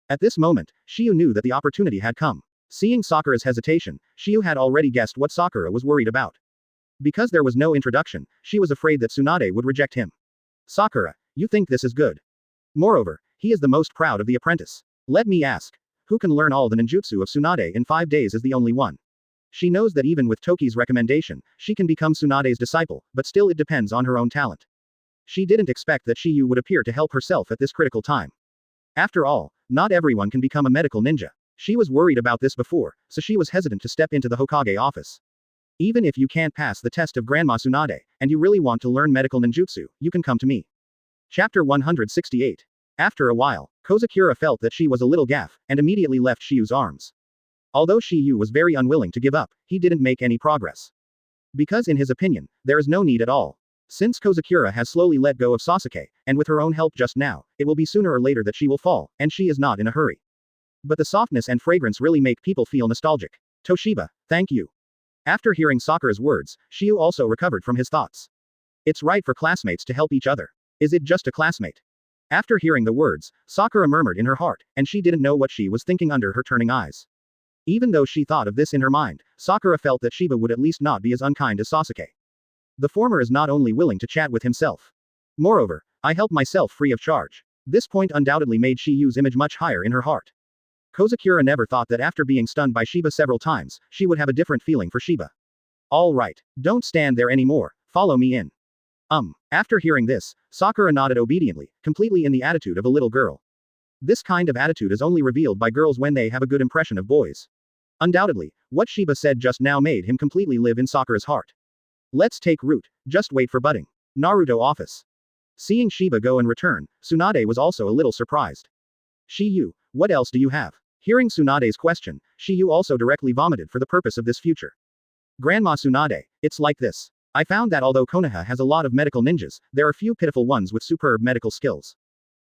At this moment, Shiyu knew that the opportunity had come. Seeing Sakura's hesitation, Shiyu had already guessed what Sakura was worried about. Because there was no introduction, she was afraid that Tsunade would reject him. Sakura, you think this is good? Moreover, he is the most proud of the apprentice. Let me ask. Who can learn all the ninjutsu of Tsunade in 5 days is the only one. She knows that even with Toki's recommendation, she can become Tsunade's disciple, but still it depends on her own talent. She didn't expect that Shiyu would appear to help herself at this critical time. After all, not everyone can become a medical ninja. She was worried about this before, so she was hesitant to step into the Hokage office. Even if you can't pass the test of Grandma Tsunade, and you really want to learn medical ninjutsu, you can come to me. Chapter 168. After a while, Kozakura felt that she was a little gaff, and immediately left Shiyu's arms. Although Shiyu was very unwilling to give up, he didn't make any progress. Because in his opinion, there is no need at all. Since Kozakura has slowly let go of Sasuke, and with her own help just now, it will be sooner or later that she will fall, and she is not in a hurry. But the softness and fragrance really make people feel nostalgic. Toshiba, thank you. After hearing Sakura's words, Shiyu also recovered from his thoughts. It's right for classmates to help each other. Is it just a classmate? After hearing the words, Sakura murmured in her heart, and she didn't know what she was thinking under her turning eyes. Even though she thought of this in her mind, Sakura felt that Shiba would at least not be as unkind as Sasuke. The former is not only willing to chat with himself. Moreover, I help myself free of charge. This point undoubtedly made Shiyu's image much higher in her heart. Kozakura never thought that after being stunned by Shiba several times, she would have a different feeling for Shiba. All right, don't stand there anymore, follow me in. After hearing this, Sakura nodded obediently, completely in the attitude of a little girl. This kind of attitude is only revealed by girls when they have a good impression of boys. Undoubtedly, what Shiba said just now made him completely live in Sakura's heart. Let's take root, just wait for budding. Naruto office. Seeing Shiba go and return, Tsunade was also a little surprised. Shiyu, what else do you have? Hearing Tsunade's question, Shiyu also directly vomited for the purpose of this future. Grandma Tsunade, it's like this. I found that although Konoha has a lot of medical ninjas, there are few pitiful ones with superb medical skills.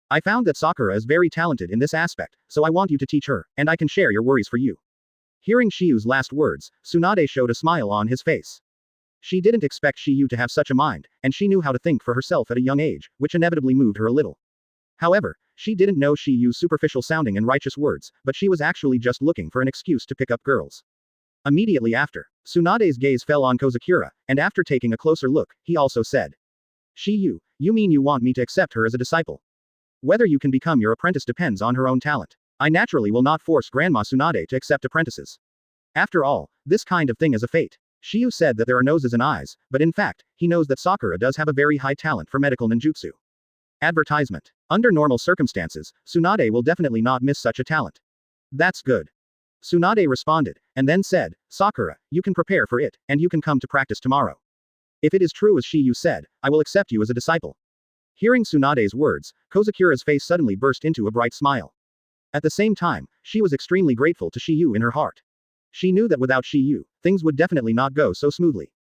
I found that Sakura is very talented in this aspect, so I want you to teach her, and I can share your worries for you. Hearing Shiyu's last words, Tsunade showed a smile on his face. She didn't expect Shiyu to have such a mind, and she knew how to think for herself at a young age, which inevitably moved her a little. However, she didn't know Shiyu's superficial sounding and righteous words, but she was actually just looking for an excuse to pick up girls. Immediately after, Tsunade's gaze fell on Kozakura, and after taking a closer look, he also said. Shiyu, you mean you want me to accept her as a disciple? Whether you can become your apprentice depends on her own talent. I naturally will not force Grandma Tsunade to accept apprentices. After all, this kind of thing is a fate. Shiyu said that there are noses and eyes, but in fact, he knows that Sakura does have a very high talent for medical ninjutsu. Advertisement. Under normal circumstances, Tsunade will definitely not miss such a talent. That's good. Tsunade responded, and then said, Sakura, you can prepare for it, and you can come to practice tomorrow. If it is true as Shiyu said, I will accept you as a disciple. Hearing Tsunade's words, Kozakura's face suddenly burst into a bright smile. At the same time, she was extremely grateful to Shiyu in her heart. She knew that without Shiyu, things would definitely not go so smoothly.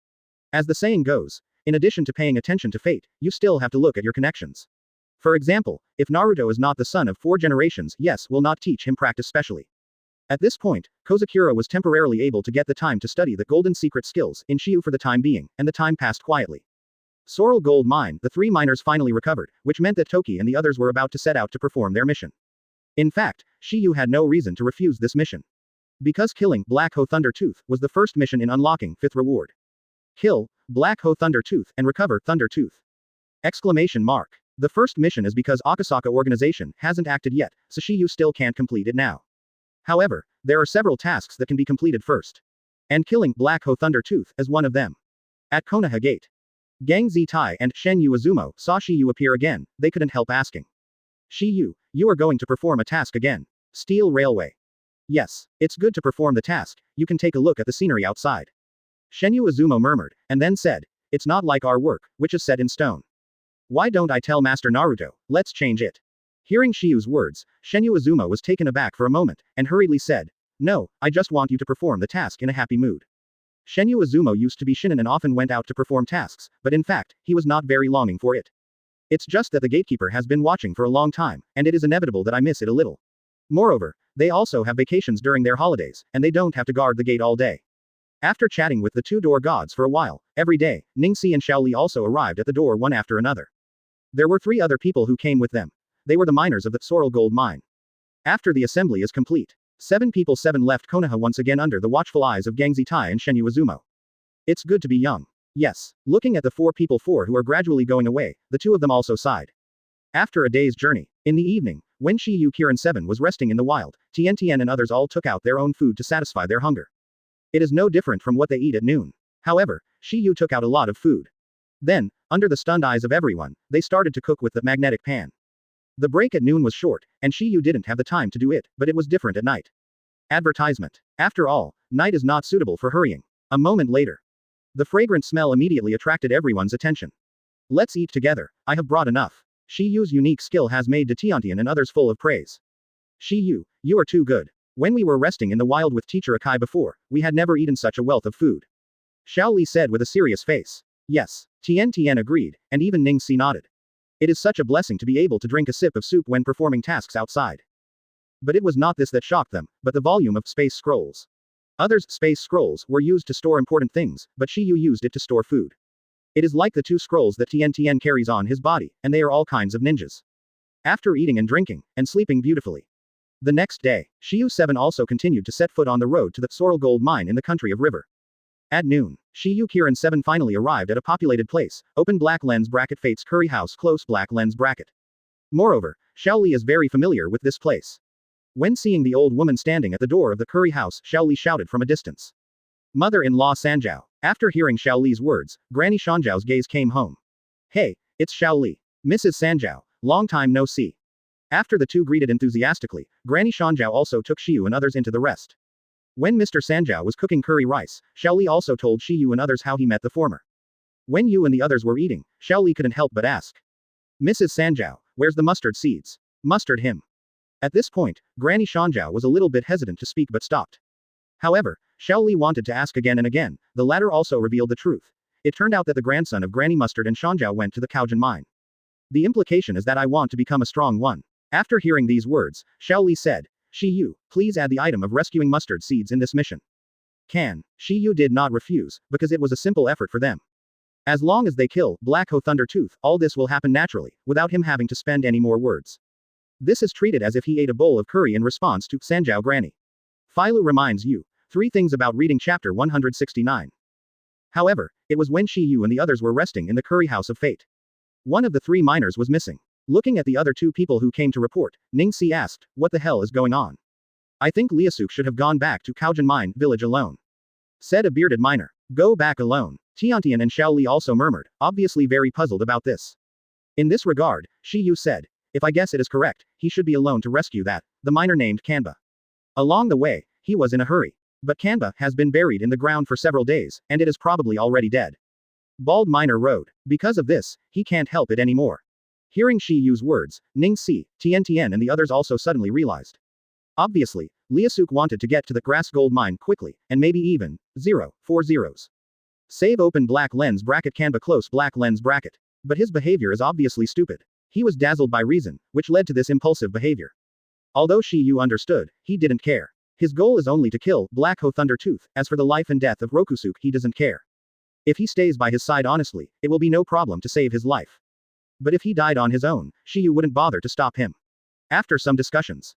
As the saying goes, in addition to paying attention to fate, you still have to look at your connections. For example, if Naruto is not the son of 4 generations, yes, will not teach him practice specially. At this point, Kozakura was temporarily able to get the time to study the golden secret skills in Shiyu for the time being, and the time passed quietly. Sorrel Gold Mine, the 3 miners finally recovered, which meant that Toki and the others were about to set out to perform their mission. In fact, Shiyu had no reason to refuse this mission. Because killing Black Ho Thunder Tooth was the first mission in unlocking 5th reward. Kill Black Ho Thunder Tooth and recover Thunder Tooth! Exclamation mark. The first mission is because Akasaka organization hasn't acted yet, so Shiyu still can't complete it now. However, there are several tasks that can be completed first. And killing Black Ho Thunder Tooth is one of them. At Konoha Gate, Gang Zitai and Shenyu Izumo saw Shiyu appear again, they couldn't help asking. Shiyu, you are going to perform a task again. Steel Railway. Yes, it's good to perform the task, you can take a look at the scenery outside. Shenyu Izumo murmured, and then said, it's not like our work, which is set in stone. Why don't I tell Master Naruto, let's change it. Hearing Shiyu's words, Shenyu Izumo was taken aback for a moment, and hurriedly said, no, I just want you to perform the task in a happy mood. Shenyu Izumo used to be shinin and often went out to perform tasks, but in fact, he was not very longing for it. It's just that the gatekeeper has been watching for a long time, and it is inevitable that I miss it a little. Moreover, they also have vacations during their holidays, and they don't have to guard the gate all day. After chatting with the 2 door gods for a while, every day, Ningxi and Shaoli also arrived at the door one after another. There were 3 other people who came with them. They were the miners of the Sorrel Gold Mine. After the assembly is complete, 7 people 7 left Konoha once again under the watchful eyes of Gangzi Tai and Shenyu Izumo. It's good to be young. Yes. Looking at the 4 people 4 who are gradually going away, the 2 of them also sighed. After a day's journey, in the evening, when Shiyu Kirin 7 was resting in the wild, Tien and others all took out their own food to satisfy their hunger. It is no different from what they eat at noon. However, Shiyu took out a lot of food. Then, under the stunned eyes of everyone, they started to cook with the magnetic pan. The break at noon was short, and Shiyu didn't have the time to do it, but it was different at night. Advertisement. After all, night is not suitable for hurrying. A moment later. The fragrant smell immediately attracted everyone's attention. Let's eat together, I have brought enough. Shiyu's unique skill has made Tiantian and others full of praise. Shiyu, you are too good. When we were resting in the wild with Teacher Akai before, we had never eaten such a wealth of food. Xiao Li said with a serious face. Yes, Tian agreed, and even Ning Si nodded. It is such a blessing to be able to drink a sip of soup when performing tasks outside. But it was not this that shocked them, but the volume of space scrolls. Others' space scrolls were used to store important things, but Shiyu used it to store food. It is like the 2 scrolls that Tien carries on his body, and they are all kinds of ninjas. After eating and drinking, and sleeping beautifully. The next day, Shiyu 7 also continued to set foot on the road to the Sorrel Gold Mine in the country of River. At noon, Shiyu Kirin 7 finally arrived at a populated place, open black lens bracket Fate's Curry House close black lens bracket. Moreover, Xiao Li is very familiar with this place. When seeing the old woman standing at the door of the curry house, Xiao Li shouted from a distance. Mother-in-law Sanjiao. After hearing Xiao Li's words, Granny Shanjiao's gaze came home. Hey, it's Xiao Li. Mrs. Sanjiao, long time no see. After the 2 greeted enthusiastically, Granny Shanjiao also took Shiyu and others into the rest. When Mr. Sanjiao was cooking curry rice, Xiao Li also told Shiyu and others how he met the former. When you and the others were eating, Xiao Li couldn't help but ask. Mrs. Sanjiao, where's the mustard seeds? Mustard him. At this point, Granny Shanjiao was a little bit hesitant to speak but stopped. However, Xiao Li wanted to ask again and again, the latter also revealed the truth. It turned out that the grandson of Granny Mustard and Shanjiao went to the Kaojin mine. The implication is that I want to become a strong one. After hearing these words, Xiao Li said, Shiyu, please add the item of rescuing mustard seeds in this mission. Can. Shiyu did not refuse, because it was a simple effort for them. As long as they kill Black Ho Thunder Tooth, all this will happen naturally, without him having to spend any more words. This is treated as if he ate a bowl of curry in response to Sanjiao Granny. Filu reminds you, 3 things about reading chapter 169. However, it was when Shiyu and the others were resting in the curry house of fate. One of the 3 miners was missing. Looking at the other 2 people who came to report, Ning Si asked, what the hell is going on? I think Liasuk should have gone back to Kaojin Mine village alone. Said a bearded miner. Go back alone. Tiantian and Xiao Li also murmured, obviously very puzzled about this. In this regard, Shiyu said, if I guess it is correct, he should be alone to rescue that, the miner named Kanba. Along the way, he was in a hurry. But Kanba has been buried in the ground for several days, and it is probably already dead. Bald miner rode. Because of this, he can't help it anymore. Hearing Shiyu's words, Ning Si, Tien and the others also suddenly realized. Obviously, Liasuk wanted to get to the grass gold mine quickly, and maybe even, 4 zeros. Save open black lens bracket Kanba close black lens bracket. But his behavior is obviously stupid. He was dazzled by reason, which led to this impulsive behavior. Although Shiyu understood, he didn't care. His goal is only to kill Black Ho Thunder Tooth. As for the life and death of Rokusuk, he doesn't care. If he stays by his side honestly, it will be no problem to save his life. But if he died on his own, Shiyu wouldn't bother to stop him. After some discussions,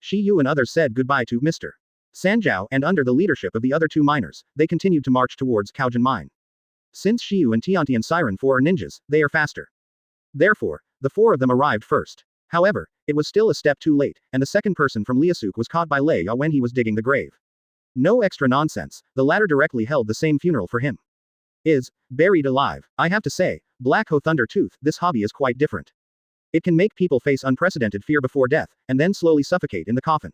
Shiyu and others said goodbye to Mr. Sanjiao, and under the leadership of the other 2 miners, they continued to march towards Kaojin Mine. Since Shiyu and Tiantian Siren 4 are ninjas, they are faster. Therefore, the 4 of them arrived first. However, it was still a step too late, and the second person from Liasuk was caught by Lei Ya when he was digging the grave. No extra nonsense, the latter directly held the same funeral for him. Is buried alive. I have to say, Black Ho Thunder Tooth, this hobby is quite different. It can make people face unprecedented fear before death, and then slowly suffocate in the coffin.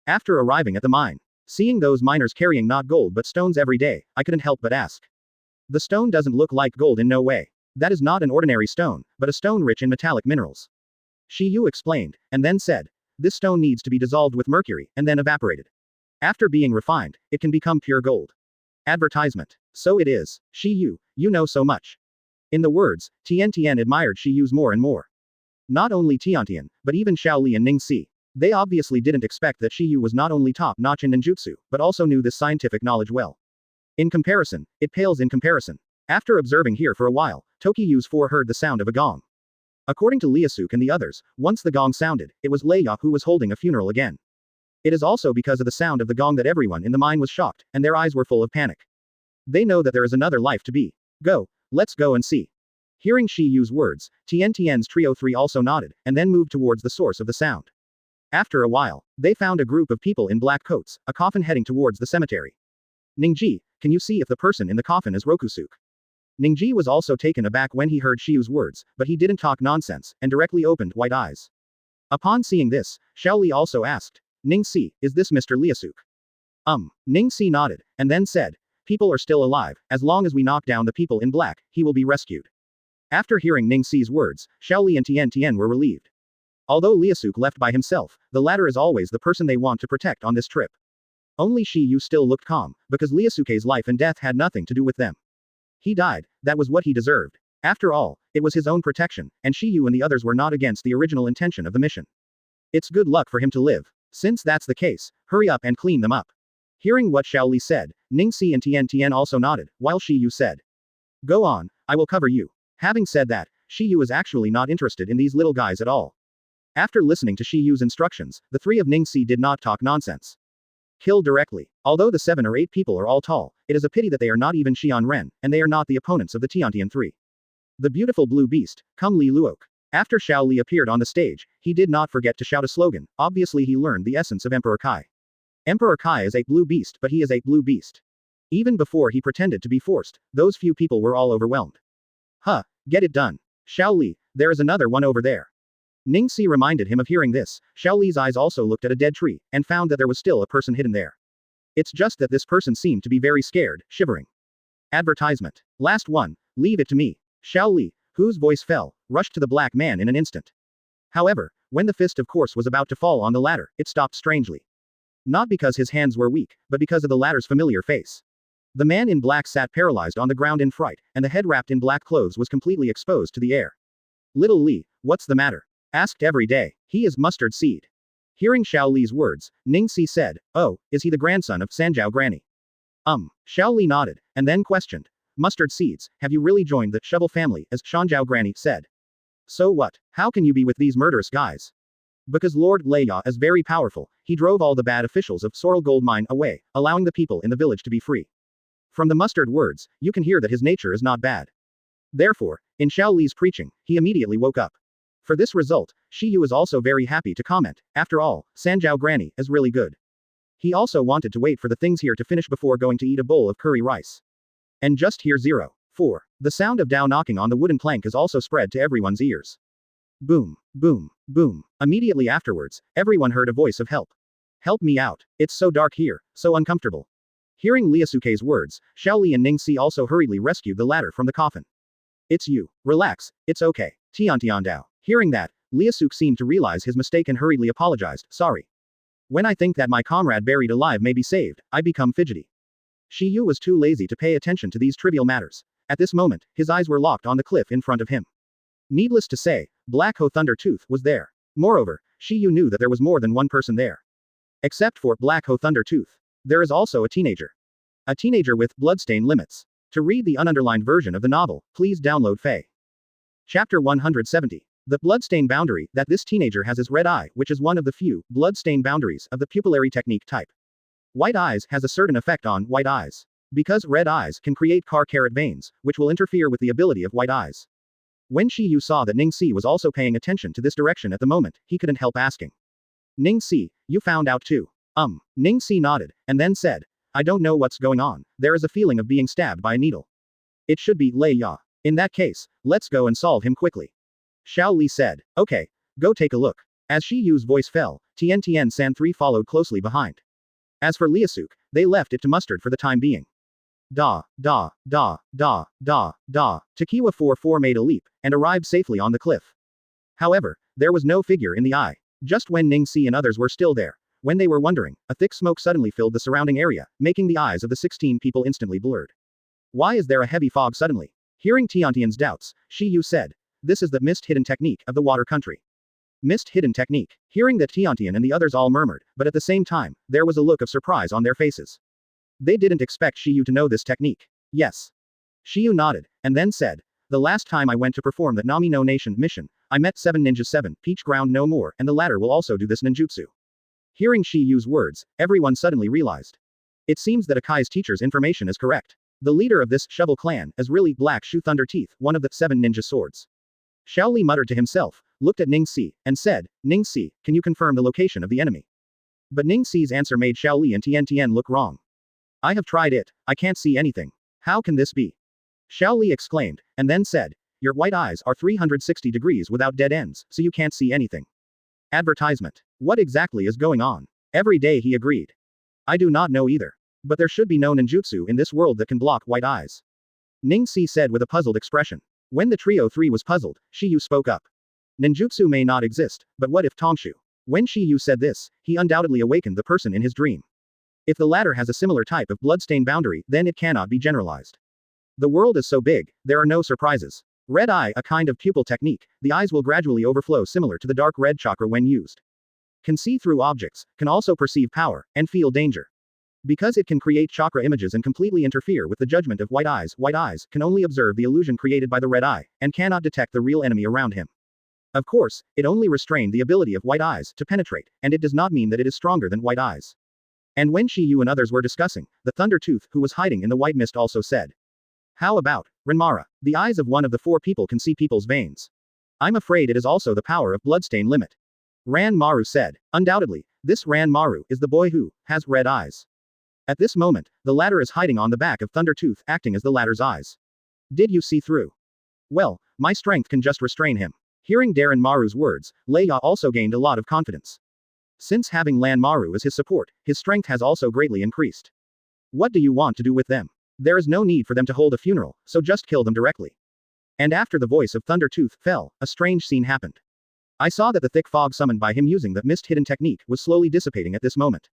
After arriving at the mine, seeing those miners carrying not gold but stones every day, I couldn't help but ask. The stone doesn't look like gold in no way. That is not an ordinary stone, but a stone rich in metallic minerals. Shiyu explained, and then said, this stone needs to be dissolved with mercury, and then evaporated. After being refined, it can become pure gold. Advertisement. So it is. Shiyu, you know so much. In the words, Tien admired Shiyu's more and more. Not only Tiantian, but even Xiao Li and Ning Si. They obviously didn't expect that Shiyu was not only top-notch in ninjutsu, but also knew this scientific knowledge well. In comparison, it pales in comparison. After observing here for a while, Tokiyu's 4 heard the sound of a gong. According to Liasuk and the others, once the gong sounded, it was Leia who was holding a funeral again. It is also because of the sound of the gong that everyone in the mine was shocked, and their eyes were full of panic. They know that there is another life to be. Go. Let's go and see. Hearing Shi Yu's words, Tian's Trio 3 also nodded, and then moved towards the source of the sound. After a while, they found a group of people in black coats, a coffin heading towards the cemetery. Ningji, can you see if the person in the coffin is Rokusuk? Ningji was also taken aback when he heard Shi Yu's words, but he didn't talk nonsense, and directly opened white eyes. Upon seeing this, Xiaoli also asked, Ningxi, is this Mr. Liasuk? Ningxi nodded, and then said, people are still alive, as long as we knock down the people in black, he will be rescued. After hearing Ningxi's words, Xiaoli and Tian were relieved. Although Liasuk left by himself, the latter is always the person they want to protect on this trip. Only Shi Yu still looked calm, because Liasuke's life and death had nothing to do with them. He died, that was what he deserved. After all, it was his own protection, and Shi Yu and the others were not against the original intention of the mission. It's good luck for him to live. Since that's the case, hurry up and clean them up. Hearing what Xiaoli said, Ningxi and Tian also nodded, while Shi Yu said, go on, I will cover you. Having said that, Shi Yu is actually not interested in these little guys at all. After listening to Shi Yu's instructions, the three of Ningxi did not talk nonsense. Kill directly. Although the 7 or 8 people are all tall, it is a pity that they are not even Xian Ren, and they are not the opponents of the Tian 3. The beautiful blue beast, Kung Li Luok. After Xiao Li appeared on the stage, he did not forget to shout a slogan. Obviously he learned the essence of Emperor Kai. Emperor Kai is a blue beast, but he is a blue beast. Even before he pretended to be forced, those few people were all overwhelmed. Huh, get it done. Xiao Li, there is another one over there. Ningxi reminded him of hearing this. Xiao Li's eyes also looked at a dead tree, and found that there was still a person hidden there. It's just that this person seemed to be very scared, shivering. Advertisement. Last one, leave it to me. Xiao Li, whose voice fell, rushed to the black man in an instant. However, when the fist of course was about to fall on the ladder, it stopped strangely. Not because his hands were weak, but because of the ladder's familiar face. The man in black sat paralyzed on the ground in fright, and the head wrapped in black clothes was completely exposed to the air. Little Li, what's the matter? Asked every day. He is mustard seed. Hearing Xiao Li's words, Ningxi said, oh, is he the grandson of Sanjiao Granny? Xiao Li nodded, and then questioned. Mustard seeds, have you really joined the shovel family, as Sanjiao Granny said? So what? How can you be with these murderous guys? Because Lord Leia is very powerful, he drove all the bad officials of Sorrel Gold Mine away, allowing the people in the village to be free. From the mustard words, you can hear that his nature is not bad. Therefore, in Xiao Li's preaching, he immediately woke up. For this result, Shi Yu is also very happy to comment. After all, Sanjiao Granny is really good. He also wanted to wait for the things here to finish before going to eat a bowl of curry rice. And just hear 4. The sound of Dao knocking on the wooden plank is also spread to everyone's ears. Boom, boom, boom. Immediately afterwards, everyone heard a voice of help. Help me out. It's so dark here, so uncomfortable. Hearing Liasuke's words, Xiao Li and Ningxi also hurriedly rescued the ladder from the coffin. It's you. Relax, it's okay. Tian Dao. Hearing that, Liasuk seemed to realize his mistake and hurriedly apologized, sorry. When I think that my comrade buried alive may be saved, I become fidgety. Shi Yu was too lazy to pay attention to these trivial matters. At this moment, his eyes were locked on the cliff in front of him. Needless to say, Black Ho Thunder Tooth was there. Moreover, Shi Yu knew that there was more than one person there. Except for Black Ho Thunder Tooth. There is also a teenager. A teenager with bloodstain limits. To read the ununderlined version of the novel, please download Faye. Chapter 170. The bloodstain boundary that this teenager has is red eye, which is one of the few bloodstain boundaries of the pupillary technique type. White eyes has a certain effect on white eyes. Because red eyes can create carot veins, which will interfere with the ability of white eyes. When Shi Yu saw that Ningxi was also paying attention to this direction at the moment, he couldn't help asking. Ningxi, you found out too? Ningxi nodded, and then said, I don't know what's going on, there is a feeling of being stabbed by a needle. It should be Lei Ya. In that case, let's go and solve him quickly. Xiao Li said, okay, go take a look. As Shi Yu's voice fell, San 3 followed closely behind. As for Liasuk, they left it to mustard for the time being. Da. Takiwa 4 made a leap, and arrived safely on the cliff. However, there was no figure in the eye. Just when Ningxi and others were still there, when they were wondering, a thick smoke suddenly filled the surrounding area, making the eyes of the 16 people instantly blurred. Why is there a heavy fog suddenly? Hearing Tiantian's doubts, Shi Yu said, this is the mist-hidden technique of the water country. Mist-hidden technique. Hearing that Tiantian and the others all murmured, but at the same time, there was a look of surprise on their faces. They didn't expect Shi Yu to know this technique. Yes. Shi Yu nodded, and then said, the last time I went to perform the Nami no Nation mission, I met 7 ninjas 7, peach ground no more, and the latter will also do this ninjutsu. Hearing Shi Yu's words, everyone suddenly realized. It seems that Akai's teacher's information is correct. The leader of this shovel clan is really Black Shoe Thunder Teeth, one of the 7 ninja swords. Xiao Li muttered to himself, looked at Ning Si, and said, Ning Si, can you confirm the location of the enemy? But Ning Si's answer made Xiao Li and Tian Tian look wrong. I have tried it, I can't see anything. How can this be? Xiao Li exclaimed, and then said, your white eyes are 360 degrees without dead ends, so you can't see anything. Advertisement. What exactly is going on? Every day he agreed. I do not know either. But there should be no ninjutsu in this world that can block white eyes. Ning Si said with a puzzled expression. When the trio 3 was puzzled, Shi Yu spoke up. Ninjutsu may not exist, but what if Tongshu? When Shi Yu said this, he undoubtedly awakened the person in his dream. If the latter has a similar type of bloodstain boundary, then it cannot be generalized. The world is so big, there are no surprises. Red eye, a kind of pupil technique, the eyes will gradually overflow similar to the dark red chakra when used. Can see through objects, can also perceive power, and feel danger. Because it can create chakra images and completely interfere with the judgment of white eyes can only observe the illusion created by the red eye, and cannot detect the real enemy around him. Of course, it only restrained the ability of white eyes to penetrate, and it does not mean that it is stronger than white eyes. And when Shi Yu and others were discussing, the Thunder Tooth, who was hiding in the white mist also said. How about, Renmara? The eyes of one of the 4 people can see people's veins. I'm afraid it is also the power of bloodstain limit. Ran Maru said. Undoubtedly, this Ran Maru is the boy who has red eyes. At this moment, the latter is hiding on the back of Thunder Tooth, acting as the latter's eyes. Did you see through? Well, my strength can just restrain him. Hearing Darren Maru's words, Leia also gained a lot of confidence. Since having Lan Maru as his support, his strength has also greatly increased. What do you want to do with them? There is no need for them to hold a funeral, so just kill them directly. And after the voice of Thunder Tooth fell, a strange scene happened. I saw that the thick fog summoned by him using the mist hidden technique was slowly dissipating at this moment.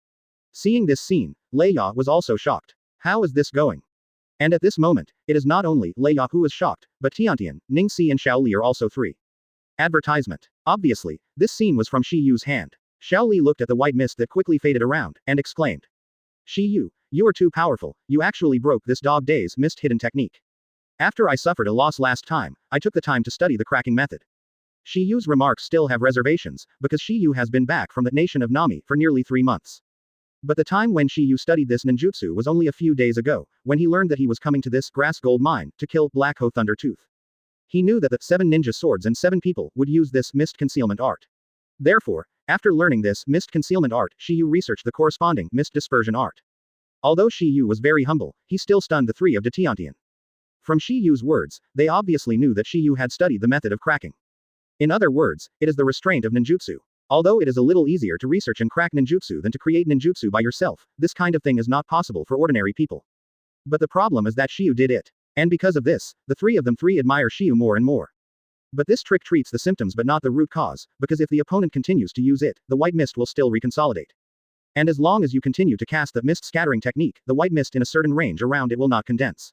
Seeing this scene, Leia was also shocked. How is this going? And at this moment, it is not only Leia who is shocked, but Tiantian, Ning Si and Xiao Li are also 3. Advertisement. Obviously, this scene was from Shi Yu's hand. Xiao Li looked at the white mist that quickly faded around, and exclaimed. Shi Yu, you are too powerful, you actually broke this dog days mist hidden technique. After I suffered a loss last time, I took the time to study the cracking method. Shi Yu's remarks still have reservations, because Shi Yu has been back from the nation of Nami for nearly 3 months. But the time when Shi Yu studied this ninjutsu was only a few days ago, when he learned that he was coming to this grass gold mine to kill Black Ho Thunder Tooth. He knew that the 7 ninja swords and 7 people would use this mist concealment art. Therefore, after learning this mist concealment art, Shi Yu researched the corresponding mist dispersion art. Although Shi Yu was very humble, he still stunned the 3 of De Tiantian. From Shi Yu's words, they obviously knew that Shi Yu had studied the method of cracking. In other words, it is the restraint of ninjutsu. Although it is a little easier to research and crack ninjutsu than to create ninjutsu by yourself, this kind of thing is not possible for ordinary people. But the problem is that Shi Yu did it. And because of this, the 3 of them admire Shi Yu more and more. But this trick treats the symptoms but not the root cause, because if the opponent continues to use it, the white mist will still reconsolidate. And as long as you continue to cast the mist scattering technique, the white mist in a certain range around it will not condense.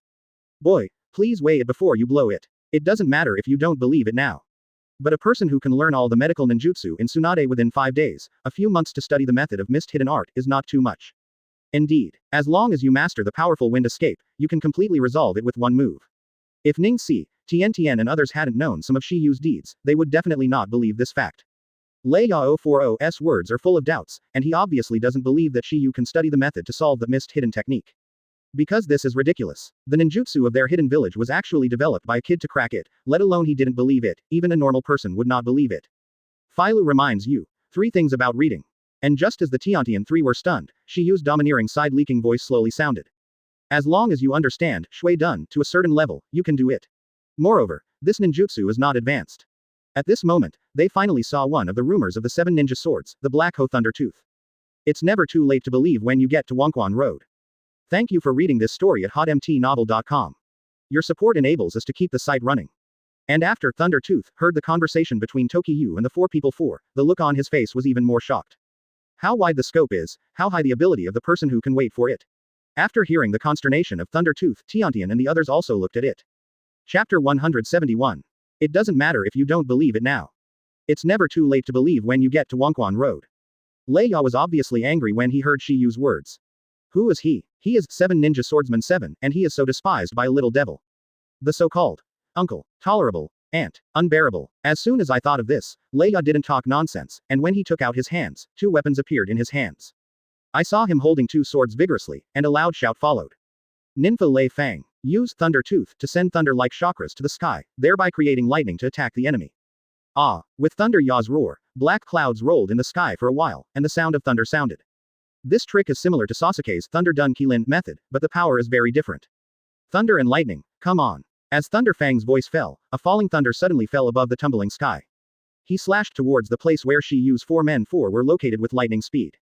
Boy, please weigh it before you blow it. It doesn't matter if you don't believe it now. But a person who can learn all the medical ninjutsu in Tsunade within 5 days, a few months to study the method of mist hidden art, is not too much. Indeed, as long as you master the powerful wind escape, you can completely resolve it with one move. If Ning Si, Tian Tian and others hadn't known some of Shi Yu's deeds, they would definitely not believe this fact. Lei Yao 40's words are full of doubts, and he obviously doesn't believe that Shi Yu can study the method to solve the mist hidden technique. Because this is ridiculous. The ninjutsu of their hidden village was actually developed by a kid to crack it, let alone he didn't believe it, even a normal person would not believe it. Filu reminds you 3 things about reading. And just as the Tiantian 3 were stunned, Shi Yu's domineering side-leaking voice slowly sounded. As long as you understand Shui Dun to a certain level, you can do it. Moreover, this ninjutsu is not advanced. At this moment, they finally saw one of the rumors of the 7 ninja swords, the Black Ho Thunder Tooth. It's never too late to believe when you get to Wangquan Road. Thank you for reading this story at hotmtnovel.com. Your support enables us to keep the site running. And after Thunder Tooth heard the conversation between Toki Yu and the 4 people 4, the look on his face was even more shocked. How wide the scope is, how high the ability of the person who can wait for it. After hearing the consternation of Thunder Tooth, Tiantian and the others also looked at it. Chapter 171. It doesn't matter if you don't believe it now. It's never too late to believe when you get to Wangquan Road. Lei Ya was obviously angry when he heard Shi Yu's words. Who is he? He is 7 ninja swordsman 7, and he is so despised by a little devil. The so-called uncle, tolerable, Ant. Unbearable. As soon as I thought of this, Leia didn't talk nonsense, and when he took out his hands, 2 weapons appeared in his hands. I saw him holding 2 swords vigorously, and a loud shout followed. Ninfa Lei Fang. Use Thunder Tooth to send thunder-like chakras to the sky, thereby creating lightning to attack the enemy. Ah! With Thunder Ya's roar, black clouds rolled in the sky for a while, and the sound of thunder sounded. This trick is similar to Sasuke's Thunder Dun Kilin method, but the power is very different. Thunder and lightning, come on. As Thunder Fang's voice fell, a falling thunder suddenly fell above the tumbling sky. He slashed towards the place where Shi Yu's 4 men were located with lightning speed.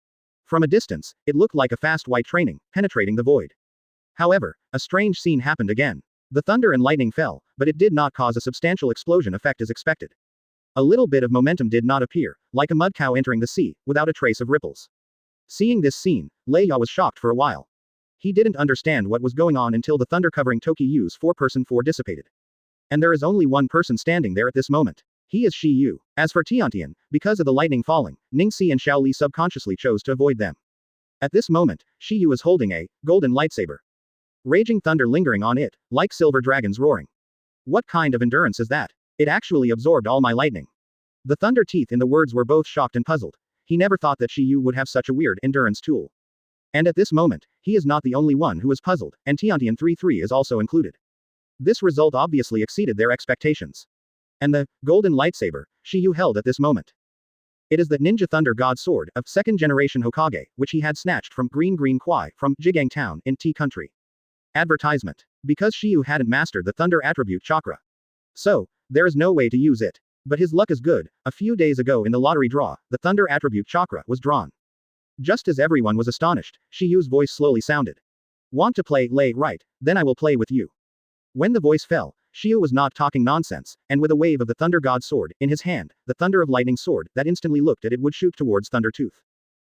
From a distance, it looked like a fast white train, penetrating the void. However, a strange scene happened again. The thunder and lightning fell, but it did not cause a substantial explosion effect as expected. A little bit of momentum did not appear, like a mud cow entering the sea, without a trace of ripples. Seeing this scene, Leia was shocked for a while. He didn't understand what was going on until the thunder covering Toki Yu's 4-person fort dissipated. And there is only one person standing there at this moment. He is Shi Yu. As for Tiantian, because of the lightning falling, Ningxi and Xiao Li subconsciously chose to avoid them. At this moment, Shi Yu is holding a golden lightsaber. Raging thunder lingering on it, like silver dragons roaring. What kind of endurance is that? It actually absorbed all my lightning. The thunder teeth in the words were both shocked and puzzled. He never thought that Shi Yu would have such a weird endurance tool. And at this moment, he is not the only one who is puzzled, and Tiantian 3-3 is also included. This result obviously exceeded their expectations. And the golden lightsaber Shi Yu held at this moment. It is the Ninja Thunder God Sword of 2nd generation Hokage, which he had snatched from Green Kwai from Jigang Town in T Country. Advertisement. Because Shi Yu hadn't mastered the Thunder Attribute Chakra. So, there is no way to use it. But his luck is good. A few days ago in the lottery draw, the Thunder Attribute Chakra was drawn. Just as everyone was astonished, Shi Yu's voice slowly sounded. Want to play, Lei, right, then I will play with you. When the voice fell, Shi Yu was not talking nonsense, and with a wave of the Thunder God Sword in his hand, the Thunder of Lightning Sword that instantly looked at it would shoot towards Thunder Tooth.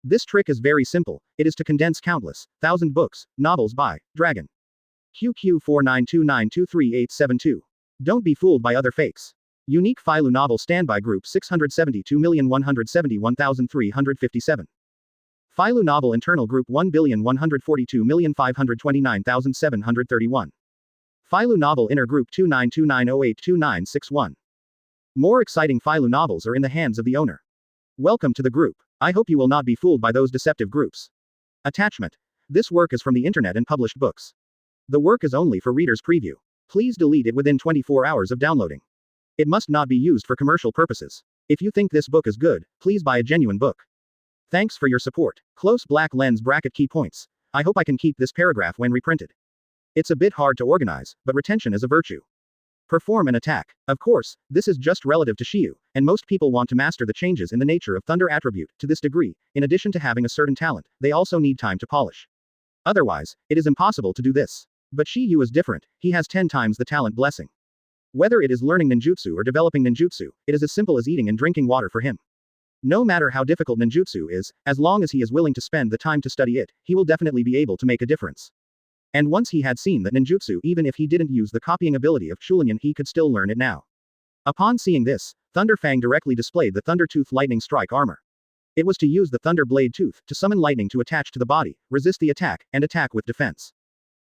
This trick is very simple, it is to condense countless, 1,000 books, novels by Dragon. QQ4929238872. Don't be fooled by other fakes. Unique Phylum Novel Standby Group 672,171,357. Phylum Novel Internal Group 1,142,529,731. Phylum Novel Inner Group 2929082961. More exciting Phylum novels are in the hands of the owner. Welcome to the group. I hope you will not be fooled by those deceptive groups. Attachment. This work is from the internet and published books. The work is only for readers' preview. Please delete it within 24 hours of downloading. It must not be used for commercial purposes. If you think this book is good, please buy a genuine book. Thanks for your support. Close black lens bracket key points. I hope I can keep this paragraph when reprinted. It's a bit hard to organize, but retention is a virtue. Perform an attack. Of course, this is just relative to Shi Yu, and most people want to master the changes in the nature of Thunder attribute to this degree. In addition to having a certain talent, they also need time to polish. Otherwise, it is impossible to do this. But Shi Yu is different, he has 10 times the talent blessing. Whether it is learning ninjutsu or developing ninjutsu, it is as simple as eating and drinking water for him. No matter how difficult ninjutsu is, as long as he is willing to spend the time to study it, he will definitely be able to make a difference. And once he had seen that ninjutsu, even if he didn't use the copying ability of Chulinyan, he could still learn it now. Upon seeing this, Thunder Fang directly displayed the Thunder Tooth Lightning Strike armor. It was to use the Thunder Blade Tooth to summon lightning to attach to the body, resist the attack, and attack with defense.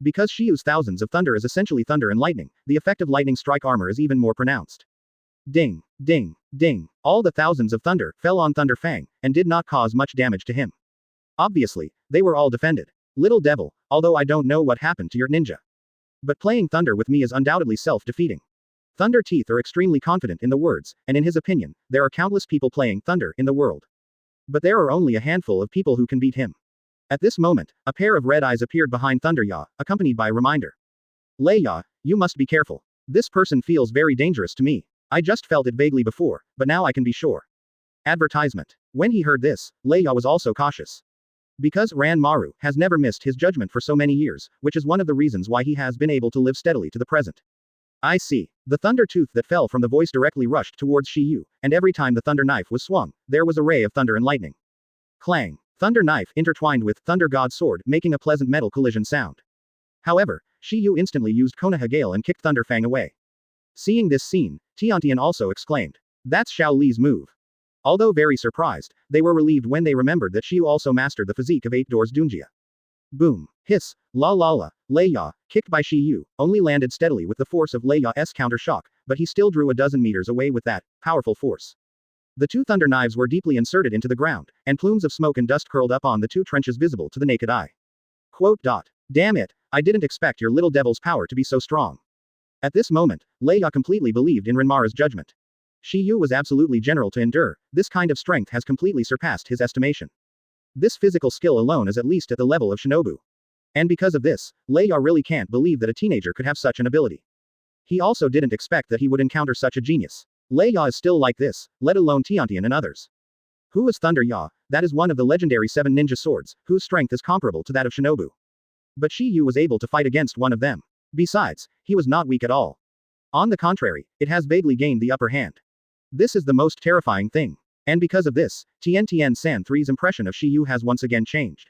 Because Shi Yu's thousands of thunder is essentially thunder and lightning, the effect of lightning strike armor is even more pronounced. Ding, ding, ding. All the thousands of thunder fell on Thunder Fang, and did not cause much damage to him. Obviously, they were all defended. Little devil, although I don't know what happened to your ninja. But playing thunder with me is undoubtedly self-defeating. Thunder Teeth are extremely confident in the words, and in his opinion, there are countless people playing thunder in the world. But there are only a handful of people who can beat him. At this moment, a pair of red eyes appeared behind Thunder Ya, accompanied by a reminder. Lei Ya, you must be careful. This person feels very dangerous to me. I just felt it vaguely before, but now I can be sure. Advertisement. When he heard this, Lei Ya was also cautious. Because Ran Maru has never missed his judgment for so many years, which is one of the reasons why he has been able to live steadily to the present. I see. The thunder tooth that fell from the voice directly rushed towards Shi Yu, and every time the thunder knife was swung, there was a ray of thunder and lightning. Clang. Thunder knife intertwined with Thunder God Sword, making a pleasant metal collision sound. However, Shi Yu instantly used Konoha Gale and kicked Thunder Fang away. Seeing this scene, Tiantian also exclaimed, "That's Xiao Li's move." Although very surprised, they were relieved when they remembered that Shi Yu also mastered the physique of 8 Doors Dunjia. Boom. Hiss. La la la. Lei Ya, kicked by Shi Yu, only landed steadily with the force of Lei Ya's counter shock, but he still drew a dozen meters away with that powerful force. The two thunder knives were deeply inserted into the ground, and plumes of smoke and dust curled up on the two trenches visible to the naked eye. Quote. Damn it, I didn't expect your little devil's power to be so strong. At this moment, Leia completely believed in Renmara's judgment. Shiyu was absolutely general to endure, this kind of strength has completely surpassed his estimation. This physical skill alone is at least at the level of Shinobu. And because of this, Leia really can't believe that a teenager could have such an ability. He also didn't expect that he would encounter such a genius. Leia is still like this, let alone Tiantian and others. Who is Thunder Ya? That is one of the legendary 7 ninja swords, whose strength is comparable to that of Shinobu. But Shiyu was able to fight against one of them. Besides, he was not weak at all. On the contrary, it has vaguely gained the upper hand. This is the most terrifying thing. And because of this, Tian-San 3's impression of Shiyu has once again changed.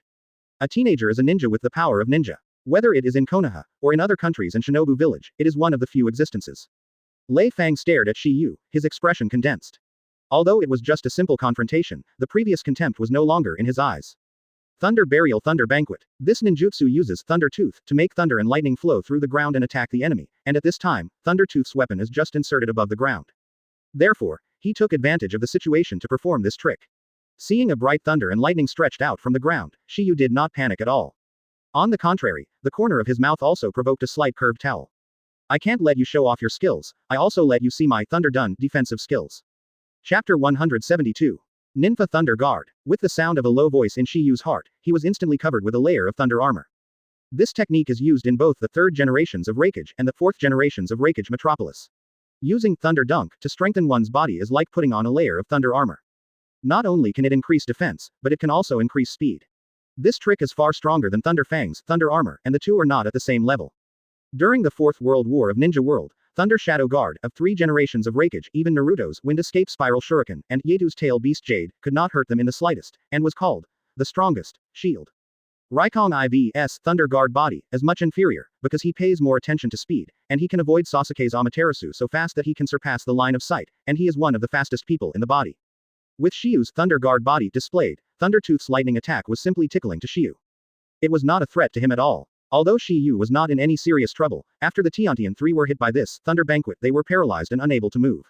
A teenager is a ninja with the power of ninja. Whether it is in Konoha, or in other countries in Shinobu village, it is one of the few existences. Lei Fang stared at Shiyu, his expression condensed. Although it was just a simple confrontation, the previous contempt was no longer in his eyes. Thunder Burial Thunder Banquet. This ninjutsu uses Thunder Tooth to make thunder and lightning flow through the ground and attack the enemy, and at this time, Thunder Tooth's weapon is just inserted above the ground. Therefore, he took advantage of the situation to perform this trick. Seeing a bright thunder and lightning stretched out from the ground, Shiyu did not panic at all. On the contrary, the corner of his mouth also provoked a slight curved towel. I can't let you show off your skills, I also let you see my Thunder Dun defensive skills. Chapter 172. Ninfa Thunder Guard. With the sound of a low voice in Shiyu's heart, he was instantly covered with a layer of thunder armor. This technique is used in both the 3rd generations of Raikage and the 4th generations of Raikage Metropolis. Using Thunder Dunk to strengthen one's body is like putting on a layer of thunder armor. Not only can it increase defense, but it can also increase speed. This trick is far stronger than Thunder Fang's Thunder Armor, and the two are not at the same level. During the 4th World War of Ninja World, Thunder Shadow Guard of 3 generations of Raikage, even Naruto's Wind Escape Spiral Shuriken, and Yetu's Tail Beast Jade, could not hurt them in the slightest, and was called the strongest shield. Raikong IV's Thunder Guard body is much inferior, because he pays more attention to speed, and he can avoid Sasuke's Amaterasu so fast that he can surpass the line of sight, and he is one of the fastest people in the body. With Shiyu's Thunder Guard body displayed, Thunder Tooth's lightning attack was simply tickling to Shiyu. It was not a threat to him at all. Although Shiyu was not in any serious trouble, after the Tiantian 3 were hit by this Thunder Banquet they were paralyzed and unable to move.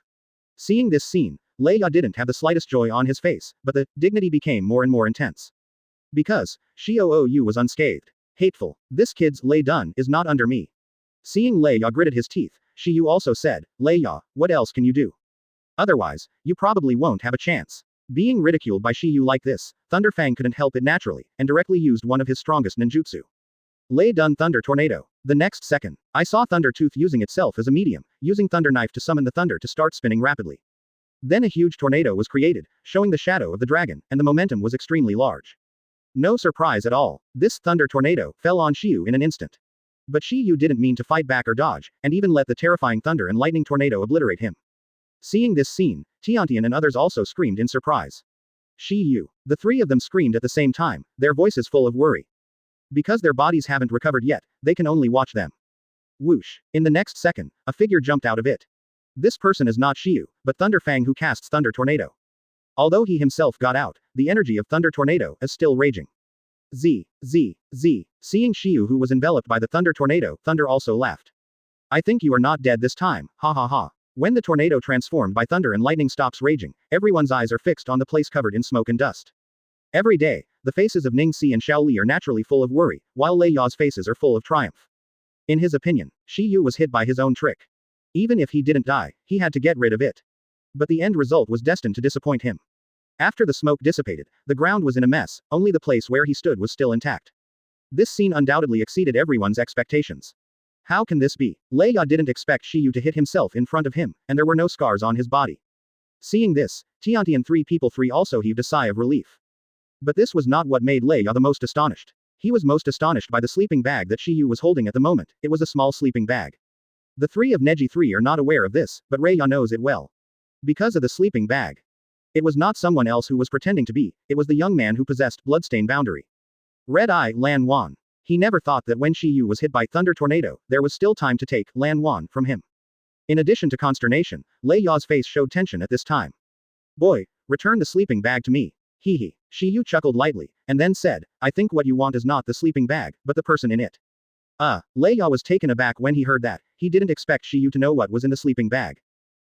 Seeing this scene, Leia didn't have the slightest joy on his face, but the dignity became more and more intense. Because Shiou was unscathed. Hateful. This kid's Lei Dun is not under me. Seeing Leia gritted his teeth, Shiyu also said, Leia, what else can you do? Otherwise, you probably won't have a chance. Being ridiculed by Shiyu like this, Thunder Fang couldn't help it naturally, and directly used one of his strongest ninjutsu. Lei Dun Thunder Tornado. The next second, I saw Thunder Tooth using itself as a medium, using Thunder Knife to summon the thunder to start spinning rapidly. Then a huge tornado was created, showing the shadow of the dragon, and the momentum was extremely large. No surprise at all, this Thunder Tornado fell on Shiyu in an instant. But Shiyu didn't mean to fight back or dodge, and even let the terrifying thunder and lightning tornado obliterate him. Seeing this scene, Tiantian and others also screamed in surprise. Shiyu. The 3 of them screamed at the same time, their voices full of worry. Because their bodies haven't recovered yet, they can only watch them. Whoosh. In the next second, a figure jumped out of it. This person is not Shiyu, but Thunder Fang who casts Thunder Tornado. Although he himself got out, the energy of Thunder Tornado is still raging. Z. Seeing Shiyu who was enveloped by the Thunder Tornado, Thunder also laughed. I think you are not dead this time, ha ha ha. When the tornado transformed by thunder and lightning stops raging, everyone's eyes are fixed on the place covered in smoke and dust. Every day, the faces of Ning Si and Xiao Li are naturally full of worry, while Lei Ya's faces are full of triumph. In his opinion, Shiyu was hit by his own trick. Even if he didn't die, he had to get rid of it. But the end result was destined to disappoint him. After the smoke dissipated, the ground was in a mess, only the place where he stood was still intact. This scene undoubtedly exceeded everyone's expectations. How can this be? Leia didn't expect Shiyu to hit himself in front of him, and there were no scars on his body. Seeing this, Tiantian 3 also heaved a sigh of relief. But this was not what made Leia the most astonished. He was most astonished by the sleeping bag that Shiyu was holding at the moment. It was a small sleeping bag. The 3 of Neji 3 are not aware of this, but Rei-Ya knows it well. Because of the sleeping bag. It was not someone else who was pretending to be, it was the young man who possessed Bloodstain Boundary. Red Eye Lan Wan. He never thought that when Shiyu was hit by Thunder Tornado, there was still time to take Lan Wan from him. In addition to consternation, Lei Ya's face showed tension at this time. Boy, return the sleeping bag to me. Hee. Shiyu chuckled lightly, and then said, I think what you want is not the sleeping bag, but the person in it. Lei Ya was taken aback when he heard that. he didn't expect Shiyu to know what was in the sleeping bag.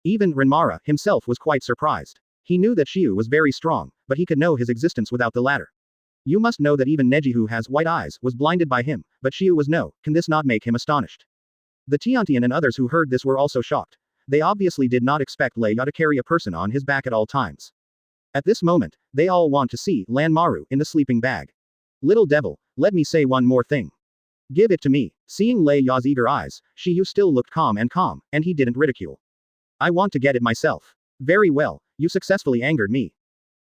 Even Renmara himself was quite surprised. He knew that Shiyu was very strong, but he could know his existence without the latter. You must know that even Neji, who has white eyes, was blinded by him, but Shiyu was no. Can this not make him astonished? The Tiantian and others who heard this were also shocked. They obviously did not expect Lei Ya to carry a person on his back at all times. At this moment, they all want to see Lanmaru in the sleeping bag. Little devil, let me say one more thing. Give it to me. Seeing Lei Ya's eager eyes, Shiyu still looked calm, and he didn't ridicule. I want to get it myself. Very well, you successfully angered me.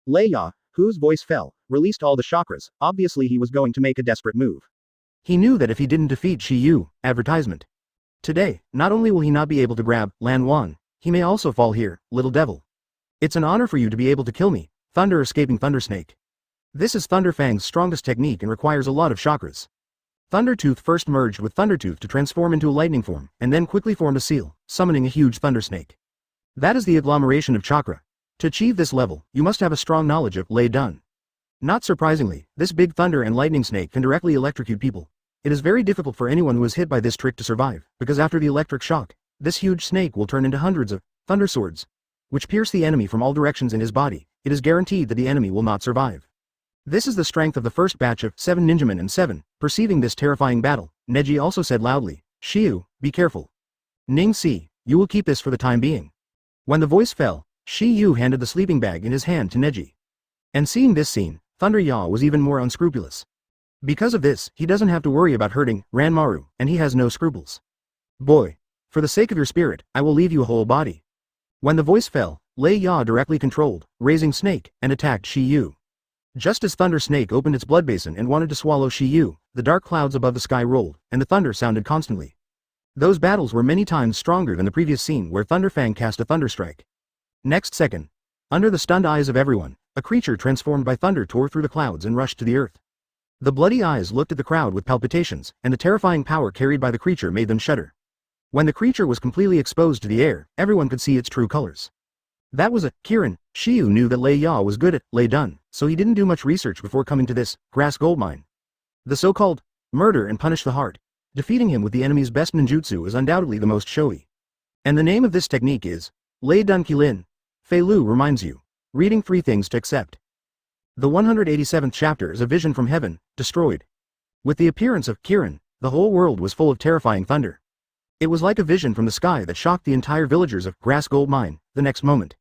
Lei Ya, whose voice fell, released all the chakras. Obviously he was going to make a desperate move. He knew that if he didn't defeat Shiyu, advertisement. Today, not only will he not be able to grab Lan Wan, he may also fall here, little devil. It's an honor for you to be able to kill me, Thunder escaping Thunder Snake. This is Thunder Fang's strongest technique and requires a lot of chakras. Thunder Tooth first merged with Thunder Tooth to transform into a lightning form, and then quickly formed a seal, summoning a huge Thunder Snake. That is the agglomeration of chakra. To achieve this level, you must have a strong knowledge of Lei Dun. Not surprisingly, this big thunder and lightning snake can directly electrocute people. It is very difficult for anyone who is hit by this trick to survive, because after the electric shock, this huge snake will turn into hundreds of thunder swords, which pierce the enemy from all directions in his body. It is guaranteed that the enemy will not survive. This is the strength of the first batch of 7 ninjamen and 7. Perceiving this terrifying battle, Neji also said loudly, Shiyu, be careful. Ning Si, you will keep this for the time being. When the voice fell, Shiyu handed the sleeping bag in his hand to Neji. And seeing this scene, Thunder Ya was even more unscrupulous. Because of this, he doesn't have to worry about hurting Ranmaru, and he has no scruples. Boy, for the sake of your spirit, I will leave you a whole body. When the voice fell, Lei Ya directly controlled, raising Snake, and attacked Shiyu. Just as Thunder Snake opened its blood basin and wanted to swallow Shiyu, the dark clouds above the sky rolled, and the thunder sounded constantly. Those battles were many times stronger than the previous scene where Thunder Fang cast a thunder strike. Next second, under the stunned eyes of everyone, a creature transformed by thunder tore through the clouds and rushed to the earth. The bloody eyes looked at the crowd with palpitations, and the terrifying power carried by the creature made them shudder. When the creature was completely exposed to the air, everyone could see its true colors. That was a Kirin. Shiyu knew that Lei Ya was good at Lei Dun, so he didn't do much research before coming to this grass gold mine. The so-called murder and punish the heart. Defeating him with the enemy's best ninjutsu is undoubtedly the most showy. And the name of this technique is Lei Dun Kilin. Fei Lu reminds you. Reading 3 things to accept. The 187th chapter is a vision from heaven, destroyed. With the appearance of Kirin, the whole world was full of terrifying thunder. It was like a vision from the sky that shocked the entire villagers of Grass Gold Mine. The next moment,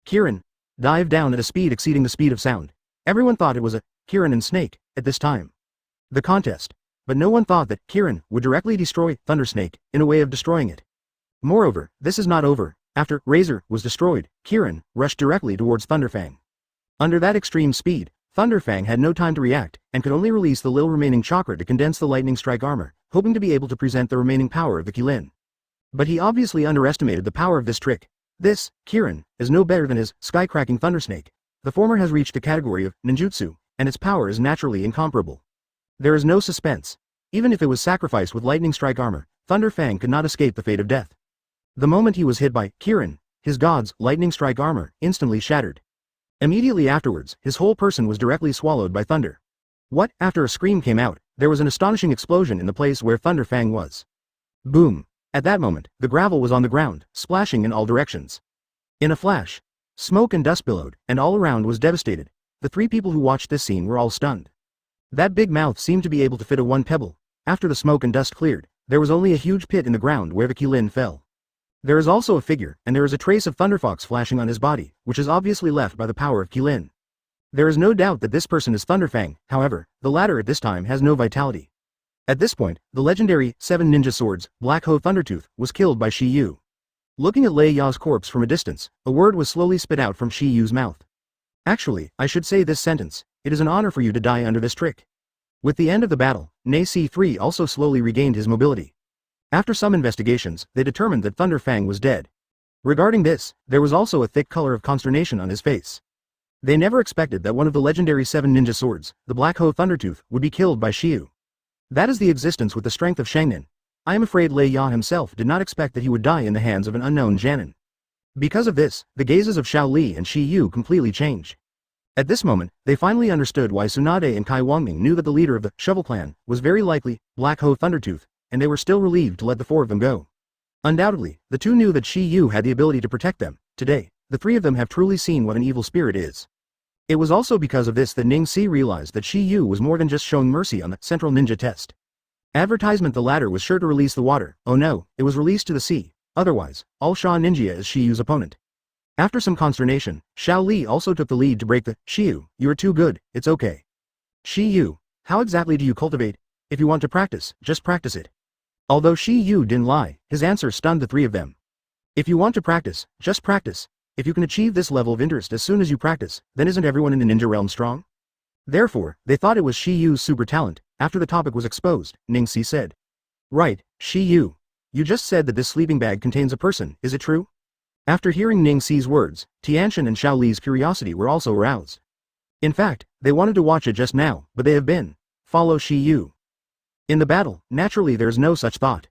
Kirin dived down at a speed exceeding the speed of sound. Everyone thought it was a Kirin and Snake at this time. The contest. But no one thought that Kirin would directly destroy Thunder Snake in a way of destroying it. Moreover, this is not over. After Razor was destroyed, Kirin rushed directly towards Thunderfang. Under that extreme speed, Thunderfang had no time to react, and could only release the little remaining chakra to condense the lightning strike armor, hoping to be able to present the remaining power of the Kilin. But he obviously underestimated the power of this trick. This, Kirin, is no better than his sky-cracking Thundersnake. The former has reached the category of ninjutsu, and its power is naturally incomparable. There is no suspense. Even if it was sacrificed with lightning strike armor, Thunderfang could not escape the fate of death. The moment he was hit by Kirin, his god's lightning strike armor instantly shattered. Immediately afterwards, his whole person was directly swallowed by thunder. What? After a scream came out, there was an astonishing explosion in the place where Thunderfang was. Boom! At that moment, the gravel was on the ground, splashing in all directions. In a flash, smoke and dust billowed, and all around was devastated. The 3 people who watched this scene were all stunned. That big mouth seemed to be able to fit a 1 pebble. After the smoke and dust cleared, there was only a huge pit in the ground where the Kilin fell. There is also a figure, and there is a trace of Thunderfox flashing on his body, which is obviously left by the power of Kilin. There is no doubt that this person is Thunderfang, however, the latter at this time has no vitality. At this point, the legendary 7 ninja swords, Black Hoe Thundertooth, was killed by Shiyu. Looking at Lei Ya's corpse from a distance, a word was slowly spit out from Shiyu's mouth. Actually, I should say this sentence, it is an honor for you to die under this trick. With the end of the battle, Nei C3 also slowly regained his mobility. After some investigations, they determined that Thunderfang was dead. Regarding this, there was also a thick color of consternation on his face. They never expected that one of the legendary 7 ninja swords, the Black Hoe Thundertooth, would be killed by Shiyu. That is the existence with the strength of Shangnin. I am afraid Lei Ya himself did not expect that he would die in the hands of an unknown Janin. Because of this, the gazes of Xiao Li and Shiyu completely changed. At this moment, they finally understood why Tsunade and Kai Wangming knew that the leader of the Shovel Clan was very likely Black Hoe Thundertooth, and they were still relieved to let the 4 of them go. Undoubtedly, the two knew that Shi Yu had the ability to protect them. Today, the three of them have truly seen what an evil spirit is. It was also because of this that Ning Si realized that Shi Yu was more than just showing mercy on the Central Ninja Test. Advertisement: the latter was sure to release the water. Oh no, it was released to the sea. Otherwise, all Sha Ninja is Shi Yu's opponent. After some consternation, Xiao Li also took the lead to break the Shi Yu, you are too good, it's okay. Shi Yu, how exactly do you cultivate? If you want to practice, just practice it. Although Shi Yu didn't lie, his answer stunned the three of them. If you want to practice, just practice. If you can achieve this level of interest as soon as you practice, then isn't everyone in the ninja realm strong? Therefore, they thought it was Shi Yu's super talent. After the topic was exposed, Ning Si said. Right, Shi Yu. You just said that this sleeping bag contains a person, is it true? After hearing Ning Si's words, Tianshan and Xiao Li's curiosity were also aroused. In fact, they wanted to watch it just now, but they have been. Follow Shi Yu. In the battle, naturally there is no such thought.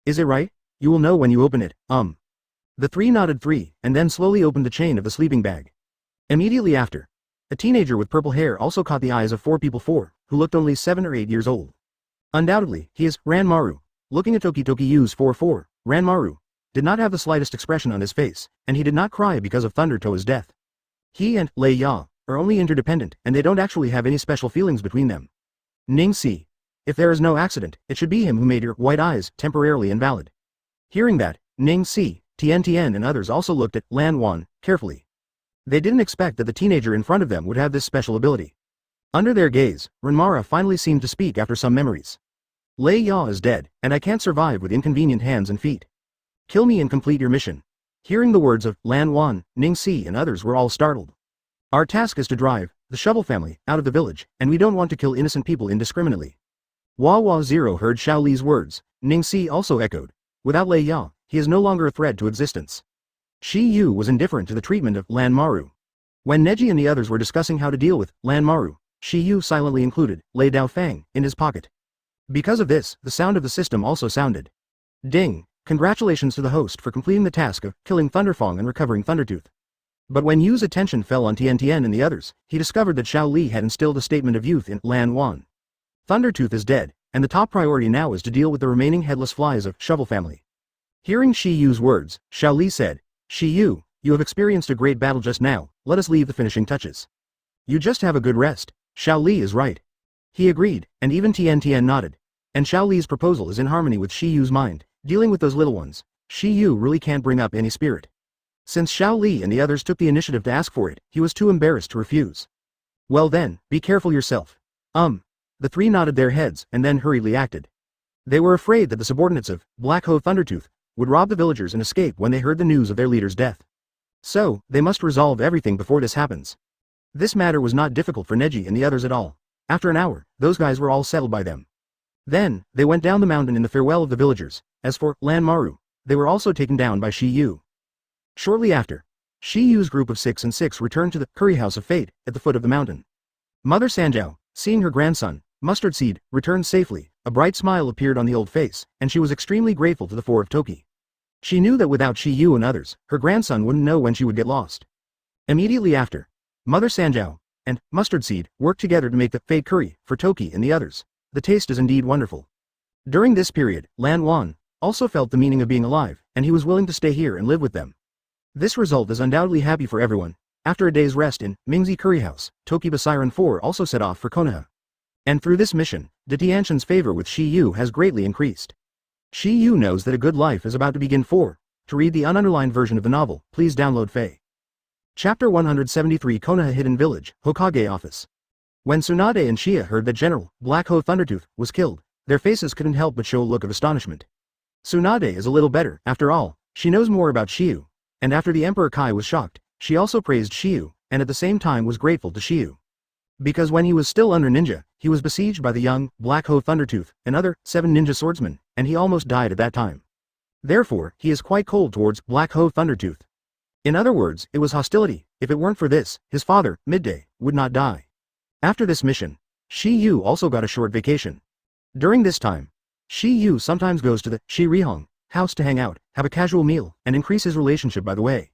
Is it right? You will know when you open it, The three nodded and then slowly opened the chain of the sleeping bag. Immediately after, a teenager with purple hair also caught the eyes of four people who looked only 7 or 8 years old. Undoubtedly, he is Ranmaru. Looking at Toki Yu's 4-4, Ranmaru did not have the slightest expression on his face, and he did not cry because of Thunder Toa's death. He and Lei Ya are only interdependent, and they don't actually have any special feelings between them. Ning Si. If there is no accident, it should be him who made your white eyes temporarily invalid. Hearing that, Ning Si, Tian and others also looked at Lan Wan carefully. They didn't expect that the teenager in front of them would have this special ability. Under their gaze, Renmara finally seemed to speak after some memories. Lei Ya is dead, and I can't survive with inconvenient hands and feet. Kill me and complete your mission. Hearing the words of Lan Wan, Ning Si and others were all startled. Our task is to drive the Shovel family out of the village, and we don't want to kill innocent people indiscriminately. Wawa Zero heard Xiao Li's words. Ning Si also echoed. Without Lei Ya, he is no longer a threat to existence. Shi Yu was indifferent to the treatment of Lan Maru. When Neji and the others were discussing how to deal with Lan Maru, Shi Yu silently included Lei Dao Fang in his pocket. Because of this, the sound of the system also sounded. Ding! Congratulations to the host for completing the task of killing Thunderfang and recovering Thundertooth. But when Yu's attention fell on Tian and the others, he discovered that Xiao Li had instilled a statement of youth in Lan Wan. Thundertooth is dead, and the top priority now is to deal with the remaining headless flies of Shovel family. Hearing Shi Yu's words, Xiao Li said, Shi Yu, you have experienced a great battle just now, let us leave the finishing touches. You just have a good rest. Xiao Li is right. He agreed, and even Tian nodded. And Xiao Li's proposal is in harmony with Shi Yu's mind. Dealing with those little ones, Shi Yu really can't bring up any spirit. Since Xiao Li and the others took the initiative to ask for it, he was too embarrassed to refuse. Well then, be careful yourself. The three nodded their heads and then hurriedly acted. They were afraid that the subordinates of Black Ho Thundertooth would rob the villagers and escape when they heard the news of their leader's death. So, they must resolve everything before this happens. This matter was not difficult for Neji and the others at all. After an hour, those guys were all settled by them. Then, they went down the mountain in the farewell of the villagers. As for Lan Maru, they were also taken down by Shi Yu. Shortly after, Shi Yu's group of 6 and 6 returned to the Curry House of Fate at the foot of the mountain. Mother Sanjiao, seeing her grandson, Mustard Seed, returned safely, a bright smile appeared on the old face, and she was extremely grateful to the four of Toki. She knew that without Shi Yu and others, her grandson wouldn't know when she would get lost. Immediately after, Mother Sanjiao and Mustard Seed worked together to make the Fate Curry for Toki and the others. The taste is indeed wonderful. During this period, Lan Wan also felt the meaning of being alive, and he was willing to stay here and live with them. This result is undoubtedly happy for everyone. After a day's rest in Mingzi Curry House, Tokiba Siren 4 also set off for Konoha. And through this mission, the Tianshan's favor with Shi Yu has greatly increased. Shi Yu knows that a good life is about to begin. To read the ununderlined version of the novel, please download Faye. Chapter 173 Konoha Hidden Village, Hokage Office. When Tsunade and Shia heard that General Black Ho Thundertooth was killed, their faces couldn't help but show a look of astonishment. Tsunade is a little better, after all, she knows more about Shiyu. And after the Emperor Kai was shocked, she also praised Shiyu, and at the same time was grateful to Shiyu. Because when he was still under ninja, he was besieged by the young Black Ho Thundertooth and other 7 ninja swordsmen, and he almost died at that time. Therefore, he is quite cold towards Black Ho Thundertooth. In other words, it was hostility. If it weren't for this, his father, Midday, would not die. After this mission, Shi Yu also got a short vacation. During this time, Shi Yu sometimes goes to the Shi Rihong house to hang out, have a casual meal, and increase his relationship by the way.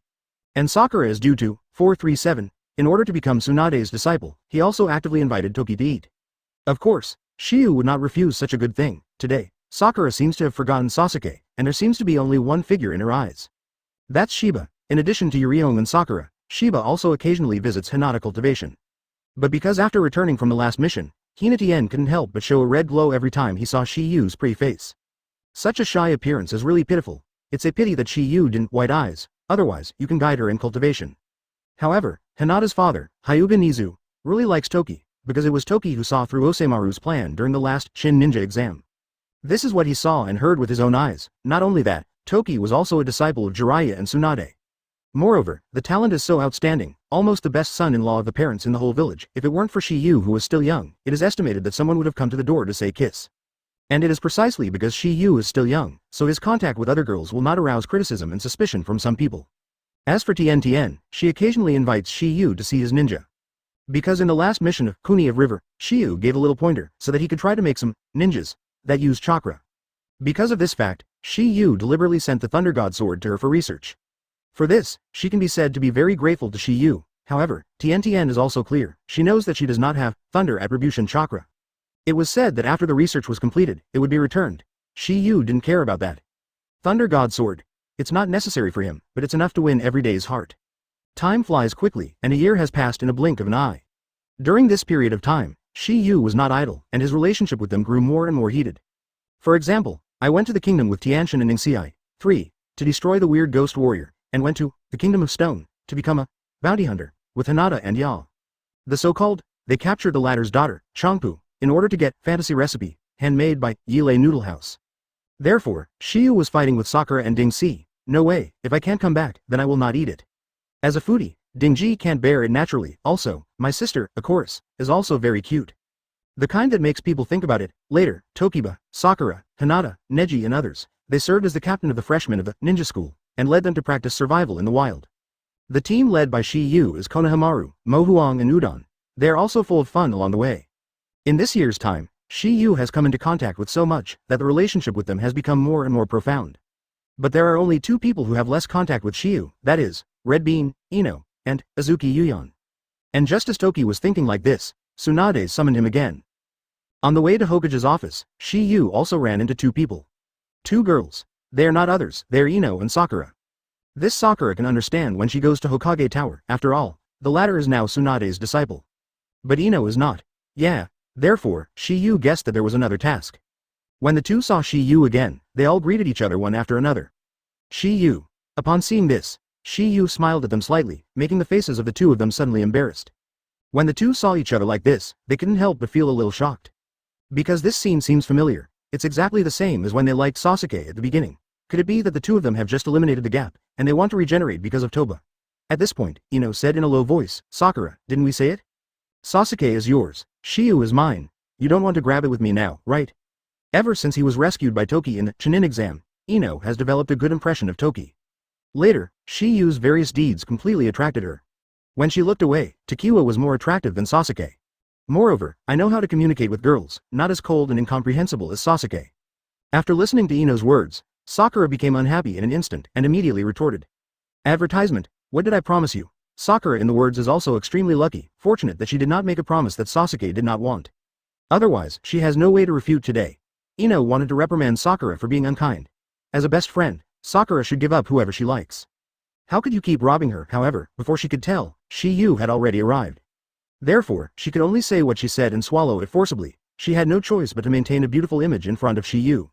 And Sakura is due to 437. In order to become Tsunade's disciple, he also actively invited Toki to eat. Of course, Shiyu would not refuse such a good thing. Today, Sakura seems to have forgotten Sasuke, and there seems to be only one figure in her eyes. That's Shiba. In addition to Yurihong and Sakura, Shiba also occasionally visits Hinata cultivation. But because after returning from the last mission, Hinata couldn't help but show a red glow every time he saw Shiyu's pretty face. Such a shy appearance is really pitiful. It's a pity that Shiyu didn't white eyes, otherwise you can guide her in cultivation. However, Hinata's father, Hyuga Nizu, really likes Toki, because it was Toki who saw through Osemaru's plan during the last Shin Ninja exam. This is what he saw and heard with his own eyes. Not only that, Toki was also a disciple of Jiraiya and Tsunade. Moreover, the talent is so outstanding, almost the best son-in-law of the parents in the whole village. If it weren't for Shiyu who was still young, it is estimated that someone would have come to the door to say kiss. And it is precisely because Shiyu is still young, so his contact with other girls will not arouse criticism and suspicion from some people. As for Tien, she occasionally invites Shiyu to see his ninja. Because in the last mission of Kuni of River, Shiyu gave a little pointer so that he could try to make some ninjas that use chakra. Because of this fact, Shiyu deliberately sent the Thunder God sword to her for research. For this, she can be said to be very grateful to Shiyu. However, Tien is also clear. She knows that she does not have Thunder Attribution Chakra. It was said that after the research was completed, it would be returned. Shiyu didn't care about that. Thunder God sword. It's not necessary for him, but it's enough to win every day's heart. Time flies quickly, and a year has passed in a blink of an eye. During this period of time, Shiyu was not idle, and his relationship with them grew more and more heated. For example, I went to the kingdom with Tianshan and Ningxi, 3, to destroy the weird ghost warrior, and went to the kingdom of stone, to become a bounty hunter, with Hinata and Ya. The so-called, they captured the latter's daughter, Changpu, in order to get fantasy recipe, handmade by Yilei Noodle House. Therefore, Shiyu was fighting with Sakura and Dingxi. No way, if I can't come back, then I will not eat it. As a foodie, Dingxi can't bear it naturally. Also, my sister, of course, is also very cute. The kind that makes people think about it. Later, Tokiba, Sakura, Hinata, Neji and others, they served as the captain of the freshmen of the ninja school, and led them to practice survival in the wild. The team led by Shiyu is Konohamaru, Mohuang and Udon. They are also full of fun along the way. In this year's time, Shiyu has come into contact with so much that the relationship with them has become more and more profound. But there are only two people who have less contact with Shiyu, that is, Red Bean, Ino, and Azuki Yuyan. And just as Toki was thinking like this, Tsunade summoned him again. On the way to Hokage's office, Shiyu also ran into two people. Two girls. They are not others, they are Ino and Sakura. This Sakura can understand when she goes to Hokage Tower. After all, the latter is now Tsunade's disciple. But Ino is not. Yeah, therefore, Shiyu guessed that there was another task. When the two saw Shiyu again, they all greeted each other one after another. Shiyu. Upon seeing this, Shiyu smiled at them slightly, making the faces of the two of them suddenly embarrassed. When the two saw each other like this, they couldn't help but feel a little shocked. Because this scene seems familiar. It's exactly the same as when they liked Sasuke at the beginning. Could it be that the two of them have just eliminated the gap, and they want to regenerate because of Toba? At this point, Ino said in a low voice, Sakura, didn't we say it? Sasuke is yours, Shiyu is mine. You don't want to grab it with me now, right? Ever since he was rescued by Toki in the Chunin exam, Ino has developed a good impression of Toki. Later, Shiyu's various deeds completely attracted her. When she looked away, Tokiwa was more attractive than Sasuke. Moreover, I know how to communicate with girls, not as cold and incomprehensible as Sasuke. After listening to Ino's words, Sakura became unhappy in an instant and immediately retorted. Advertisement, what did I promise you? Sakura in the words is also extremely lucky, fortunate that she did not make a promise that Sasuke did not want. Otherwise, she has no way to refute today. Ino wanted to reprimand Sakura for being unkind. As a best friend, Sakura should give up whoever she likes. How could you keep robbing her? However, before she could tell, Shiyu had already arrived. Therefore, she could only say what she said and swallow it forcibly. She had no choice but to maintain a beautiful image in front of Shiyu.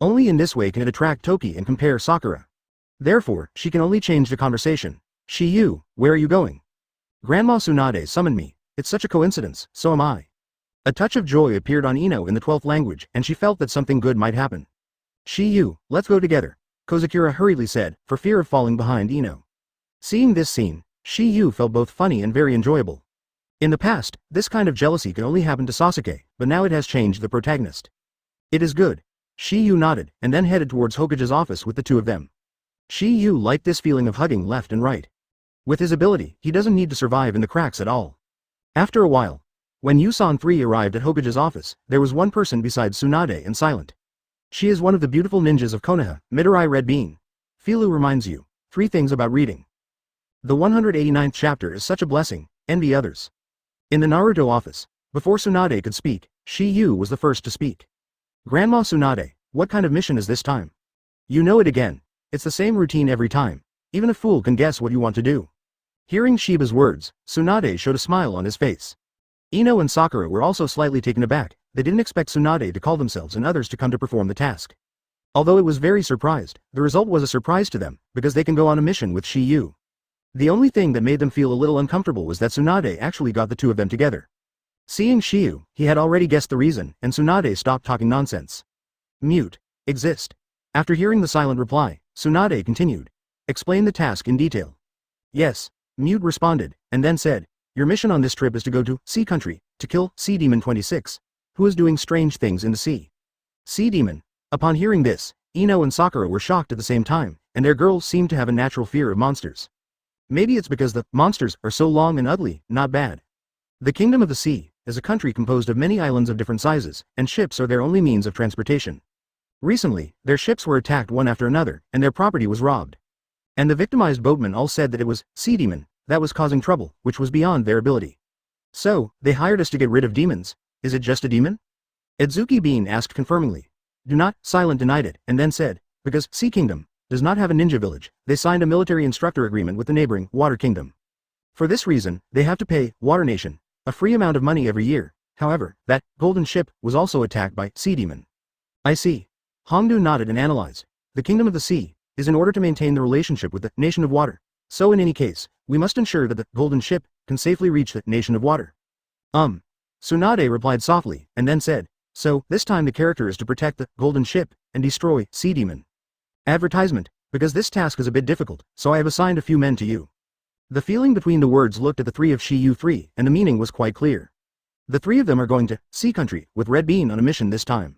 Only in this way can it attract Toki and compare Sakura. Therefore, she can only change the conversation. Shiyu, where are you going? Grandma Tsunade summoned me. It's such a coincidence, so am I. A touch of joy appeared on Ino in the 12th language, and she felt that something good might happen. Shiyu, let's go together, Kozakura hurriedly said, for fear of falling behind Ino. Seeing this scene, Shiyu felt both funny and very enjoyable. In the past, this kind of jealousy could only happen to Sasuke, but now it has changed the protagonist. It is good. Shiyu nodded, and then headed towards Hokage's office with the two of them. Shiyu liked this feeling of hugging left and right. With his ability, he doesn't need to survive in the cracks at all. After a while, when Yusan 3 arrived at Hokage's office, there was one person besides Tsunade and silent. She is one of the beautiful ninjas of Konoha, Midori Red Bean. Filu reminds you, 3 things about reading. The 189th chapter is such a blessing, envy others. In the Naruto office, before Tsunade could speak, Shiyu was the first to speak. Grandma Tsunade, What kind of mission is this time? You know it again. It's the same routine every time. Even a fool can guess what you want to do. Hearing Shiba's words, Tsunade showed a smile on his face. Ino and Sakura were also slightly taken aback. They didn't expect Tsunade to call themselves and others to come to perform the task. Although it was very surprised, the result was a surprise to them, because they can go on a mission with Shiyu. The only thing that made them feel a little uncomfortable was that Tsunade actually got the two of them together. Seeing Shiyu, he had already guessed the reason, and Tsunade stopped talking nonsense. Mute. Exist. After hearing the silent reply, Tsunade continued. Explain the task in detail. Yes. Mute responded, and then said, your mission on this trip is to go to Sea Country, to kill Sea Demon 26, who is doing strange things in the sea. Sea Demon. Upon hearing this, Ino and Sakura were shocked at the same time, and their girls seemed to have a natural fear of monsters. Maybe it's because the monsters are so long and ugly, not bad. The Kingdom of the Sea is a country composed of many islands of different sizes, and ships are their only means of transportation. Recently, their ships were attacked one after another, and their property was robbed. And the victimized boatmen all said that it was Sea Demon that was causing trouble, which was beyond their ability. So, they hired us to get rid of demons. Is it just a demon? Idzuki Bean asked confirmingly. Do not, Silent denied it, and then said, because Sea Kingdom does not have a ninja village, they signed a military instructor agreement with the neighboring Water Kingdom. For this reason, they have to pay Water Nation a free amount of money every year. However, that golden ship was also attacked by Sea Demon. I see. Hongdu nodded and analyzed. The Kingdom of the Sea is in order to maintain the relationship with the Nation of Water. So in any case, we must ensure that the golden ship can safely reach the Nation of Water. Tsunade replied softly, and then said, so, this time the character is to protect the golden ship and destroy Sea Demon. Advertisement. Because this task is a bit difficult, so I have assigned a few men to you. The feeling between the words looked at the three of Shiyu 3, and the meaning was quite clear. The three of them are going to Sea Country with Red Bean on a mission this time.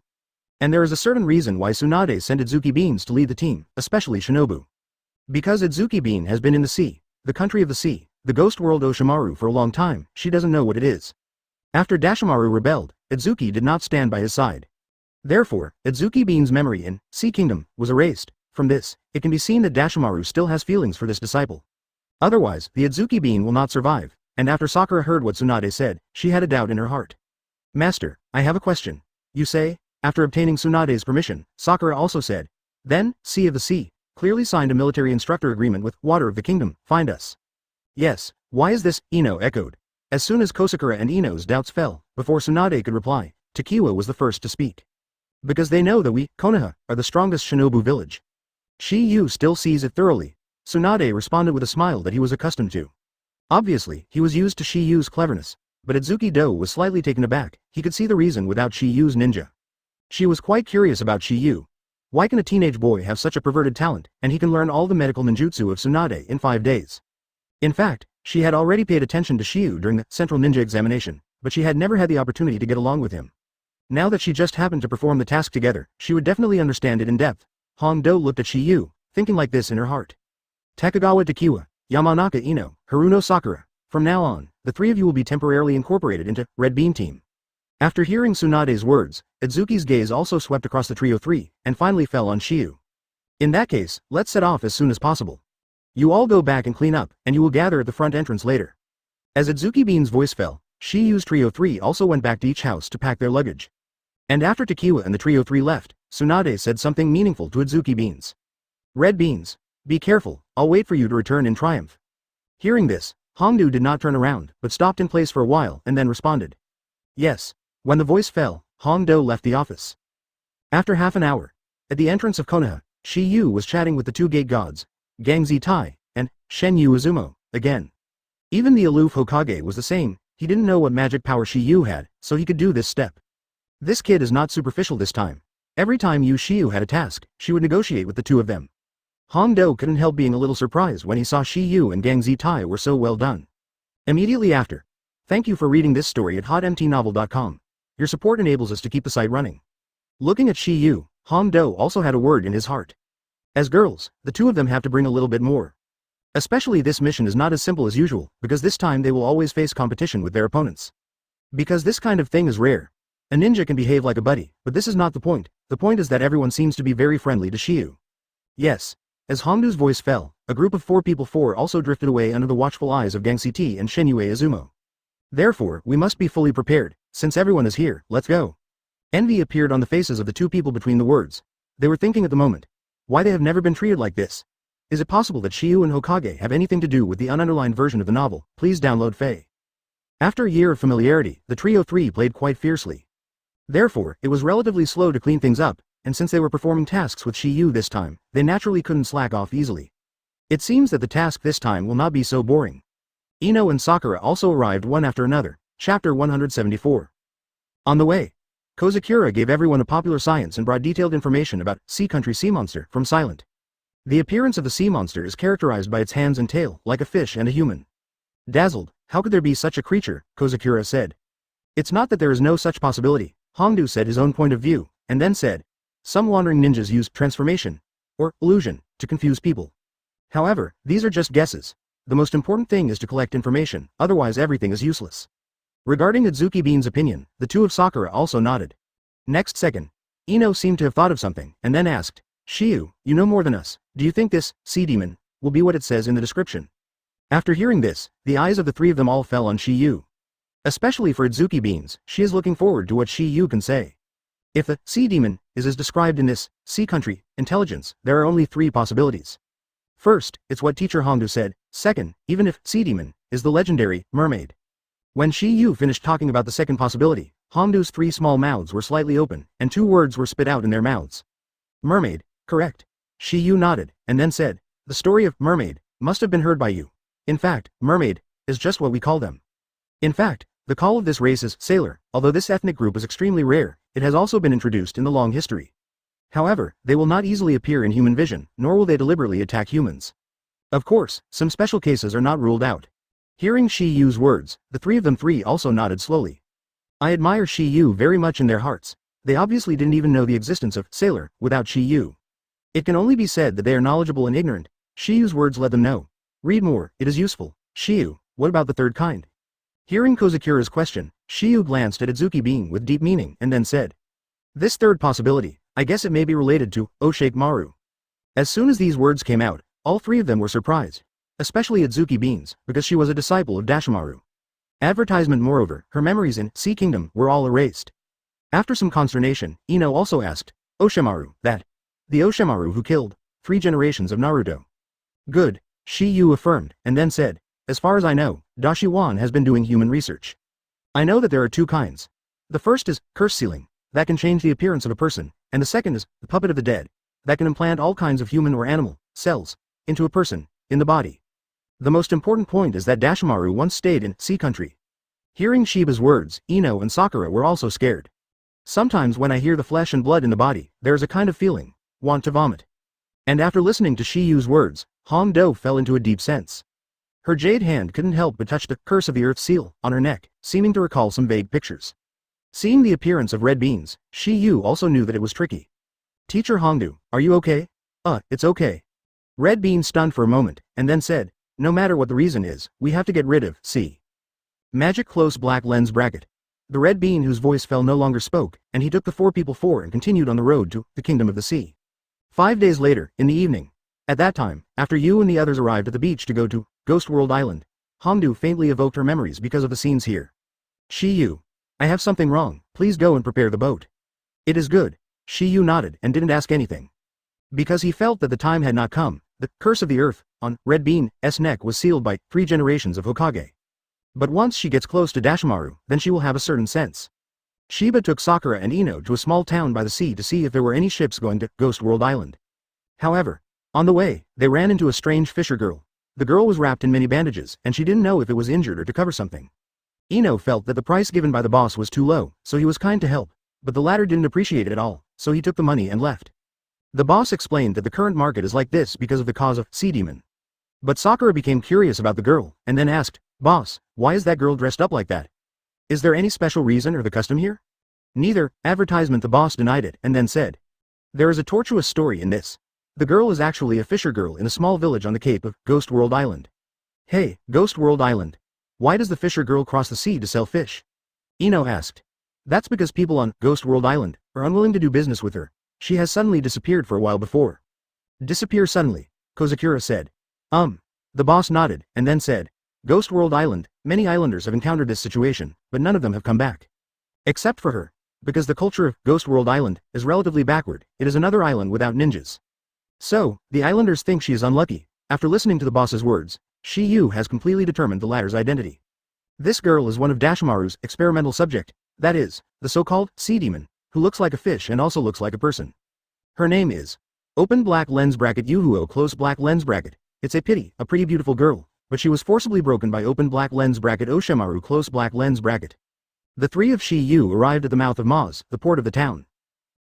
And there is a certain reason why Tsunade sent Idzuki Beans to lead the team, especially Shinobu. Because Idzuki Bean has been in the sea, the country of the sea, the ghost world Oshimaru for a long time, she doesn't know what it is. After Dashimaru rebelled, Idzuki did not stand by his side. Therefore, Idzuki Bean's memory in Sea Kingdom was erased. From this, it can be seen that Dashimaru still has feelings for this disciple. Otherwise, the Idzuki Bean will not survive, and after Sakura heard what Tsunade said, she had a doubt in her heart. Master, I have a question. You say? After obtaining Tsunade's permission, Sakura also said. Then, Sea of the Sea, clearly signed a military instructor agreement with Water of the Kingdom, find us. Yes, why is this? Ino echoed. As soon as Kosakura and Ino's doubts fell, before Tsunade could reply, Takiwa was the first to speak. Because they know that we, Konoha, are the strongest Shinobu village. Shiyu still sees it thoroughly. Tsunade responded with a smile that he was accustomed to. Obviously, he was used to Shiyu's cleverness, but Idzuki Do was slightly taken aback. He could see the reason without Shiyu's ninja. She was quite curious about Shiyu. Why can a teenage boy have such a perverted talent, and he can learn all the medical ninjutsu of Tsunade in 5 days? In fact, she had already paid attention to Shiyu during the Central Ninja examination, but she had never had the opportunity to get along with him. Now that she just happened to perform the task together, she would definitely understand it in depth. Hongdo looked at Shiyu, thinking like this in her heart. Takagawa Takiwa, Yamanaka Ino, Haruno Sakura. From now on, the three of you will be temporarily incorporated into Red Bean Team. After hearing Tsunade's words, Idzuki's gaze also swept across the trio 3, and finally fell on Shiyu. In that case, let's set off as soon as possible. You all go back and clean up, and you will gather at the front entrance later. As Idzuki Bean's voice fell, Shiyu's trio 3 also went back to each house to pack their luggage. And after Takiwa and the trio 3 left, Tsunade said something meaningful to Idzuki Beans. Red Beans, be careful, I'll wait for you to return in triumph. Hearing this, Hongdu did not turn around, but stopped in place for a while and then responded. Yes. When the voice fell, Hongdo left the office. After half an hour, at the entrance of Konoha, Shiyu was chatting with the two gate gods, Gangzi Tai, and Shenyu Izumo, again. Even the aloof Hokage was the same. He didn't know what magic power Shiyu had, so he could do this step. This kid is not superficial this time. Every time Shiyu had a task, she would negotiate with the two of them. Hongdo couldn't help being a little surprised when he saw Shiyu and Gangzi Tai were so well done. Immediately after. Thank you for reading this story at hotmtnovel.com. Your support enables us to keep the site running. Looking at Shiyu, Hongdo also had a word in his heart. As girls, the two of them have to bring a little bit more. Especially this mission is not as simple as usual, because this time they will always face competition with their opponents. Because this kind of thing is rare. A ninja can behave like a buddy, but this is not the point. The point is that everyone seems to be very friendly to Shiyu. Yes. As Hongdu's voice fell, a group of 4 people also drifted away under the watchful eyes of Gangzi T and Shenyu Izumo. Therefore, we must be fully prepared. Since everyone is here, let's go. Envy appeared on the faces of the two people between the words. They were thinking at the moment. Why they have never been treated like this. Is it possible that Shiyu and Hokage have anything to do with the ununderlined version of the novel? Please download Faye. After a year of familiarity, the Trio 3 played quite fiercely. Therefore, it was relatively slow to clean things up, and since they were performing tasks with Shiyu this time, they naturally couldn't slack off easily. It seems that the task this time will not be so boring. Ino and Sakura also arrived one after another. Chapter 174. On the way, Kozakura gave everyone a popular science and brought detailed information about Sea Country Sea Monster from Silent. The appearance of the sea monster is characterized by its hands and tail, like a fish and a human. Dazzled, how could there be such a creature, Kozakura said. It's not that there is no such possibility, Hongdu said his own point of view, and then said, some wandering ninjas use transformation, or illusion, to confuse people. However, these are just guesses. The most important thing is to collect information, otherwise everything is useless. Regarding Adzuki Bean's opinion, the two of Sakura also nodded. Next second, Ino seemed to have thought of something, and then asked, Shiyu, you know more than us, do you think this sea demon will be what it says in the description? After hearing this, the eyes of the three of them all fell on Shiyu. Especially for Adzuki Beans, she is looking forward to what Shiyu can say. If the sea demon is as described in this sea country intelligence, there are only three possibilities. First, it's what teacher Hongdu said. Second, even if sea demon is the legendary mermaid. When Shiyu finished talking about the second possibility, Hongdu's three small mouths were slightly open, and two words were spit out in their mouths. Mermaid, correct. Shiyu nodded, and then said, the story of mermaid must have been heard by you. In fact, mermaid is just what we call them. In fact, the call of this race is sailor. Although this ethnic group is extremely rare, it has also been introduced in the long history. However, they will not easily appear in human vision, nor will they deliberately attack humans. Of course, some special cases are not ruled out. Hearing Shiyu's words, the three of them also nodded slowly. I admire Shiyu very much in their hearts. They obviously didn't even know the existence of sailor without Shiyu. It can only be said that they are knowledgeable and ignorant. Shiyu's words let them know. Read more, it is useful. Shiyu, what about the third kind? Hearing Kozakura's question, Shiyu glanced at Adzuki Bean with deep meaning and then said, this third possibility, I guess it may be related to Oshakemaru. As soon as these words came out, all three of them were surprised. Especially Adzuki Beans, because she was a disciple of Dashimaru. Advertisement moreover, her memories in Sea Kingdom were all erased. After some consternation, Ino also asked, Oshamaru, that? The Oshamaru who killed 3 generations of Naruto. Good, Shiyu affirmed, and then said, as far as I know, Dashiwan has been doing human research. I know that there are 2 kinds. The first is curse sealing, that can change the appearance of a person, and the second is the puppet of the dead, that can implant all kinds of human or animal cells into a person, in the body. The most important point is that Dashimaru once stayed in Sea Country. Hearing Shiba's words, Ino and Sakura were also scared. Sometimes when I hear the flesh and blood in the body, there is a kind of feeling, want to vomit. And after listening to Shiyu's words, Hongdo fell into a deep sense. Her jade hand couldn't help but touch the curse of the earth seal on her neck, seeming to recall some vague pictures. Seeing the appearance of red beans, Shiyu also knew that it was tricky. Teacher Hongdu, are you okay? It's okay. Red Bean stunned for a moment, and then said, no matter what the reason is, we have to get rid of magic close black lens bracket. The Red Bean whose voice fell no longer spoke, and he took the 4 people and continued on the road to the Kingdom of the Sea. 5 days later, in the evening. At that time, after you and the others arrived at the beach to go to Ghost World Island, Hongdu faintly evoked her memories because of the scenes here. Shiyu, I have something wrong, please go and prepare the boat. It is good. Shiyu nodded and didn't ask anything. Because he felt that the time had not come, the curse of the earth on Red Bean's neck was sealed by 3 generations of Hokage. But once she gets close to Dashimaru, then she will have a certain sense. Shiba took Sakura and Ino to a small town by the sea to see if there were any ships going to Ghost World Island. However, on the way, they ran into a strange fisher girl. The girl was wrapped in many bandages, and she didn't know if it was injured or to cover something. Ino felt that the price given by the boss was too low, so he was kind to help, but the latter didn't appreciate it at all, so he took the money and left. The boss explained that the current market is like this because of the cause of Sea Demon. But Sakura became curious about the girl, and then asked, Boss, why is that girl dressed up like that? Is there any special reason or the custom here? Neither. Advertisement. The boss denied it, and then said, there is a tortuous story in this. The girl is actually a fisher girl in a small village on the cape of Ghost World Island. Hey, Ghost World Island. Why does the fisher girl cross the sea to sell fish? Ino asked. That's because people on Ghost World Island are unwilling to do business with her. She has suddenly disappeared for a while before. Disappear suddenly, Kozakura said. The boss nodded, and then said, Ghost World Island, many islanders have encountered this situation, but none of them have come back. Except for her. Because the culture of Ghost World Island is relatively backward, it is another island without ninjas. So, the islanders think she is unlucky. After listening to the boss's words, Shiyu has completely determined the latter's identity. This girl is one of Dashimaru's experimental subject, that is, the so-called sea demon, who looks like a fish and also looks like a person. Her name is open black lens bracket Yuhuo close black lens bracket. It's a pity, a pretty beautiful girl, but she was forcibly broken by open black lens bracket Oshimaru close black lens bracket. The three of Shiyu arrived at the mouth of Maz, the port of the town.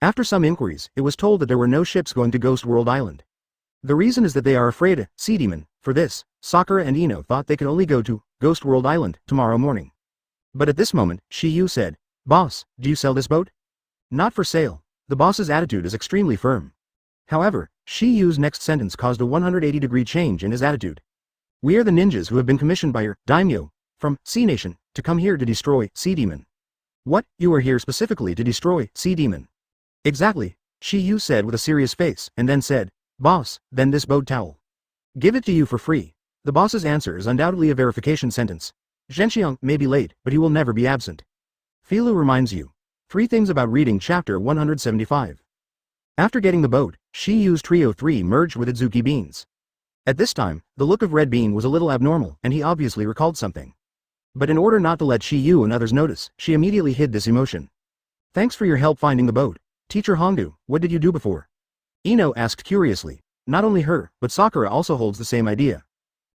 After some inquiries, it was told that there were no ships going to Ghost World Island. The reason is that they are afraid of sea demon. For this, Sakura and Ino thought they could only go to Ghost World Island tomorrow morning. But at this moment, Shiyu said, "Boss, do you sell this boat?" "Not for sale." The boss's attitude is extremely firm. However, Shiyu's next sentence caused a 180-degree change in his attitude. "We are the ninjas who have been commissioned by your daimyo from Sea Nation to come here to destroy Sea Demon." "What, you are here specifically to destroy Sea Demon?" "Exactly," Shiyu said with a serious face, and then said, "Boss, then this boat towel. Give it to you for free." The boss's answer is undoubtedly a verification sentence. Zhenxiang may be late, but he will never be absent. Filu reminds you. 3 things about reading chapter 175. After getting the boat, Shiyu's Trio 3 merged with Itsuki Beans. At this time, the look of Red Bean was a little abnormal, and he obviously recalled something. But in order not to let Shiyu and others notice, she immediately hid this emotion. "Thanks for your help finding the boat. Teacher Hongdu, what did you do before?" Ino asked curiously. Not only her, but Sakura also holds the same idea.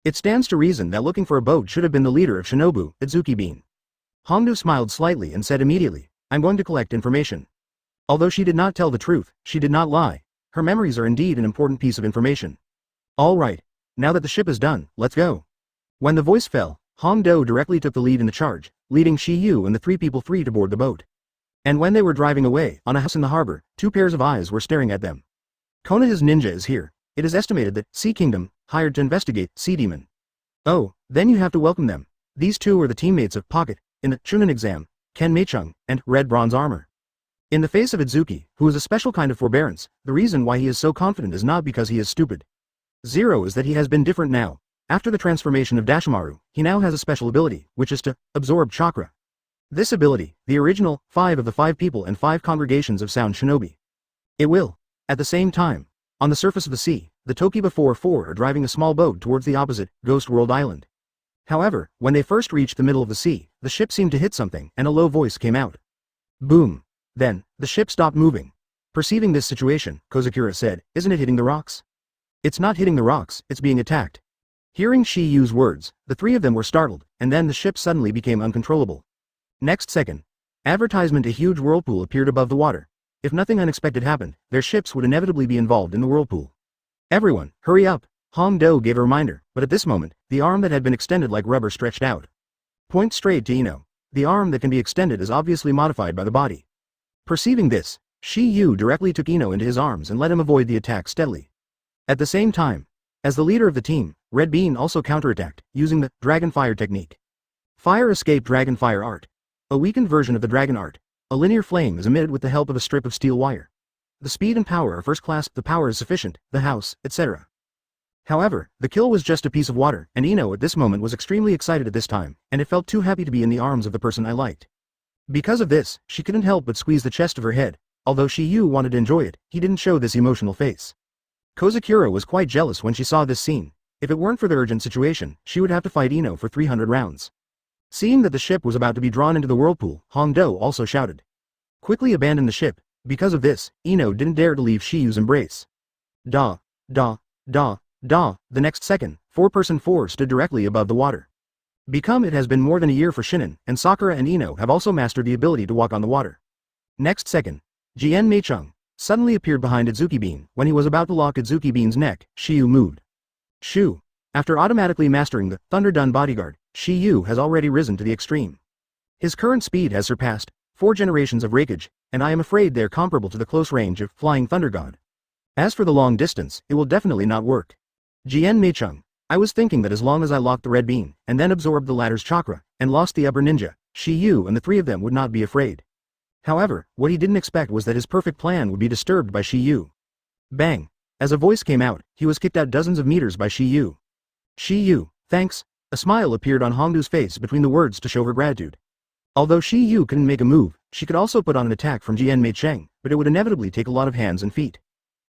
It stands to reason that looking for a boat should have been the leader of Shinobu, Itsuki Bean. Hongdu smiled slightly and said immediately, "I'm going to collect information." Although she did not tell the truth, she did not lie. Her memories are indeed an important piece of information. "All right. Now that the ship is done, let's go." When the voice fell, Hongdo directly took the lead in the charge, leading Shiyu and the 3 people free to board the boat. And when they were driving away, on a house in the harbor, 2 pairs of eyes were staring at them. Konoha's ninja is here. It is estimated that Sea Kingdom hired to investigate Sea Demon. Oh, then you have to welcome them. These 2 are the teammates of Pocket in the Chunin exam, Ken Meichung, and Red Bronze Armor. In the face of Itsuki, who is a special kind of forbearance, the reason why he is so confident is not because he is stupid. 0 is that he has been different now. After the transformation of Dashimaru, he now has a special ability, which is to absorb chakra. This ability, the original 5 of the 5 people and 5 congregations of Sound Shinobi. It will. At the same time, on the surface of the sea, the Tokiba 4 are driving a small boat towards the opposite, Ghost World Island. However, when they first reached the middle of the sea, the ship seemed to hit something and a low voice came out. Boom. Then, the ship stopped moving. Perceiving this situation, Kozakura said, "Isn't it hitting the rocks?" "It's not hitting the rocks, it's being attacked." Hearing Shiyu's words, the 3 of them were startled, and then the ship suddenly became uncontrollable. Next second, advertisement: a huge whirlpool appeared above the water. If nothing unexpected happened, their ships would inevitably be involved in the whirlpool. "Everyone, hurry up!" Hongdo gave a reminder, but at this moment, the arm that had been extended like rubber stretched out. Point straight to Ino. The arm that can be extended is obviously modified by the body. Perceiving this, Shiyu directly took Ino into his arms and let him avoid the attack steadily. At the same time, as the leader of the team, Red Bean also counterattacked, using the Dragon Fire technique. Fire Escape Dragon Fire Art. A weakened version of the Dragon Art. A linear flame is emitted with the help of a strip of steel wire. The speed and power are first class, the power is sufficient, the house, etc. However, the kill was just a piece of water, and Ino at this moment was extremely excited at this time, and it felt too happy to be in the arms of the person I liked. Because of this, she couldn't help but squeeze the chest of her head. Although Shiyu wanted to enjoy it, he didn't show this emotional face. Kozakura was quite jealous when she saw this scene. If it weren't for the urgent situation, she would have to fight Ino for 300 rounds. Seeing that the ship was about to be drawn into the whirlpool, Hongdo also shouted, "Quickly abandon the ship." Because of this, Ino didn't dare to leave Shiyu's embrace. Da, da, da, da. The next second, 4-person 4 stood directly above the water. It has been more than a year for Shinin, and Sakura and Ino have also mastered the ability to walk on the water. Next second, Jien Meichung suddenly appeared behind Itsuki Bean. When he was about to lock Itsuki Bean's neck, Shiyu moved. Shoo. After automatically mastering the Thunderdun bodyguard, Shiyu has already risen to the extreme. His current speed has surpassed 4 generations of Raikage, and I am afraid they are comparable to the close range of Flying Thunder God. As for the long distance, it will definitely not work. Jien Meichung, I was thinking that as long as I locked the Red Bean, and then absorbed the latter's chakra, and lost the upper ninja, Shiyu and the 3 of them would not be afraid. However, what he didn't expect was that his perfect plan would be disturbed by Shiyu. Bang! As a voice came out, he was kicked out dozens of meters by Shiyu. Shiyu, thanks. A smile appeared on Hongdu's face between the words to show her gratitude. Although Shi Yu couldn't make a move, she could also put on an attack from Jian Mei Cheng, but it would inevitably take a lot of hands and feet.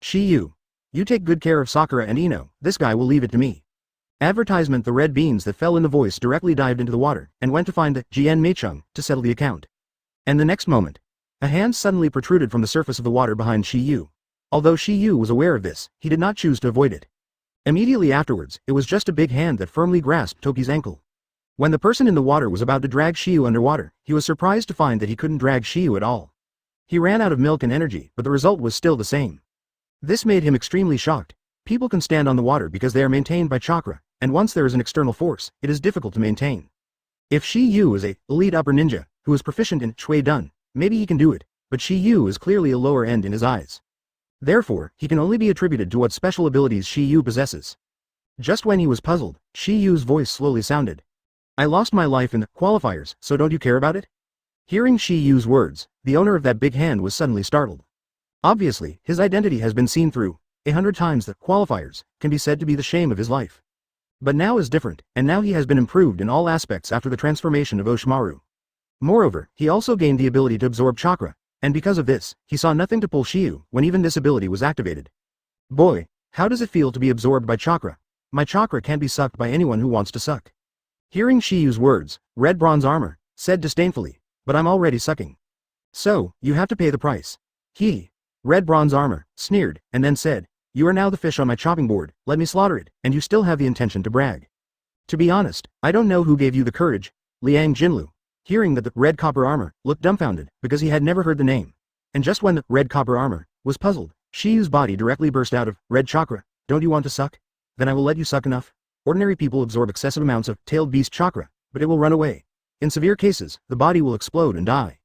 Shi Yu. You take good care of Sakura and Ino, this guy will leave it to me. Advertisement. The red beans that fell in the voice directly dived into the water, and went to find the Jian Mei Cheng to settle the account. And the next moment, a hand suddenly protruded from the surface of the water behind Shi Yu. Although Shi Yu was aware of this, he did not choose to avoid it. Immediately afterwards, it was just a big hand that firmly grasped Toki's ankle. When the person in the water was about to drag Shi Yu underwater, he was surprised to find that he couldn't drag Shi Yu at all. He ran out of milk and energy, but the result was still the same. This made him extremely shocked. People can stand on the water because they are maintained by chakra, and once there is an external force, it is difficult to maintain. If Shi Yu is a elite upper ninja, who is proficient in Shui Dun, maybe he can do it, but Shi Yu is clearly a lower end in his eyes. Therefore, he can only be attributed to what special abilities Shi Yu possesses. Just when he was puzzled, Shi Yu's voice slowly sounded. I lost my life in the qualifiers, so don't you care about it? Hearing Shi Yu's words, the owner of that big hand was suddenly startled. Obviously, his identity has been seen through 100 times. The qualifiers can be said to be the shame of his life. But now is different, and now he has been improved in all aspects after the transformation of Oshimaru. Moreover, he also gained the ability to absorb chakra, and because of this, he saw nothing to pull Shi Yu when even this ability was activated. Boy, how does it feel to be absorbed by chakra? My chakra can't be sucked by anyone who wants to suck. Hearing Shi Yu's words, Red Bronze Armor said disdainfully, but I'm already sucking. So, you have to pay the price. Red Bronze Armor sneered, and then said, you are now the fish on my chopping board, let me slaughter it, and you still have the intention to brag. To be honest, I don't know who gave you the courage. Liang Jinlu, hearing that the Red Copper Armor, looked dumbfounded, because he had never heard the name. And just when the Red Copper Armor was puzzled, Shi Yu's body directly burst out of Red Chakra. Don't you want to suck? Then I will let you suck enough. Ordinary people absorb excessive amounts of tailed beast chakra, but it will run away. In severe cases, the body will explode and die.